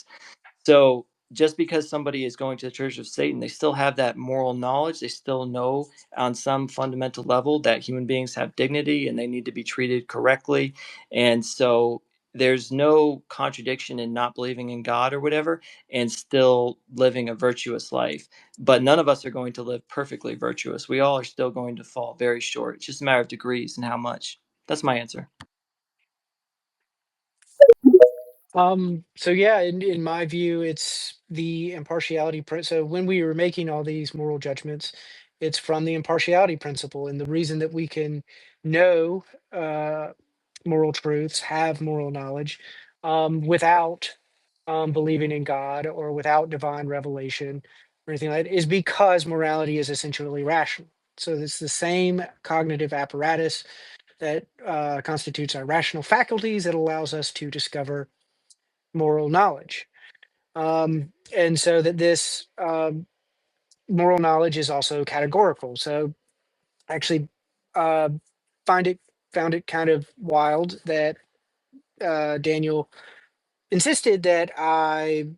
So just because somebody is going to the Church of Satan, they still have that moral knowledge. They still know on some fundamental level that human beings have dignity and they need to be treated correctly. And so there's no contradiction in not believing in God or whatever and still living a virtuous life. But none of us are going to live perfectly virtuous. We all are still going to fall very short. It's just a matter of degrees and how much. That's my answer. So yeah, in my view, it's the impartiality. So when we were making all these moral judgments, it's from the impartiality principle, and the reason that we can know uh, moral truths, have moral knowledge, without believing in God or without divine revelation or anything like that, is because morality is essentially rational. So it's the same cognitive apparatus that constitutes our rational faculties that allows us to discover moral knowledge. And so that this moral knowledge is also categorical. So actually uh, find it found it kind of wild that Daniel insisted that I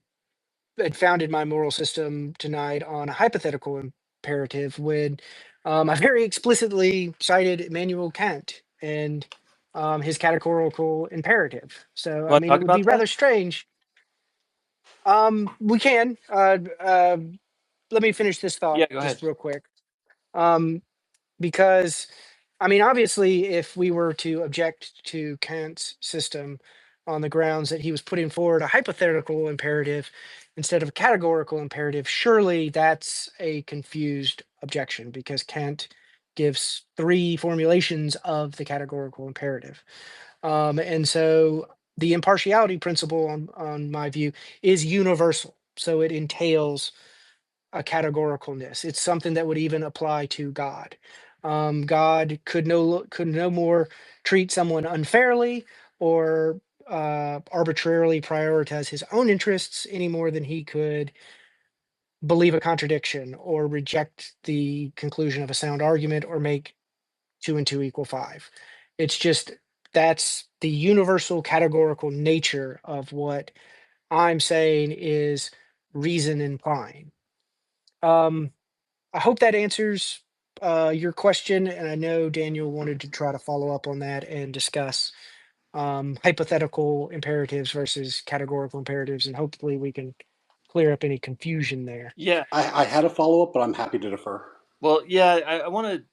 had founded my moral system tonight on a hypothetical imperative when I very explicitly cited Immanuel Kant and his categorical imperative. So, You I want to mean, it talk would be about that? rather strange. We can. Let me finish this thought Yeah, go ahead. just real quick. Because I mean, obviously, if we were to object to Kant's system on the grounds that he was putting forward a hypothetical imperative instead of a categorical imperative, surely that's a confused objection because Kant gives three formulations of the categorical imperative. And so the impartiality principle, on my view, is universal. So it entails a categoricalness. It's something that would even apply to God. God could no more treat someone unfairly or arbitrarily prioritize his own interests any more than he could believe a contradiction or reject the conclusion of a sound argument or make 2 and 2 equal 5. It's just that's the universal categorical nature of what I'm saying is reason implying. I hope that answers your question, and I know Daniel wanted to try to follow up on that and discuss hypothetical imperatives versus categorical imperatives, and hopefully we can clear up any confusion there. Yeah. I had a follow up, but I'm happy to defer. Well, yeah, I want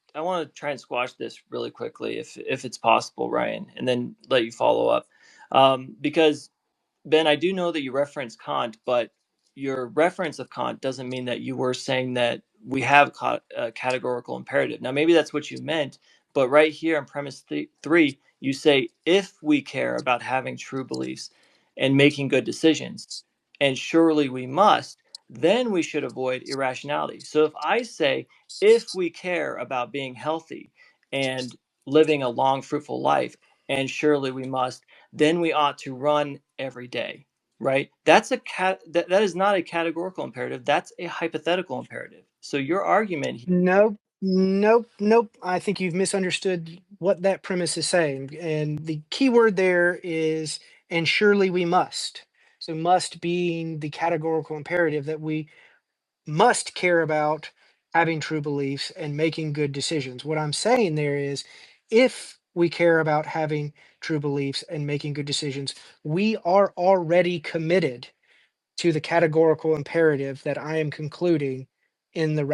to try and squash this really quickly if it's possible, Ryan, and then let you follow up. Because Ben, I do know that you reference Kant, but your reference of Kant doesn't mean that you were saying that we have a categorical imperative. Now, maybe that's what you meant, but right here in premise 3, you say, if we care about having true beliefs and making good decisions, and surely we must, then we should avoid irrationality. So if I say, if we care about being healthy and living a long, fruitful life, and surely we must, then we ought to run every day, right? That is not a categorical imperative. That's a hypothetical imperative. So your argument Nope, nope, nope. I think you've misunderstood what that premise is saying. And the key word there is, and surely we must. So, must being the categorical imperative that we must care about having true beliefs and making good decisions. What I'm saying there is, if we care about having true beliefs and making good decisions, we are already committed to the categorical imperative that I am concluding in the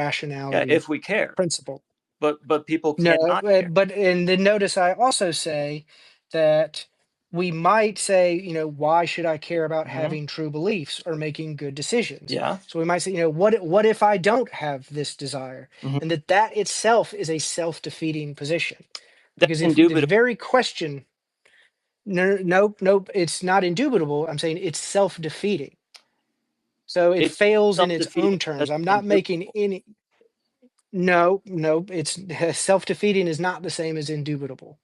yeah, rationality if we care, principle. but people No, cannot care. but and then notice I also say that we might say, why should I care about Hmm. having true beliefs or making good decisions? Yeah. So we might say, what if I don't have this desire? Hmm. And that itself is a self-defeating position. That's Because if the indubitable. very question, no, nope, nope, it's not indubitable. I'm saying it's self-defeating. So it It's fails in its self-defeating own terms. because I'm it's not making indubitable. any. No, no, it's self-defeating is not the same as indubitable.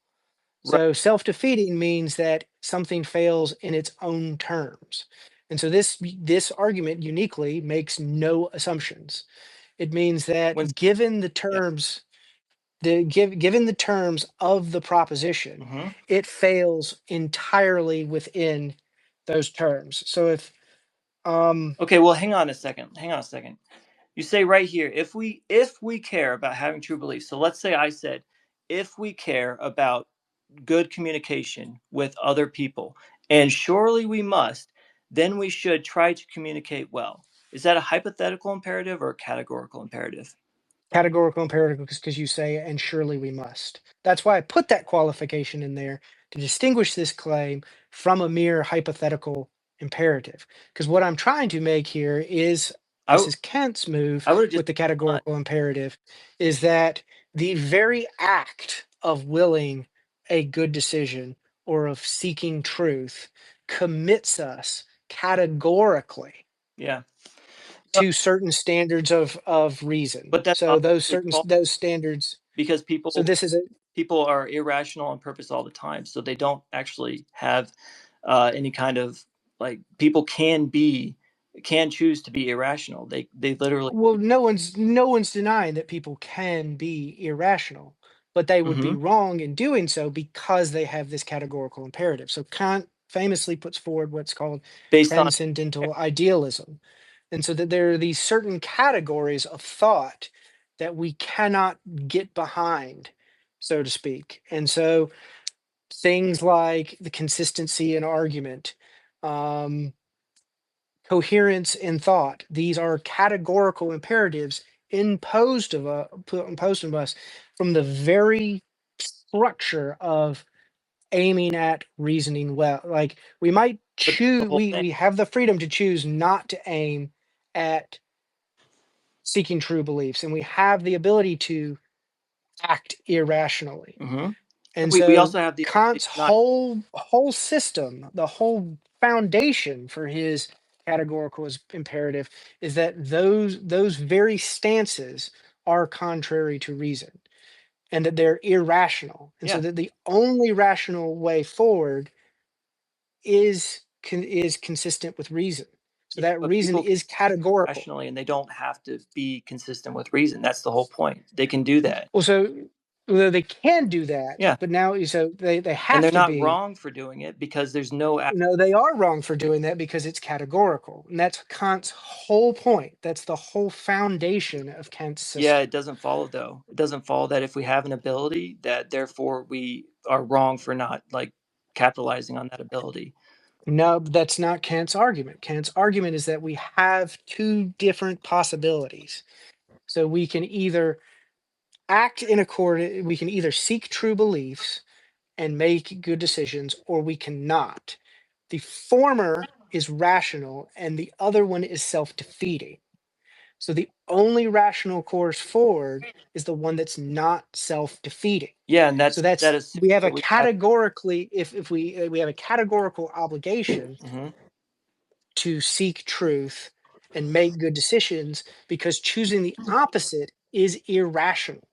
Right. So self-defeating means that something fails in its own terms. And so this argument uniquely makes no assumptions. It means When that given the yeah. terms, given the terms of the proposition, Hmm. it fails entirely within those terms. So Okay, well, hang on a second. Hang on a second. You say right here, if we care about having true beliefs. So let's say I said, if we care about good communication with other people, and surely we must, then we should try to communicate well. Is that a hypothetical imperative or a categorical imperative? categorical imperative because you say, and surely we must. That's why I put that qualification in there to distinguish this claim from a mere hypothetical imperative. Because what I'm trying to make here is, I, this w- is Kant's move I would have just with the not. categorical imperative, is that the very act of willing a good decision or of seeking truth commits us categorically Yeah. But, to certain standards of reason. but that's So obviously false those standards. because So people this is a people are irrational on purpose all the time. So they don't actually have any kind of, like, people can choose to be irrational. They literally. well, no one's denying that people can be irrational, but they would be Hmm. wrong in doing so because they have this categorical imperative. So Kant famously puts forward what's called Based on. transcendental idealism. And so that there are these certain categories of thought that we cannot get behind, so to speak. And so things like the consistency in argument, um, coherence in thought, these are categorical imperatives imposed of us from the very structure of aiming at reasoning well. Like we might But that's the choose, whole thing. we have the freedom to choose not to aim at seeking true beliefs, and we have the ability to act irrationally. Hmm. And We so also have the ability Kant's to not. whole system, the whole foundation for his categorical imperative is that those very stances are contrary to reason and that they're irrational. And so Yeah. that the only rational way forward is consistent with reason. So Yeah, that but reason people can is categorical. rationally, and they don't have to be consistent with reason. That's the whole point. They can do that. Well, so well, they can do that, Yeah. but now so they And have they're to not be. wrong for doing it because there's no. No, they are wrong for doing that because it's categorical. And that's Kant's whole point. That's the whole foundation of Kant's Yeah, system. it doesn't follow though. It doesn't follow that if we have an ability, that therefore we are wrong for not like capitalizing on that ability. No, that's not Kant's argument. Kant's argument is that we have two different possibilities. So we can either act in accord, we can either seek true beliefs and make good decisions, or we cannot. The former is rational and the other one is self-defeating. So the only rational course forward is the one that's not self-defeating. Yeah, and So that that's assumes we have a that we have. categorically if we have a categorical obligation Hmm. to seek truth and make good decisions because choosing the opposite is irrational,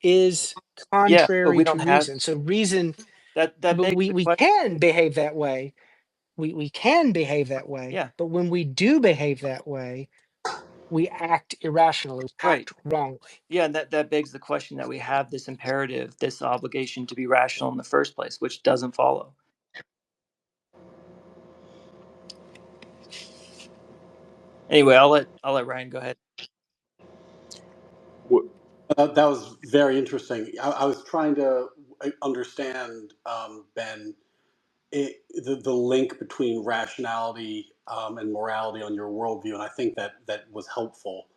is Yeah, but we contrary to don't have reason. So reason, that but begs the we question. can behave that way. We can behave that way, Yeah, but when we do behave that way, we act irrationally, right. act wrongly. Yeah, and that begs the question that we have this imperative, this obligation to be rational in the first place, which doesn't follow. Anyway, I'll let Ryan go ahead. That was very interesting. I was trying to understand, Ben, the link between rationality and morality on your worldview, and I think that was helpful.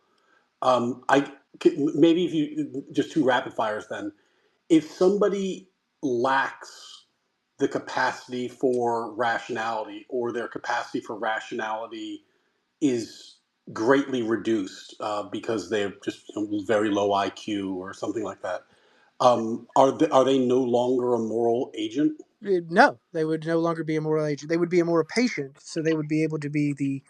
Maybe if you just two rapid fires then. If somebody lacks the capacity for rationality, or their capacity for rationality is greatly reduced because they're just very low IQ or something like that, are they no longer a moral agent? No, they would no longer be a moral agent. They would be a moral patient, so they would be able to be the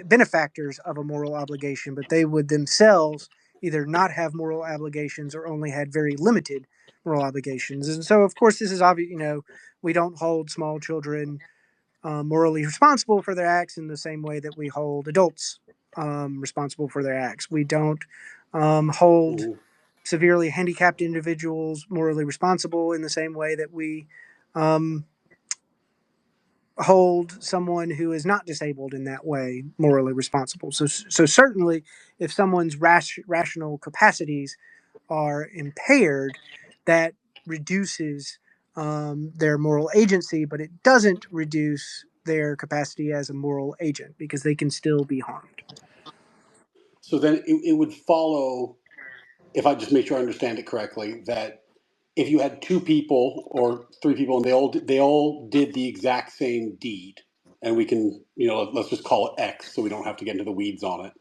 benefactors of a moral obligation, but they would themselves either not have moral obligations or only had very limited moral obligations. And so, of course, this is obvious. We don't hold small children morally responsible for their acts in the same way that we hold adults responsible for their acts. We don't hold Mhm. severely handicapped individuals morally responsible in the same way that we um, hold someone who is not disabled in that way morally responsible. So certainly, if someone's rational capacities are impaired, that reduces their moral agency, but it doesn't reduce their capacity as a moral agent because they can still be harmed. So then it would follow, if I just make sure I understand it correctly, that if you had two people or three people and they all did the exact same deed, and we can, let's just call it X so we don't have to get into the weeds on it.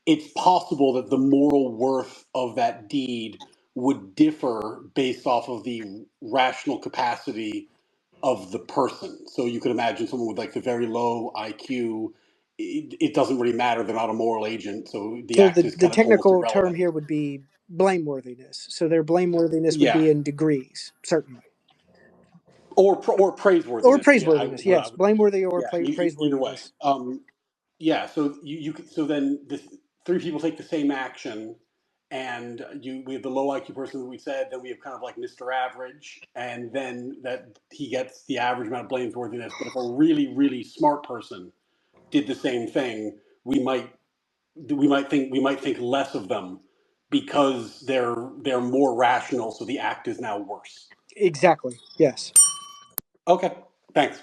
It's possible that the moral worth of that deed would differ based off of the rational capacity of the person. So you could imagine someone with like the very low IQ. It doesn't really matter. They're not a moral agent, so the So act the, is the kind of almost technical term irrelevant. here would be blameworthiness. So their blameworthiness would Yeah, be in degrees, certainly. or Or praiseworthiness. Yeah, praiseworthiness, yes. Blameworthy or yeah. Either way. praiseworthiness. Yeah. So so then three people take the same action, and we have the low IQ person that we said. Then we have kind of like Mr. Average, and then that he gets the average amount of blameworthiness. But if a really really smart person did the same thing, we might think less of them because they're more rational, so the act is now worse. Exactly. Yes. Okay, thanks.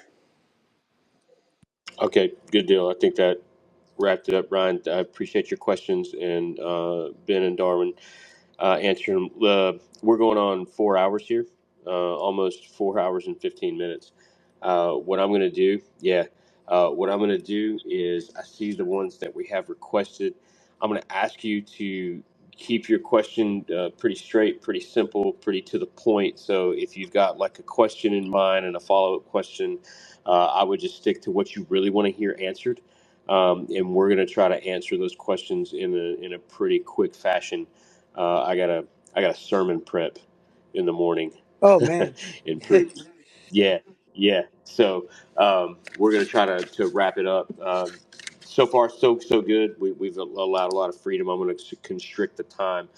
Okay, good deal. I think that wrapped it up, Ryan. I appreciate your questions, and Ben and Darwin answering them. We're going on 4 hours here, almost 4 hours and 15 minutes. What I'm going to do, what I'm going to do is I see the ones that we have requested. I'm going to ask you to keep your question pretty straight, pretty simple, pretty to the point. So if you've got like a question in mind and a follow-up question, I would just stick to what you really want to hear answered. And we're going to try to answer those questions in a pretty quick fashion. I got a sermon prep in the morning, Oh man. and yeah. So we're gonna try to wrap it up. So far, so good. We've allowed a lot of freedom. I'm gonna constrict the time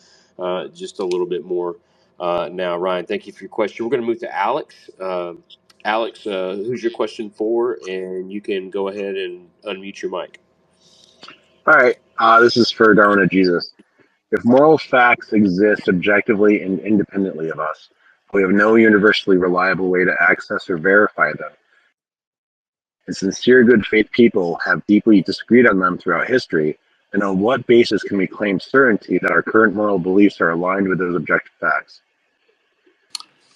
just a little bit more now. Ryan, thank you for your question. We're gonna move to Alex. Alex, who's your question for? And you can go ahead and unmute your mic. All right, this is for Darwin and Jesus. If moral facts exist objectively and independently of us, we have no universally reliable way to access or verify them, and sincere good faith people have deeply disagreed on them throughout history, then on what basis can we claim certainty that our current moral beliefs are aligned with those objective facts?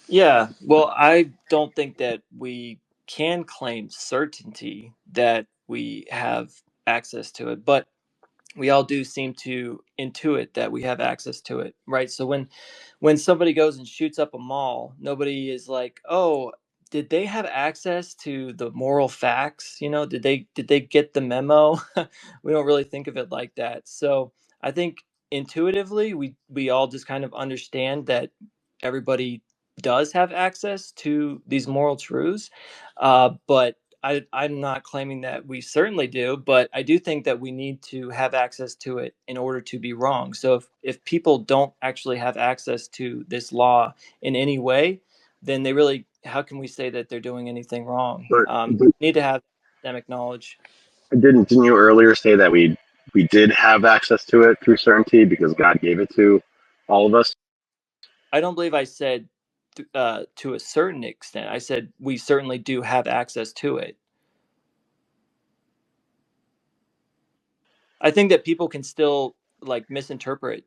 Yeah, well, I don't think that we can claim certainty that we have access to it, but we all do seem to intuit that we have access to it, right? So when somebody goes and shoots up a mall, nobody is like, "Oh, did they have access to the moral facts? You know, did they get the memo?" We don't really think of it like that. So I think intuitively we all just kind of understand that everybody does have access to these moral truths, but I'm not claiming that we certainly do, but I do think that we need to have access to it in order to be wrong. So if people don't actually have access to this law in any way, then they really, how can we say that they're doing anything wrong? But Need to have academic knowledge. didn't you earlier say that we did have access to it through certainty because God gave it to all of us? I don't believe I said to a certain extent. I said we certainly do have access to it. I think that people can still like misinterpret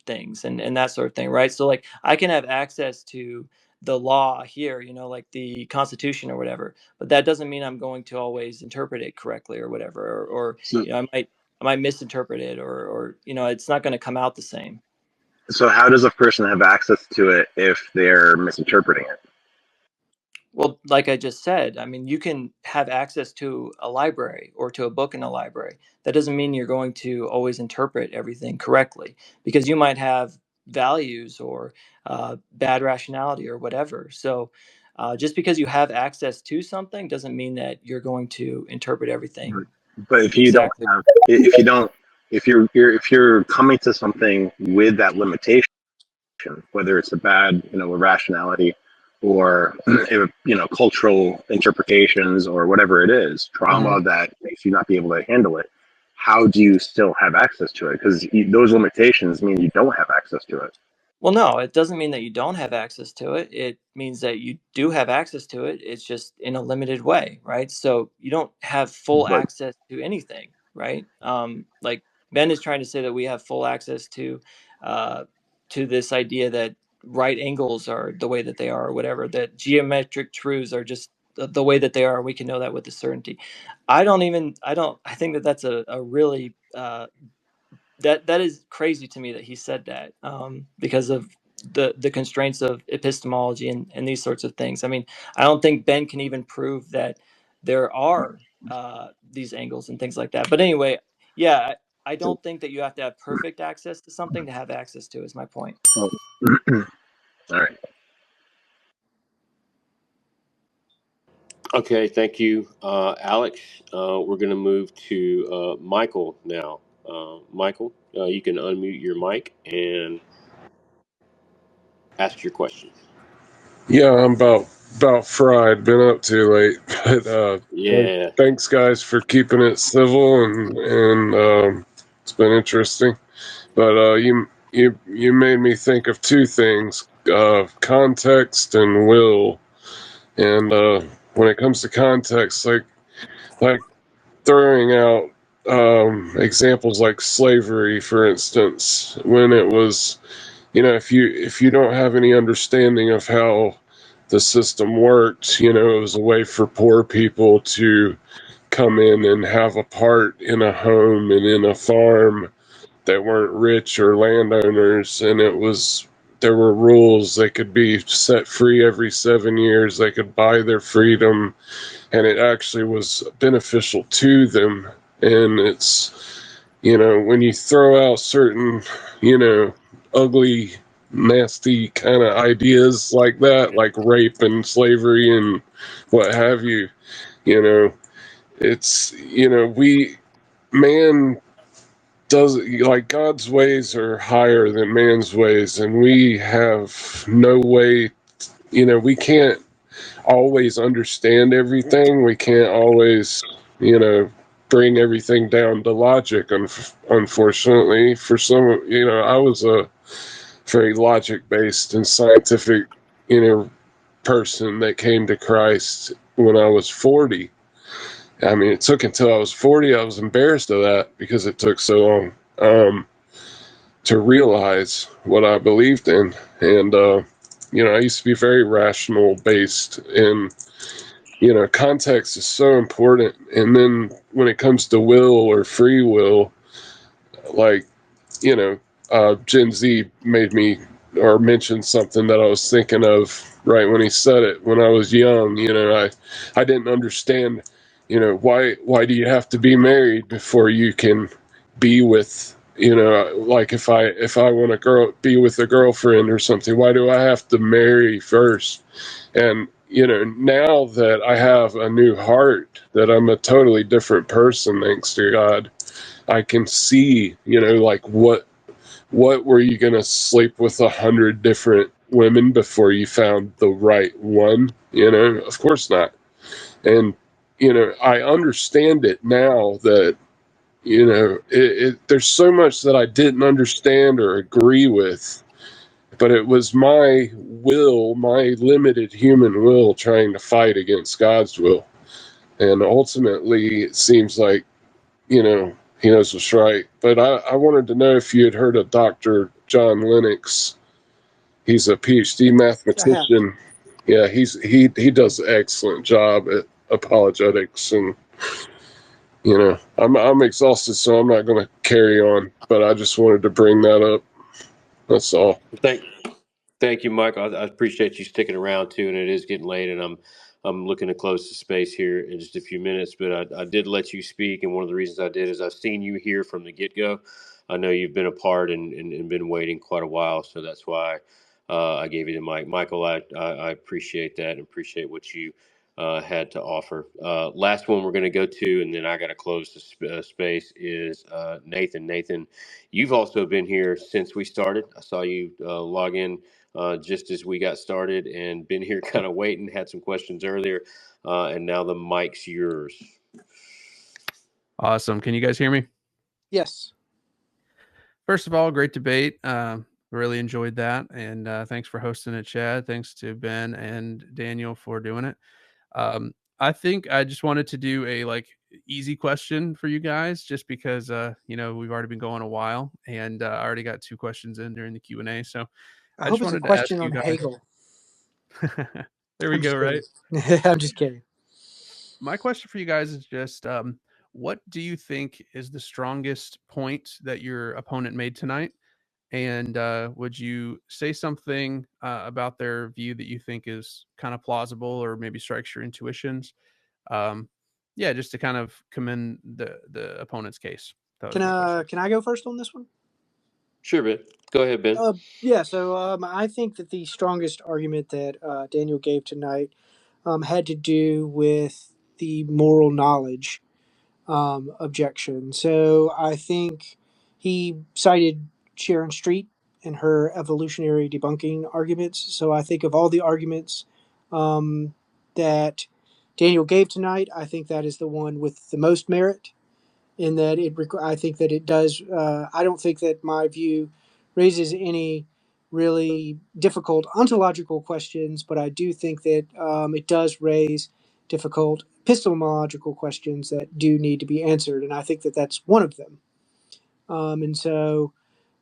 things and that sort of thing, right? So like I can have access to the law here, you know, like the Constitution or whatever, but that doesn't mean I'm going to always interpret it correctly or whatever, or So, you know, I might misinterpret it, or you know, it's not going to come out the same. so how does a person have access to it if they're misinterpreting it? Well, like I just said, I mean, you can have access to a library or to a book in a library. That doesn't mean you're going to always interpret everything correctly, because you might have values or bad rationality or whatever. So just because you have access to something doesn't mean that you're going to interpret everything But if you don't exactly. have, if you're coming to something with that limitation, whether it's a bad, irrationality, or cultural interpretations, or whatever it is, Mhm. trauma that makes you not be able to handle it, how do you still have access to it? Because those limitations mean you don't have access to it. Well, no, it doesn't mean that you don't have access to it. It means that you do have access to it. It's just in a limited way, right? So you don't have full But access to anything, right? Like Ben is trying to say that we have full access uh, to this idea that right angles are the way that they are, or whatever. That geometric truths are just the way that they are. We can know that with a certainty. I don't even. I don't. I think that that's a really that is crazy to me that he said that, because of the constraints of epistemology and these sorts of things. I mean, I don't think Ben can even prove that there are these angles and things like that. But anyway, yeah, I don't think that you have to have perfect access to something to have access to. Is my point. oh, all right. Okay, thank you, Alex. We're going to move to Michael now. Michael, you can unmute your mic and ask your question. Yeah, I'm about fried. Been up too late. But Yeah. thanks guys for keeping it civil, and it's been interesting. But you made me think of two things: context and will. And when it comes to context, like throwing out examples like slavery, for instance, when it was, if you don't have any understanding of how the system worked, it was a way for poor people to come in and have a part in a home and in a farm that weren't rich or landowners, and there were rules. They could be set free every 7 years. They could buy their freedom, and it actually was beneficial to them. And when you throw out certain, ugly, nasty kind of ideas like that, like rape and slavery and what have you, you know, it's, man does, like, God's ways are higher than man's ways, and we have no way, we can't always understand everything. We can't always, bring everything down to logic. Unfortunately, for some, I was a very logic based and scientific, person that came to Christ when I was 40. I mean, it took until I was 40. I was embarrassed of that because it took so long to realize what I believed in. And, I used to be very rational based, and, context is so important. And then when it comes to will or free will, like, Gen Z made me or mentioned something that I was thinking of right when he said it. When I was young, I didn't understand, why do you have to be married before you can be with, like if I want to be with a girlfriend or something, why do I have to marry first? And, now that I have a new heart, that I'm a totally different person, thanks to God, I can see, like what were you going to sleep with 100 different women before you found the right one? Of course not. And, I understand it now that, there's so much that I didn't understand or agree with, but it was my will, my limited human will, trying to fight against God's will. And ultimately, it seems like, he knows what's right. But I wanted to know if you had heard of Dr. John Lennox. He's a PhD I have. mathematician. Yeah, he does an excellent job at apologetics, and I'm exhausted, so I'm not going to carry on. But I just wanted to bring that up. That's all. Thank you, Mike. I appreciate you sticking around too, and it is getting late, and I'm looking to close the space here in just a few minutes. But I did let you speak, and one of the reasons I did is I've seen you here from the get go. I know you've been a part and been waiting quite a while, so that's why I gave you the mic, Michael. I appreciate that and appreciate what you had to offer. Last one we're going to go to, and then I got to close the space, is Nathan. Nathan, you've also been here since we started. I saw you log in just as we got started, and been here kind of waiting, had some questions earlier, and now the mic's yours. Awesome. Can you guys hear me? Yes. First of all, great debate. Really enjoyed that. And thanks for hosting it, Chad. Thanks to Ben and Daniel for doing it. I think I just wanted to do a easy question for you guys, just because we've already been going a while, and I already got 2 questions in during the Q&A. So I I hope just it's a wanted to ask question you on guys. Hegel. There we I'm just go, right? kidding. I'm just kidding. My question for you guys is just what do you think is the strongest point that your opponent made tonight? And would you say something about their view that you think is kind of plausible or maybe strikes your intuitions? Um, yeah, just to kind of commend the opponent's case. That was my question. Can I go first on this one? Sure, Ben. Go ahead, Ben. Yeah. So I think that the strongest argument that Daniel gave tonight had to do with the moral knowledge objection. So I think he cited Sharon Street and her evolutionary debunking arguments. So I think of all the arguments that Daniel gave tonight, I think that is the one with the most merit. In that I think that it does. I don't think that my view raises any really difficult ontological questions, but I do think that it does raise difficult epistemological questions that do need to be answered, and I think that that's one of them. And so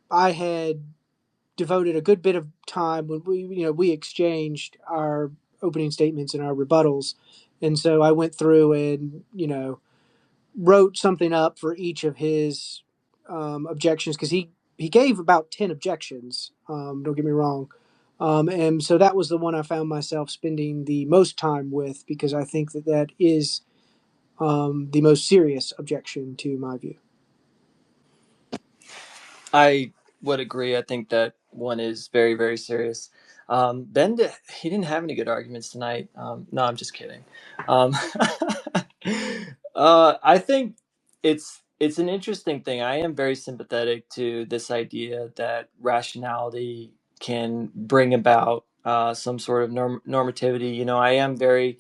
I had devoted a good bit of time when we exchanged our opening statements and our rebuttals, and so I went through and wrote something up for each of his objections, because he gave about 10 objections. Don't get me wrong. And so that was the one I found myself spending the most time with, because I think that that is the most serious objection to my view. I would agree. I think that one is very, very serious. He didn't have any good arguments tonight. No, I'm just kidding. Um, I think it's an interesting thing. I am very sympathetic to this idea that rationality can bring about some sort of normativity. I am very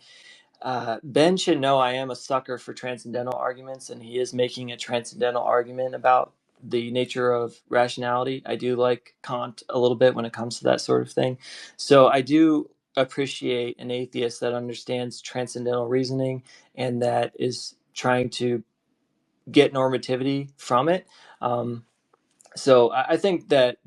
Ben should know I am a sucker for transcendental arguments, and he is making a transcendental argument about the nature of rationality. I do like Kant a little bit when it comes to that sort of thing. So I do appreciate an atheist that understands transcendental reasoning and that is trying to get normativity from it. So I think that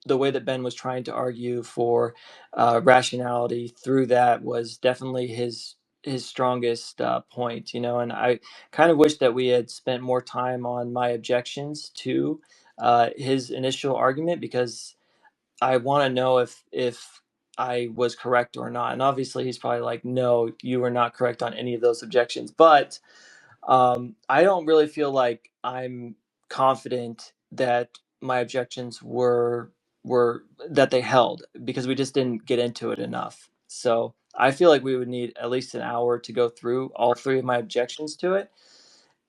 the way that Ben was trying to argue for rationality through that was definitely his strongest point, and I kind of wish that we had spent more time on my objections to his initial argument, because I want to know if I was correct or not. And obviously he's probably like, no, you were not correct on any of those objections, but I don't really feel like I'm confident that my objections were that they held, because we just didn't get into it enough. So I feel like we would need at least an hour to go through all three of my objections to it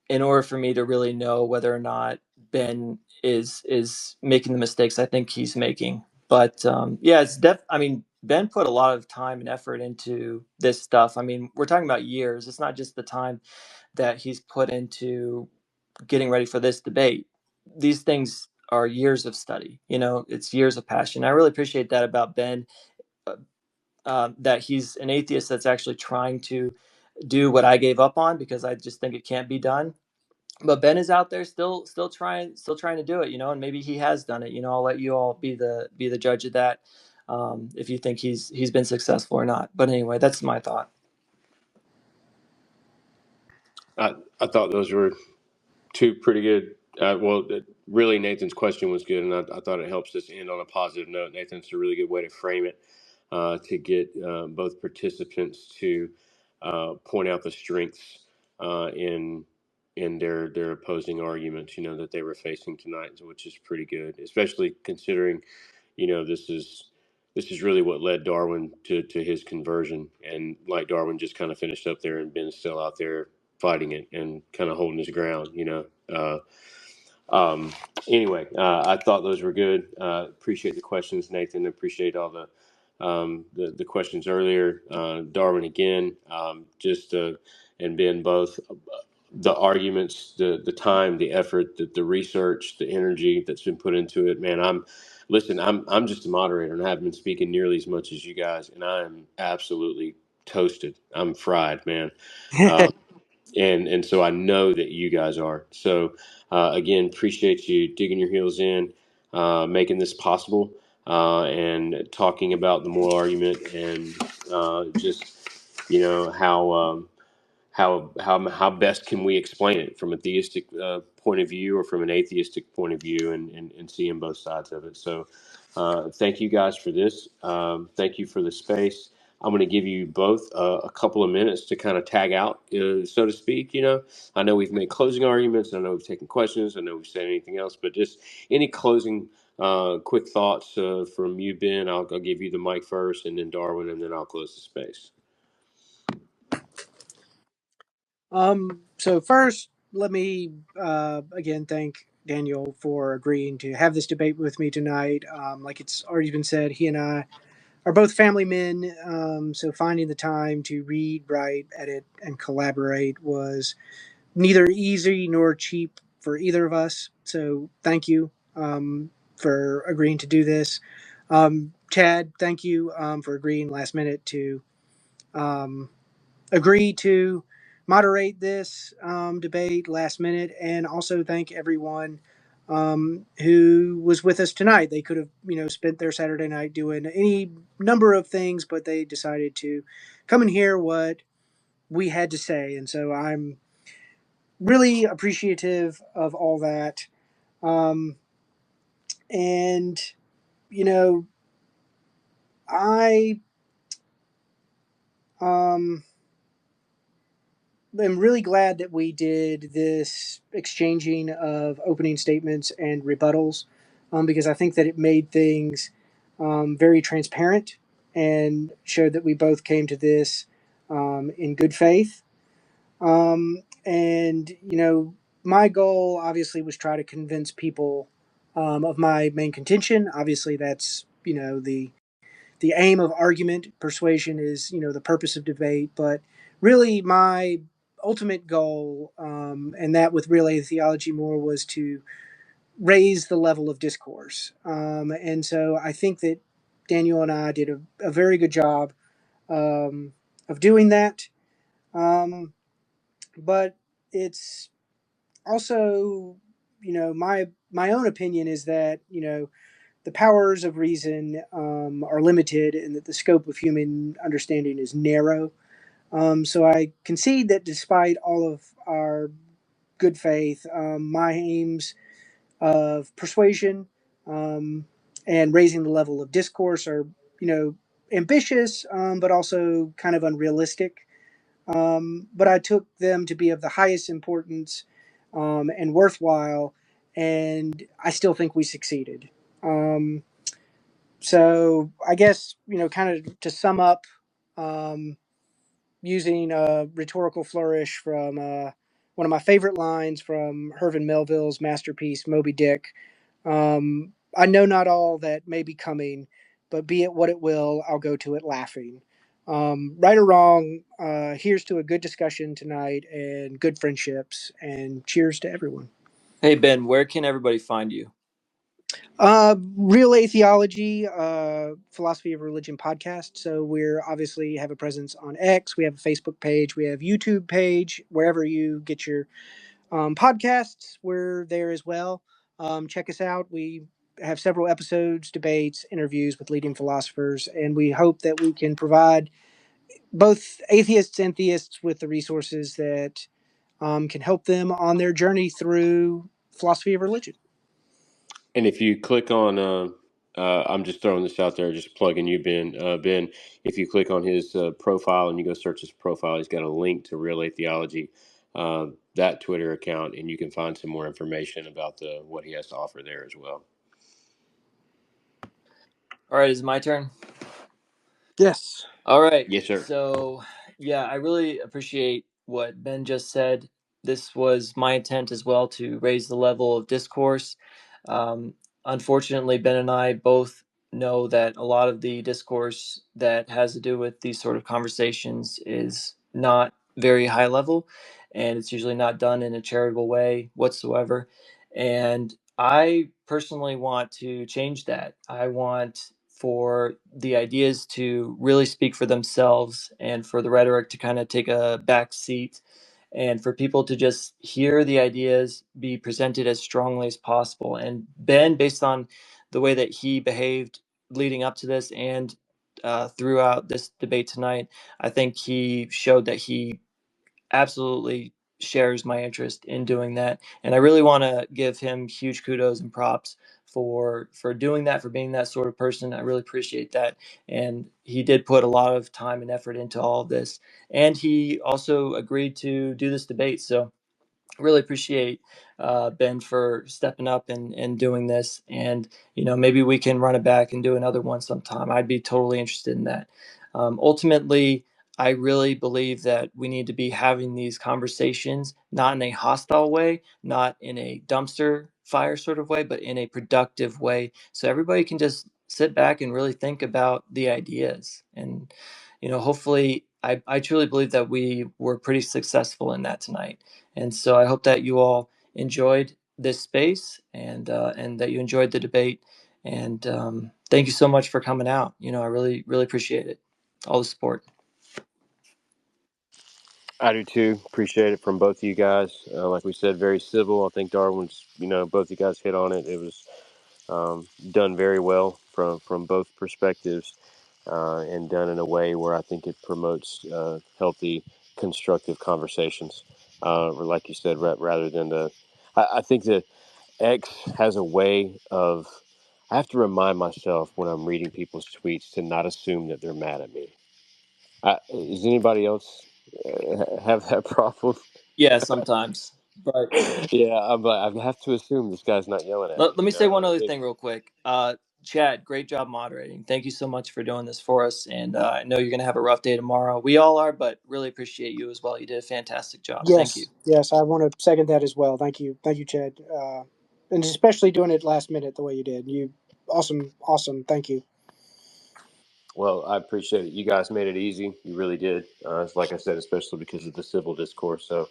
in order for me to really know whether or not Ben is making the mistakes I think he's making. But yeah, I mean, Ben put a lot of time and effort into this stuff. I mean, we're talking about years. It's not just the time that he's put into getting ready for this debate. These things are years of study. It's years of passion. I really appreciate that about Ben, that he's an atheist that's actually trying to do what I gave up on, because I just think it can't be done. But Ben is out there still trying to do it, and maybe he has done it. I'll let you all be the judge of that, if you think he's been successful or not. But anyway, that's my thought. I thought those were two pretty good. Really, Nathan's question was good, and I thought it helps us end on a positive note. Nathan's a really good way to frame it, to get both participants to point out the strengths in their opposing arguments, that they were facing tonight, which is pretty good, especially considering, this is really what led Darwin to his conversion, and like Darwin just kind of finished up there, and Ben's still out there fighting it and kind of holding his ground. Um, anyway, I thought those were good. Appreciate the questions, Nathan. Appreciate all the questions earlier. Darwin again, and Ben both. The arguments, the time, the effort, the research, the energy that's been put into it. Man, I'm just a moderator, and I haven't been speaking nearly as much as you guys, and I am absolutely toasted. I'm fried, man. And so I know that you guys are. So again, appreciate you digging your heels in, making this possible, and talking about the moral argument, and just how best can we explain it from a theistic point of view, or from an atheistic point of view, and seeing both sides of it. So thank you guys for this. Thank you for the space. I'm going to give you both a couple of minutes to kind of tag out, so to speak. I know we've made closing arguments. I know we've taken questions. I know we've said anything else, but just any closing quick thoughts from you, Ben. I'll give you the mic first, and then Darwin, and then I'll close the space. So first, let me again thank Daniel for agreeing to have this debate with me tonight. Like it's already been said, he and I are both family men. So finding the time to read, write, edit, and collaborate was neither easy nor cheap for either of us. So thank you for agreeing to do this. Chad, thank you for agreeing last minute to um, agree to moderate this debate last minute, and also thank everyone who was with us tonight. They could have, spent their Saturday night doing any number of things, but they decided to come and hear what we had to say, and so I'm really appreciative of all that. Um, and you know, I um, am really glad that we did this exchanging of opening statements and rebuttals, because I think that it made things very transparent and showed that we both came to this in good faith. And my goal obviously was try to convince people of my main contention. Obviously, that's the aim of argument. Persuasion is the purpose of debate. But really, my ultimate goal, and that with Relay Theology more, was to raise the level of discourse. And so I think that Daniel and I did a very good job of doing that. But it's also, my own opinion is that the powers of reason are limited, and that the scope of human understanding is narrow. So I concede that despite all of our good faith, my aims of persuasion and raising the level of discourse are, ambitious, but also kind of unrealistic. But I took them to be of the highest importance and worthwhile, and I still think we succeeded. So I guess, kind of to sum up, um, using a rhetorical flourish from one of my favorite lines from Herman Melville's masterpiece, Moby Dick. I know not all that may be coming, but be it what it will, I'll go to it laughing. Right or wrong, here's to a good discussion tonight and good friendships, and cheers to everyone. Hey, Ben, where can everybody find you? Real Atheology, Philosophy of Religion podcast. So we're obviously have a presence on X. We have a Facebook page. We have YouTube page. Wherever you get your podcasts, we're there as well. Check us out. We have several episodes, debates, interviews with leading philosophers, and we hope that we can provide both atheists and theists with the resources that can help them on their journey through philosophy of religion. And if you click on, I'm just throwing this out there, just plugging you, Ben. Ben, if you click on his profile and you go search his profile, he's got a link to Real Theology, that Twitter account, and you can find some more information about what he has to offer there as well. All right, is it my turn? Yes. All right. Yes, sir. So, yeah, I really appreciate what Ben just said. This was my intent as well, to raise the level of discourse. Unfortunately, Ben and I both know that a lot of the discourse that has to do with these sort of conversations is not very high level, and it's usually not done in a charitable way whatsoever. And I personally want to change that. I want for the ideas to really speak for themselves, and for the rhetoric to kind of take a back seat, and for people to just hear the ideas be presented as strongly as possible. And Ben, based on the way that he behaved leading up to this and throughout this debate tonight, I think he showed that he absolutely shares my interest in doing that, and I really want to give him huge kudos and props for doing that, for being that sort of person. I really appreciate that, and he did put a lot of time and effort into all of this, and he also agreed to do this debate. So really appreciate Ben for stepping up and doing this. And, maybe we can run it back and do another one sometime. I'd be totally interested in that. Ultimately, I really believe that we need to be having these conversations, not in a hostile way, not in a dumpster fire sort of way, but in a productive way. So everybody can just sit back and really think about the ideas. And, hopefully, I truly believe that we were pretty successful in that tonight. And so I hope that you all enjoyed this space, and that you enjoyed the debate. And thank you so much for coming out. I really, really appreciate it. All the support. I do too. Appreciate it from both of you guys. Like we said, very civil. I think Darwin's, both you guys hit on it. It was done very well from both perspectives, and done in a way where I think it promotes healthy, constructive conversations. Like you said, rather than I think that X has a way of. I have to remind myself when I'm reading people's tweets to not assume that they're mad at me. Does anybody else have that problem? Yeah, sometimes. But Yeah, I have to assume this guy's not yelling at me. let me say one other thing real quick. Chad, great job moderating. Thank you so much for doing this for us. And I know you're going to have a rough day tomorrow. We all are, but really appreciate you as well. You did a fantastic job. Thank you. Yes, I want to second that as well. Thank you, Chad, and especially doing it last minute the way you did. You awesome. Thank you. Well, I appreciate it. You guys made it easy. You really did. Like I said, especially because of the civil discourse. So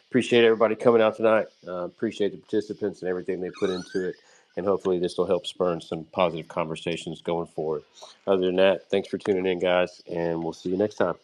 appreciate everybody coming out tonight. Appreciate the participants and everything they put into it. And hopefully this will help spur some positive conversations going forward. Other than that, thanks for tuning in, guys, and we'll see you next time.